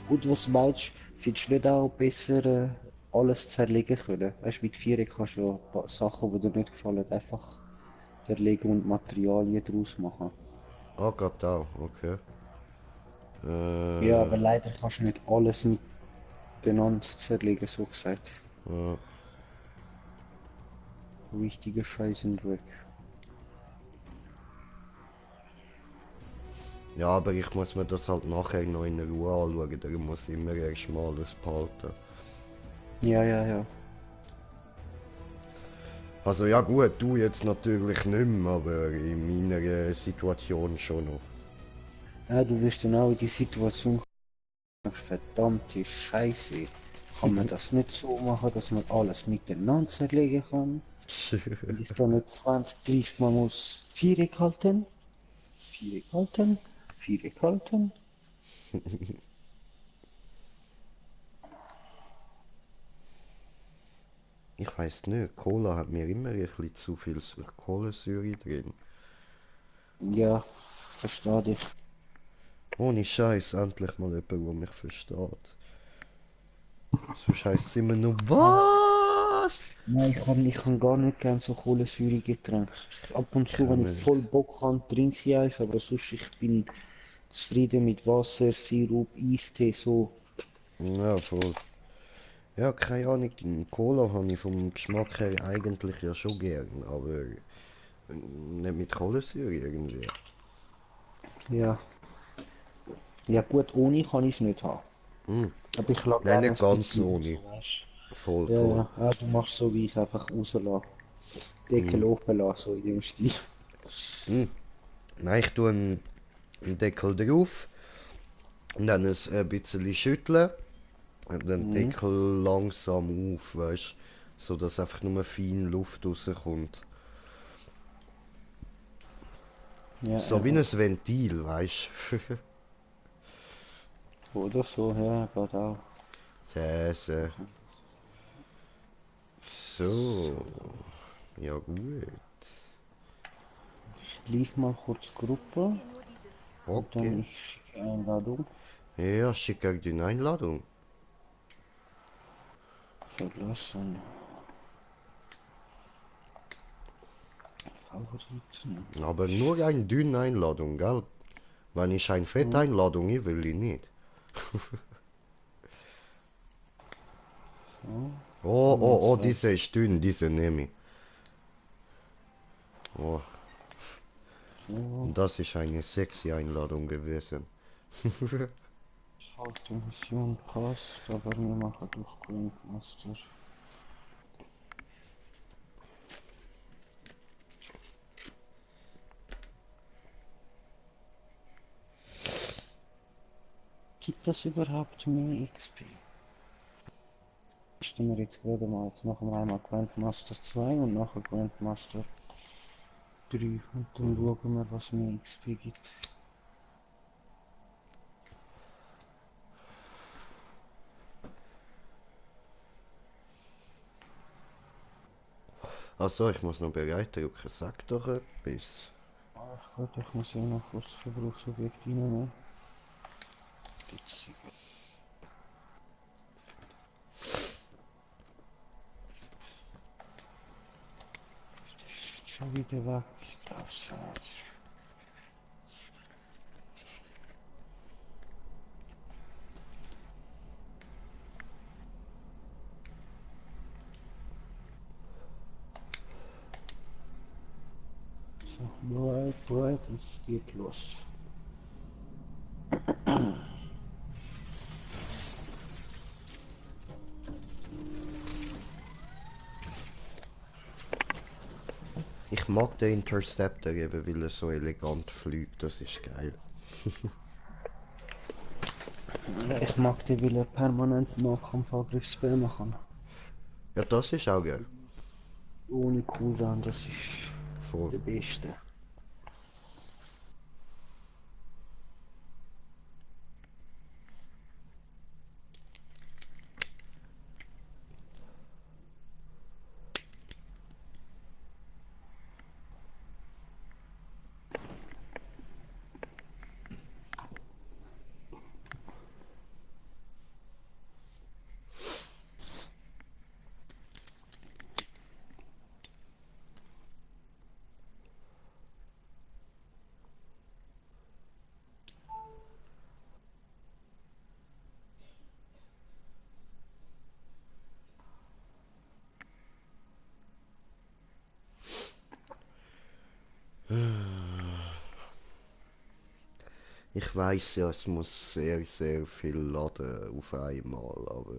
Und was meinst du, findest du nicht auch besser alles zerlegen können? Weißt du, mit 4 kannst du ja ein paar Sachen, die dir nicht gefallen, einfach zerlegen und Materialien daraus machen. Ah, geht auch, okay. Ja, aber leider kannst du nicht alles miteinander zerlegen, so gesagt. Ja. Richtiger Scheißendreck. Ja, aber ich muss mir das halt nachher noch in Ruhe anschauen, da muss ich immer erst mal alles behalten. Ja. Also ja gut, du jetzt natürlich nicht mehr, aber in meiner Situation schon noch. Ja, du wirst dann auch in die Situation kommen, verdammte Scheiße. Kann man das nicht so machen, dass man alles miteinander zerlegen kann? Und ich dann nicht 20, 30 Mal muss Viereck halten. Viereck halten. Viereck halten. Ich weiß nicht, Cola hat mir immer ein bisschen zu viel Kohlensäure drin. Ja, verstehe dich. Ohne Scheiß, endlich mal jemand, der mich versteht. Sonst heisst es immer nur, was? Nein, ich kann gar nicht gerne so kohlensäurige Getränke. Ab und zu, wenn ich voll Bock habe, trinke ich eins, aber sonst ich bin zufrieden mit Wasser, Sirup, Eistee, so. Ja, voll. Ja, keine Ahnung, den Cola habe ich vom Geschmack her eigentlich ja schon gern, aber nicht mit Kohlensäure irgendwie. Ja. Ja gut, ohne kann ich es nicht haben. Aber ich lasse Nein, gerne nicht ein ganz bisschen ohne. raus, weisst Voll, du. Ja, voll. ja. Ja, du machst so wie ich, einfach rauslassen. Deckel offen lassen, so in dem Stil. Nein, ich tue einen Deckel drauf und dann es ein bisschen schütteln und den Deckel langsam auf, weißt, so dass einfach nur fein Luft rauskommt. Ja, So wie ein Ventil, weißt. Oder so, ja, geht auch. Käse. So. Ja gut. Ich lief mal kurz Gruppe. Und dann Okay. ich schicke Einladung. Ja, schick euch die Einladung. Verlassen. Favoriten. Aber nur eine dünne Einladung, gell? Wenn ich eine fette Einladung will ich nicht. Oh, diese ist dünn, diese nehme ich. Oh. Und das ist eine sexy Einladung gewesen. Schaut, die Mission passt, aber wir machen durch Grandmaster. Gibt das überhaupt mehr XP? Stimmen wir jetzt gerade mal. Jetzt machen wir einmal Grandmaster 2 und nachher Grandmaster 3 und dann schauen wir, was mehr XP gibt. Achso, ich muss noch bereit drücken. Sag doch etwas. Ach Gott, ich muss ja noch kurz Verbrauchsobjekt reinnehmen. Ist schon wieder weg, ich glaub's nicht. So, bereit, es geht los. Ich mag den Interceptor eben, weil er so elegant fliegt, das ist geil. Ich mag den, weil er permanent Nahkampfangriffsspell machen kann. Ja, das ist auch geil. Ohne Cooldown, das ist Voll. der Beste. Ich weiß ja, es muss sehr, sehr viel laden auf einmal, aber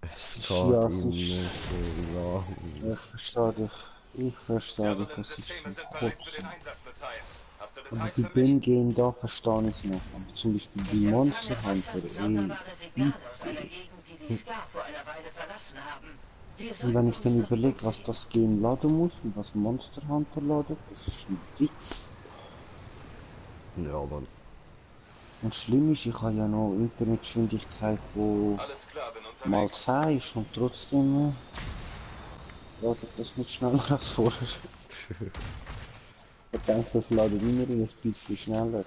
es geht Ja, immer es so ist- lang. Ich verstehe dich. Ich verstehe dich, das ist so kurz. Aber bei dem Game da verstehe ich noch. Aber zum Beispiel die Monster Hunter, sonderbare Signale aus einer Gegend, die die Scar vor einer Weile verlassen haben. Und wenn ich dann überlege, was das Game laden muss und was Monster Hunter ladet, das ist ein Witz. Ja, Mann. Und schlimm ist, ich habe ja noch Internetgeschwindigkeit, wo mal 10 ist und trotzdem ladet das nicht schneller als vorher. Ich denke, das ladet immer ein bisschen schneller.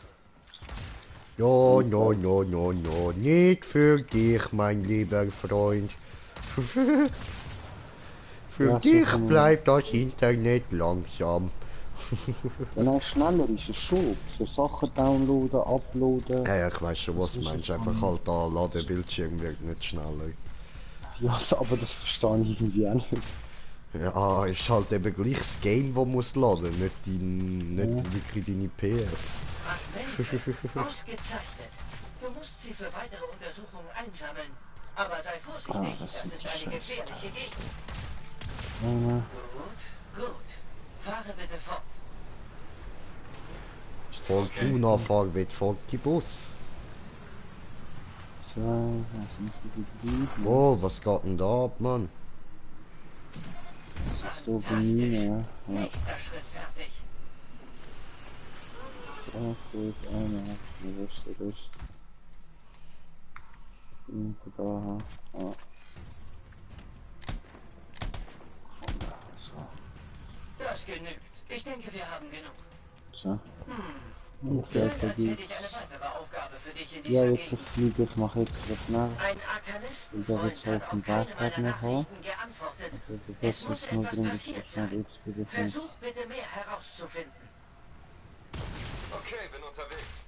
Ja, nicht für dich, mein lieber Freund. Für Ja, dich sicher nicht. bleibt das Internet langsam. Ja, nein, schneller ist es schon. So Sachen downloaden, uploaden. Ja, ich weiß schon, was du Das ist meinst. schon- Einfach halt der Ladebildschirm wird nicht schneller. Ja, aber das verstehe ich irgendwie auch nicht. Ja, ist halt eben gleich das Game, das muss laden, nicht wirklich deine PS. Ausgezeichnet. Du musst sie für weitere Untersuchungen einsammeln. Aber sei vorsichtig, das ist eine gefährliche Gegend. Nein, Gut. Fahre bitte fort. Fortuna fahr wird fort die Bus. so, was muss ich wieder Oh, was geht denn da ab, Mann? Das ist da bei mir, ja. Nächster Schritt fertig. Ja, gut, einer, der Rest. Und da, ja. Das genügt. Ich denke, wir haben genug. So. Scheint, als hätte ich eine weitere Aufgabe für dich in Ja, dieser jetzt Gegend. fliege ich mache extra schnell. Ein Ich Arkanistenfreund werde jetzt hat auf den auf keine Berg meiner noch haben. Nachrichten geantwortet. Das Es muss ist nur etwas drin, dass passiert ich schnell sein. jetzt wieder Versuch bitte mehr herauszufinden. Okay, bin unterwegs.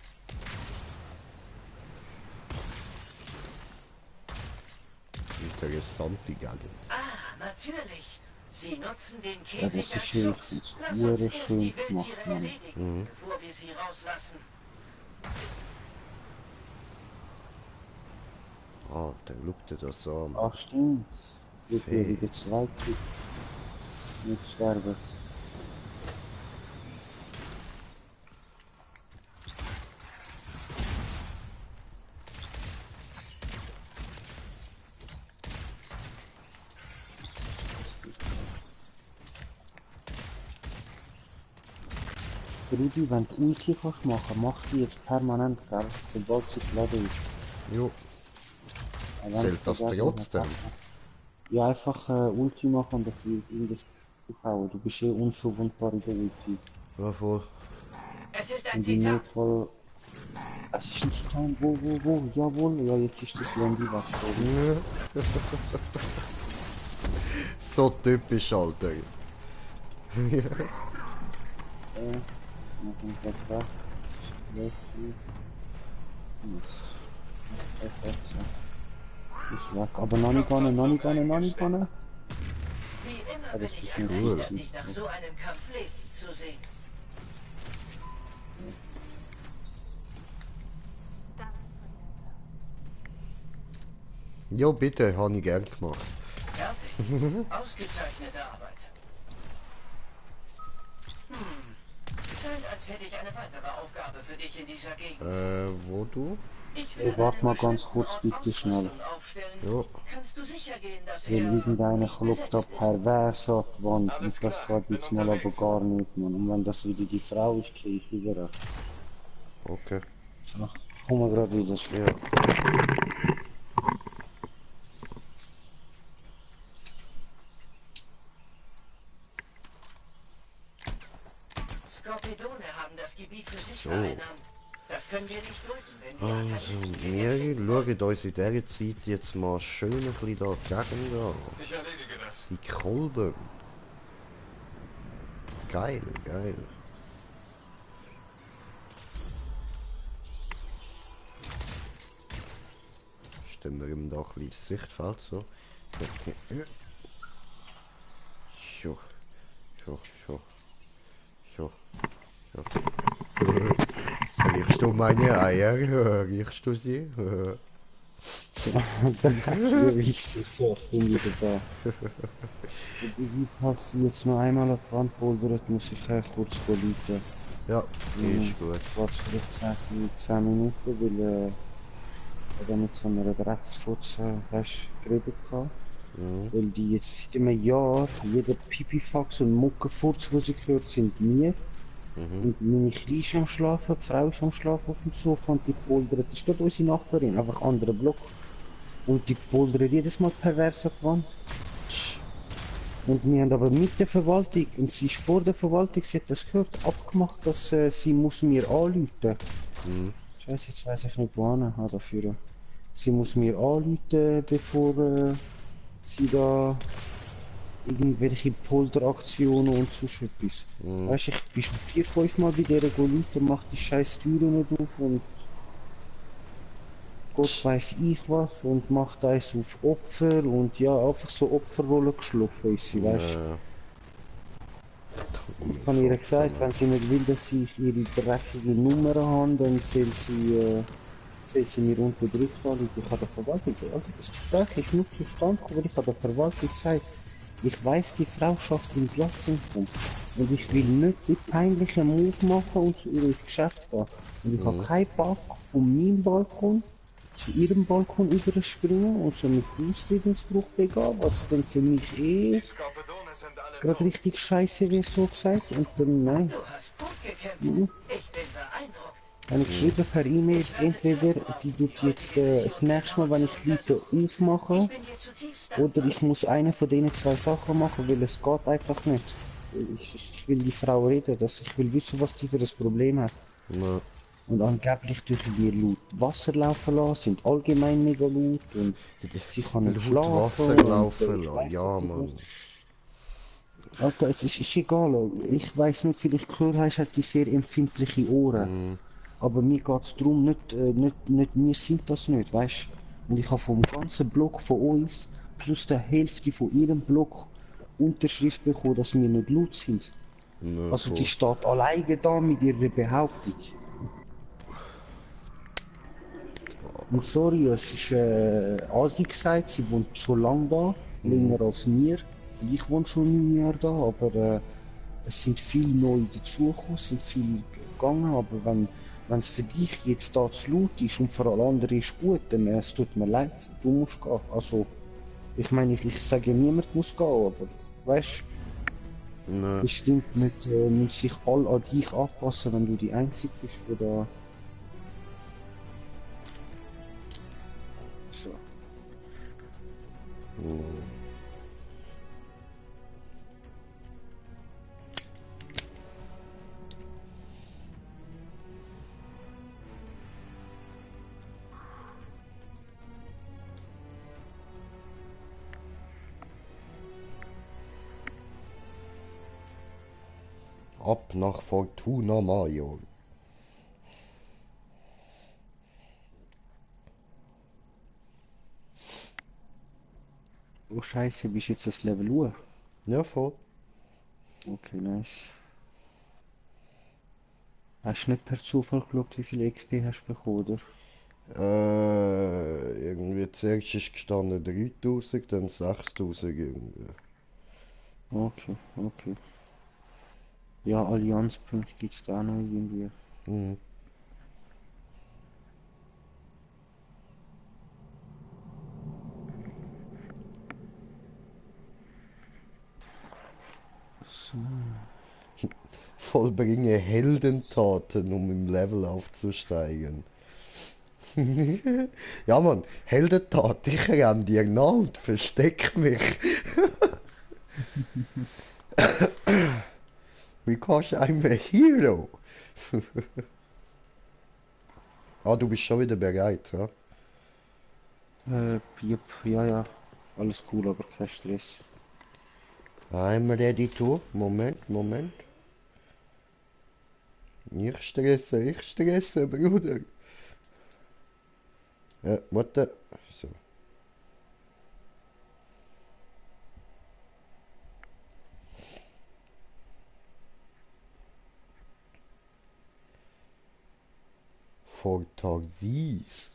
Interessant, die Gegend. Ah, natürlich. Sie nutzen den Ja, Käfig das als ist schön, Schutz. das Lass ist uns sehr erst schön die gemacht, Wildtiere Mann. erledigen, bevor wir sie rauslassen. Ah, der schaut dir das an. Ach stimmt. Ich Hey. will wieder zwei Klicks. Nicht sterben. Rudi, wenn du Ulti kannst machen, mach die jetzt permanent, gell? Sobald sie geladen ist. Jo. Wenn Zählt sie das geladen trotzdem? hat, ja, einfach Ulti machen und auf das aufhauen. Du bist eh unverwundbar in der Ulti. Ja, voll. Es ist ein Und im Zitat. Notfall... Es ist ein Titan, wo? Jawohl, ja, jetzt ist das Landy weg. So typisch, Alter. Noch ein paar weg. Ist weg, aber noch nicht gehen. Wie immer Ja, bin das ich ist schon erleichtert, cool. dich nach so einem Kampf lebend zu sehen. Jo, bitte, habe ich gern gemacht. Fertig. Ausgezeichnete Arbeit. Scheint, als hätte ich eine weitere Aufgabe für dich in dieser Gegend. Wo du? Ich Ich warte mal ganz kurz bitte schnell. Jo. Kannst du sicher gehen, dass Weil irgendeiner klopft da pervers an die Wand und das geht jetzt mal aber gar nicht, Mann. Und wenn das wieder die Frau ist, gehe ich wieder. Okay. So, komm mal gerade wieder. Ja. Skorpidone haben das Gebiet für sich So. vereinnahmt. Das können wir nicht dulden, wenn wir Also, Arkanisten wir schauen uns in dieser Zeit jetzt mal schön ein bisschen da Gegend an. Ich erledige das. Die Kolben. Geil, geil. Stimmen wir ihm da ein bisschen ins Sichtfeld so. So. Riechst du meine Eier? Riechst du sie? Ich so, ich bin wieder da. Falls sie jetzt noch einmal an die Wand bouldert, muss ich kurz verlieren. Ja, ist gut. Warte vielleicht 10 Minuten, weil er mit so einer Drecksfutze, weißt du, geredet hat. Weil die jetzt seit einem Jahr jeder Pipifax und Muckenfurz, die sie gehört, sind nie. Und meine Kleine ist am Schlafen, die Frau ist am Schlafen auf dem Sofa und die poldert. Das ist gerade unsere Nachbarin, einfach anderer Block. Und die poldert jedes Mal pervers an die Wand. Und wir haben aber mit der Verwaltung, und sie ist vor der Verwaltung, sie hat das gehört, abgemacht, dass sie muss mir anrufen. Scheiße, jetzt weiss ich nicht, wo hin dafür. Sie muss mir anrufen, bevor sie da irgendwelche Polteraktionen und so etwas. Weißt du, ich bin schon 4-5 Mal bei der Leute, macht die scheiß Türen nicht auf und Gott weiß ich was und macht eins auf Opfer und ja, einfach so Opferrolle geschlafen ist sie, weißt du. Ich habe ihr gesagt, wenn sie nicht will, dass ich ihre dreckige Nummer habe, dann soll sie mir unterdrückt haben. Ich habe der Verwaltung gesagt, das Gespräch ist nur zustande gekommen, weil ich habe der Verwaltung gesagt, ich weiss, die Frau schafft im Platzzentrum und ich will nicht die peinlichen Move machen und zu ihr ins Geschäft gehen. Und ich habe keinen Bock von meinem Balkon zu ihrem Balkon überspringen und so mit Hausfriedensbruch begehen, was dann für mich gerade richtig scheiße wäre, so gesagt. Und dann nein. Habe ich geschrieben per E-Mail, entweder die tut jetzt das nächste Mal, wenn ich Leute aufmache, oder ich muss eine von denen 2 Sachen machen, weil es geht einfach nicht. Ich will die Frau reden, ich will wissen, was die für das Problem hat. Ja. Und angeblich durch die laut Wasser laufen lassen, sind allgemein mega laut und sie kann nicht schlafen. Wasser laufen lassen, ja Mann. Alter, es ist egal, ich weiss nicht, vielleicht gehört hast, hat die sehr empfindliche Ohren. Aber mir geht es darum, nicht, wir sind das nicht, weißt du? Und ich habe vom ganzen Block von uns, plus der Hälfte von ihrem Block, Unterschrift bekommen, dass wir nicht laut sind. Ja, also die steht alleine da mit ihrer Behauptung. Und sorry, es ist Asi gesagt, sie wohnt schon lange da, länger als mir. Und ich wohne schon 9 Jahre da, aber es sind viele neu dazugekommen, sind viele gegangen, aber wenn es für dich jetzt da zu laut ist und für alle anderen ist gut, dann es tut mir leid, du musst gehen. Also, ich meine, ich sage niemand muss gehen, aber weißt du, bestimmt müssen sich alle an dich anpassen, wenn du die Einzige bist, die da. So. Ab nach Fortuna Major. Oh Scheiße, bist du jetzt das Level Uhr? Ja, voll. Okay, nice. Hast du nicht per Zufall geschaut, wie viel XP hast du bekommen, oder? Irgendwie zuerst ist gestanden 3000, dann 6000 irgendwie. Okay, okay. Ja, Allianzpunkte gibt es da noch irgendwie. So. Vollbringe Heldentaten, um im Level aufzusteigen. Ja Mann, Heldentat, ich renn dir nach und versteck mich. Because I'm a hero. Ah, du bist schon wieder bereit, ja? Ja, alles cool, aber kein Stress. I'm ready to. Moment. Ich stresse, Bruder. Warte. So. Fortasis.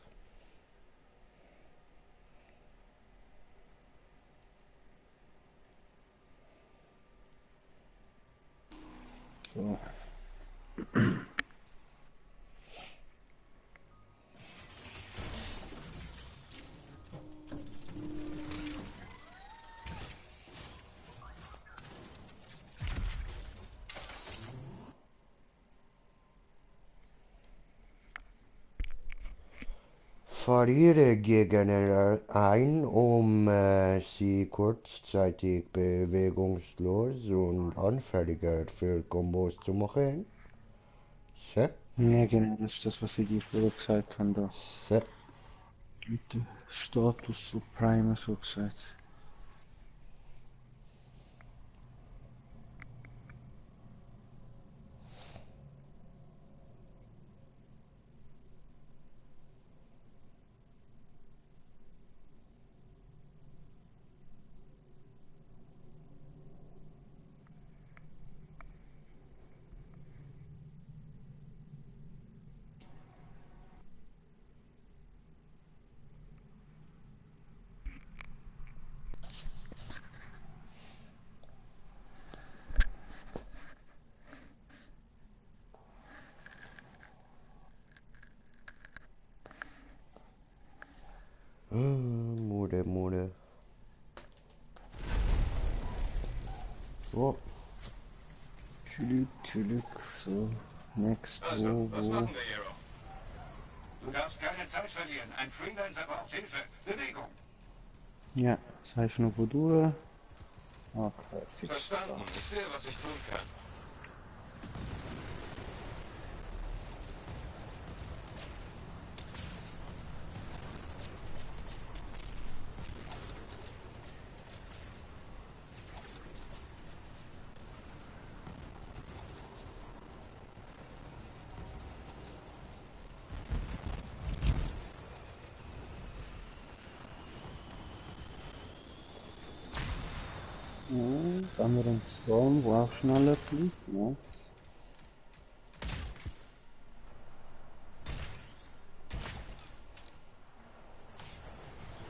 So. transferiere Gegner ein, um sie kurzzeitig bewegungslos und anfälliger für Kombos zu machen. So. Ja, genau, das ist das, was ich dir vorher gesagt habe. Da. So. Mit dem Status Supreme, so gesagt. Mode. Oh. Tschülik, so. Next, Also, was machen wir, Hero? Du darfst keine Zeit verlieren. Ein Freelancer braucht Hilfe. Bewegung. Ja, Zeichen noch durch. Okay, fix Verstanden. Ich sehe, was ich tun kann. Dann wir den Storm, wo auch schneller fliegt, ne?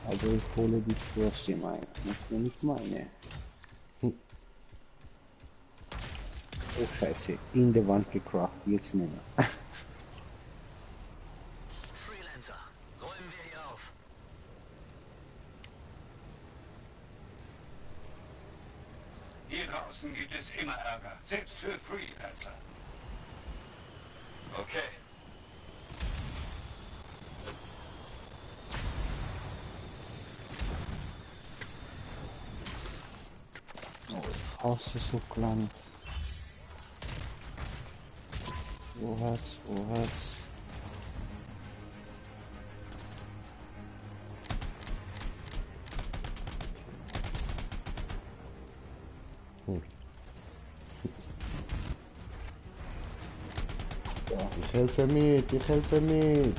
Aber ich hole die trotzdem ein, das ist ja nicht meine. Oh Scheiße, in der Wand gekracht, jetzt nicht mehr. Freelancer, räumen wir hier auf. Hier draußen gibt es immer Ärger, selbst für Freelancer. Okay. Ich hasse so klein. Wo hat's? Ich helfe mit.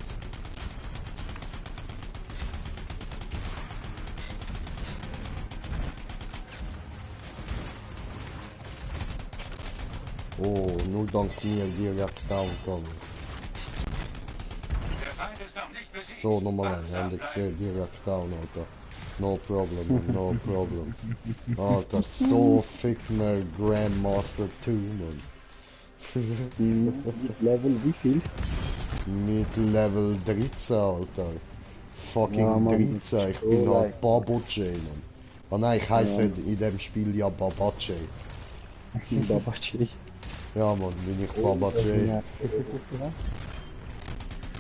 Oh, nur dank mir direkt downkommen. Der Feind ist noch nicht besiegt. So, nochmal, ich sehe direkt down, Alter. No problem. Alter, so fick mir Grandmaster 2, man. Mit Level wie viel? Mit Level 13, Alter. Fucking Ja, Mann, 13, ich bin halt Babache, man. Oh nein, ich heiße in dem Spiel ja Babache. Babache. Ja, Mann, bin ich Babache.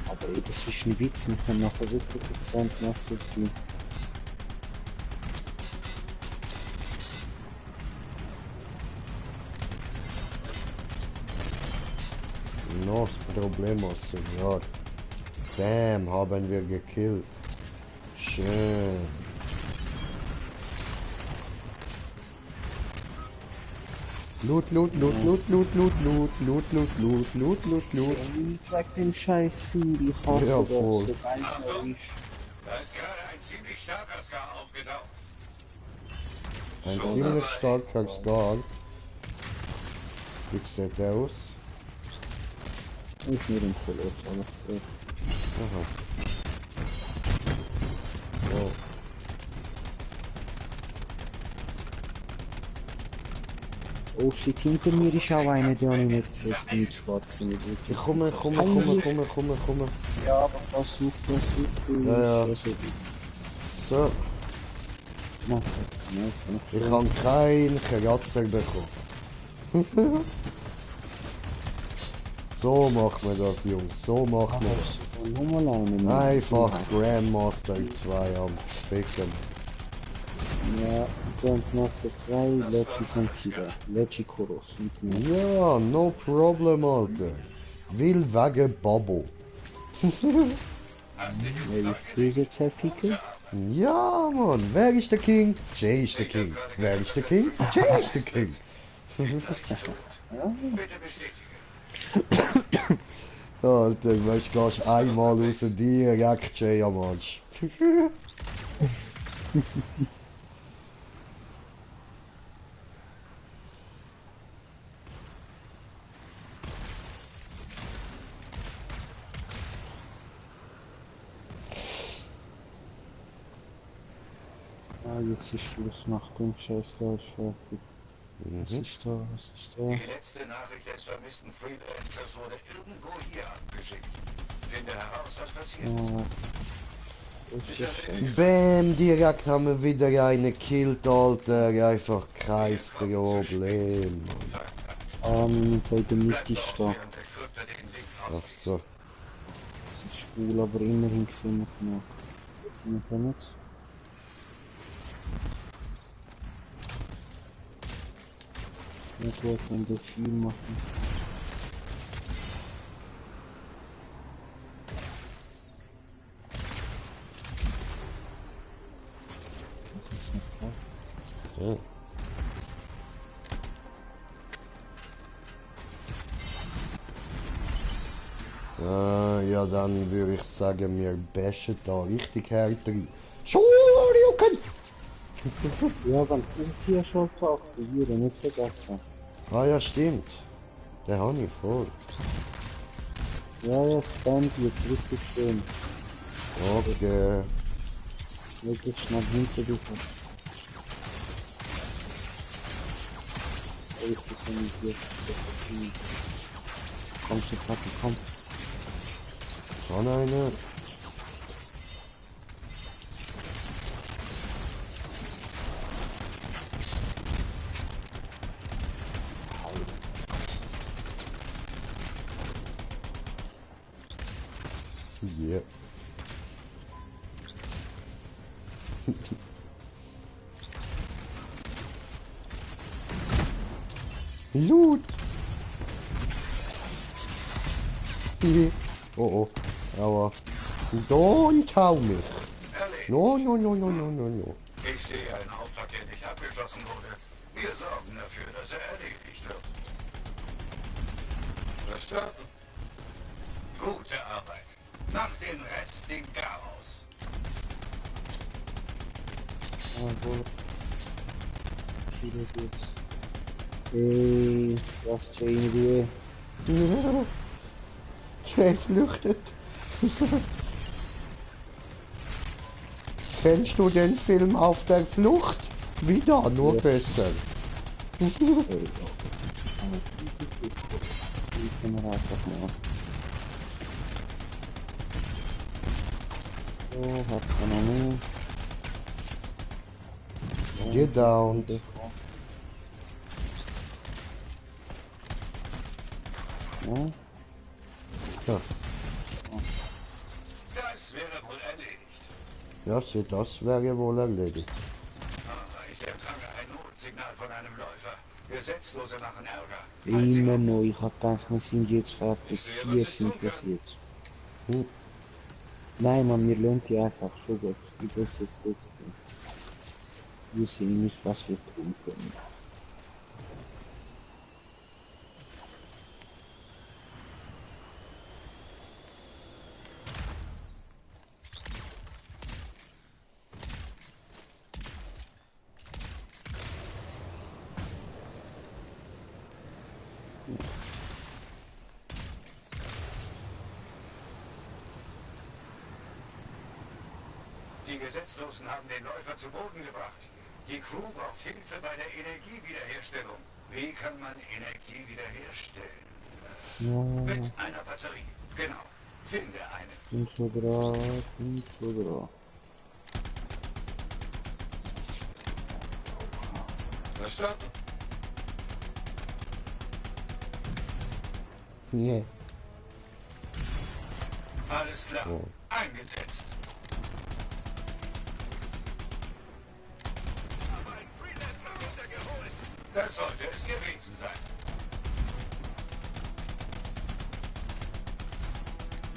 Aber ey, das ist ein Witz, wir können nachher wirklich auf Grandmaster spielen. Nos problemos, Senor. Damn, haben wir gekillt. Schön. Loot. Ich sag den Scheiß viel, ich hasse Ja, das, voll. so geil so ist. Da ist gerade ein ziemlich starker Scar aufgetaucht. Ein ziemlich starker Scar. Wie sieht der aus? Ich will den Koloss, alles gut. Aha. So. Oh shit, hinter mir ist auch einer, den habe ich nicht gesehen, es bin nicht spät gewesen, nicht wirklich. Ich komme. Ja, aber versuch. Ja. So. Mach das. Ich habe keinen Kratzer bekommen. So macht man das, Jungs. So macht man das. Einfach Grandmaster 2 am Ficken. Ja, Grandmaster 2, Leggy Sankida. Leggy Koros. Ja, no problem, Alter. Will wegen Babo. Wer ist böse Zerficke? Ja, Mann. Wer ist der King? Jay ist der King. Wer ist der King? Jay ist der King. Alter, weißt du, gehst einmal raus direkt Jay am Arsch. Jetzt ist Schluss nach dem Scheiß, da ist fertig. Was ist da? Was ist da? Die letzte Nachricht des vermissten Freelancers wurde irgendwo hier abgeschickt. Finde heraus, was passiert ist. Bam, direkt haben wir wieder eine gekillt, Alter. Einfach kein Problem. Bei der Mitte ist da. Ach so. Das ist cool, aber immerhin gesehen noch. Ich kann nicht. Ja gut, wenn wir viel machen. Das ist nicht klar. Ja, dann würde ich sagen, wir bashen da richtig härter rein. Shoryuken! Ja, wenn Ulti schon aktivieren, nicht vergessen. Ah ja, stimmt. Den habe ich voll. Ja, spammt jetzt richtig schön. Okay. Wirklich schnell hinter dich. Ich bin nicht hier. Komm schon, Papi, komm. Kann einer. Yeah. Loot. Oh oh. Aber don't hau mich. No. Ich sehe einen Auftrag, der nicht abgeschlossen wurde. Wir sorgen dafür, dass er erledigt wird. Verstanden? Gute Arbeit. Mach den Rest den Chaos. Jawohl. Viele geht's. Ey, was Jay in Ruhe. Jay flüchtet. Kennst du den Film Auf der Flucht? Wieder, nur besser. Die können wir einfach mal. So, hat man noch mehr. Get down. Ja. Das wäre wohl erledigt. Ja, das wäre wohl erledigt. Ich empfange ein Notsignal von einem Läufer. Gesetzlose machen Ärger. Immer noch, ich hab gedacht, wir sind jetzt fertig. 4 sind das jetzt. Nein, man, wir lernen die einfach schon gut. Ich weiß jetzt trotzdem. Wir sehen nicht, was wir tun können. Die Gesetzlosen haben den Läufer zu Boden gebracht. Die Crew braucht Hilfe bei der Energiewiederherstellung. Wie kann man Energie wiederherstellen? Mit einer Batterie. Genau. Finde eine. Bin schon dran. Verstanden? Yeah. Alles klar. Oh. Eingesetzt. Das sollte es gewesen sein.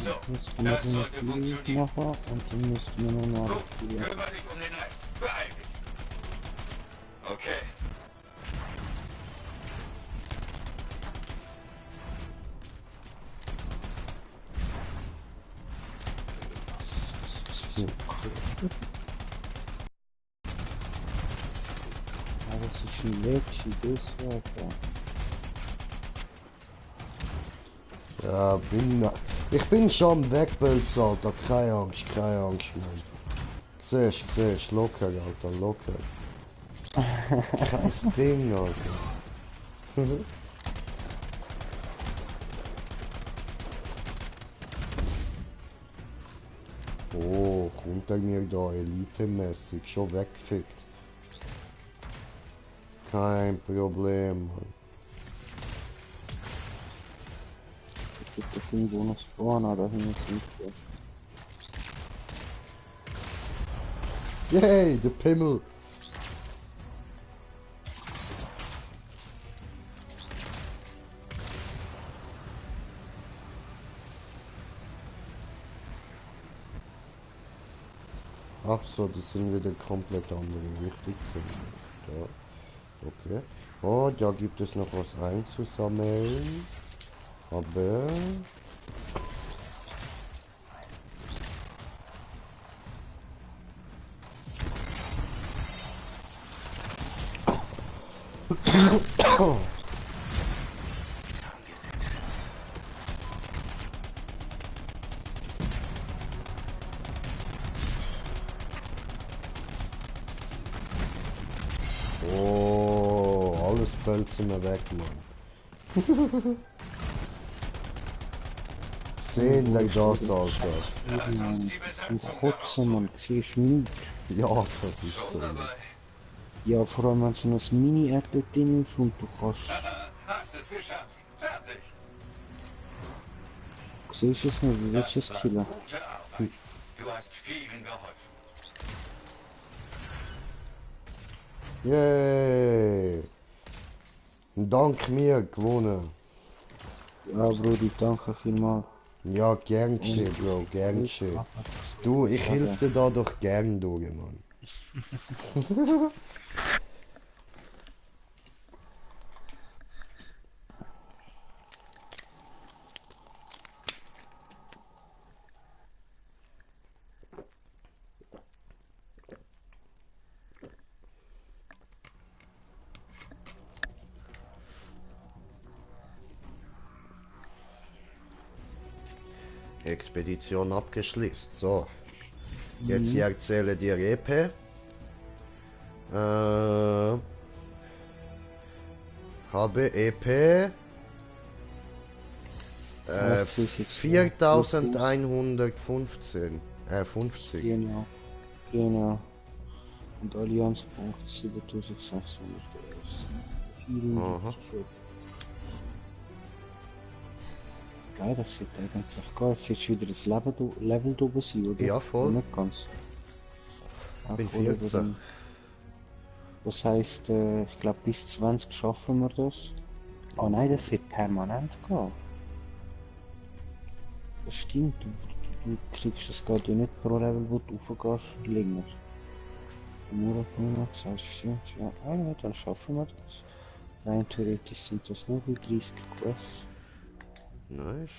So, Jetzt das müssen wir sollte noch die funktionieren. machen und dann müssten wir nur noch Gut, hier. kümmere dich um den Rest. Beeil dich. Okay. Das ist ein Lädchen, das Alter. Ja, ich bin schon am Wegbölzen, Alter. Keine Angst, Mann. Siehst, locker, Alter, locker. Kein Ding, Alter. Oh, kommt er mir da elitemäßig schon weggefickt. Kein Problem, Mann. Es gibt doch irgendwo noch Spawner, da hinten sind wir. Yay, der Pimmel. Ach so, das sind wieder komplett andere, richtig? Da. Okay. Oh, da gibt es noch was einzusammeln. Aber... Oh, alles Pölzen wir weg, Mann. Sehen wir das, Alter. Zum Kotzen, man, siehst du nicht. Ja, das ist so. Ja, vor allem wenn so ein Mini-Erdlet drin ist und du kannst... Hast es geschafft. Fertig. Siehst du es nicht, wie willst du es killen? Gute Arbeit. Du hast vielen geholfen. Yay! Dank mir gewonnen. Ja, Brudi, danke vielmals. Ja, gern geschehen, Bro, gern geschehen. Du, ich helfe dir da doch gern durch, Mann. Expedition abgeschlossen. So. Jetzt erzähle dir EP. Habe EP 4115. 50. Genau. Genau. Und Allianzpunkt 7600. Aha. Geil, das sieht eigentlich geil. Es sieht wieder das Level oben sein, oder? Ja, voll. Nicht ganz. Ich bin Cool, 14. Das heisst, ich glaube bis 20 schaffen wir das. Oh nein, das sieht permanent gehen. Das stimmt, du kriegst das gerade ja nicht pro Level, wo du raufgehst, länger. Nur noch gesagt, stimmt, ja. Ah ja, dann schaffen wir das. Rein theoretisch sind das nur wie 30 Quests. Nice.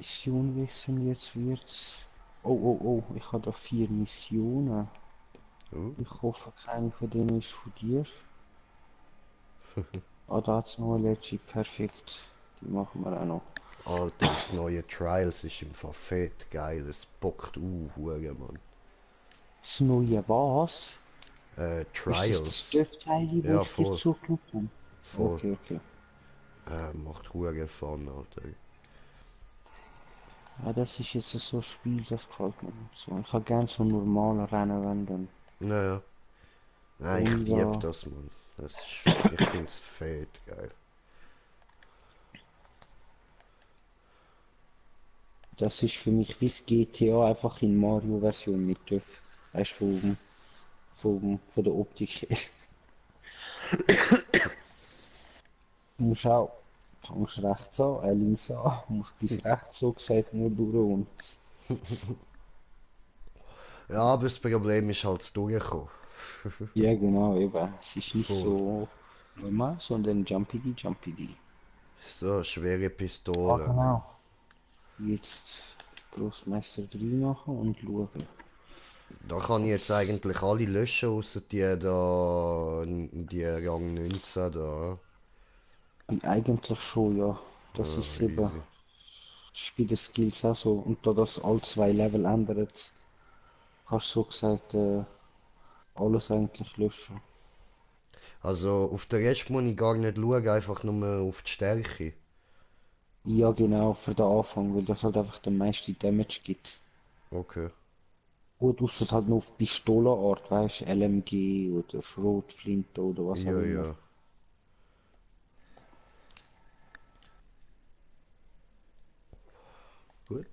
Mission wechseln, jetzt wird's. Oh, ich habe da 4 Missionen. Ich hoffe, keine von denen ist von dir. Ah, da hat's noch eine letzte, perfekt. Die machen wir auch noch. Alter, das neue Trials ist im Fall fett geil, es bockt Hure, Mann. Das neue was? Trials. Ist das das Dörfteil, wo ja, ich dir zugeschaut habe? Voll. Okay. Macht Hure Fun, Alter. Ja, das ist jetzt so ein Spiel, das gefällt mir nicht so. Ich habe gern so normale Rennen, wenn dann. Naja. Nein, ich liebe das, Mann. Ich find's fett geil. Das ist für mich wie das GTA einfach in Mario-Version mit TÜV. Weißt du, von der Optik her. Du musst auch, fangst rechts an, links an, musst bis rechts so gesagt nur durch und. Ja, aber das Problem ist halt das Durchkommen. Ja, genau, eben. Es ist nicht so normal, sondern Jumpy-Dee. So, schwere Pistole. Genau. Jetzt Großmeister 3 machen und schauen. Da kann ich jetzt eigentlich alle löschen, außer die da, die Rang 19 da. Eigentlich schon, ja. Das ist eben. Easy. Spiel die Skills auch so. Und da das alle 2 Level ändert, kannst du so gesagt alles eigentlich löschen. Also auf den Rest muss ich gar nicht schauen, einfach nur auf die Stärke. Ja, genau, für den Anfang, weil das halt einfach den meisten Damage gibt. Okay. Gut, ausser halt nur auf Pistolenart, weißt du, LMG oder Schrotflinte oder was auch immer. Ja. Gut.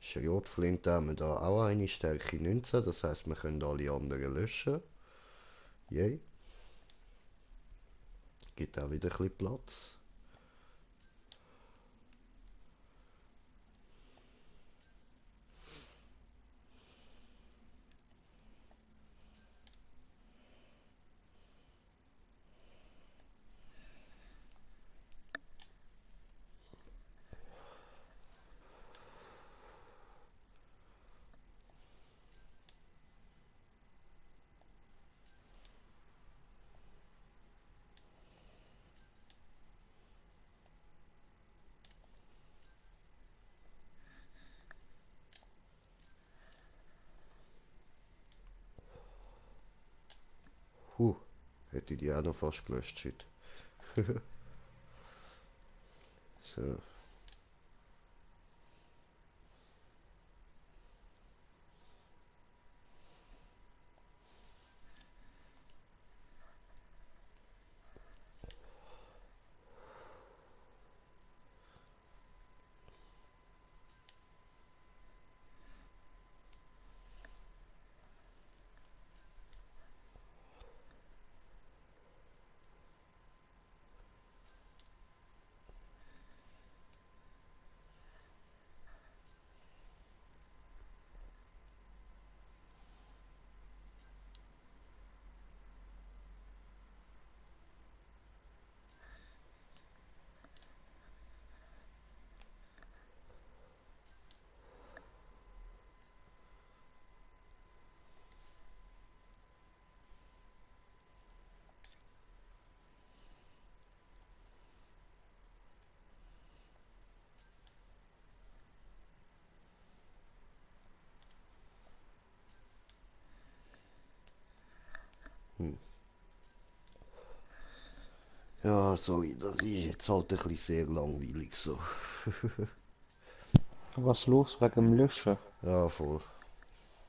Schrotflinte haben wir da auch eine Stärke 19, das heisst, wir können alle anderen löschen. Yay. Gibt auch wieder ein bisschen Platz. Hätte ich die auch noch fast gelöscht, shit. So. Ja, sorry, das ist jetzt halt ein bisschen sehr langweilig so. Was los wegen dem Löschen? Ja, voll.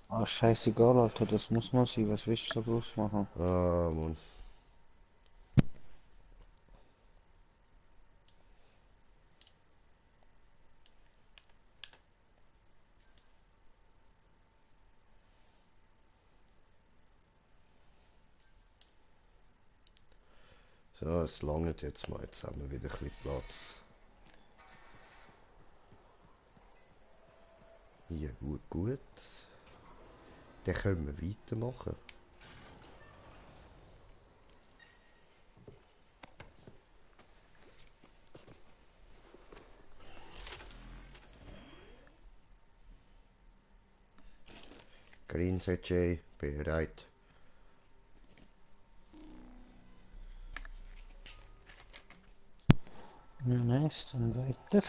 Ah, scheißegal, Alter, das muss man sein, was willst du da groß machen? Ah, Mann. So, es langt jetzt mal, jetzt haben wir wieder ein bisschen Platz. Hier, gut. Dann können wir weitermachen. Grinse Jay, bereit. Nice, dann weiter.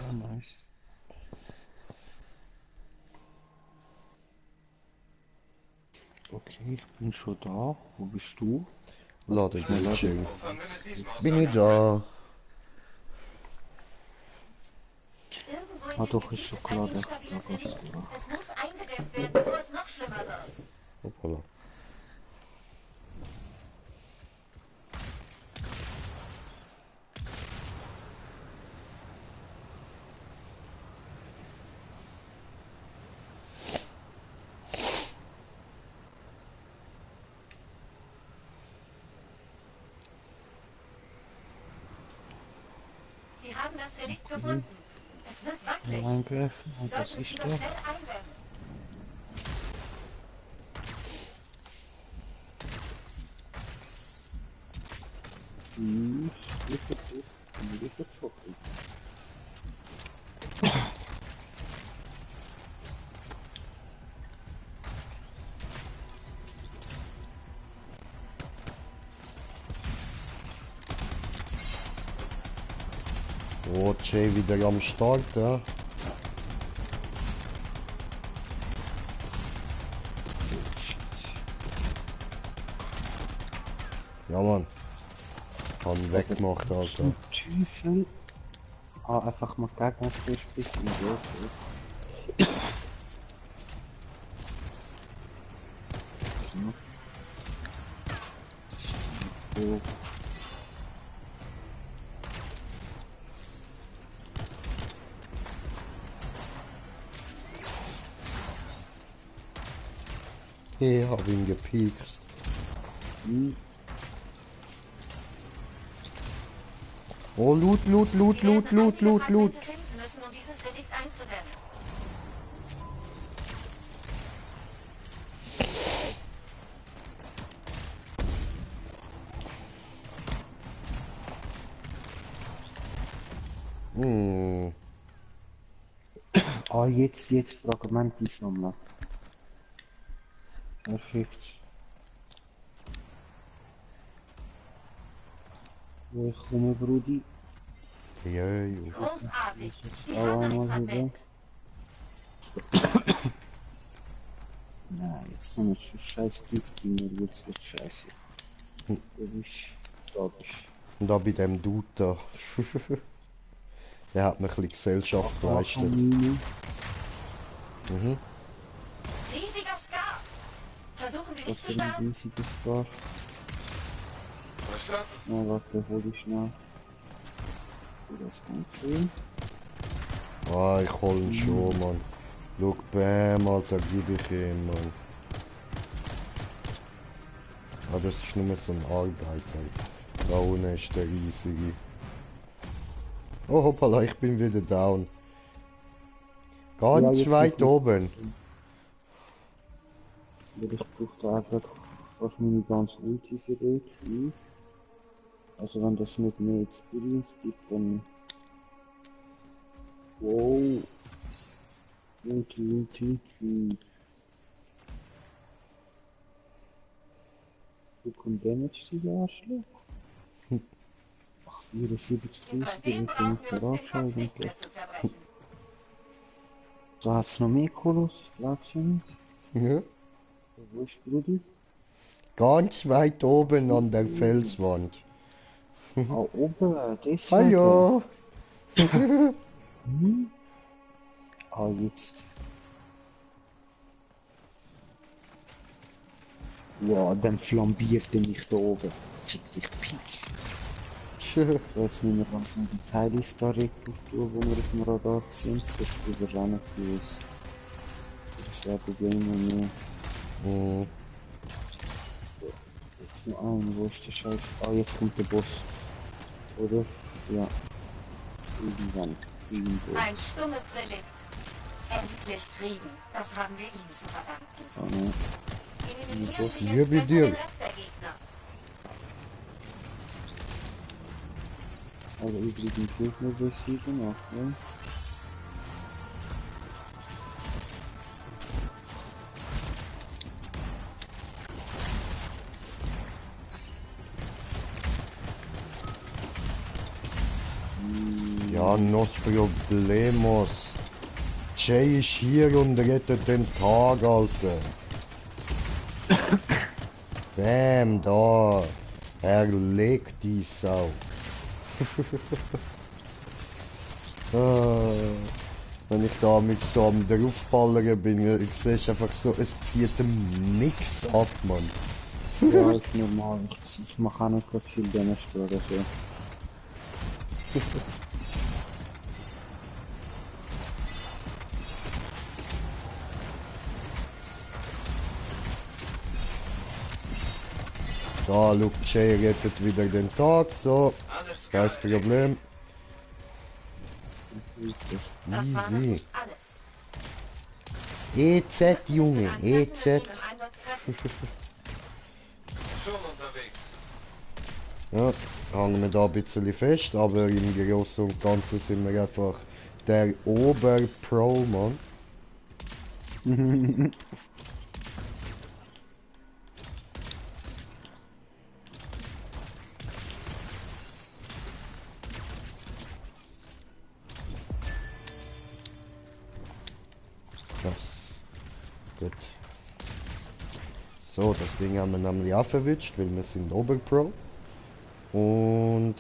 Oh, nice. Okay, ich bin schon da. Wo bist du? Lade Schneller. Jay. Bin ich da? Irgendwo Ah doch, ist Schokolade. Da instabiles geht's Licht. durch. Es muss eingedämmt werden, bevor es noch schlimmer wird. Hoppala. Sie haben das Relikt gefunden. Es wird Schnell wackelig. eingreifen. Und was Sollten Sie ist nur da? schnell einwenden. Liquid Chocolate. Oh, Jay wieder am Start, ja. Ja, Mann. Haben weggemacht, Alter. Teufel. Ah, einfach mal Gegner zuerst bis in die okay. So. Hey, hab ihn gepiekst. Oh, Loot, Loot, Loot, Loot, Loot, Loot, Loot. Finden müssen, um dieses Relikt einzudämmen. Hm. Ah, jetzt Fragmente sammeln. Perfekt. Wo ich komme, Brudi. Jei. Großartig. Jetzt Sie auch haben ein einmal Fragment. rüber. Nein, jetzt kommen schon scheiß Giftdinger, jetzt wird scheiße. Du bist, da bist. Und da bei dem Dude da. Der hat mir ein bisschen Gesellschaft geleistet. Mhm. Riesiger Scar. Versuchen Sie nicht Was zu für ein sterben. riesiges Bar. Na, warte, hol ich schnell. Das kommt schön. Ah, ich hol ihn schon, Mann. Schau, bam, Alter, gib ich ihm, Mann. Ah, das ist nur so ein Arbeiter. Da unten ist der riesige. Oh, hoppala, ich bin wieder down. Ganz jetzt weit muss ich- oben. Ja, ich brauche da einfach fast meine ganze Ulti für den. Tschüss. Also wenn das nicht mehr Experience gibt, dann... Wow. Ulti, tschüss. Du kommt Damage, die Arschloch. Ach, 74 Runden, den kann ich rausschalten. Mehr zu zerbrechen. Da hat's noch mehr Kolos, ich glaub's ja nicht. Ja. Wo ist Brudi? Ganz weit oben an der Felswand. Ah, oben, das Ah ja. Ah, jetzt. Wow, dann flambiert er mich da oben. Fick dich, Pitch. So, jetzt müssen wir langsam die Teilliste tun, wo wir auf dem Radar sind. Sonst überrennen wir uns. Das wäre bei Game mehr. Jetzt noch einen, wo ist der Scheiß? Ah, jetzt kommt der Boss. Oder? Ja. Irgendwann. Irgendwo. Ein stummes Relikt. Endlich Frieden. Das haben wir ihm zu verdanken. Ah, ne. Eliminieren Sie Hier jetzt wie besser dir. den Rest der Gegner. Aber übrigens Gegner besiegen, auch, ne? Ja, nos problemos. Jay ist hier und rettet den Tag, Alter. Bam, da. Er legt die Sau. Wenn ich da mit so am draufballern bin, ich sehe einfach so, es zieht ihm nichts ab, Mann. Ja, ist normal. Ich mache auch nicht gerade viel Damage oder so. Da, Luke Jay rettet wieder den Tag, so. Kein Problem. Easy. EZ, Junge, EZ. Schon unterwegs. Ja, hängen wir da ein bisschen fest, aber im Großen und Ganzen sind wir einfach der Ober-Pro, Mann. Krass. Gut. So, das Ding haben wir nämlich auch verwitscht, weil wir sind Oberpro. Und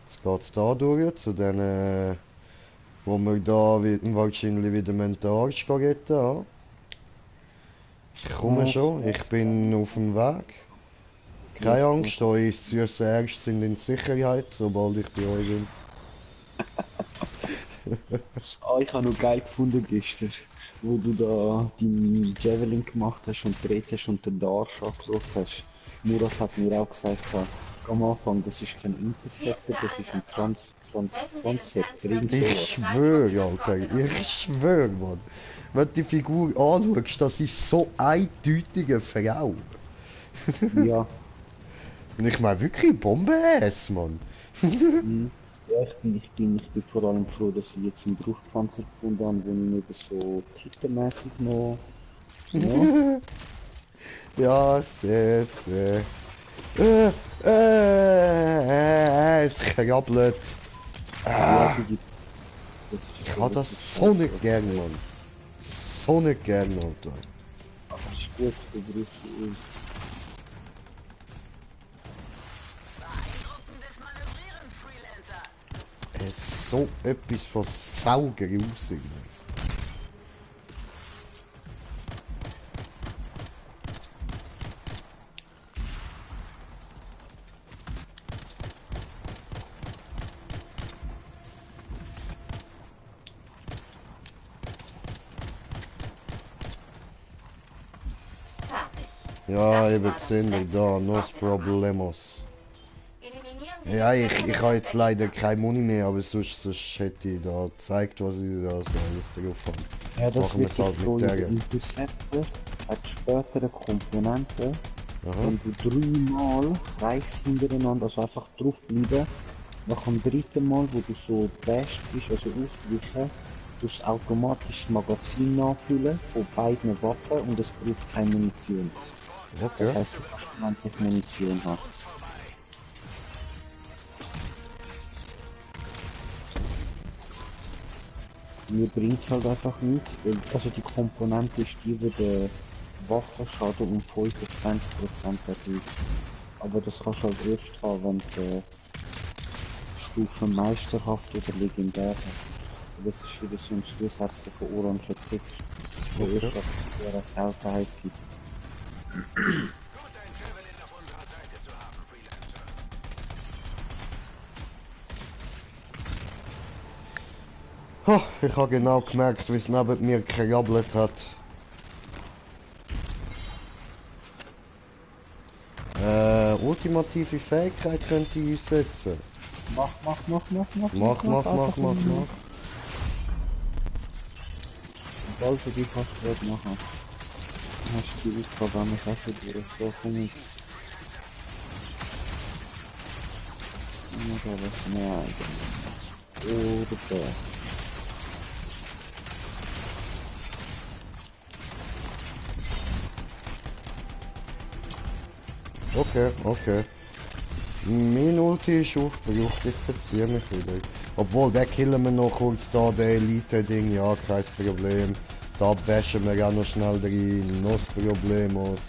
jetzt geht's da durch, zu denen, wo wir da wahrscheinlich wieder den Arsch retten haben. Ich komme schon, ich bin auf dem Weg. Keine Angst, eure Ärzte sind in Sicherheit, sobald ich bei euch bin. Ah, ich habe noch geil gefunden gestern, wo du da deinen Javelin gemacht hast und gedreht hast und den Arsch angeschaut hast. Murat hat mir auch gesagt, am Anfang, das ist kein Interceptor, das ist ein Transceptor, irgend Ich sowas. schwöre, Alter, ich schwöre, Mann. Wenn du die Figur anschaust, das ist so eindeutige Frau. Ja. Und ich meine wirklich Bombe-Ass, Mann. Ja, ich bin vor allem froh, dass ich jetzt einen Brustpanzer gefunden habe, wo ich nicht so titelmäßig noch... Ja. Ja, sehr. Es krabbelt. Ja, Ich hab das so nicht gern, Mann. So nicht gern, Alter. Aber ist gut, du brauchst ihn. Es ist so etwas von saugrusig. Ja, eben gesehen, da, nos problemos. Ja, ich habe jetzt leider keine Muni mehr, aber sonst hätte ich da gezeigt, was ich da so alles drauf habe. Ja, das Machen wir wird es sich halt freuen. mit Der der. Interceptor hat spätere Komponenten. Aha. Wenn du 3 Mal Kreis hintereinander, also einfach draufbleiben, nach dem 3. Mal, wo du so best bist, also ausgleichen, tust du automatisch das Magazin nachfüllen von beiden Waffen und es braucht keine Munition. Okay. Das heißt, du kannst unendlich Munition haben. Mir bringt es halt einfach nicht, weil also die Komponente ist die, die der Waffenschaden um 25% erhöht. Aber das kannst du halt erst haben, wenn du Stufe meisterhaft oder legendär hast. Das ist wieder so ein zusätzlicher orange Tick, der erst auf der Seltenheit gibt. Ich habe genau gemerkt, wie es neben mir gerabbelt hat. Ultimative Fähigkeit könnte ich einsetzen. Mach. Bald für dich kannst du gerade machen. Dann hast du die Aufgabe an mich auch schon durch. So, komm jetzt. Oder was mehr eigentlich. Oder Okay. Mein Ulti ist aufgebraucht, ich verziehe mich wieder. Obwohl, der killen wir noch kurz da, der Elite-Ding, ja, kein Problem. Da bashen wir auch noch schnell rein, no Problemos.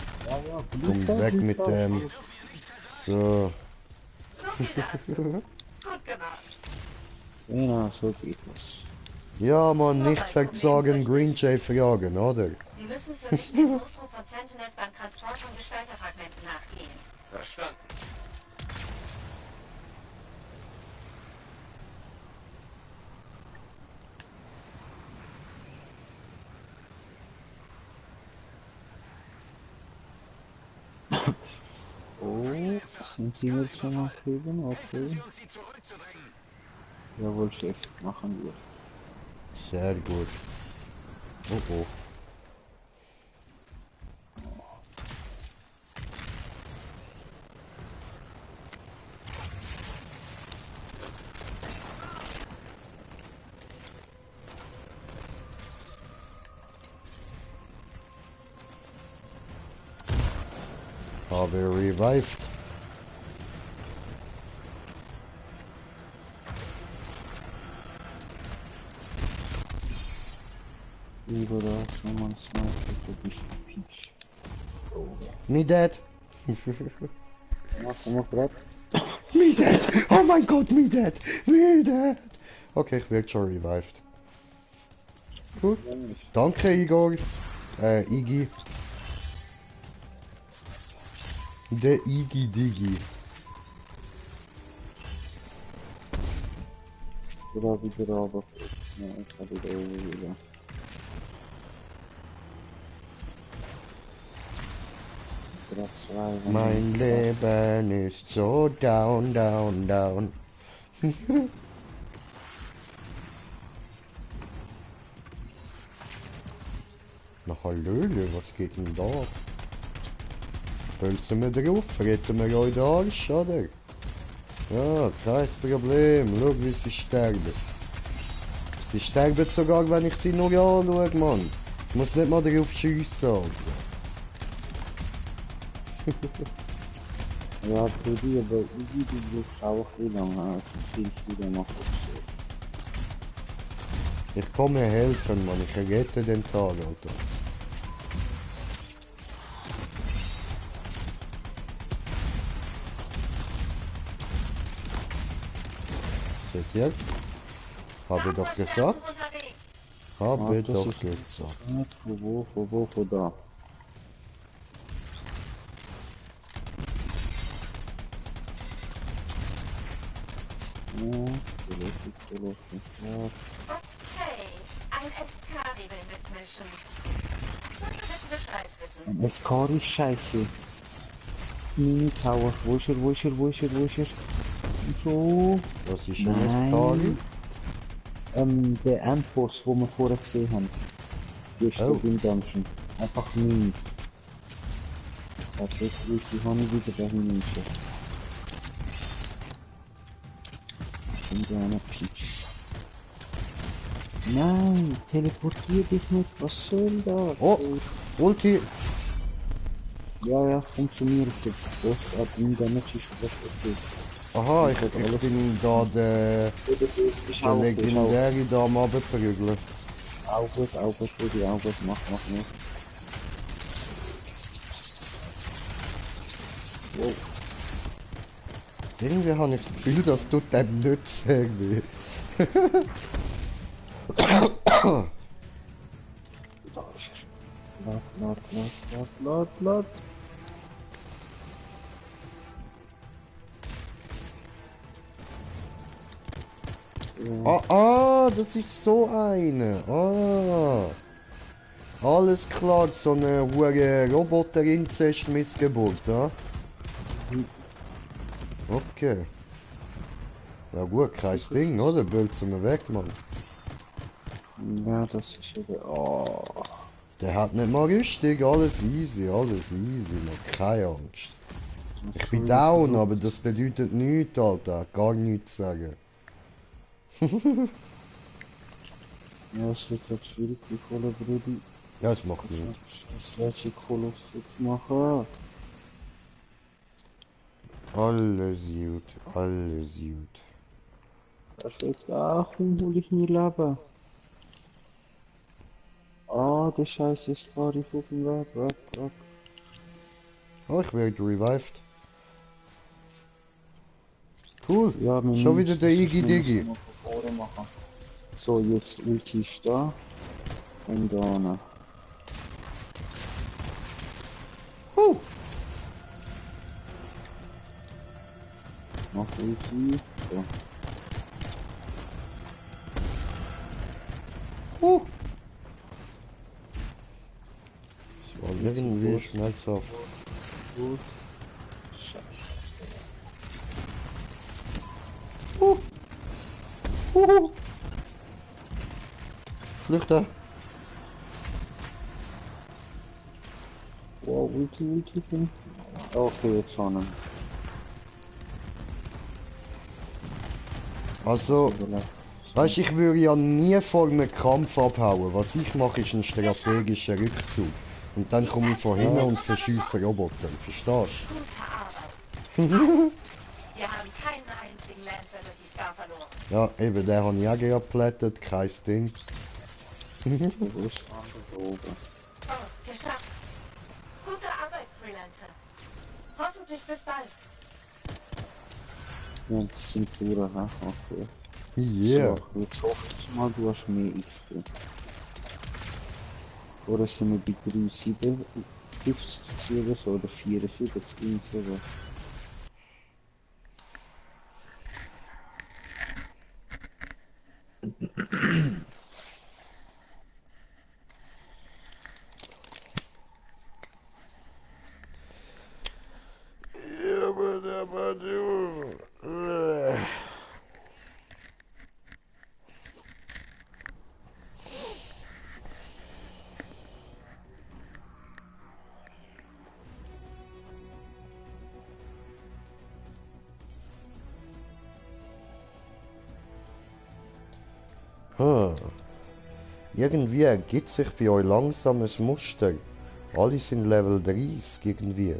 Komm weg mit dem. So. Genau, so geht es. Ja, man, nicht verzagen, Green Jay fragen, oder? Sie müssen für mich den Notdruck von Sentinels beim Transport von Gestalterfragmenten nachgehen. Verstanden. Oh, sind Sie mir schon mal drüben? Okay. Jawohl, Chef, machen wir. Sehr gut. Oh. Habe revived. Über das, wenn man snipert, du bist du Peach. Me dead. Mach grad. Me dead. Oh mein Gott, me dead. Okay, ich werde schon revived. Gut. Danke, Igor. Iggy. Der Iggy Diggy. Oder wieder aber. Ja, ich habe wieder. Mein Leben ist so down. Na hallöle, was geht denn da? Hölzen wir drauf, retten wir euch den Arsch, oder? Ja, kein Problem, schau wie sie sterben. Sie sterben sogar, wenn ich sie nur anschaue, Mann. Ich muss nicht mal drauf schiessen. Ja, für die, aber die brauchst auch viel lang, viel machen. Ich komme helfen, Mann, ich rette den Tag, Alter. Seht ihr? Habe ich doch gesagt. Habe ich doch gesagt. Von da. Okay, ein Eskari will mitmischen. Ein Eskari ist scheiße. Mini Tower, wo ist er? So. Was ist ein Eskari? Der Endboss, wo wir vorher gesehen haben. Gestern im Dungeon. Einfach Mini. Das wird wirklich, habe ich wieder dahin müssen. Und eine Peach. Nein, teleportier dich nicht, was soll das? Oh, Ulti. Ja, komm zu mir auf den Boss, ab in der Match ist das okay. Aha, ich bin da der Legendäre da am Abprügeln. Augen, für die Augen, mach nicht. Wow. Irgendwie habe ich das Gefühl, das tut dem nicht sehr weh. Lad. Das ist so eine. Alles klar, so eine hohe Roboter-Inzest-Missgeburt, ja? Okay. Ja gut, kein Ding, oder? Bölzen wir weg, Mann. Ja, das ist ja der... Oh. Der hat nicht mal richtig, alles easy, man, keine Angst. Ich bin down, aber das bedeutet nichts, Alter, gar nichts sagen. Ja, es wird gerade schwierig, die Kohle, Brudi. Ja, das macht nichts. Das letzte Kohle zu machen. Alles gut, alles gut. Perfekt, komm, hol ich mir Leben. Der Scheiß ist gerade auf dem Weg. Oh, ich werde revived. Cool, ja, schon wieder der Iggy-Diggy. So, jetzt Ulti ist da. Und da. Noch Ulti. So. Das war irgendwie schmerzhaft. Scheiße. Flüchte. Wow, Ulti. Okay, jetzt schon. Also, weißt, ich würde ja nie vor einem Kampf abhauen. Was ich mache, ist ein strategischer Rückzug. Und dann komme ich von hinten und verschieße Roboter. Verstehst du? Wir haben keinen einzigen Lancer durch die Scar verloren. Ja, eben, der habe ich auch geplättet, kein Ding. Wo ist oben? Oh, geschafft. Gute Arbeit, Freelancer. Hoffentlich bis bald. Ja, das sind Touren, ha? Okay. Yeah. So, jetzt hoffe ich mal, du hast mehr XP. Vorher sind wir bei 3,57 oder so, oder 74, irgend sowas. Irgendwie ergibt sich bei euch langsam ein Muster. Alle sind Level 30 irgendwie.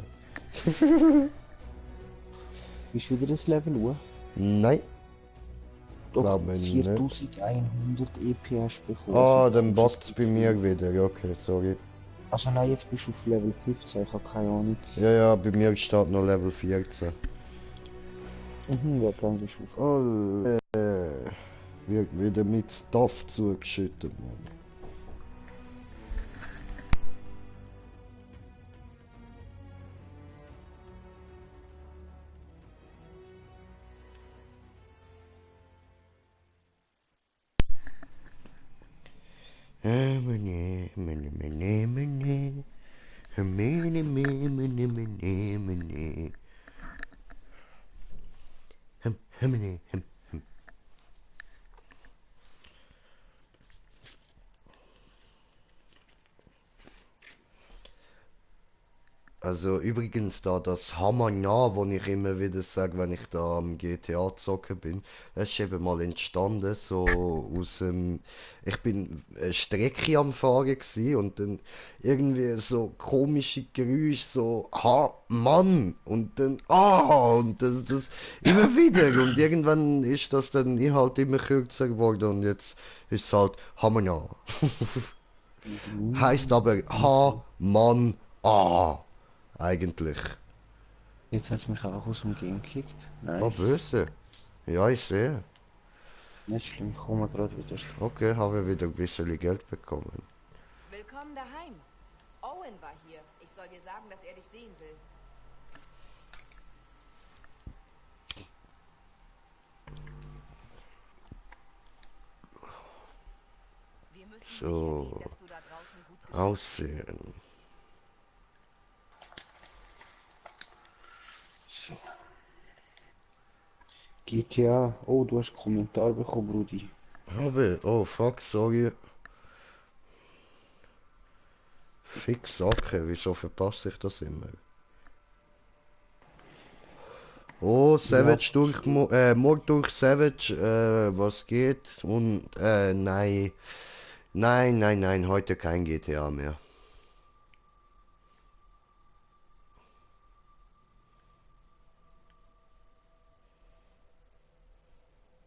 Bist du wieder das Level Uhr? Nein. Doch, Glaub mir nicht. 4100 EP hast du bekommen. Dann bockt's bei mir wieder. Ja, okay, sorry. Also nein, jetzt bist du auf Level 15, ich habe keine Ahnung. Ja, bei mir steht noch Level 14. Ja, dann bist du auf. Wird wieder mit Stuff zugeschüttet, Mann. Also übrigens da das Hammerna, wo ich immer wieder sage, wenn ich da am GTA zocken bin, das ist eben mal entstanden, so aus dem... Ich bin eine Strecke am Fahren gsi und dann irgendwie so komische Geräusche, so «Ha, Mann!» und dann und das immer wieder und irgendwann ist das dann halt immer kürzer geworden und jetzt ist es halt Hammerna. Heißt aber «Ha, Mann, eigentlich.» Jetzt hat es mich auch aus dem Game gekickt. Oh, Nice. böse. Ja, ich sehe. Nicht schlimm, ich komme gerade wieder. Okay, habe wieder ein bisschen Geld bekommen. Willkommen daheim. Owen war hier. Ich soll dir sagen, dass er dich sehen will. Wir müssen So. sicher gehen, dass du da draußen gut geschützt Aussehen. So. GTA. Oh, du hast einen Kommentar bekommen, Brudi. Habe. Oh, fuck, sorry. Fix Sache, wieso verpasse ich das immer? Oh, Savage durch, Mord durch Savage, was geht? Und, nein. Nein, heute kein GTA mehr.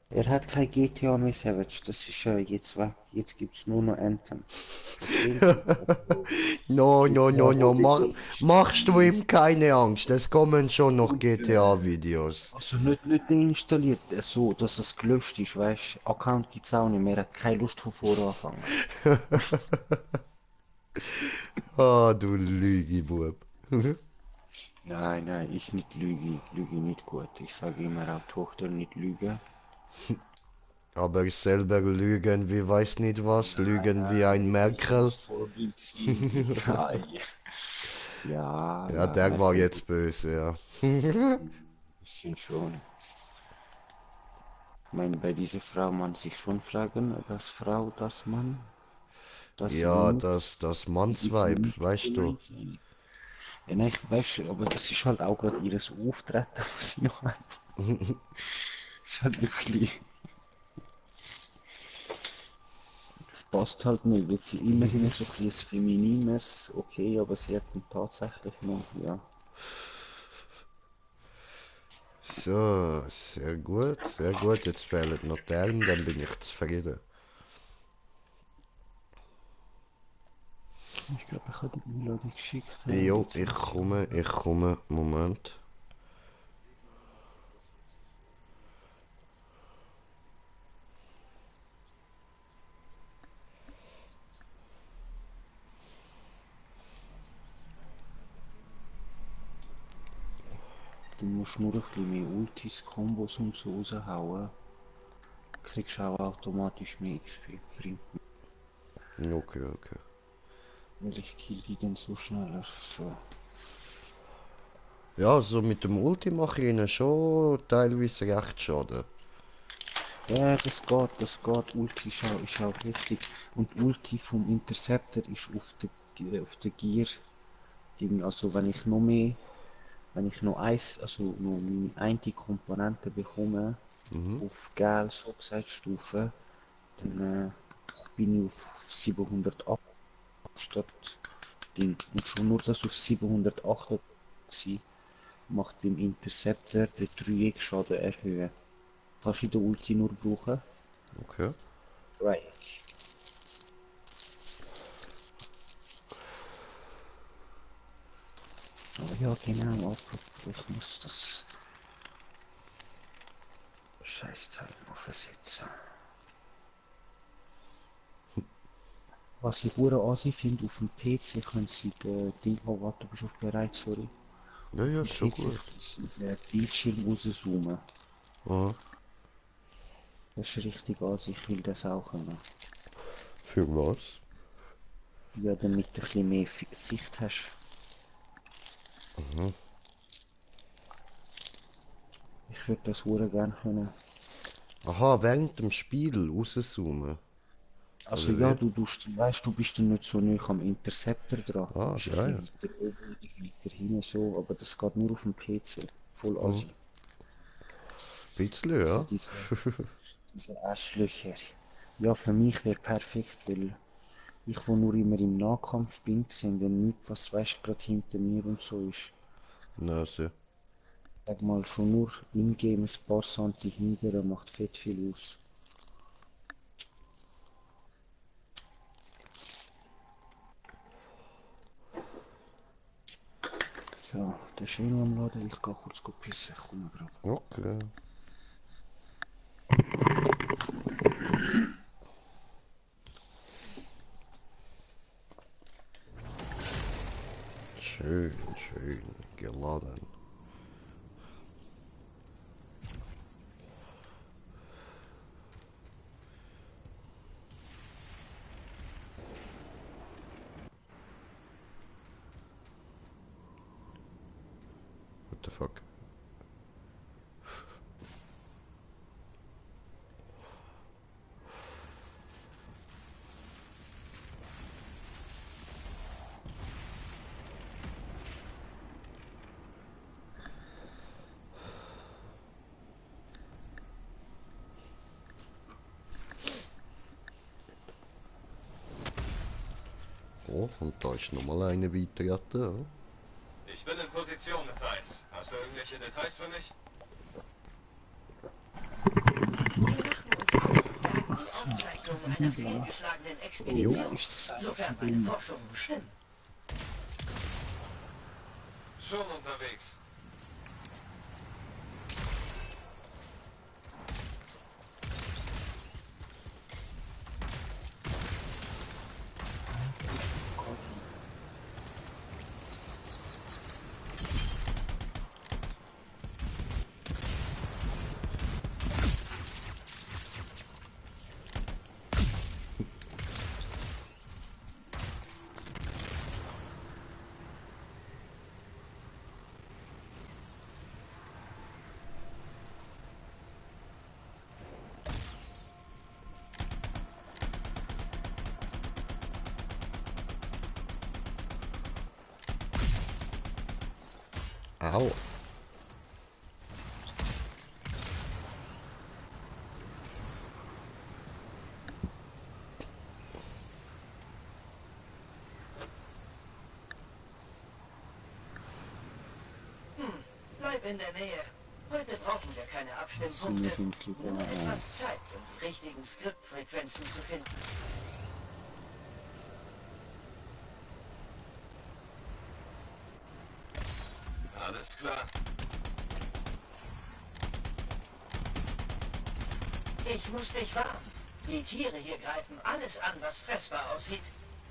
Er hat kein GTA mehr, Savage. Das ist jetzt weg. Jetzt gibt's nur noch Anthem. No. Machst du ihm keine Angst. Es kommen schon noch GTA-Videos. Also nicht deinstalliert, so dass es gelöscht ist, weißt du. Account gibt's auch nicht mehr. Er hat keine Lust von voranfangen. Ah, du Lügibub. Nein, ich nicht lüge. Lüge nicht gut. Ich sage immer auch Tochter nicht lügen. Aber selber lügen wie weiß nicht was, lügen wie ein Merkel. Ja, Ja, der war jetzt böse, ja. Bisschen schon. Ich meine, bei dieser Frau man sich schon fragen, das Frau, das Mann. Ja, das Mannsweib, weißt du. Ja, nein, ich weiß, aber das ist halt auch gerade ihres Auftreten, was sie noch hat. Ist halt wirklich. Das passt halt nicht. Jetzt sie immerhin so ein bisschen Feminines, okay, aber sie hat ihn tatsächlich noch, ja. So, sehr gut, sehr gut. Jetzt fehlen noch Teilen, dann bin ich zufrieden. Ich glaube, ich habe die Einladung geschickt. Jo, ich komme, Moment. Du musst nur ein bisschen mehr Ultis, Kombos und so raushauen. Kriegst auch automatisch mehr XP. Bringt mir. Okay. Weil ich kill die dann so schneller. So. Ja, so mit dem Ulti mache ich ihnen schon teilweise recht Schaden. Ja, das geht. Ulti ist auch richtig. Und Ulti vom Interceptor ist auf der Gear. Also wenn ich noch meine eine Komponente bekomme, auf Gel, so gesagt, Stufe, dann bin ich auf 708 statt Ding. Und schon nur das auf 708 sie macht beim Interceptor den Dreieckschaden erhöhen. Kannst du den Ulti nur brauchen? Okay. Dreieck. Aber ja, genau, apropos, ich muss das Scheißteil noch versetzen. Was ich hure assi finde, auf dem PC können sie Ding, oh warte, du bist auf bereit, sorry. Ja, auf schon dem PC gut. können sie den Bildschirm rauszoomen. Aha. Das ist richtig assi, ich will das auch können. Für was? Ja, damit du ein bisschen mehr Sicht hast. Mhm. Ich würde das hure gerne können. Aha, während dem Spiel rauszoomen. Also Oder ja, wie? weißt, du bist dann nicht so nah am Interceptor dran. Du Ah, bist ja. ein bisschen weiter oben oder weiter hinten so, aber das geht nur auf dem PC. Voll assi. Bisschen, ja. Diese Arschlöcher. Ja, für mich wäre perfekt, weil ich, wo nur immer im Nahkampf bin, sehe dann nicht, was weißt gerade hinter mir und so ist. Na, so. Sag mal, schon nur in-game ein paar Santi hinterher macht fett viel aus. So, der ist noch am Laden, ich gehe kurz pissen, ich komme gerade. Okay. Schön, schön geladen. What the fuck? Oh, und da ist nochmal eine beitreten. Ich bin in Position, Matthias. Hast du irgendwelche Details für mich? Aufzeichnung einer fehlgeschlagenen Expedition, sofern meine Forschungen stimmen. Schon unterwegs. Au. Bleib in der Nähe. Heute brauchen wir keine Abstimmpunkte. Nur etwas Zeit, um die richtigen Skriptfrequenzen zu finden. Alles klar. Ich muss dich warnen. Die Tiere hier greifen alles an, was fressbar aussieht.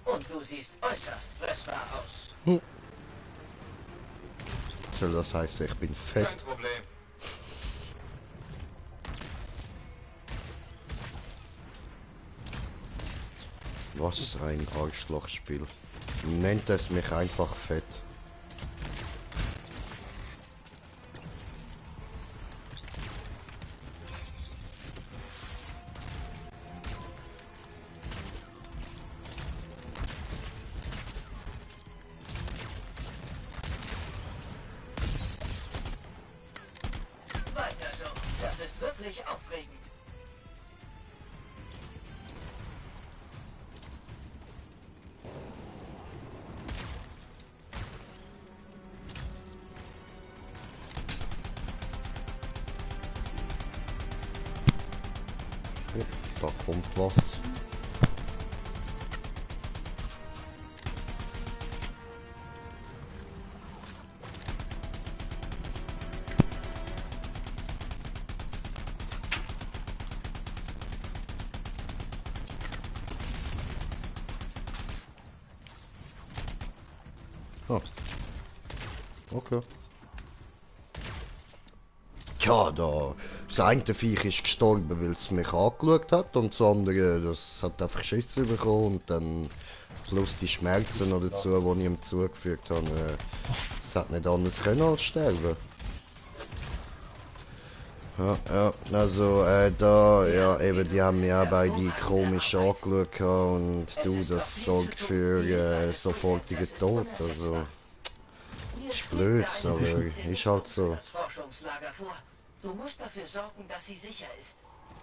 Und du siehst äußerst fressbar aus. Soll das heißen, ich bin fett? Kein Problem. Was ein Arschlochspiel. Nennt es mich einfach fett. Weiter so. Das ist wirklich aufregend. Oh, da kommt was. Oh. Okay. Tja, das eine Viech ist gestorben, weil es mich angeschaut hat und das andere, das hat einfach Schiss bekommen und dann plus die Schmerzen noch dazu, die ich ihm zugefügt habe, es hat nicht anders können als sterben. Ja, also ja, eben, die haben mich auch beide komisch angeschaut und du, das sorgt für sofortigen Tod, also ist blöd, aber ist halt so. Das Forschungslager vor. Du musst dafür sorgen, dass sie sicher ist.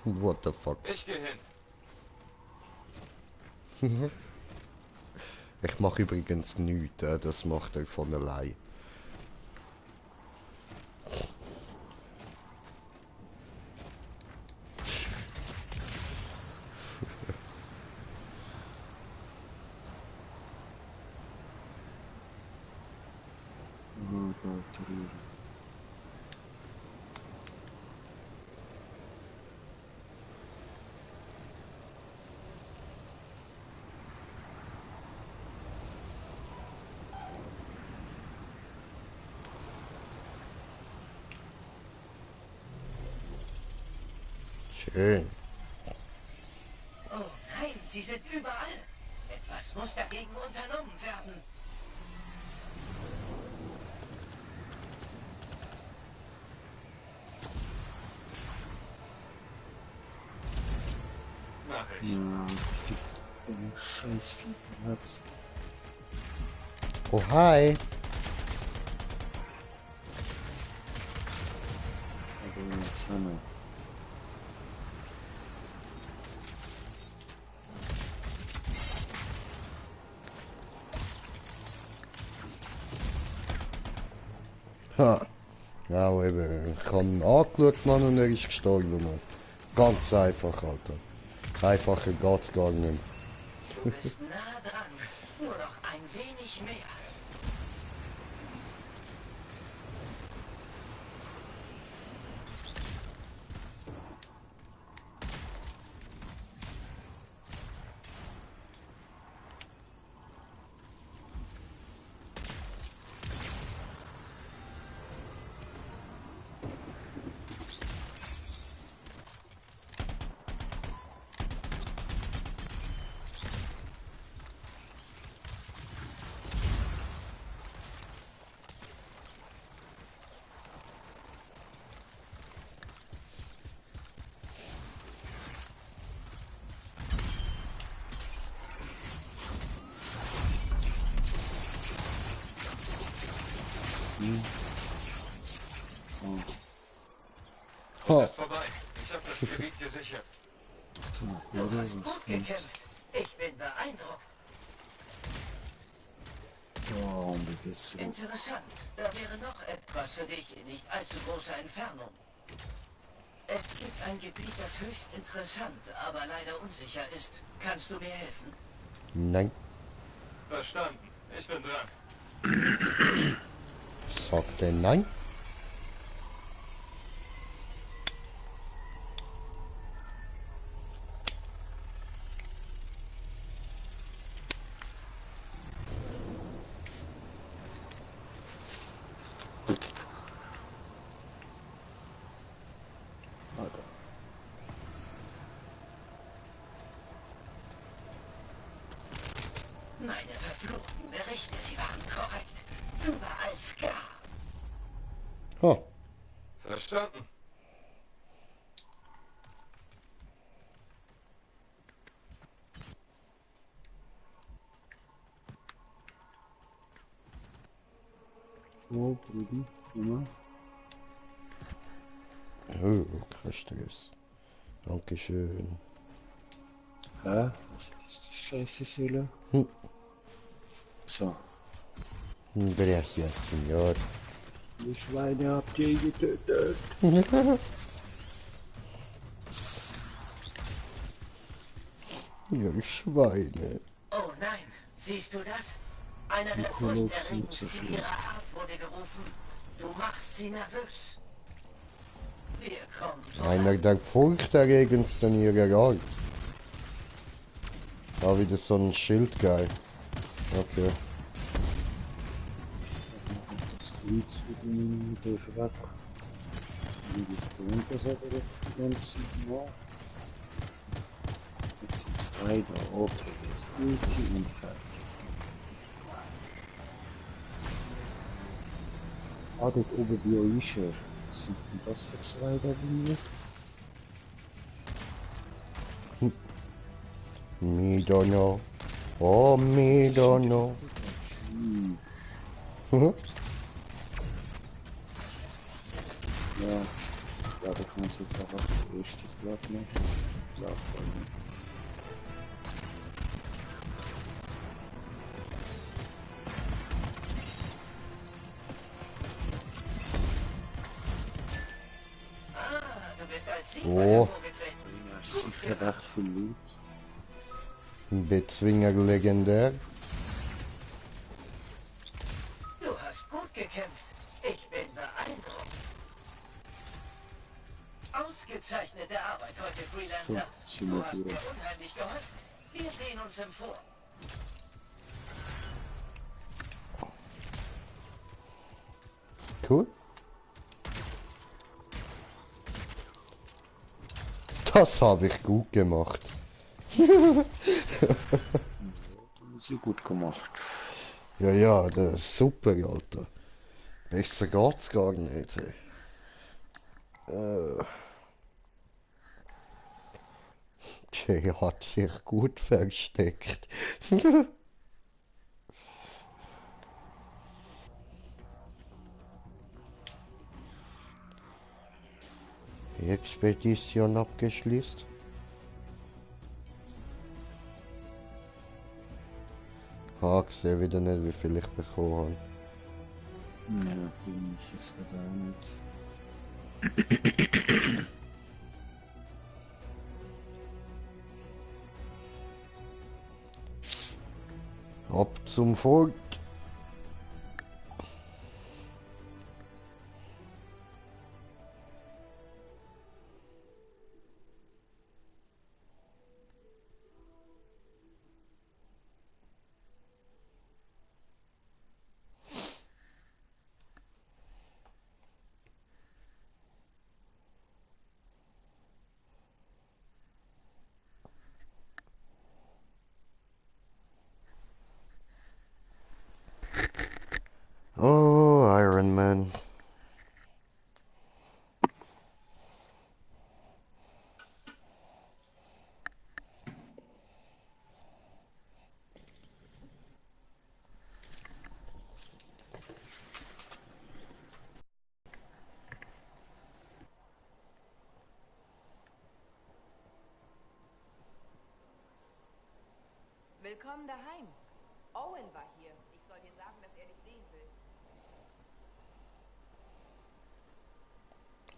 What the fuck? Ich gehe hin. Ich mache übrigens nichts, das macht er von allein. reparieren. Schön. Oh nein, sie sind überall. Etwas muss dagegen unternommen werden. Mach ich. Ja, den scheiß Viecher hab's. Oh, hi. Aber Sonne. Ha. Ja, eben. Ich habe ihn angeschaut, Mann, und er ist gestorben, Mann. Ganz einfach, Alter. Einfacher geht's gar nicht. Du bist nah dran. Nur noch ein wenig mehr. Es ist vorbei. Ich habe das Gebiet gesichert. Du hast gut gekämpft. Ich bin beeindruckt. Oh, und du bist so. Interessant. Da wäre noch etwas für dich in nicht allzu großer Entfernung. Es gibt ein Gebiet, das höchst interessant, aber leider unsicher ist. Kannst du mir helfen? Nein. Verstanden. Ich bin dran. Sagt er nein? Meine verfluchten Berichte, sie waren korrekt. Überall Scar. Oh. Verstanden. Oh, Brudi, immer. Oh, kein Stress. Dankeschön. Hä? Was ist die Scheiße, Seele? Hm. So. Gracias, Senor. Die Schweine habt ihr getötet. Ihr Schweine. Oh nein, siehst du das? Einer der furchterregendsten ihrer Art wurde gerufen. Du machst sie nervös. Wir kommen so Einer der furchterregendsten ihrer Art. Da wieder so ein Schild, geil. Okay. Nichts mit dem Schwach. Wie das drunter sagt, oder ganz genau. Jetzt sind zwei da. Okay, jetzt Ulti und fertig. Ah, dort oben bei euch ist er. Was sind denn das für zwei da bei mir? Me don't know. Oh, me don't know. Ja, ich glaube, ich muss jetzt auch auf die erste Platte machen. Das ist auch nicht. du bist als Sieger Oh. hervorgetreten. Ja, sicher recht viel Loot. Ein Bezwinger legendär. Du hast gut gekämpft. Ich Ausgezeichnete Arbeit heute, So, Freelancer. zieh Du mal hast mir durch. unheimlich geholfen. Wir sehen uns im Forum. Cool. Das habe ich gut gemacht. Sie gut gemacht. Ja, ja, das ist super, Alter. Besser geht's gar nicht. Hey. Jay hat sich gut versteckt. Expedition abgeschlossen. Ich sehe wieder nicht, wie viel ich bekommen habe. Ja, bin ich jetzt gerade auch nicht. Ab zum Volk. Oh, Iron Man. Willkommen daheim. Owen war hier. Ich soll dir sagen, dass er dich sehen will.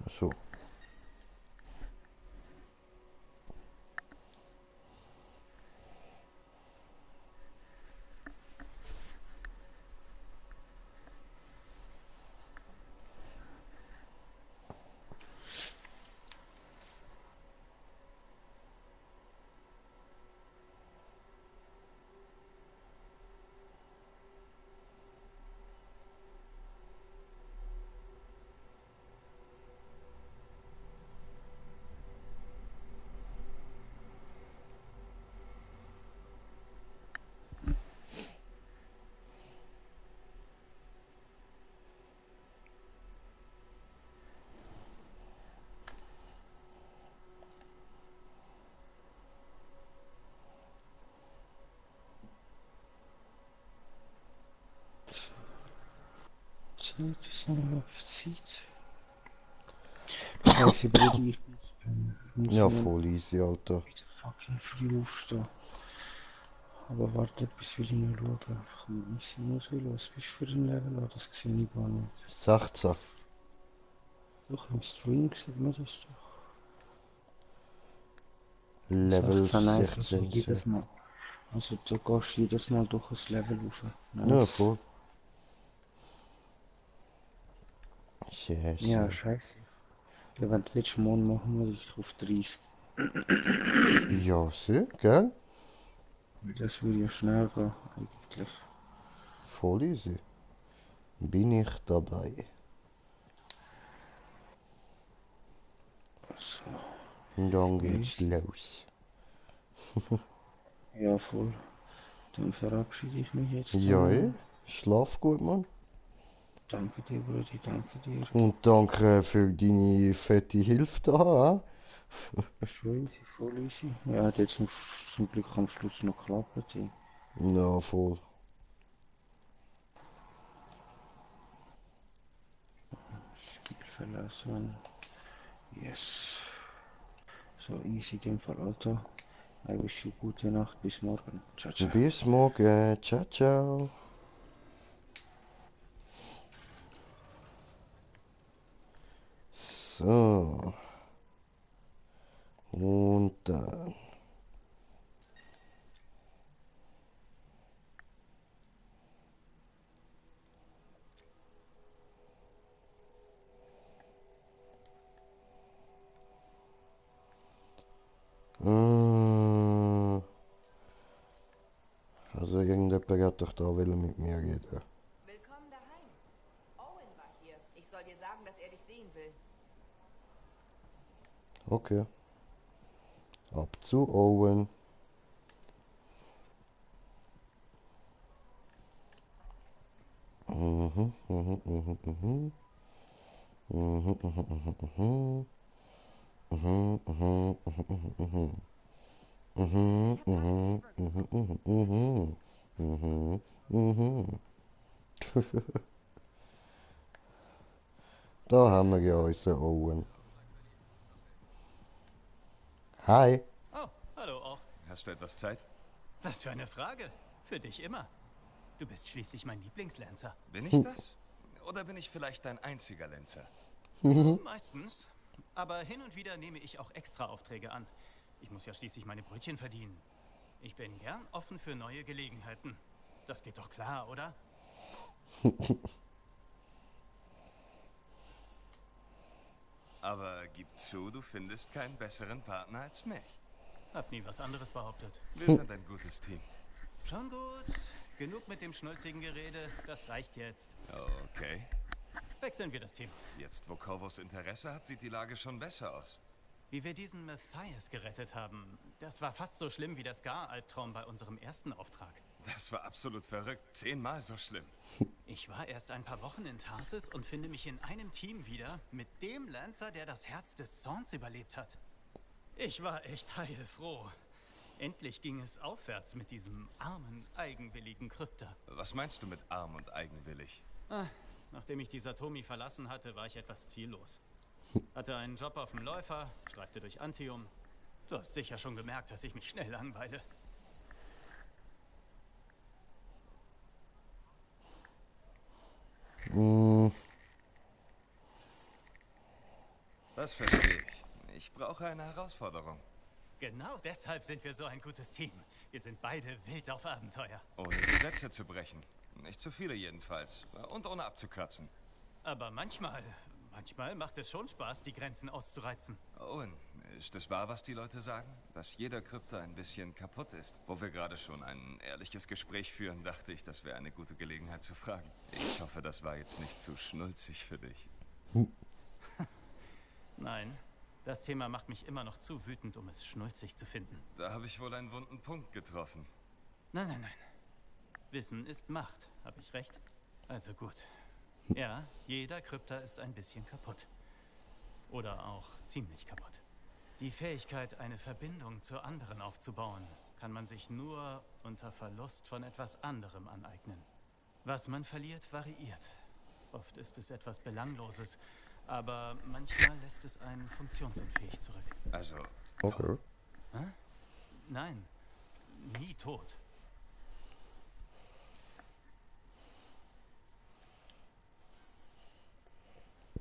Ach so. Zeit ist noch auf Zeit. Scheiße, Brudi, ich muss pennen. Ich muss Ja, morgen voll easy, Alter. wieder fucking früh aufstehen. Aber warte, bis will ich noch schauen. Einfach mal wissen, was bist du für ein Level? Ah, das sehe ich gar nicht. 16. Doch, im Stream sieht man das doch. Level 16 heisst also 16. jedes Mal. Also du gehst jedes Mal durch ein Level rauf. Ja, Nice. voll. Scheiße. Ja, scheiße. Ja, wenn du willst, morgen machen wir dich auf 30. Ja, sehr, gell? Das würde ja schnell gehen, eigentlich. Voll easy. Bin ich dabei. So. Und dann geht's Nice. los. Ja, voll. Dann verabschiede ich mich jetzt. Ja, schlaf gut, Mann. Danke dir, Brudi, danke dir. Und danke für deine fette Hilfe da. Schön, voll easy. Ja, hat jetzt zum Glück am Schluss noch geklappt. Ey. Ja, voll. Spiel verlassen. Yes. So easy in dem Fall, Alter. I wish you gute Nacht, bis morgen. Ciao, ciao. Bis morgen. Ciao, ciao. So. Und dann. Also irgendjemand hat doch da mit mir reden. Willkommen daheim. Owen war hier. Ich soll dir sagen, dass er dich sehen will. Okay. Ab zu Owen. Mhm, mhm, mhm, mhm. Mhm, mhm, mhm, mhm. Mhm, mhm, mhm, mhm. Mhm, mhm, mhm, mhm, mhm, mhm. Da haben wir ja unseren Owen. Hi. Oh, hallo auch. Hast du etwas Zeit? Was für eine Frage. Für dich immer. Du bist schließlich mein Lieblingslancer. Bin ich das? Oder bin ich vielleicht dein einziger Lancer? Meistens. Aber hin und wieder nehme ich auch extra Aufträge an. Ich muss ja schließlich meine Brötchen verdienen. Ich bin gern offen für neue Gelegenheiten. Das geht doch klar, oder? Aber gib zu, du findest keinen besseren Partner als mich. Hab nie was anderes behauptet. Wir sind ein gutes Team. Schon gut. Genug mit dem schnulzigen Gerede. Das reicht jetzt. Okay. Wechseln wir das Thema. Jetzt, wo Corvus Interesse hat, sieht die Lage schon besser aus. Wie wir diesen Matthias gerettet haben, das war fast so schlimm wie der Scar-Albtraum bei unserem ersten Auftrag. Das war absolut verrückt. 10-mal so schlimm. Ich war erst ein paar Wochen in Tarsis und finde mich in einem Team wieder mit dem Lancer, der das Herz des Zorns überlebt hat. Ich war echt heilfroh. Endlich ging es aufwärts mit diesem armen, eigenwilligen Krypter. Was meinst du mit arm und eigenwillig? Nachdem ich die Satomi verlassen hatte, war ich etwas ziellos. Hatte einen Job auf dem Läufer, streifte durch Antium. Du hast sicher schon gemerkt, dass ich mich schnell langweile. Das verstehe ich. Ich brauche eine Herausforderung. Genau deshalb sind wir so ein gutes Team. Wir sind beide wild auf Abenteuer. Ohne Gesetze zu brechen. Nicht zu viele jedenfalls. Und ohne abzukratzen. Aber manchmal macht es schon Spaß, die Grenzen auszureizen. Owen, ist es wahr, was die Leute sagen? Dass jeder Krypter ein bisschen kaputt ist? Wo wir gerade schon ein ehrliches Gespräch führen, dachte ich, das wäre eine gute Gelegenheit zu fragen. Ich hoffe, das war jetzt nicht zu schnulzig für dich. Nein, das Thema macht mich immer noch zu wütend, um es schnulzig zu finden. Da habe ich wohl einen wunden Punkt getroffen. Nein, nein, nein. Wissen ist Macht, habe ich recht? Also gut. Ja, jeder Krypter ist ein bisschen kaputt. Oder auch ziemlich kaputt. Die Fähigkeit, eine Verbindung zu anderen aufzubauen, kann man sich nur unter Verlust von etwas anderem aneignen. Was man verliert, variiert. Oft ist es etwas Belangloses, aber manchmal lässt es einen funktionsunfähig zurück. Also, okay. Hä? Nein, nie tot.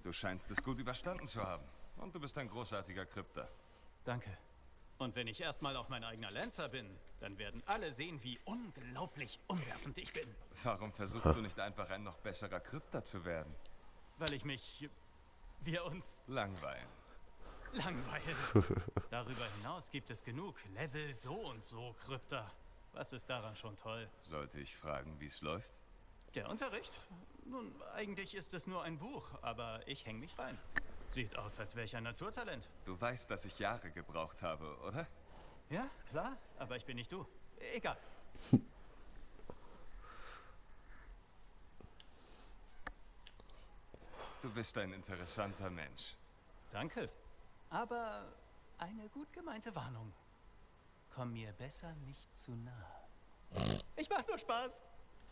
Du scheinst es gut überstanden zu haben. Und du bist ein großartiger Krypter. Danke. Und wenn ich erstmal auch mein eigener Lancer bin, dann werden alle sehen, wie unglaublich umwerfend ich bin. Warum versuchst du nicht einfach ein noch besserer Krypter zu werden? Weil wir uns langweilen. Darüber hinaus gibt es genug Level so und so Krypter. Was ist daran schon toll? Sollte ich fragen, wie es läuft? Der Unterricht? Nun, eigentlich ist es nur ein Buch, aber ich hänge mich rein. Sieht aus, als wäre ich ein Naturtalent. Du weißt, dass ich Jahre gebraucht habe, oder? Ja, klar, aber ich bin nicht du. Egal. Du bist ein interessanter Mensch. Danke. Aber eine gut gemeinte Warnung. Komm mir besser nicht zu nah. Ich mach nur Spaß.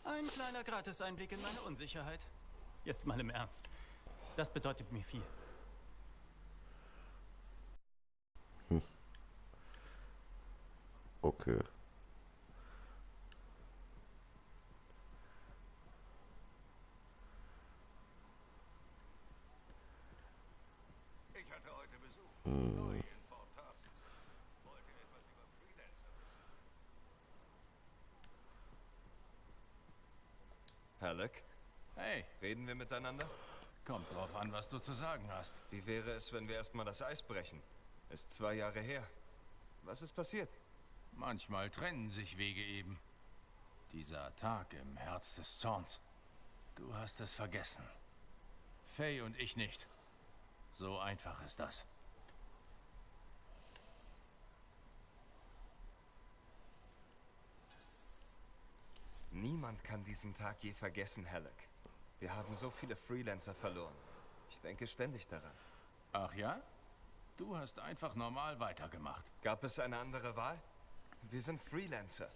Ein kleiner Gratis-Einblick in meine Unsicherheit. Jetzt mal im Ernst. Das bedeutet mir viel. Okay. Ich hatte heute Besuch. Neu in Fort Tarsis. Wollte etwas über Freelancer wissen. Halleck? Hey. Reden wir miteinander? Kommt drauf an, was du zu sagen hast. Wie wäre es, wenn wir erstmal das Eis brechen? Ist 2 Jahre her. Was ist passiert? Manchmal trennen sich Wege eben. Dieser Tag im Herz des Zorns. Du hast es vergessen. Faye und ich nicht. So einfach ist das. Niemand kann diesen Tag je vergessen, Halleck. Wir haben so viele Freelancer verloren. Ich denke ständig daran. Ach ja? Du hast einfach normal weitergemacht. Gab es eine andere Wahl? Wir sind Freelancer.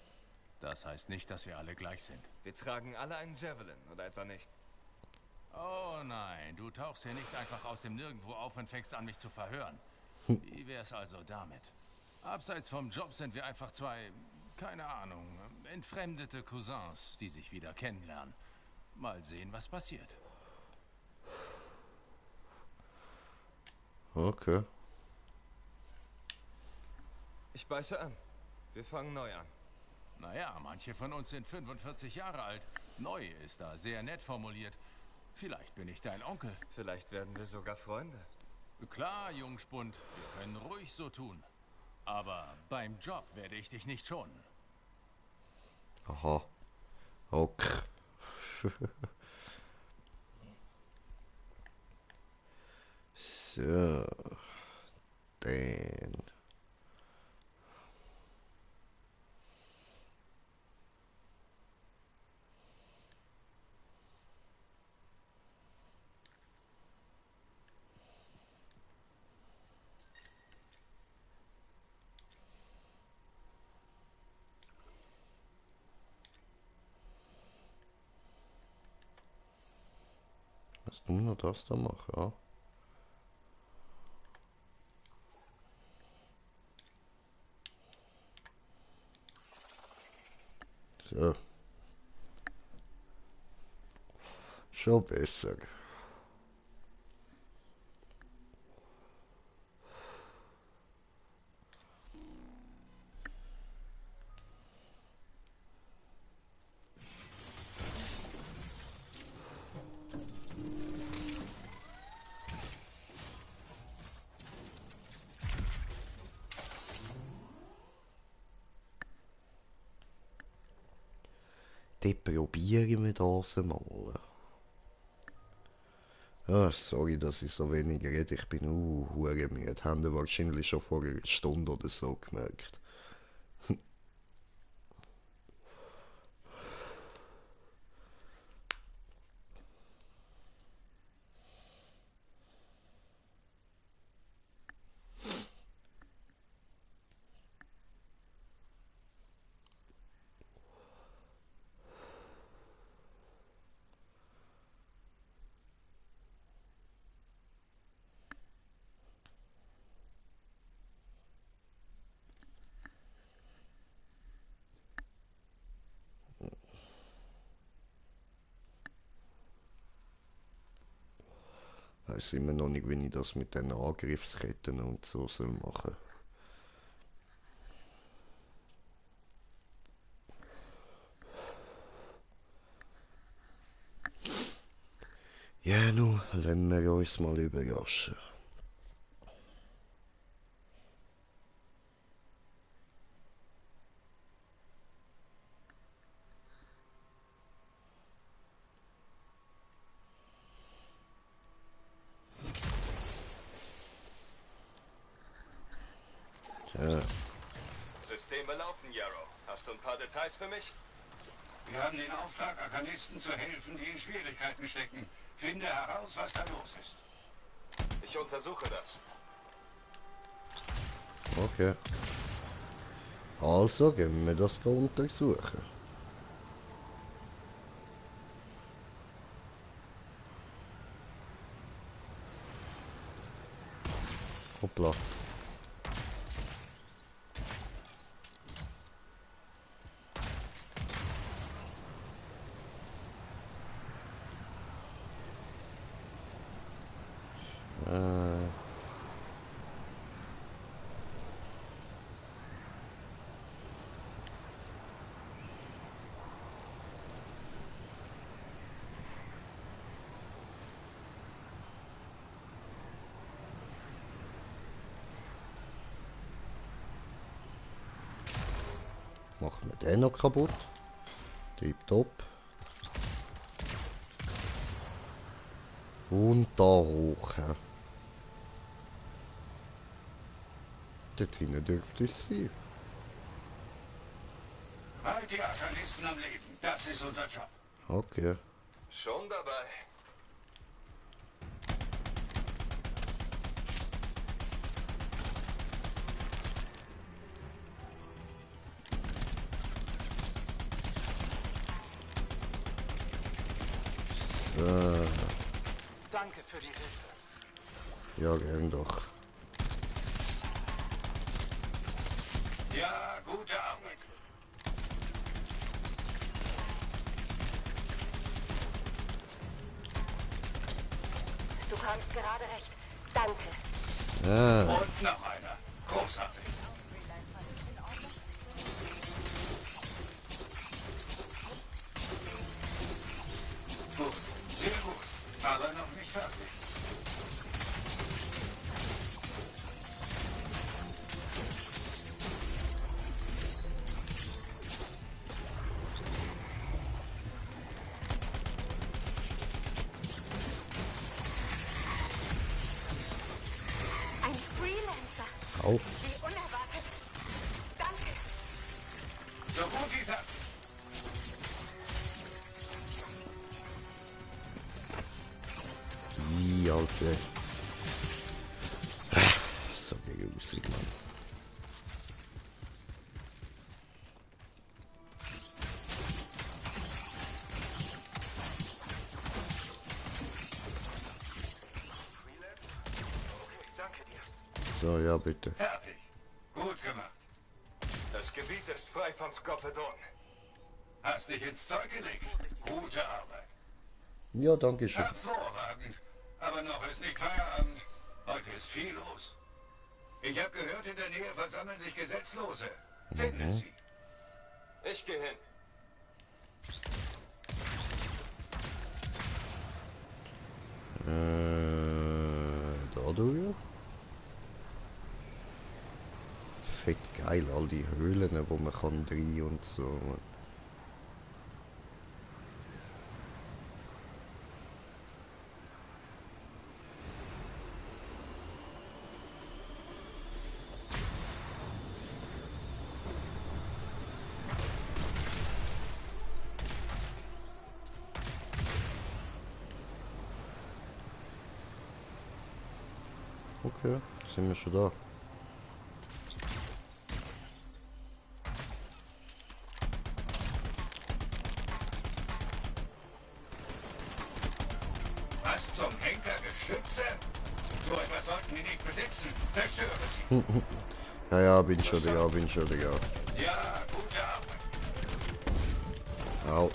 Das heißt nicht, dass wir alle gleich sind. Wir tragen alle einen Javelin, oder etwa nicht? Oh nein, du tauchst hier nicht einfach aus dem Nirgendwo auf und fängst an, mich zu verhören. Wie wär's also damit? Abseits vom Job sind wir einfach zwei, keine Ahnung, entfremdete Cousins, die sich wieder kennenlernen. Mal sehen, was passiert. Okay. Ich beiße an. Wir fangen neu an. Naja, manche von uns sind 45 Jahre alt. Neu ist da sehr nett formuliert. Vielleicht bin ich dein Onkel. Vielleicht werden wir sogar Freunde. Klar, Jungspund, wir können ruhig so tun. Aber beim Job werde ich dich nicht schonen. Aha. Okay. So. Dann. Was du nur das da machen, ja? So. Schon besser. Dann probieren wir das mal. Ah, sorry, dass ich so wenig rede. Ich bin hure müde. Haben Sie wahrscheinlich schon vor einer Stunde oder so gemerkt. Weiß immer noch nicht, wie ich das mit den Angriffsketten und so soll machen. Ja, nun lassen wir uns mal überraschen. Ja. Systeme laufen, Yarrow. Hast du ein paar Details für mich? Wir haben den Auftrag, Arkanisten zu helfen, die in Schwierigkeiten stecken. Finde heraus, was da los ist. Ich untersuche das. Okay. Also gehen wir das untersuchen. Hoppla. Machen wir den noch kaputt? Tipptopp. Und da hoch. Ja. Dort hinten dürfte ich sein. Halt die Arkanisten am Leben. Das ist unser Job. Okay. Schon dabei. Danke für die Hilfe. Ja, gern doch. Ja, gute Arbeit. Du kamst gerade recht. Danke. Ja. Und noch einer. Großartig. Gut, sehr gut. Aber noch nicht fertig. Ein Freelancer. Au. Wie unerwartet. Danke. So gut wie fertig. Ih, Alter. So grusig, Mann. Danke dir. So, ja, bitte. Fertig. Gut gemacht. Das Gebiet ist frei von Skopedon. Hast dich ins Zeug gelegt. Gute Arbeit. Ja, danke schön. Hervorragend. Aber noch ist nicht Feierabend. Heute ist viel los. Ich habe gehört, in der Nähe versammeln sich Gesetzlose. Finde sie. Ich gehe hin. Da durch. Fett geil, all die Höhlen, wo man kann rein und so. Okay, sind wir schon da. Was zum Henker Geschütze? So etwas sollten die nicht besitzen. Zerstöre sie. Ja, ja, bin schon da, ja. Ja, gute Arbeit. Au.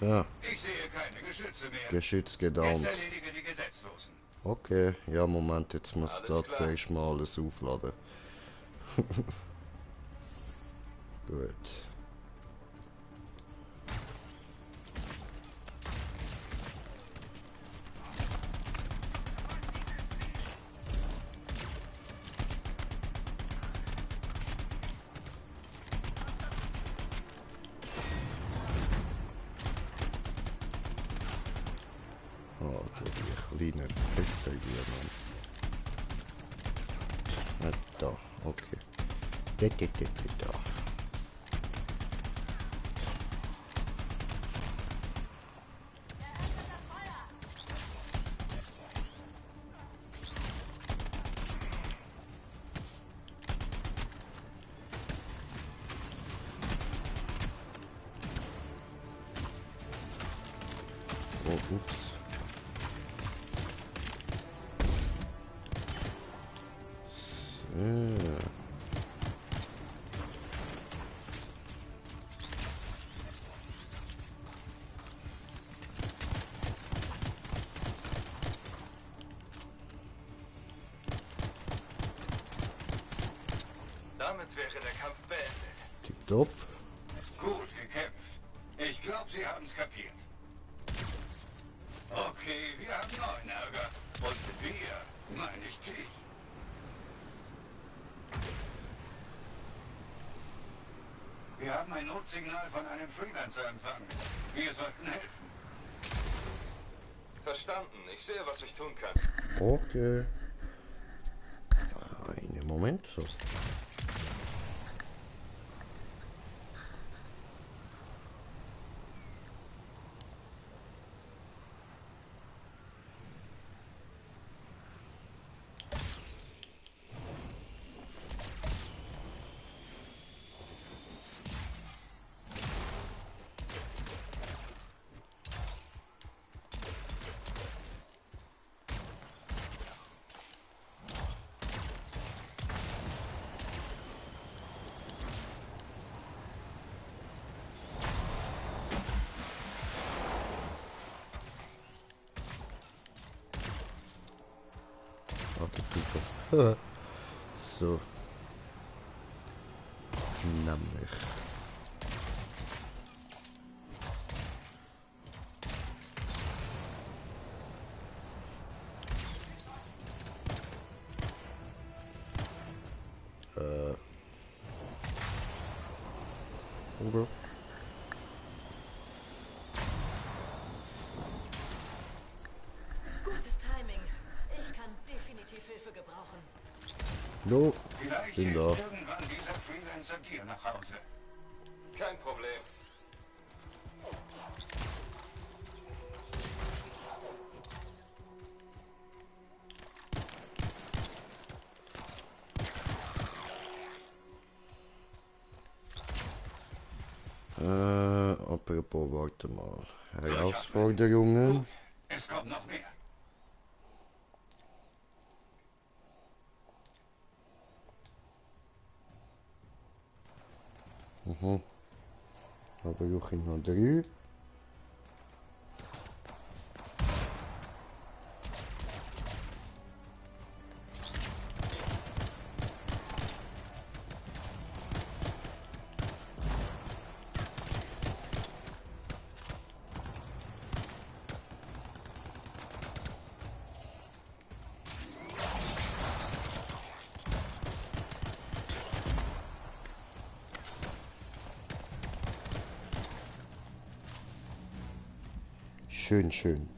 So, Ich sehe keine Geschütze mehr. Geschütz Jetzt gedownt. erledige die Gesetzlosen. Okay, ja, Moment, jetzt muss Alles da klar. zuerst mal alles aufladen. Gut. Alter, die kleinen Pisser hier, Mann. Da, okay. Da. Oh, ups. So. Damit wäre der Kampf beendet. Tipptopp. Gut gekämpft. glaube, Sie haben es kapiert. Okay, wir haben neuen Ärger. Und mit wir meine ich dich. Wir haben ein Notsignal von einem Freelancer empfangen. Wir sollten helfen. Verstanden. Ich sehe, was ich tun kann. Okay. Einen Moment. So. So. Nämlich. Oder? Gutes Timing. Ich kann definitiv Hilfe gebrauchen. Jo, Vielleicht bin hilft da. irgendwann dieser Freelancer dir nach Hause. Kein Problem. Apropos, warte mal. Herausforderungen. Es kommt noch mehr. Mhm. Da brauche ich noch 3. Schön, schön.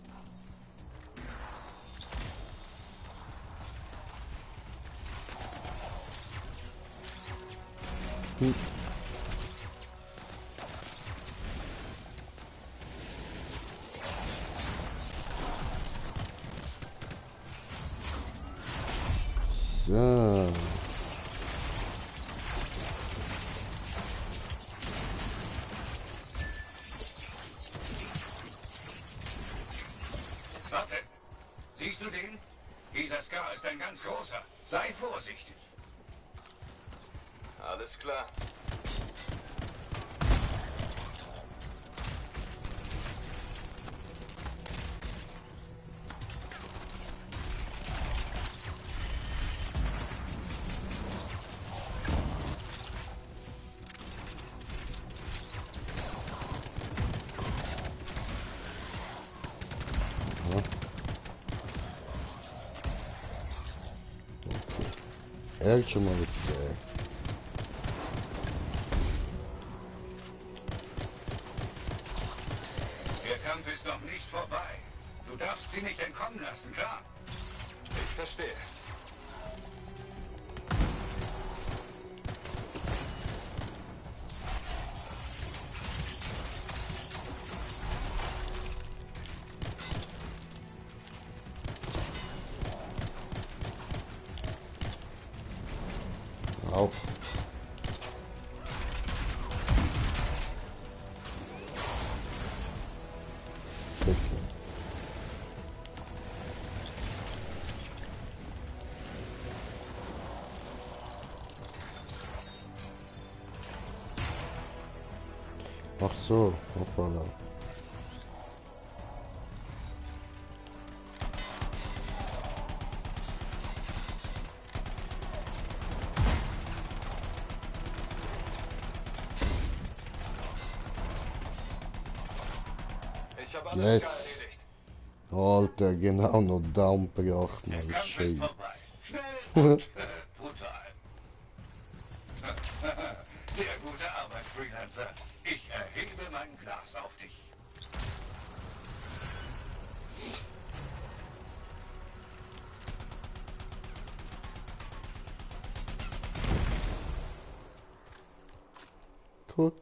So. Warte. Siehst du den? Dieser Scar ist ein ganz großer. Sei vorsichtig. Alles klar. Schon mal Der Kampf ist noch nicht vorbei. Du darfst sie nicht entkommen lassen, klar? Ich verstehe. Auf. Ach so, hoppala. Ich habe alles Yes. erledigt. Alter, genau noch Daumen gebracht, Der Mann. Kampf ist Schön. vorbei. Schnell und brutal. Sehr gute Arbeit, Freelancer. Ich erhebe mein Glas auf dich. Cool.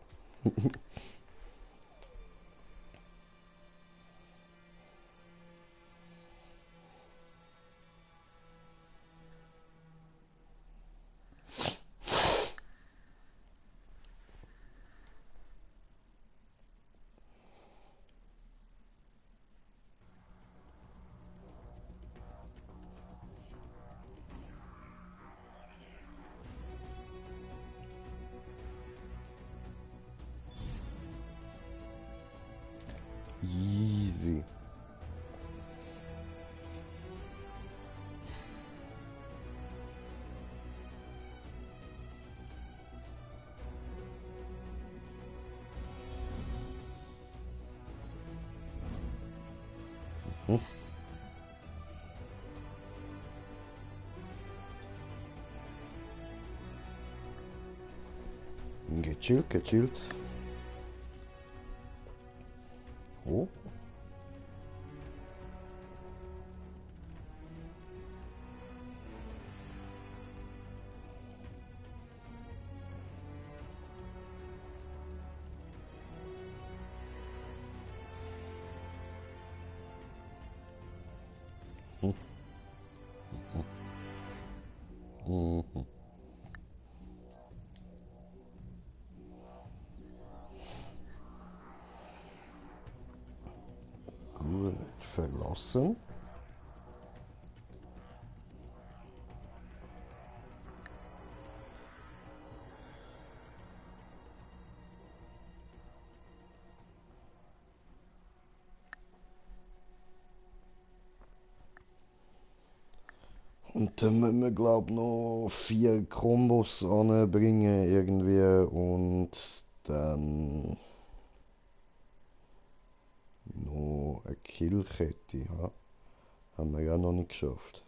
Easy. Mhm. Gechillt, gechillt. Oh. Mhm. Mhm. Mhm. Gut, verlassen. Und dann müssen wir, glaube ich, noch 4 Kombos anbringen irgendwie und dann noch eine Killkette, ja. Haben wir ja noch nicht geschafft.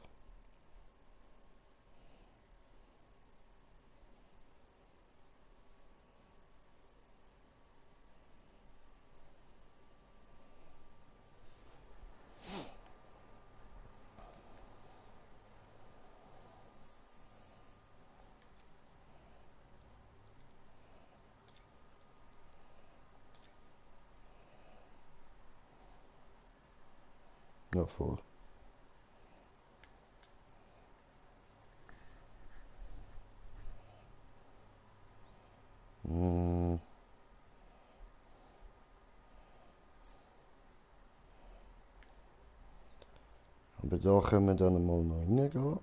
Ja, voll. Hm. Aber da können wir dann mal noch reingehen.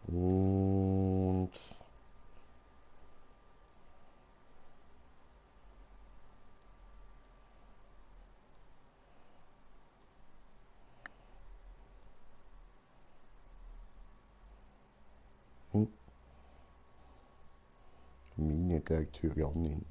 Und Mine gegen Tyrannin.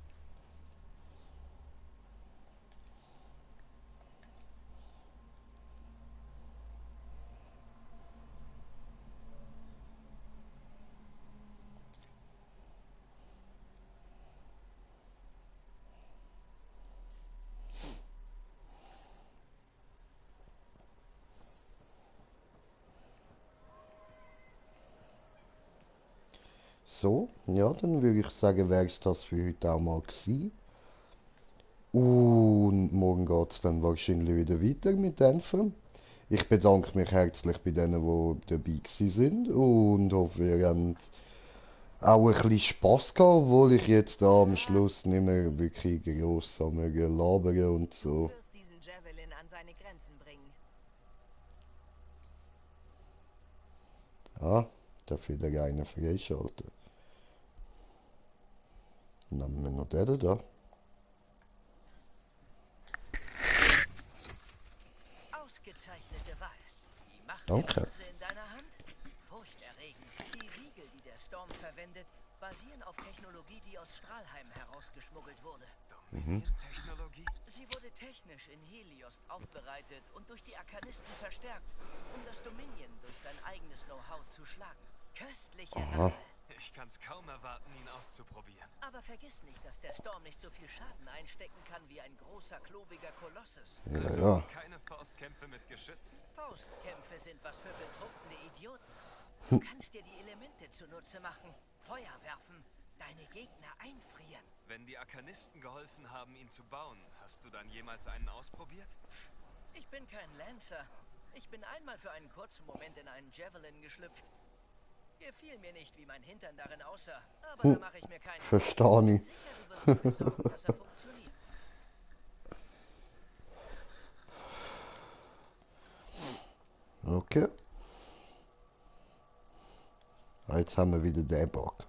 So, ja, dann würde ich sagen, wäre es das für heute auch mal gewesen. Und morgen geht es dann wahrscheinlich wieder weiter mit Anthem. Ich bedanke mich herzlich bei denen, die dabei sind und hoffe, ihr habt auch ein bisschen Spass gehabt, obwohl ich jetzt da am Schluss nicht mehr wirklich gross am labern und so. Du wirst diesen Javelin an seine Grenzen bringen. Ja, darf wieder einer freischalten. Dann nehmen wir noch den da. Ausgezeichnete Wahl. Die Macht Danke. der Münze in deiner Hand? Furchterregend. Die Siegel, die der Storm verwendet, basieren auf Technologie, die aus Strahlheim herausgeschmuggelt wurde. Mhm. Sie wurde technisch in Helios aufbereitet und durch die Arkanisten verstärkt, um das Dominion durch sein eigenes Know-how zu schlagen. Köstliche Rache. Ich kann's kaum erwarten, ihn auszuprobieren. Aber vergiss nicht, dass der Storm nicht so viel Schaden einstecken kann wie ein großer, klobiger Kolossus. Also keine Faustkämpfe mit Geschützen? Faustkämpfe sind was für betrunkene Idioten. Du kannst dir die Elemente zunutze machen, Feuer werfen, deine Gegner einfrieren. Wenn die Arkanisten geholfen haben, ihn zu bauen, hast du dann jemals einen ausprobiert? Ich bin kein Lancer. Ich bin einmal für einen kurzen Moment in einen Javelin geschlüpft. Gefiel mir nicht, wie mein Hintern darin aussah, aber da mache ich mir keinen. Versteh nicht. Sicher, du wirst dafür sorgen, dass er funktioniert. Okay. Jetzt haben wir wieder den Bock.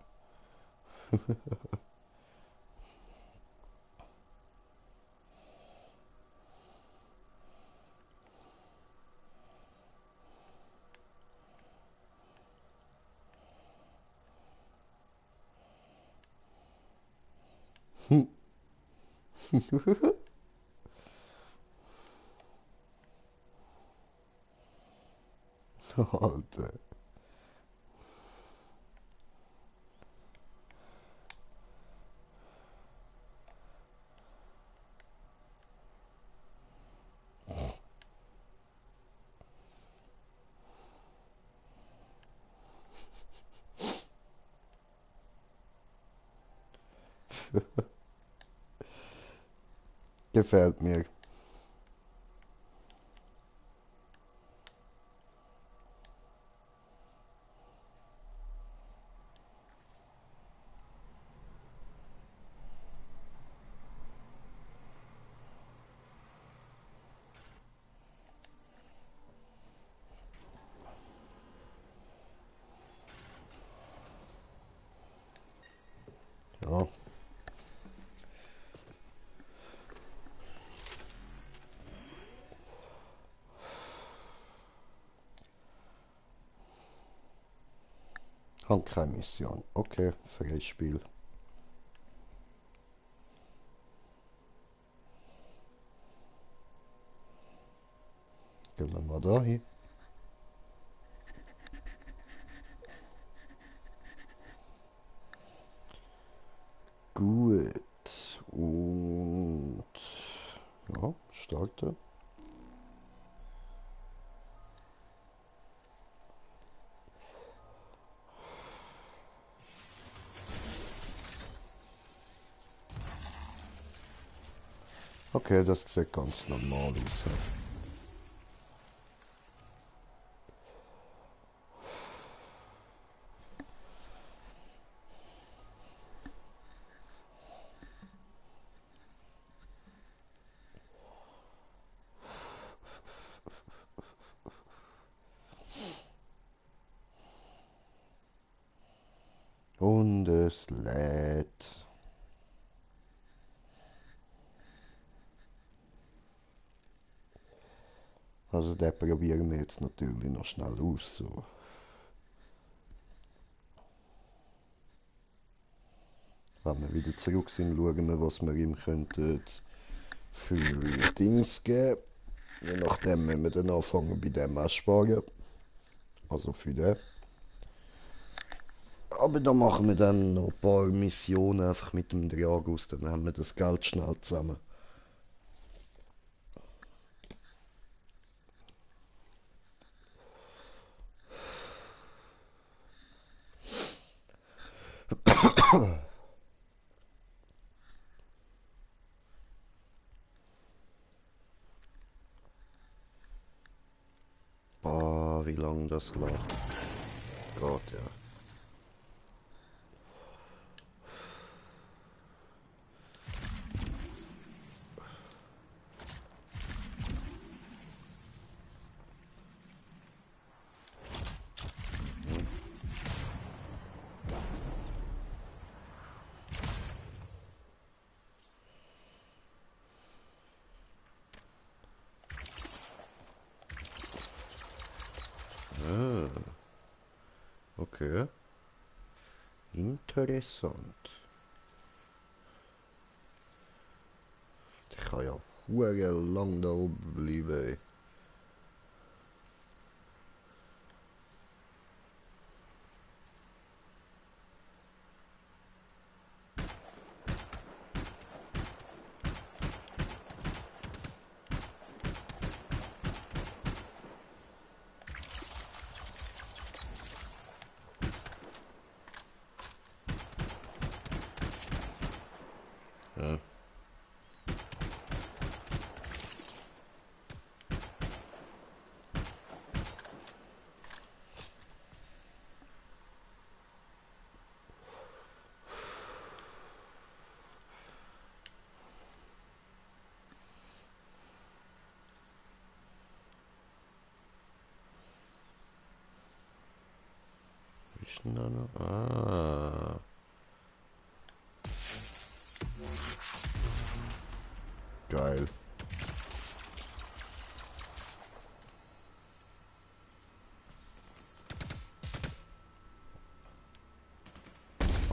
Alter. Gefällt mir. Ja. Handcreme-Mission. Okay, freies Spiel. Gehen wir mal da hin. Gut. Und ja, starte. Okay, das sieht ganz normal aus. Ja. Und es lädt. Also den probieren wir jetzt natürlich noch schnell aus. So. Wenn wir wieder zurück sind, schauen wir, was wir ihm könnten für Dings geben. Je nachdem, wenn wir dann anfangen bei dem auch sparen. Also für den. Aber da machen wir dann noch ein paar Missionen einfach mit dem Dragus, dann haben wir das Geld schnell zusammen. Boah, wie lange das läuft. Gott, ja. Ah, okay. Interessant. Ich kann ja hure lang da oben bleiben. Ey. Ja. Ist denn da noch? Ah. Geil.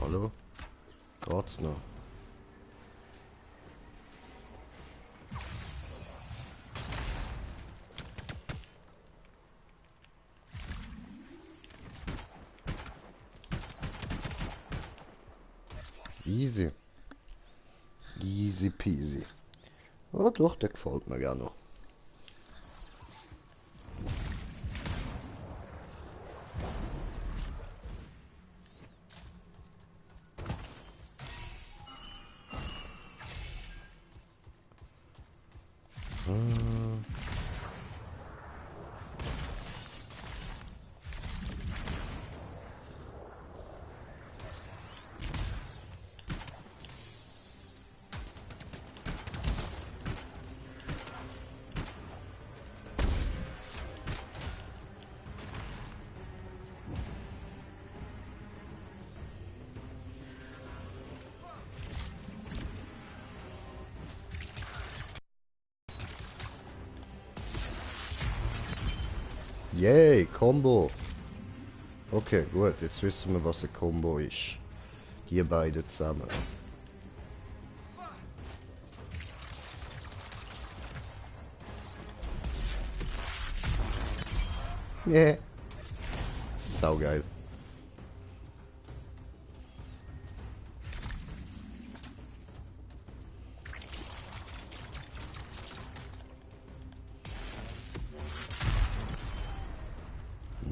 Hallo? Geht's noch? Easy. Easy peasy. Oh doch, der gefällt mir gerne noch. Yay, Combo. Okay, gut, jetzt wissen wir, was ein Combo ist. Die beide zusammen. Yeah. Saugeil.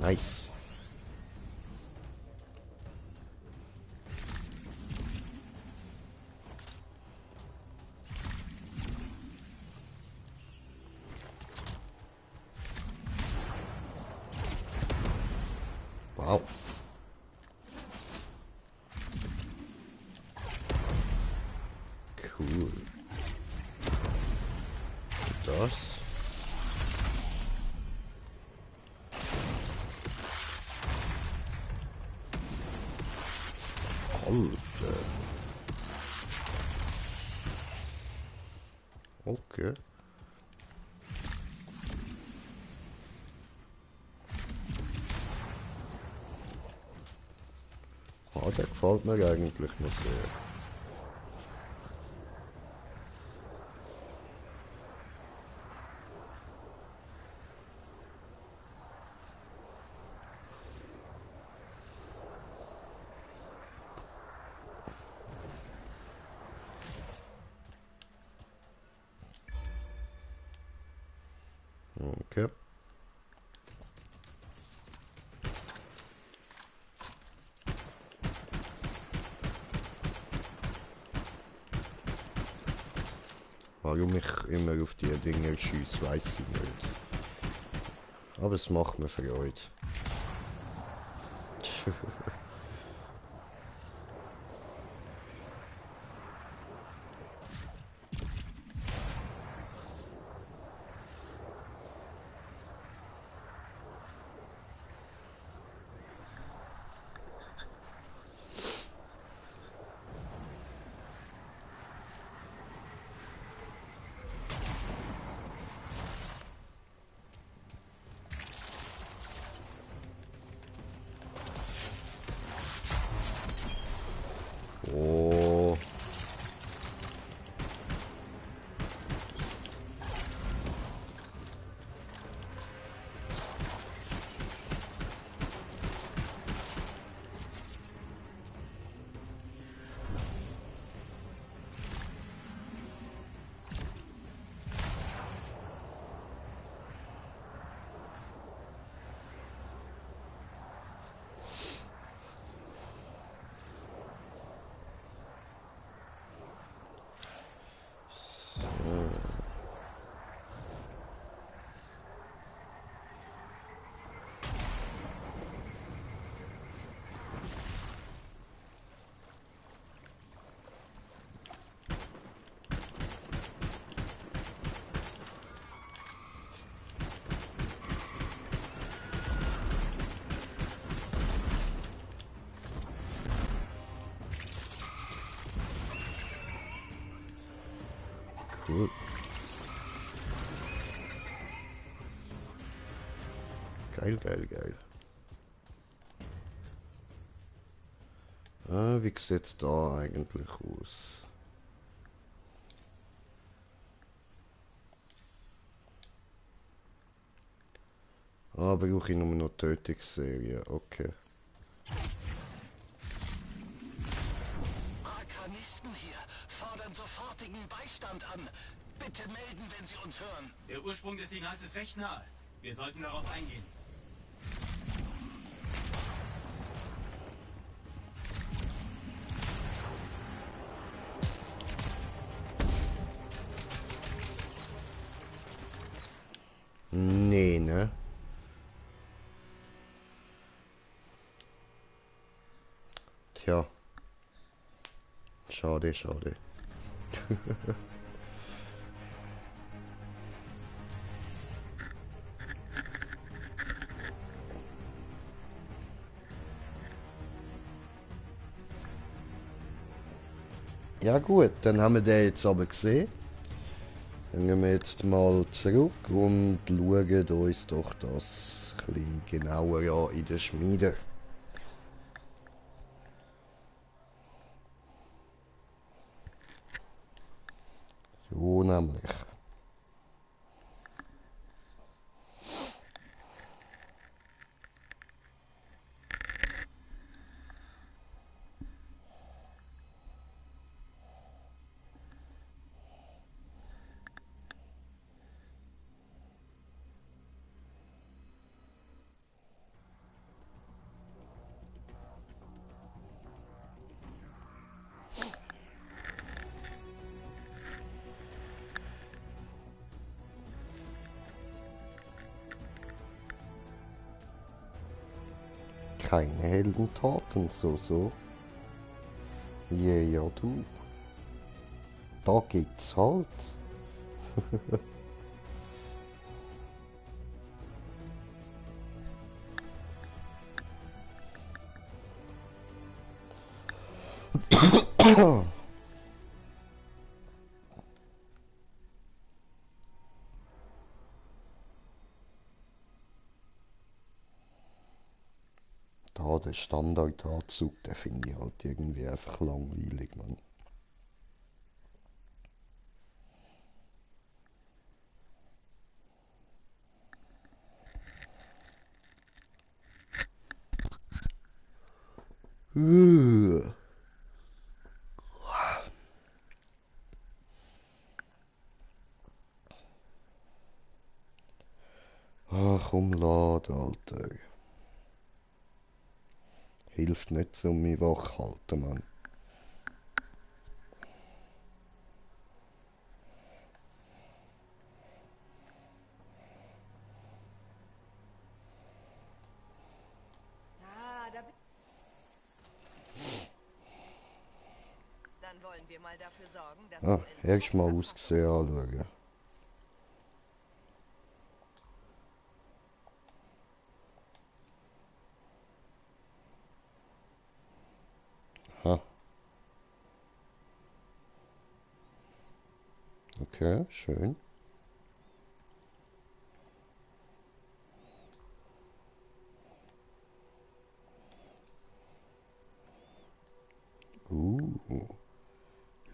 Nice. Wow. Cool. Das. Alter. Okay. Ah, der gefällt mir eigentlich noch sehr. Okay. Warum ich immer auf die Dinge schieße, weiß ich nicht. Aber es macht mir Freude. Cool. Geil, geil, geil. Wie sieht's da eigentlich aus? Brauche ich nur noch Tötungsserie, okay. Arkanisten hier fordern sofortigen Beistand an. Bitte melden, wenn Sie uns hören. Der Ursprung des Signals ist recht nahe. Wir sollten darauf eingehen. Nee, ne? Tja. Schade, schade. Ja gut, dann haben wir den jetzt aber gesehen. Dann gehen wir jetzt mal zurück und schauen uns doch das ein bisschen genauer an in der Schmiede. So nämlich. Keine Heldentaten, so. Ja, du. Da geht's halt. Da der Standardanzug, den finde ich halt irgendwie einfach langweilig, man. Ach, umladen, Alter. Hilft nicht, um mich wach zu halten, Mann. Dann wollen wir mal dafür sorgen, dass Erstmal ausgesehen anschauen. Aha. Okay, schön.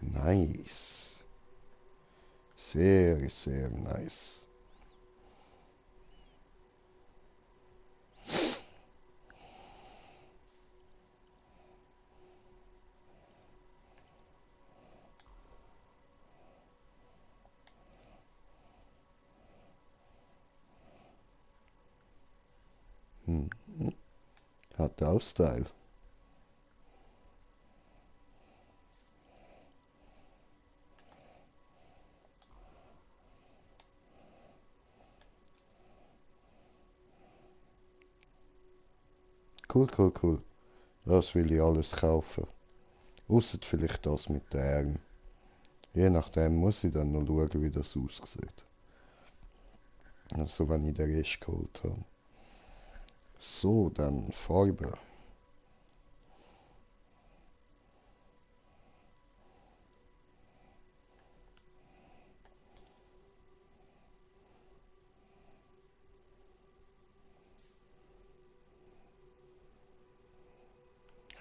Nice. Sehr, sehr nice. Hat auch Style. Cool, cool, cool. Das will ich alles kaufen. Ausser vielleicht das mit den Armen. Je nachdem muss ich dann noch schauen, wie das aussieht. Also wenn ich den Rest geholt habe. So, dann Farbe.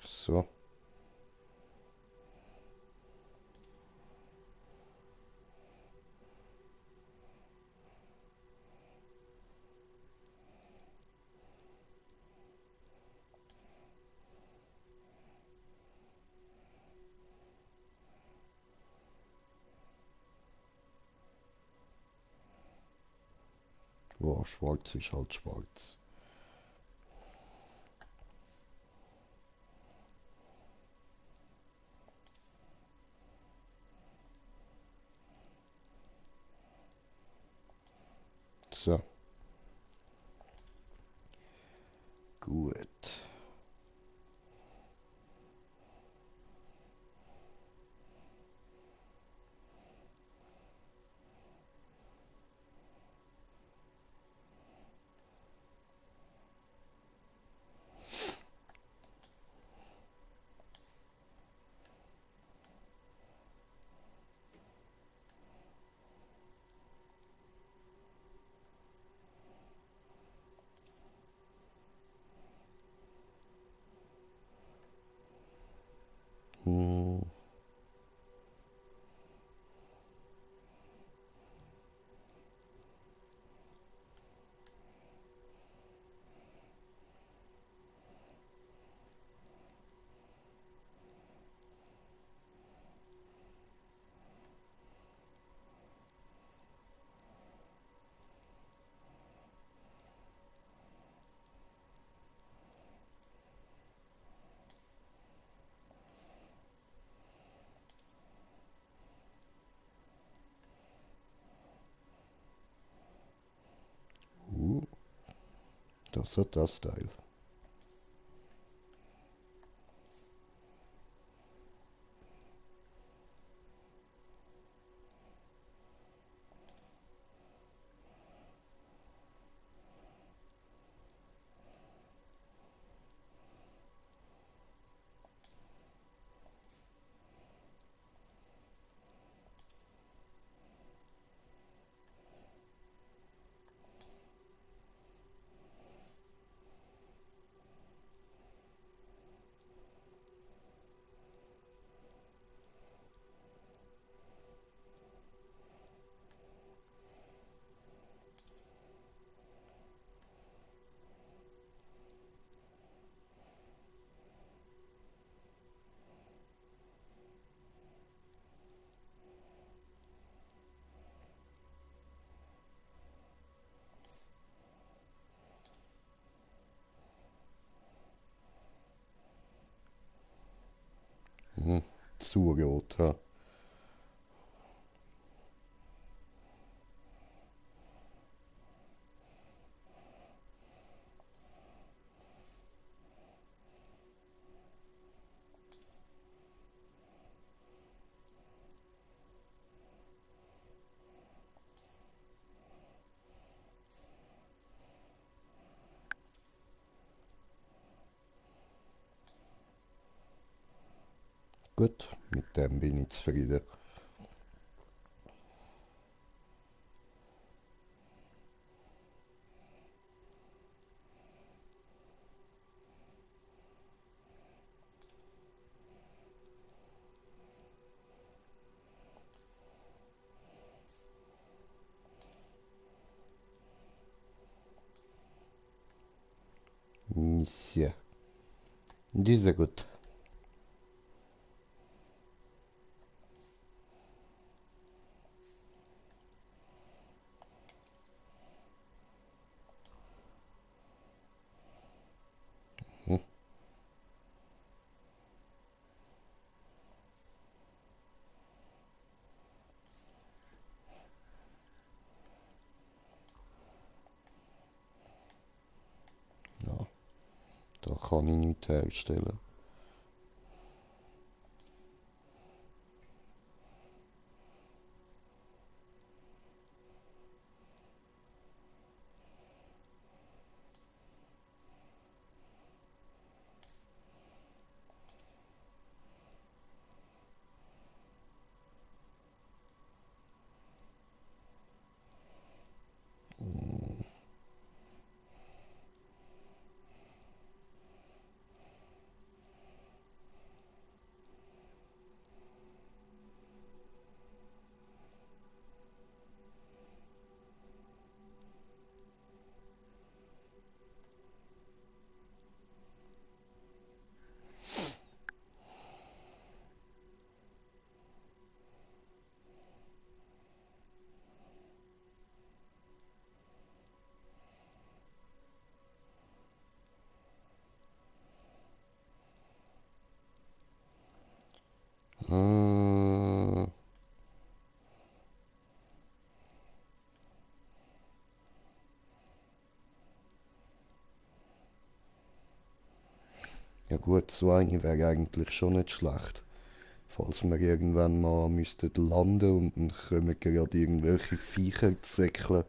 So. Boah, schwarz ist halt schwarz. So. Gut. Hm. Das hat das Teil. Zu rot, ja. Gut, mit dem bin ich zufrieden. Миссия. Diese gut. Ja. Da kann ich nichts herstellen. Ja gut, so eine wäre eigentlich schon nicht schlecht. Falls wir irgendwann mal müssten landen und dann kommen gerade irgendwelche Viecher zäckeln.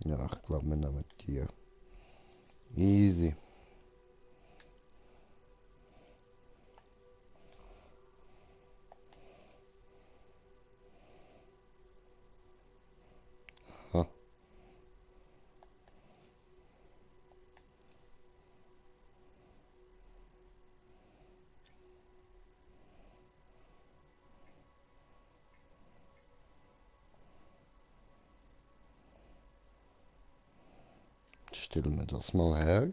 Ja, ich glaube, wir nehmen die. Easy. Ha. Stellen wir das mal her.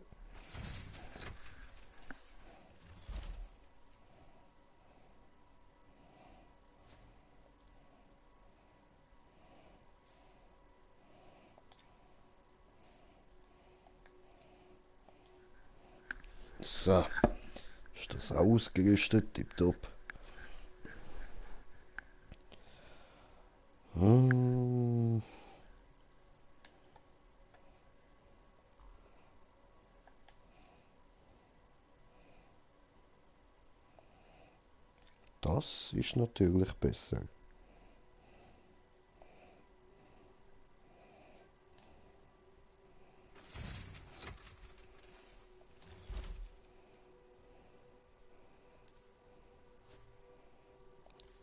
So, ist das ausgerüstet, tipptopp. Das ist natürlich besser.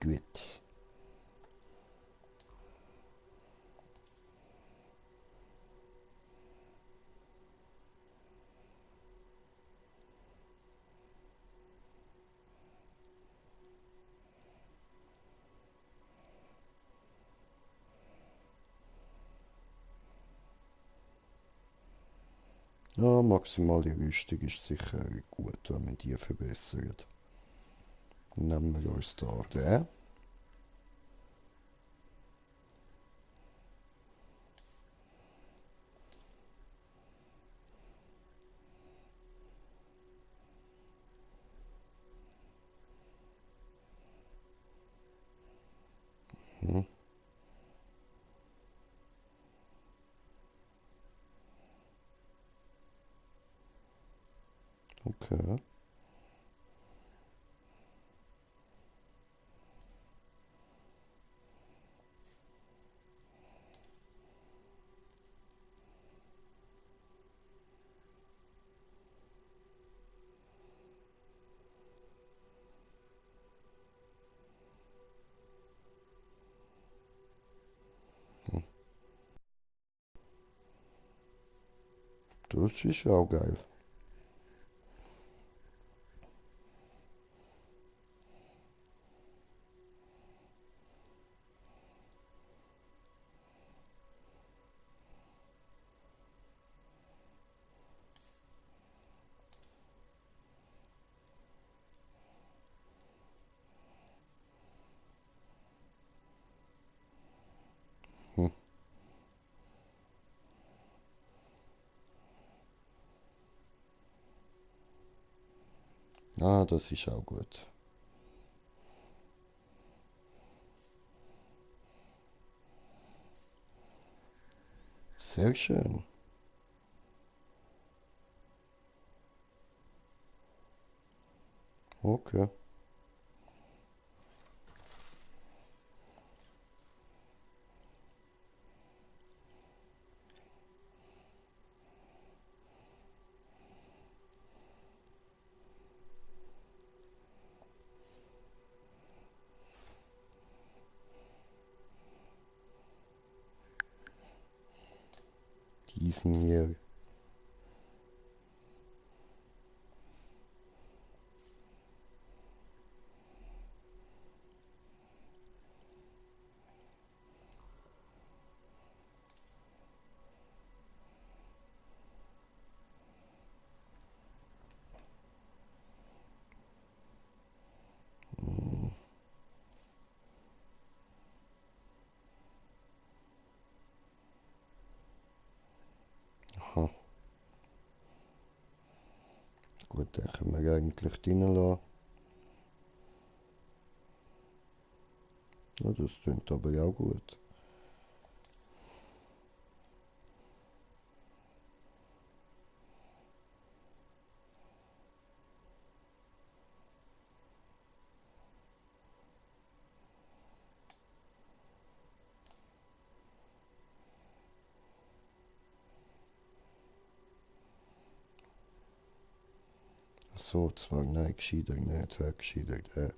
Gut. Ja, maximale Rüstung ist sicher gut, wenn man die verbessert. Nehmen wir uns da den. Hm. Okay. Das ist auch geil. Ah, das ist auch gut. Sehr schön. Okay. Diesen hier. Aha. Gut, den können wir eigentlich drinnen lassen. Ja, das klingt aber auch gut. So, zwar, nein, gescheiter nicht, gescheiter der.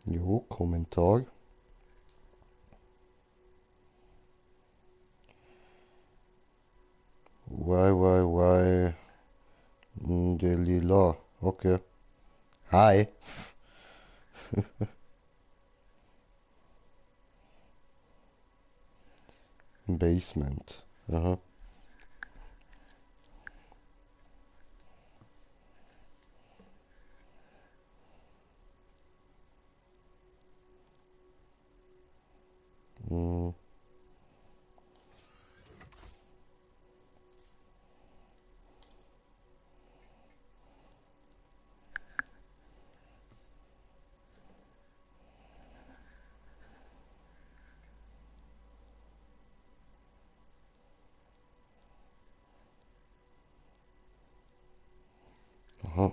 Jo, Kommentar. Why, der Lila, okay. Hi. Basement, aha. Hm. Aha.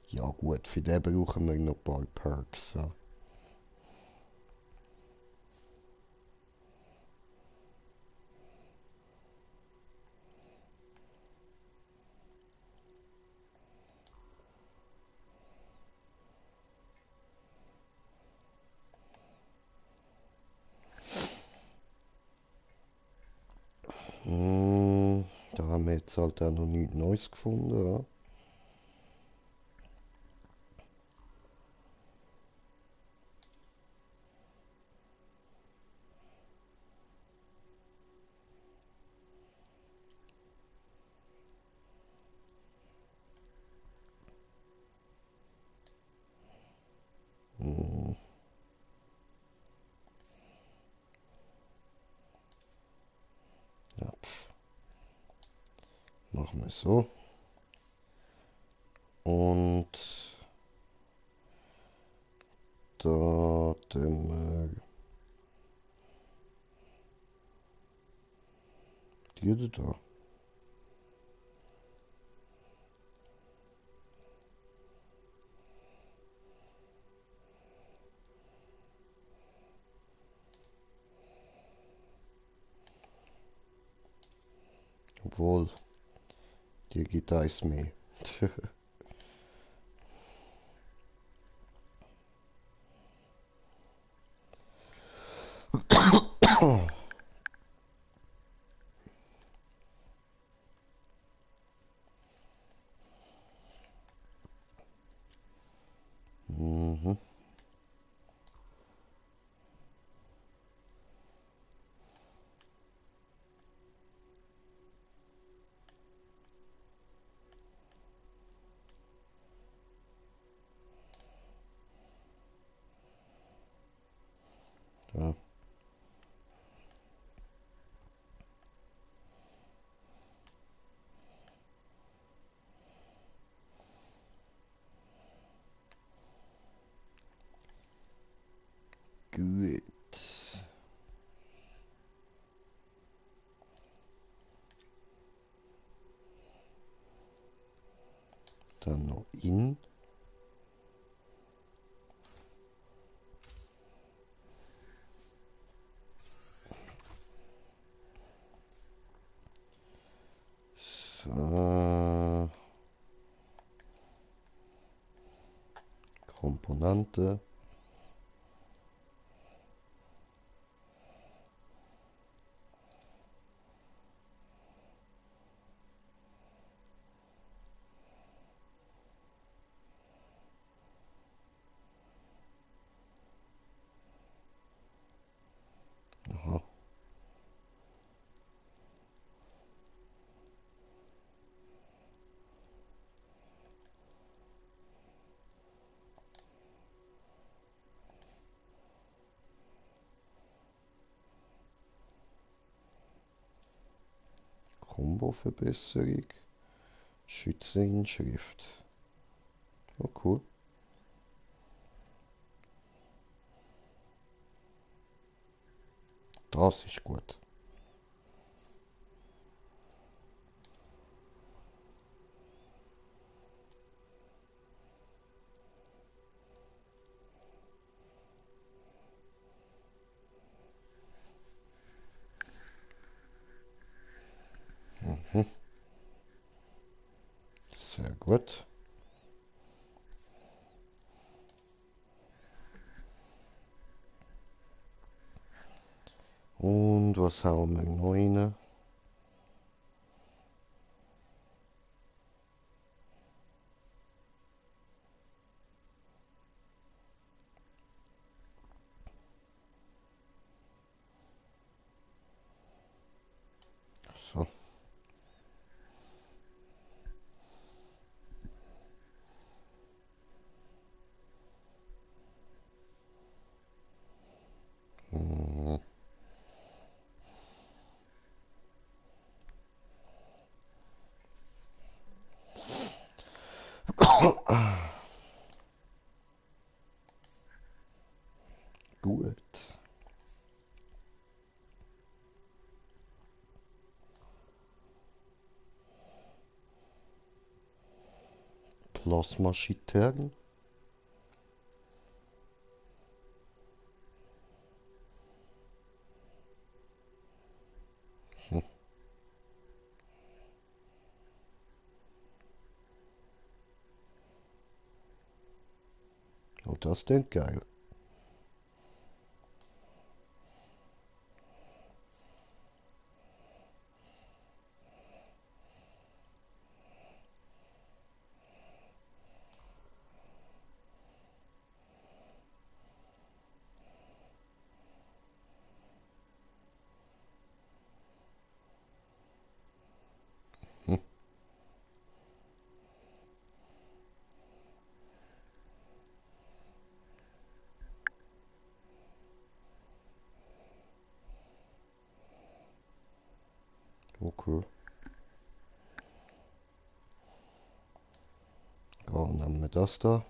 Ja gut, für den brauchen wir noch ein paar Perks. Ja. Da haben wir jetzt halt auch noch nichts Neues gefunden. Ja. Hm. Ja, machen wir so. Und da tun wir die da. Obwohl, dir geht Eis mehr. Mhm. Ja. Gut. Dann noch in. So. Komponente. Aha. Komboverbesserung. Schütze Inschrift. Oh, cool. Das ist gut. Mhm. Sehr gut. Und was haben wir noch rein? So. Mhm. Gut. Plasma-Schittergen. Hm. Oh, das klingt geil. Hm. Okay. Ja, nehmen wir das da.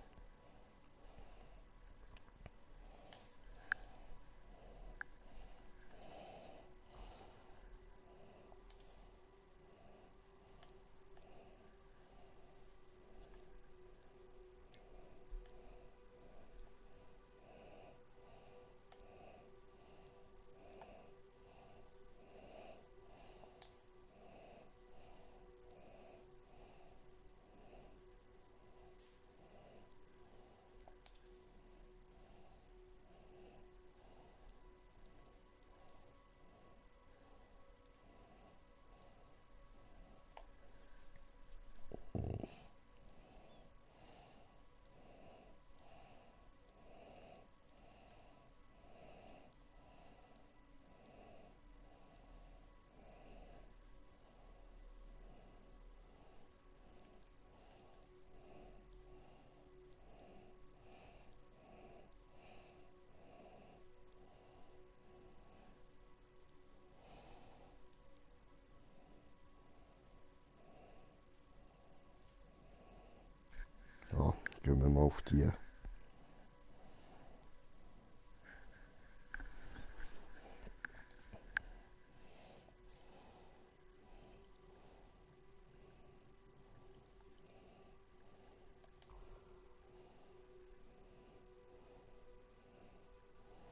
auf die.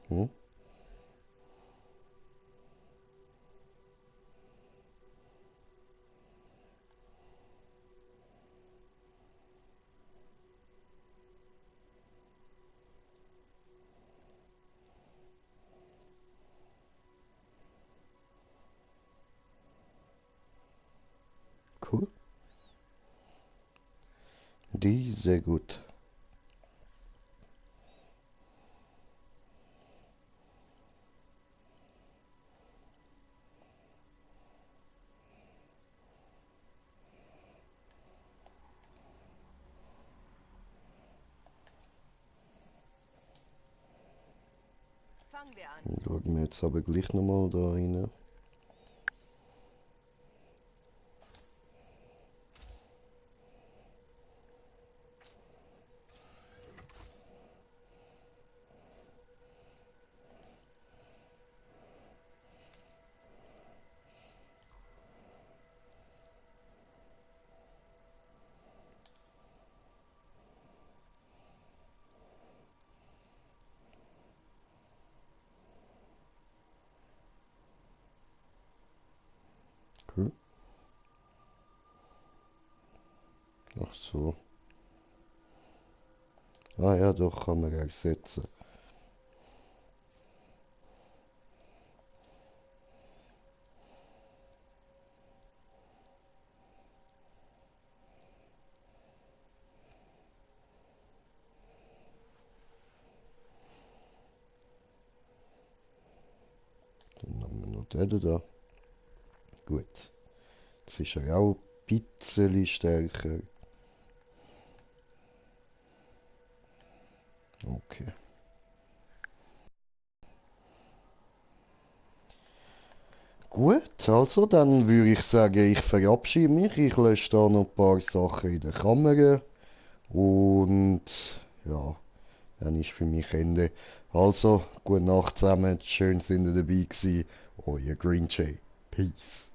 Hm? Cool. Die sehr gut. Fangen wir an. Dann schauen wir jetzt aber gleich nochmal da rein. Cool. Ach so. Ah ja, doch, kann man ersetzen. Dann haben wir noch den da. Gut. Jetzt ist er auch ein bisschen stärker. Okay. Gut, also dann würde ich sagen, ich verabschiede mich. Ich lösche da noch ein paar Sachen in der Kamera. Und ja, dann ist für mich Ende. Also, gute Nacht zusammen. Schön sind ihr dabei gewesen. Euer Green Jay. Peace.